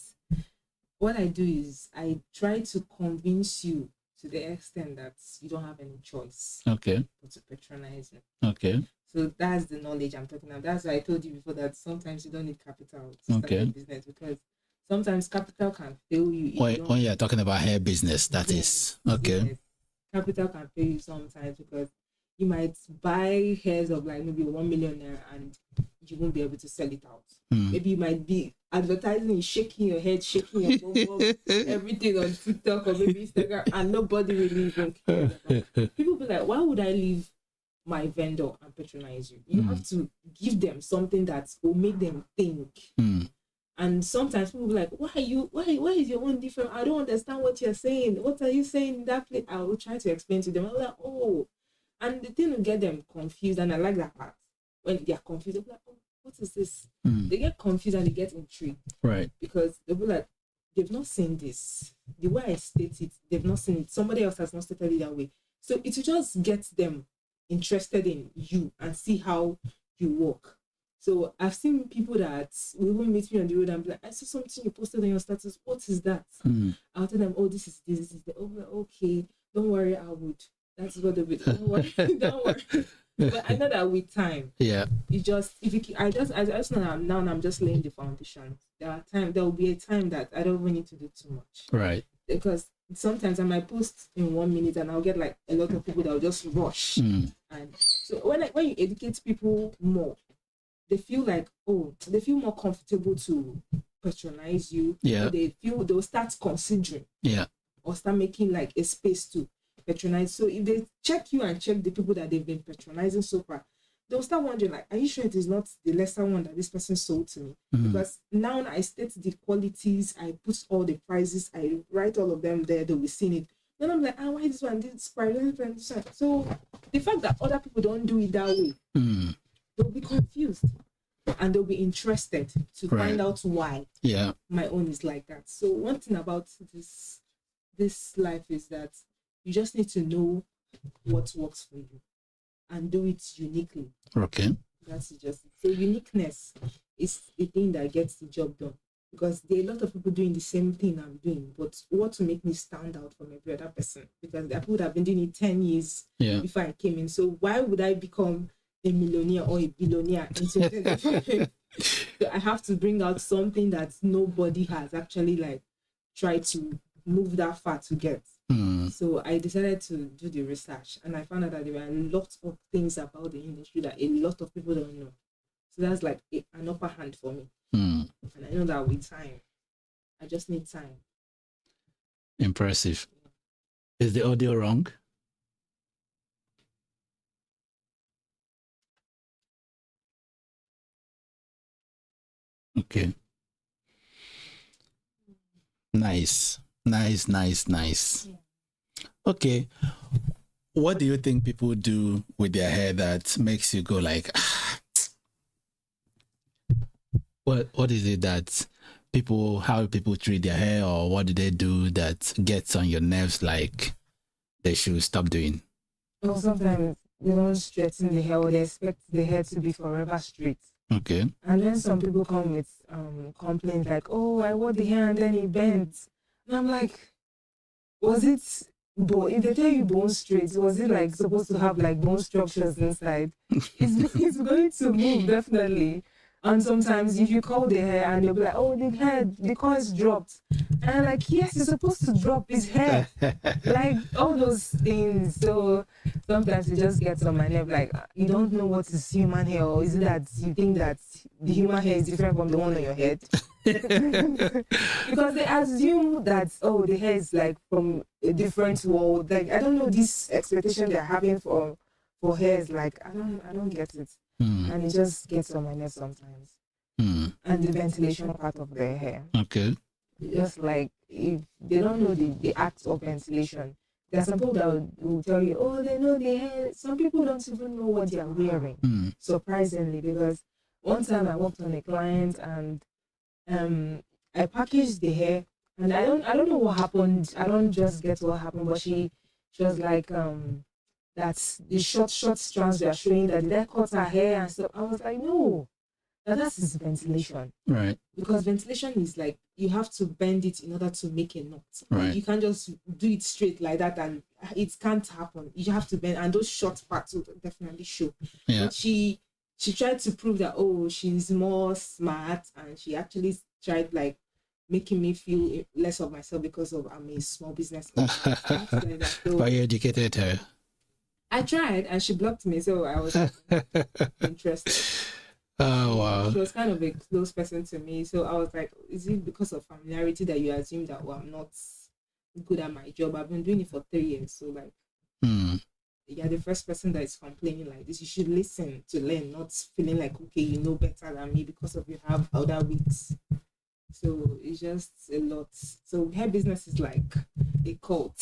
Speaker 3: What I do is I try to convince you to the extent that you don't have any choice.
Speaker 2: Okay.
Speaker 3: But to patronize me.
Speaker 2: Okay.
Speaker 3: So that's the knowledge I'm talking about. That's why I told you before that sometimes you don't need capital to start a business, because sometimes capital can fail you.
Speaker 2: When you're talking about hair business, that is. Okay.
Speaker 3: Yes. Capital can fail you sometimes, because you might buy hairs of like maybe 1 million naira and you won't be able to sell it out. Maybe you might be advertising, shaking your head, shaking your bum, everything on TikTok or maybe Instagram, and nobody really even cares about it. People be like, why would I leave my vendor and patronize you? You have to give them something that will make them think. And sometimes people be like, why is your own different? I don't understand what you're saying. What are you saying in that place? I will try to explain to them. I'm like, oh. And the thing will get them confused, and I like that part. When they're confused, they'll be like, oh, what is this? They get confused and they get intrigued.
Speaker 2: Right.
Speaker 3: Because they'll be like, they've not seen this. The way I state it, they've not seen it. Somebody else has not stated it that way. So it will just get them interested in you and see how you work. So I've seen people that will even meet me on the road and be like, I saw something you posted on your status. What is that? I'll tell them, oh, this is that. Oh, okay, don't worry, I would. That's what they'll be. Don't worry, don't worry. But I know that with time, you just, I just know that now I'm just laying the foundation. There will be a time that I don't even need to do too much.
Speaker 2: Right.
Speaker 3: Because sometimes I might post in 1 minute and I'll get like a lot of people that will just rush. And so when you educate people more, they feel like, they feel more comfortable to patronize you.
Speaker 2: Yeah.
Speaker 3: They'll start considering.
Speaker 2: Yeah.
Speaker 3: Or start making like a space to patronize. So if they check you and check the people that they've been patronizing so far, they'll start wondering like, are you sure it is not the lesser one that this person sold to me? Because now I state the qualities, I put all the prices, I write all of them there, they'll be seeing it. Then I'm like, why this one, this price, this one. So the fact that other people don't do it that way, they'll be confused and they'll be interested to find out why my own is like that. So one thing about this life is that you just need to know what works for you and do it uniquely.
Speaker 2: Okay.
Speaker 3: That's just the uniqueness is the thing that gets the job done. Because there are a lot of people doing the same thing I'm doing, but what to make me stand out from every other person? Because there are people that have been doing it 10 years before I came in. So why would I become a millionaire or a billionaire in 2025? So I have to bring out something that nobody has actually like tried to move that far to get. So I decided to do the research, and I found out that there were a lot of things about the industry that a lot of people don't know. So that's like an upper hand for me. And I know that with time, I just need time.
Speaker 2: Impressive. Is the audio wrong? Okay. Nice. Okay. What do you think people do with their hair that makes you go like, what is it that how people treat their hair, or what do they do that gets on your nerves like they should stop doing?
Speaker 8: Well, sometimes they don't straighten the hair, or they expect the hair to be forever straight.
Speaker 2: Okay.
Speaker 8: And then some people come with complaints like, oh, I wore the hair and then it bent. And I'm like, was it, if they tell you bone straight, was it like supposed to have like bone structures inside? It's going to move, definitely. And sometimes if you call the hair and they'll be like, oh, the coils dropped. And I'm like, yes, it's supposed to drop his hair. Like all those things. So sometimes it just gets on my nerve. Like, you don't know what is human hair, or is it that you think that the human hair is different from the one on your head? Because they assume that, oh, the hair is like from a different world. Like, I don't know, this expectation they're having for hair is like, I don't get it. And it just gets on my nerves sometimes. And the ventilation part of their hair.
Speaker 2: Okay.
Speaker 8: Just like, if they don't know the act of ventilation, there are some people that will tell you, oh, they know the hair. Some people don't even know what they are wearing, surprisingly, because one time I worked on a client and I packaged the hair, and I don't know what happened. I don't just get what happened, but she was like, that's the short strands we are showing that did I cut her hair and stuff. I was like, no, that's his ventilation.
Speaker 2: Right.
Speaker 3: Because ventilation is like, you have to bend it in order to make a knot.
Speaker 2: Right.
Speaker 3: You can't just do it straight like that, and it can't happen. You have to bend, and those short parts will definitely show.
Speaker 2: Yeah.
Speaker 3: But she tried to prove that, oh, she's more smart, and she actually tried like making me feel less of myself because of I'm a small business owner. Like that. So,
Speaker 2: but you educated her.
Speaker 3: I tried, and she blocked me, so I was interested.
Speaker 2: Oh, wow.
Speaker 3: She was kind of a close person to me, so I was like, is it because of familiarity that you assume that, well, I'm not good at my job? I've been doing it for 3 years, so like, you're the first person that is complaining like this. You should listen to learn, not feeling like, okay, you know better than me because of you have other weeks. So it's just a lot. So hair business is like a cult.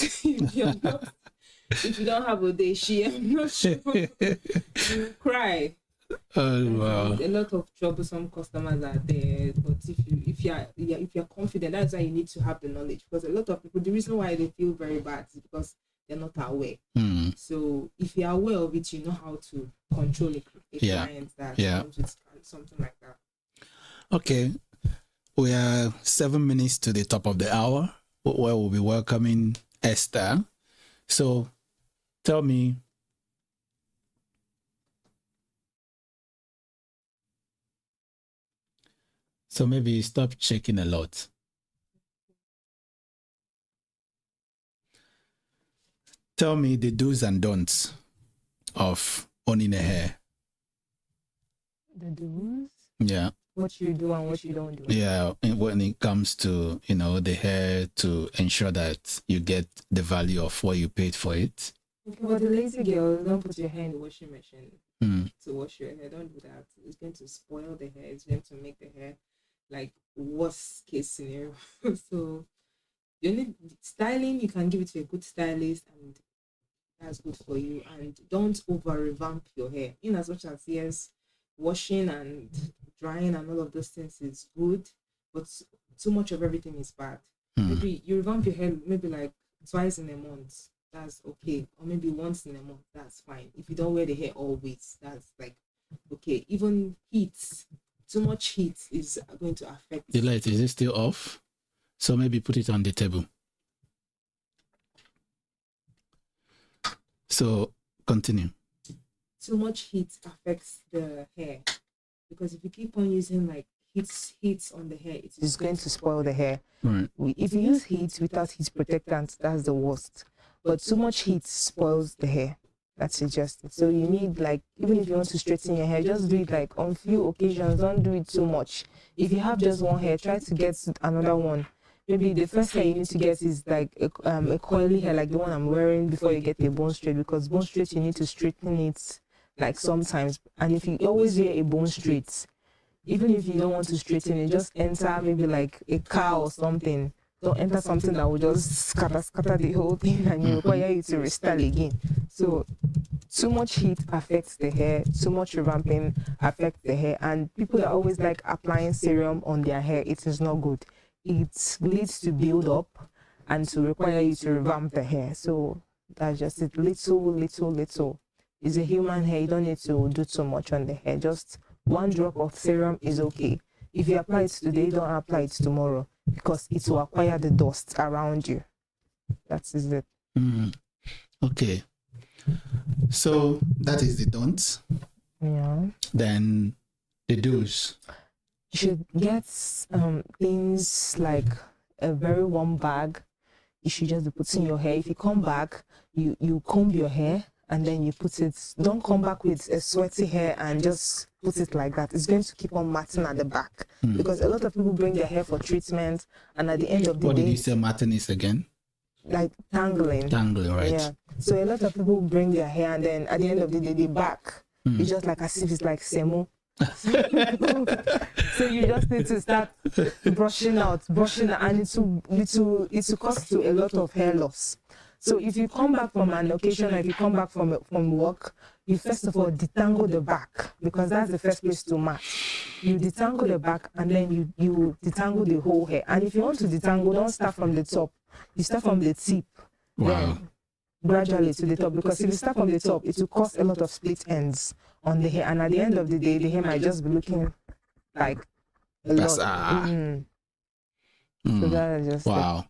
Speaker 3: If you don't have a day share, I'm not sure. You cry.
Speaker 2: Oh, wow.
Speaker 3: A lot of troublesome customers are there, but if you're confident, that's why you need to have the knowledge. Because a lot of people, the reason why they feel very bad is because they're not aware. So if you're aware of it, you know how to control a client that comes with something like that.
Speaker 2: Okay, we are 7 minutes to the top of the hour, where we'll be welcoming Esther. So tell me, so maybe stop checking a lot. Tell me the do's and don'ts of owning a hair.
Speaker 8: The do's?
Speaker 2: Yeah.
Speaker 8: What you do and what you don't do.
Speaker 2: Yeah, when it comes to, the hair, to ensure that you get the value of what you paid for it.
Speaker 3: Okay, but the lazy girls, don't put your hair in the washing machine to wash your hair. Don't do that. It's going to spoil the hair. It's going to make the hair like worst case scenario. So you need styling. You can give it to a good stylist, and that's good for you. And don't over revamp your hair. In as much as, yes, washing and drying and all of those things is good, but too much of everything is bad. Maybe you revamp your hair maybe like twice in a month, that's okay, or maybe once in a month, that's fine. If you don't wear the hair always, that's like okay, even heat, too much heat is going to affect.
Speaker 2: The light, is it still off? So maybe put it on the table. So continue.
Speaker 3: Too much heat affects the hair, because if you keep on using like heat on the hair,
Speaker 8: It's going to spoil the hair.
Speaker 2: Right.
Speaker 8: If you use heat without heat protectant, that's the worst. But too much heat spoils the hair. That's suggested. So you need, like, even if you want to straighten your hair, just do it like on few occasions. Don't do it too much. If you have just one hair, try to get another one. Maybe the first hair you need to get is like a coily hair, like the one I'm wearing, before you get a bone straight, because bone straight you need to straighten it like sometimes. And if you always wear a bone straight, even if you don't want to straighten it, just enter maybe like a car or something. Don't enter something that will just scatter the whole thing and you require you to restyle again. So too much heat affects the hair, too much revamping affects the hair, and people that always like applying serum on their hair, it is not good. It leads to build up and to require you to revamp the hair. So that's just it. Little. It's a human hair. You don't need to do too much on the hair. Just one drop of serum is okay. If you apply it today, don't apply it tomorrow, because it will acquire the dust around you. That is it.
Speaker 2: Okay. So that is the don'ts.
Speaker 8: Yeah.
Speaker 2: Then the do's.
Speaker 8: You should get things like a very warm bag. You should just be putting your hair. If you come back, you comb your hair and then you put it. Don't come back with a sweaty hair and just put it like that. It's going to keep on matting at the back, because a lot of people bring their hair for treatment, and at the end of the
Speaker 2: What
Speaker 8: day,
Speaker 2: did you say matting is again?
Speaker 8: like tangling.
Speaker 2: Tangling, right?
Speaker 8: Yeah. So a lot of people bring their hair, and then at the end of the day, the back, it's just like as if it's like semo. So you just need to start brushing out, and it will cause to a lot of hair loss. So if you come back from an occasion, or if you come back from work, you first of all detangle the back, because that's the first place to match. You detangle the back, and then you detangle the whole hair. And if you want to detangle, don't start from the top. You start from the tip.
Speaker 2: Wow.
Speaker 8: Then gradually to the top, because if you start from the top, it will cause a lot of split ends on the hair, and at the end of the day, the hair might just be looking like a lot. So that is just
Speaker 2: wow.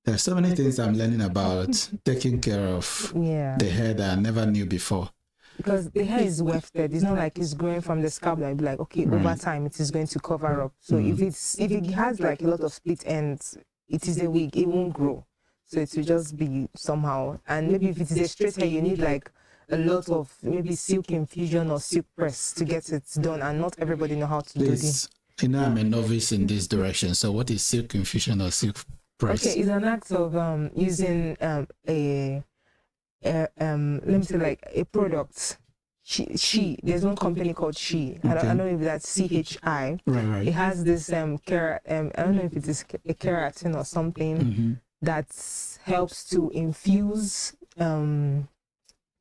Speaker 2: There's so many things I'm learning about taking care of the hair that I never knew before.
Speaker 8: Because the hair is wefted. It's not like it's growing from the scalp that you be like, okay, over time it is going to cover up. So if it has like a lot of split ends, it is a wig, it won't grow. So it will just be somehow. And maybe if it is a straight hair, you need like a lot of maybe silk infusion or silk press to get it done, and not everybody know how to do this.
Speaker 2: You know, I'm a novice in this direction. So what is silk infusion or silk press?
Speaker 8: Okay, it's an act of using let me say like a product. There's one company called She. I don't know if that's CHI.
Speaker 2: Right.
Speaker 8: It has this I don't know if it is a keratin or something that helps to infuse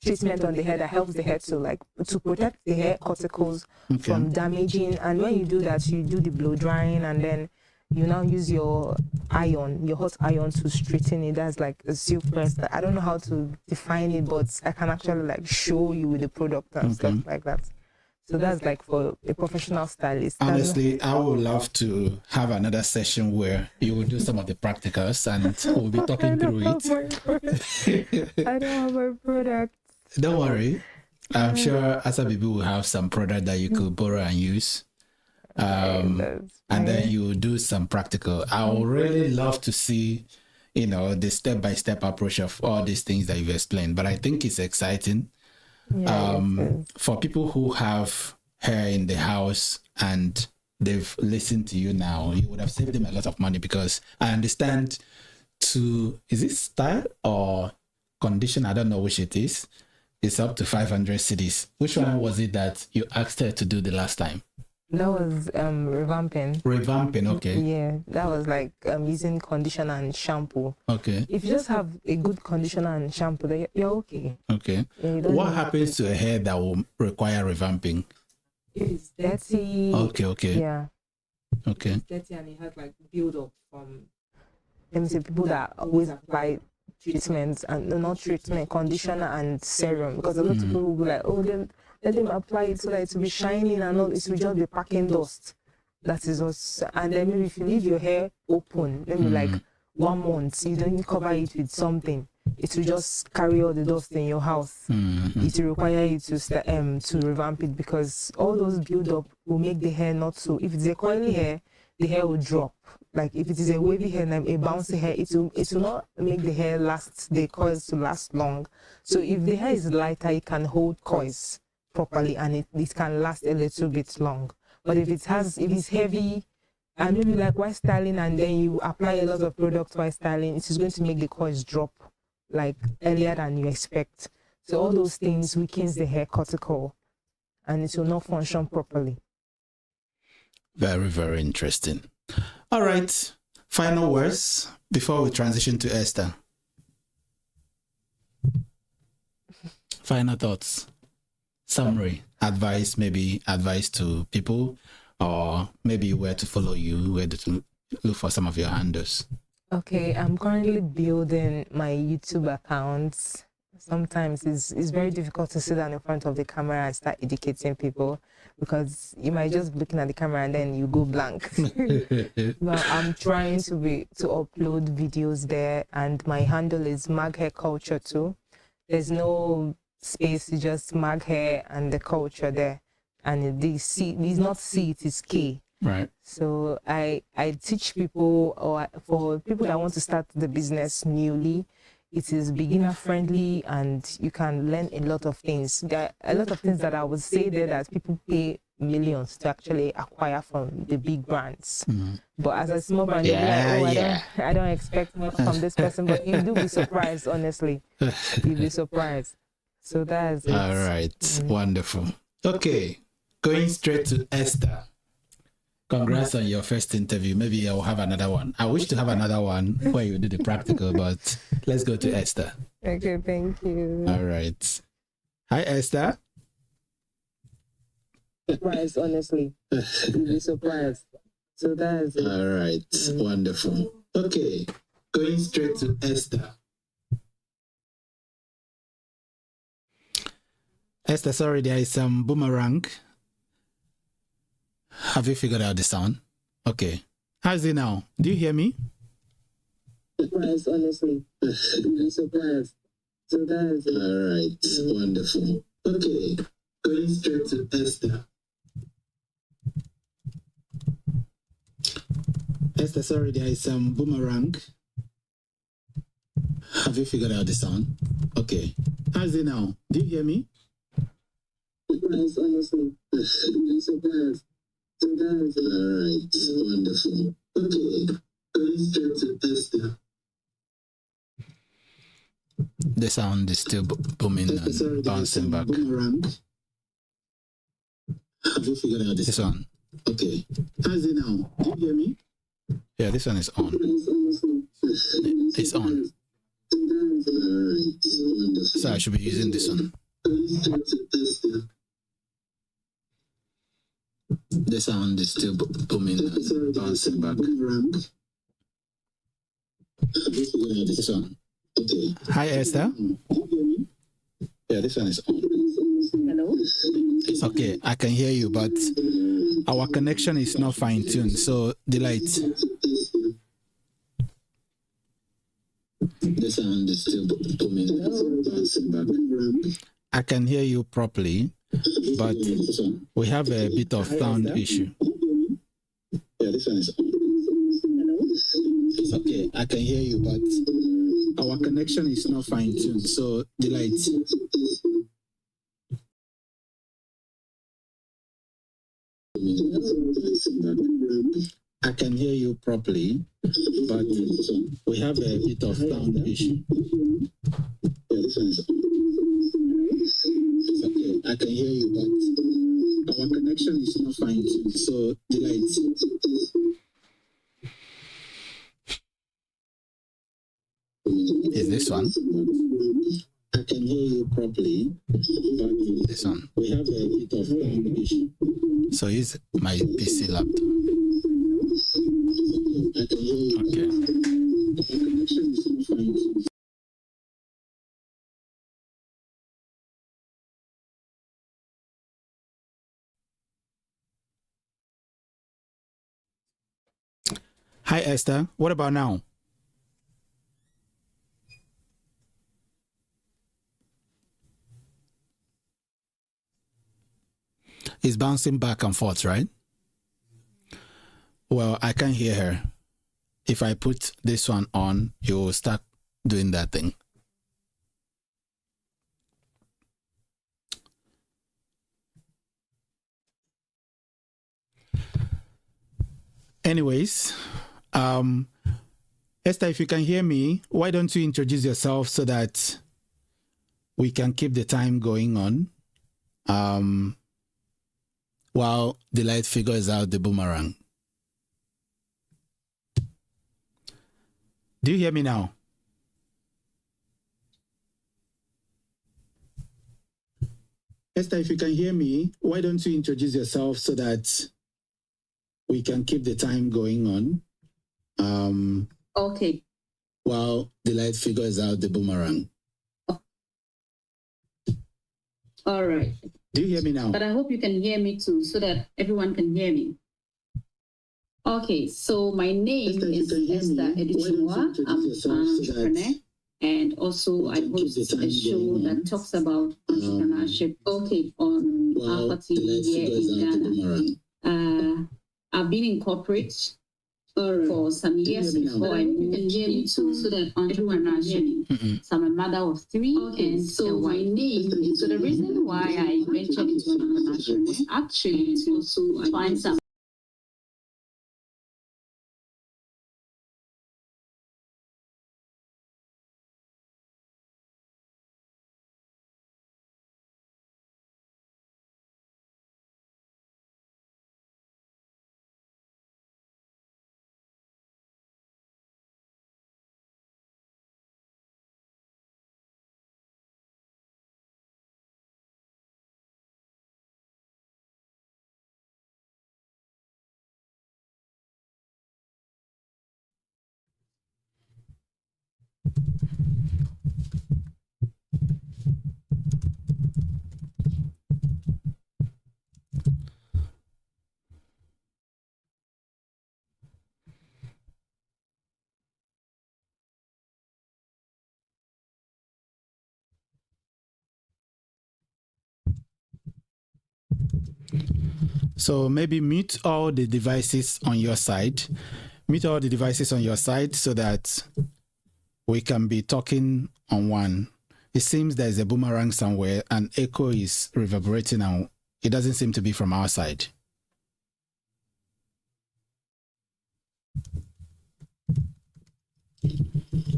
Speaker 8: treatment on the hair, that helps the hair to protect the hair corticals from damaging. And when you do that, you do the blow drying, and then you now use your hot iron to straighten it. That's like a silk press. I don't know how to define it, but I can actually like show you with the product and stuff like that. So that's like for a professional stylist.
Speaker 2: Honestly, I would love to have another session where you will do some of the practicals and we'll be talking through it.
Speaker 8: I don't have my product.
Speaker 2: Don't worry. I'm sure Asabibi will have some product that you could borrow and use. And then you do some practical. I would really love to see, the step-by-step approach of all these things that you've explained. But I think it's exciting. For people who have hair in the house and they've listened to you now, you would have saved them a lot of money, because I understand is it style or condition? I don't know which it is. It's up to 500 cedis. Which one was it that you asked her to do the last time?
Speaker 8: That was revamping.
Speaker 2: Revamping, okay.
Speaker 8: Yeah, that was like using conditioner and shampoo.
Speaker 2: Okay.
Speaker 8: If you just have a good conditioner and shampoo, then you're okay.
Speaker 2: Okay.
Speaker 8: Yeah,
Speaker 2: what happens to a hair that will require revamping?
Speaker 8: It's dirty.
Speaker 2: Okay.
Speaker 8: Yeah.
Speaker 2: Okay.
Speaker 3: It's dirty and it has like build up from.
Speaker 8: Let me say people that always apply treatments and not treatment, conditioner and serum, because a lot of people will be like, let them apply it so that it will be shining and all. It will just be packing dust. That is us. And then maybe if you leave your hair open, maybe like 1 month, you don't cover it with something, it will just carry all the dust in your house. It will require you to revamp it, because all those build up will make the hair not so. If it's a coily hair, the hair will drop. Like if it is a wavy hair and a bouncy hair, it will not make the hair last, the coils to last long. So if the hair is lighter, it can hold coils properly and it can last a little bit long. But if it's heavy, and maybe like while styling and then you apply a lot of products while styling, it is going to make the coils drop like earlier than you expect. So all those things weakens the hair cuticle and it will not function properly.
Speaker 2: Very, very interesting. All right. Final words before we transition to Esther. Final thoughts. Summary, advice, maybe advice to people, or maybe where to follow you, where to look for some of your handles.
Speaker 8: Okay, I'm currently building my YouTube account. Sometimes it's very difficult to sit down in front of the camera and start educating people, because you might just be looking at the camera and then you go blank. But I'm trying to upload videos there, and my handle is Mag Hair Culture too. There's no space, it's just Mag Hair and the culture there, and it's not C, it is K.
Speaker 2: Right.
Speaker 8: So I teach people, or for people that want to start the business newly, it is beginner friendly and you can learn a lot of things. There are a lot of things that I would say there that people pay millions to actually acquire from the big brands. But as a small brand, I don't expect much from this person, but you do be surprised, honestly. You'll be surprised. So that's it.
Speaker 2: All right. Wonderful. Okay. Going straight to Esther. Congrats on your first interview. Maybe I'll have another one. I wish to have another one where you do the practical, but let's go to Esther.
Speaker 8: Okay, thank you.
Speaker 2: All right. Hi, Esther.
Speaker 8: Surprised, honestly. You'll be surprised. So that's it.
Speaker 2: All right. Wonderful. Okay. Going straight to Esther. Esther, sorry, there is some boomerang. Have you figured out the sound? Okay. How's it now? Do you hear me?
Speaker 8: Surprised, honestly. You'll be surprised. So that's it.
Speaker 2: All right. Wonderful. Okay. Going straight to Esther. Esther, sorry, there is some boomerang. Have you figured out the sound? Okay. How's it now? Do you hear me?
Speaker 8: Surprised, honestly. You'll be surprised. So that's it.
Speaker 2: All right. Wonderful. Okay. Going straight to Esther. The sound is still booming and bouncing back. Boomerang. Have you figured out this one? Okay. How's it now? Do you hear me? Yeah, this one is on. It's on. So I should be using this one. The sound is still booming and bouncing back. This one. Okay. Hi, Esther. Yeah, this one is on.
Speaker 6: Hello?
Speaker 2: It's okay. I can hear you, but our connection is not fine-tuned, so delete. The sound is still booming and bouncing back. I can hear you properly, but we have a bit of sound issue. Yeah, this one is on. It's okay. I can hear you, but our connection is not fine-tuned, so delete. I can hear you properly, but we have a bit of sound issue. Yeah, this one is on. It's okay. I can hear you, but our connection is not fine-tuned, so delete. Is this one? I can hear you properly, but this one. We have a bit of sound issue. So use my PC laptop. I can hear you. Okay. The connection is not fine. Hi, Esther. What about now? It's bouncing back and forth, right? Well, I can't hear her. If I put this one on, it will start doing that thing. Anyways, Esther, if you can hear me, why don't you introduce yourself so that we can keep the time going on while the light figures out the boomerang. Do you hear me now? Esther, if you can hear me, why don't you introduce yourself so that we can keep the time going on
Speaker 9: Okay.
Speaker 2: while the light figures out the boomerang.
Speaker 9: All right.
Speaker 2: Do you hear me now?
Speaker 9: But I hope you can hear me too, so that everyone can hear me. Okay, so my name is Esther Edichua. I'm an entrepreneur, and also I host a show that talks about entrepreneurship. Okay, on Alpha TV here in Ghana. I've been in corporate for some years before I moved into so that entrepreneurship. So I'm a mother of 3 and so my name. So the reason why I ventured into entrepreneurship was actually to also find some.
Speaker 2: So maybe mute all the devices on your side. Mute all the devices on your side so that we can be talking on one. It seems there's a boomerang somewhere and echo is reverberating and it doesn't seem to be from our side.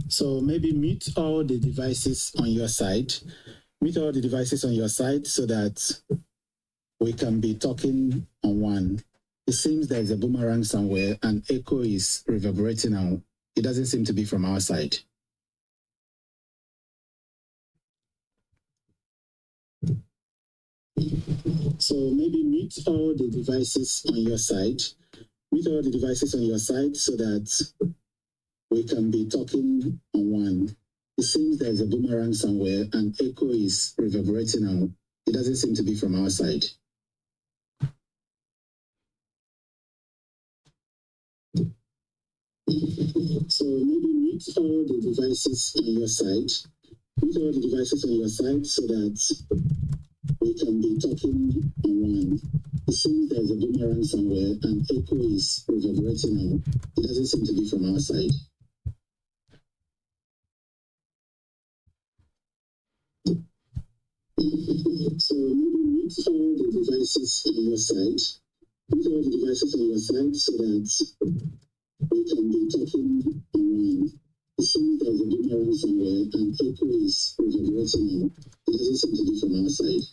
Speaker 2: So maybe mute all the devices on your side. Mute all the devices on your side so that we can be talking on one. It seems there's a boomerang somewhere and echo is reverberating and it doesn't seem to be from our side. So maybe mute all the devices on your side. Mute all the devices on your side so that we can be talking on one. It seems there's a boomerang somewhere and echo is reverberating and it doesn't seem to be from our side. So maybe mute all the devices on your side. Mute all the devices on your side so that we can be talking on one. It seems there's a boomerang somewhere and echo is reverberating and it doesn't seem to be from our side. So maybe mute all the devices on your side. Mute all the devices on your side so that we can be talking on one. It seems there's a boomerang somewhere and echo is reverberating and it doesn't seem to be from our side.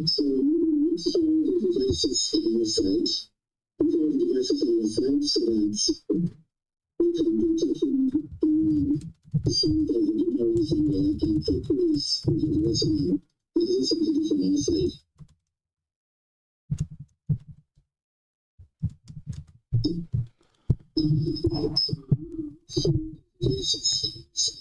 Speaker 2: So mute all the devices on your side. Mute all the devices on your side so that we can be talking on one. It seems there's a boomerang somewhere and echo is reverberating and it doesn't seem to be from our side. Jesus.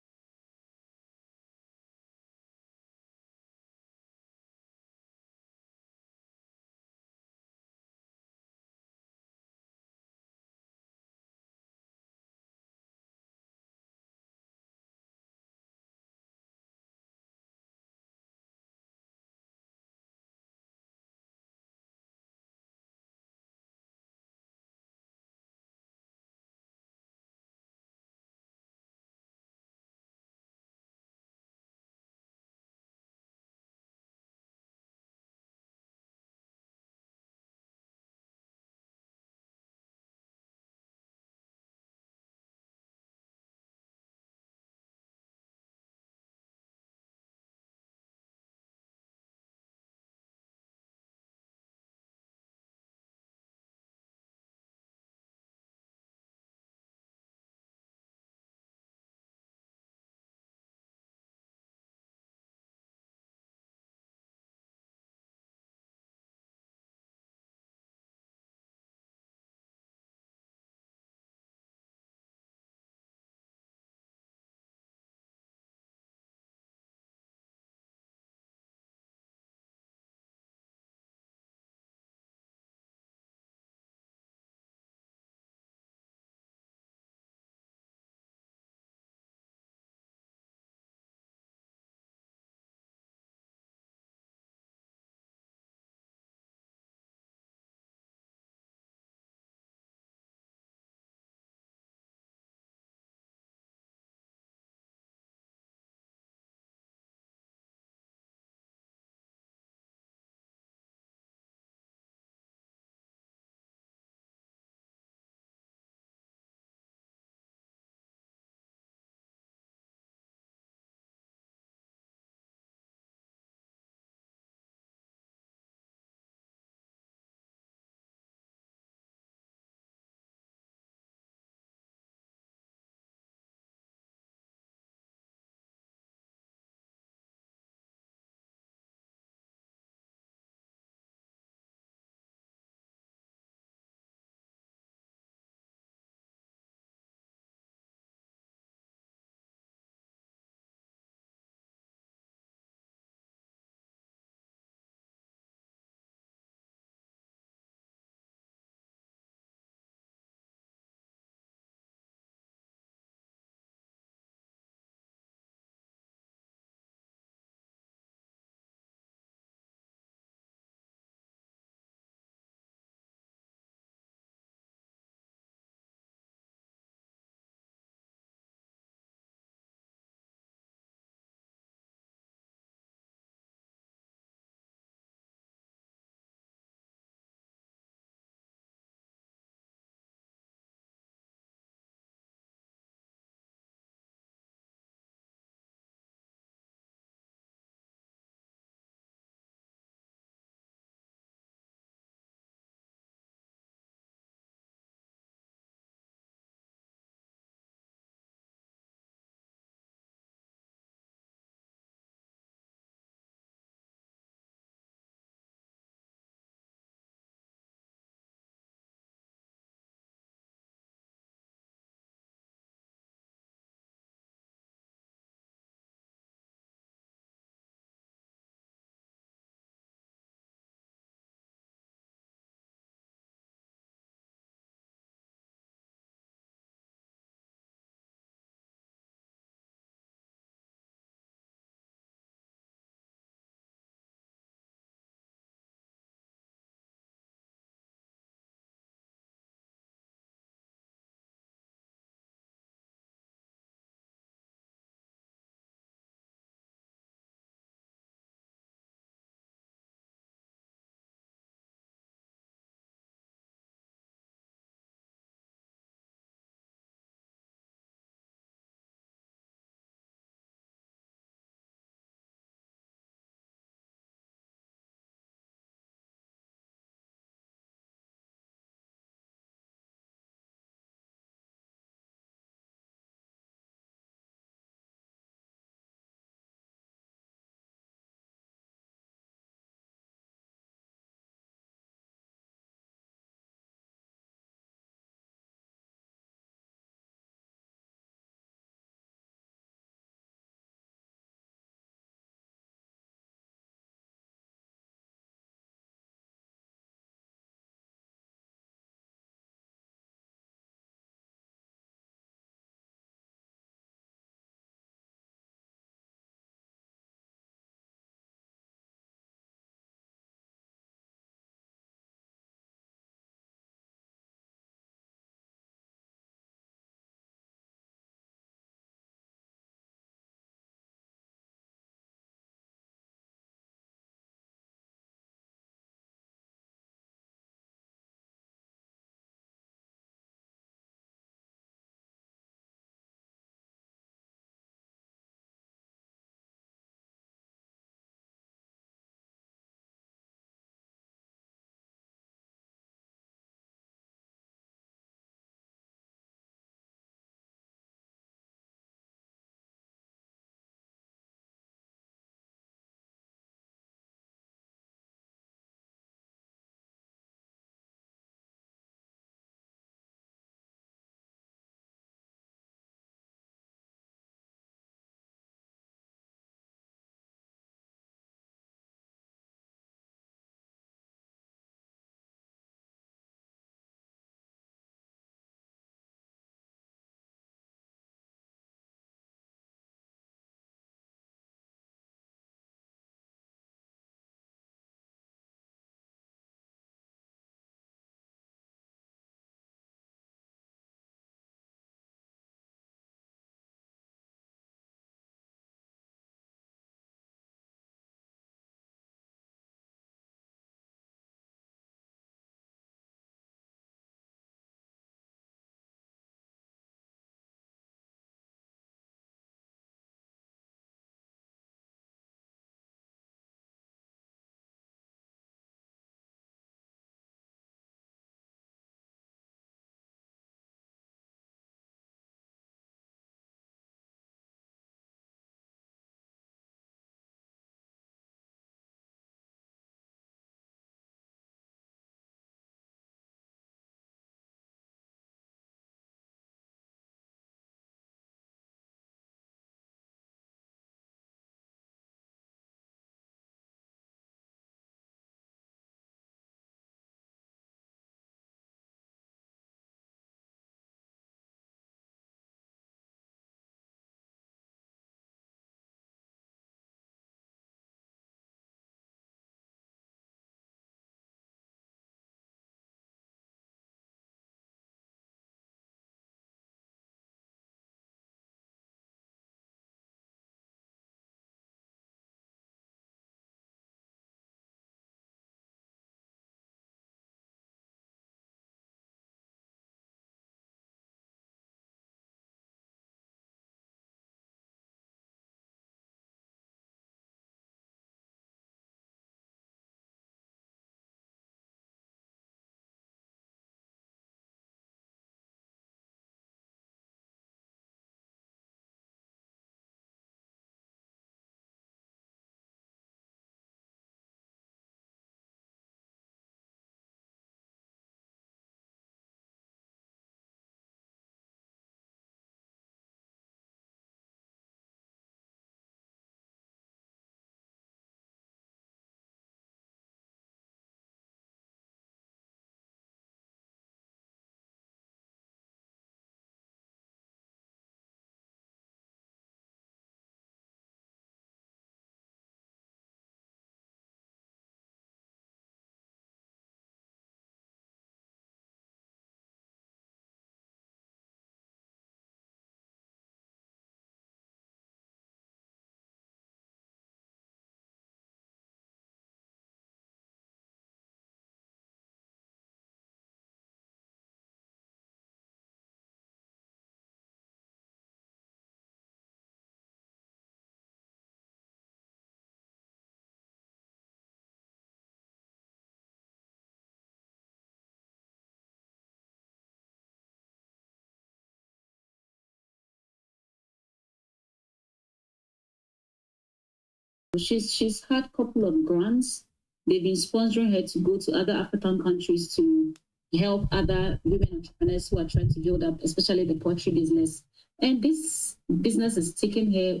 Speaker 9: She's had a couple of grants. They've been sponsoring her to go to other African countries to help other women entrepreneurs who are trying to build up, especially the poultry business. And this business is taking her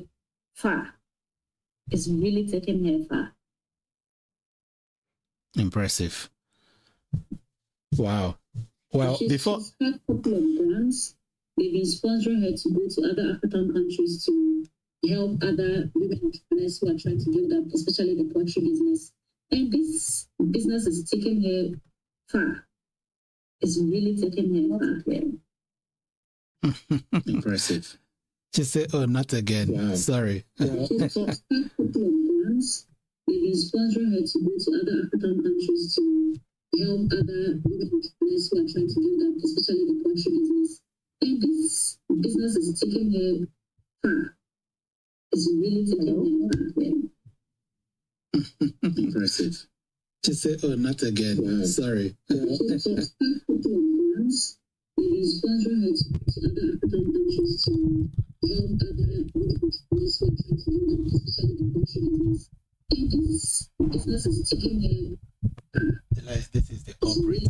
Speaker 9: far. It's really taking her far.
Speaker 2: Impressive. Wow. Well,
Speaker 9: she's had a couple of grants. They've been sponsoring her to go to other African countries to help other women entrepreneurs who are trying to build up, especially the poultry business. And this business is taking her far. It's really taking her far.
Speaker 2: Impressive. She said, "Oh, not again." Wow. Sorry.
Speaker 9: She's had a couple of grants. They've been sponsoring her to go to other African countries to help other women entrepreneurs who are trying to build up, especially the poultry business. And this business is taking her far. It's really taking her far.
Speaker 2: Impressive. She said, "Oh, not again." Wow. Sorry.
Speaker 9: She's had a couple of grants. They've been sponsoring her to go to other African countries to help other women entrepreneurs who are trying to build up, especially the poultry business. And this business is taking her far.
Speaker 2: This is the corporate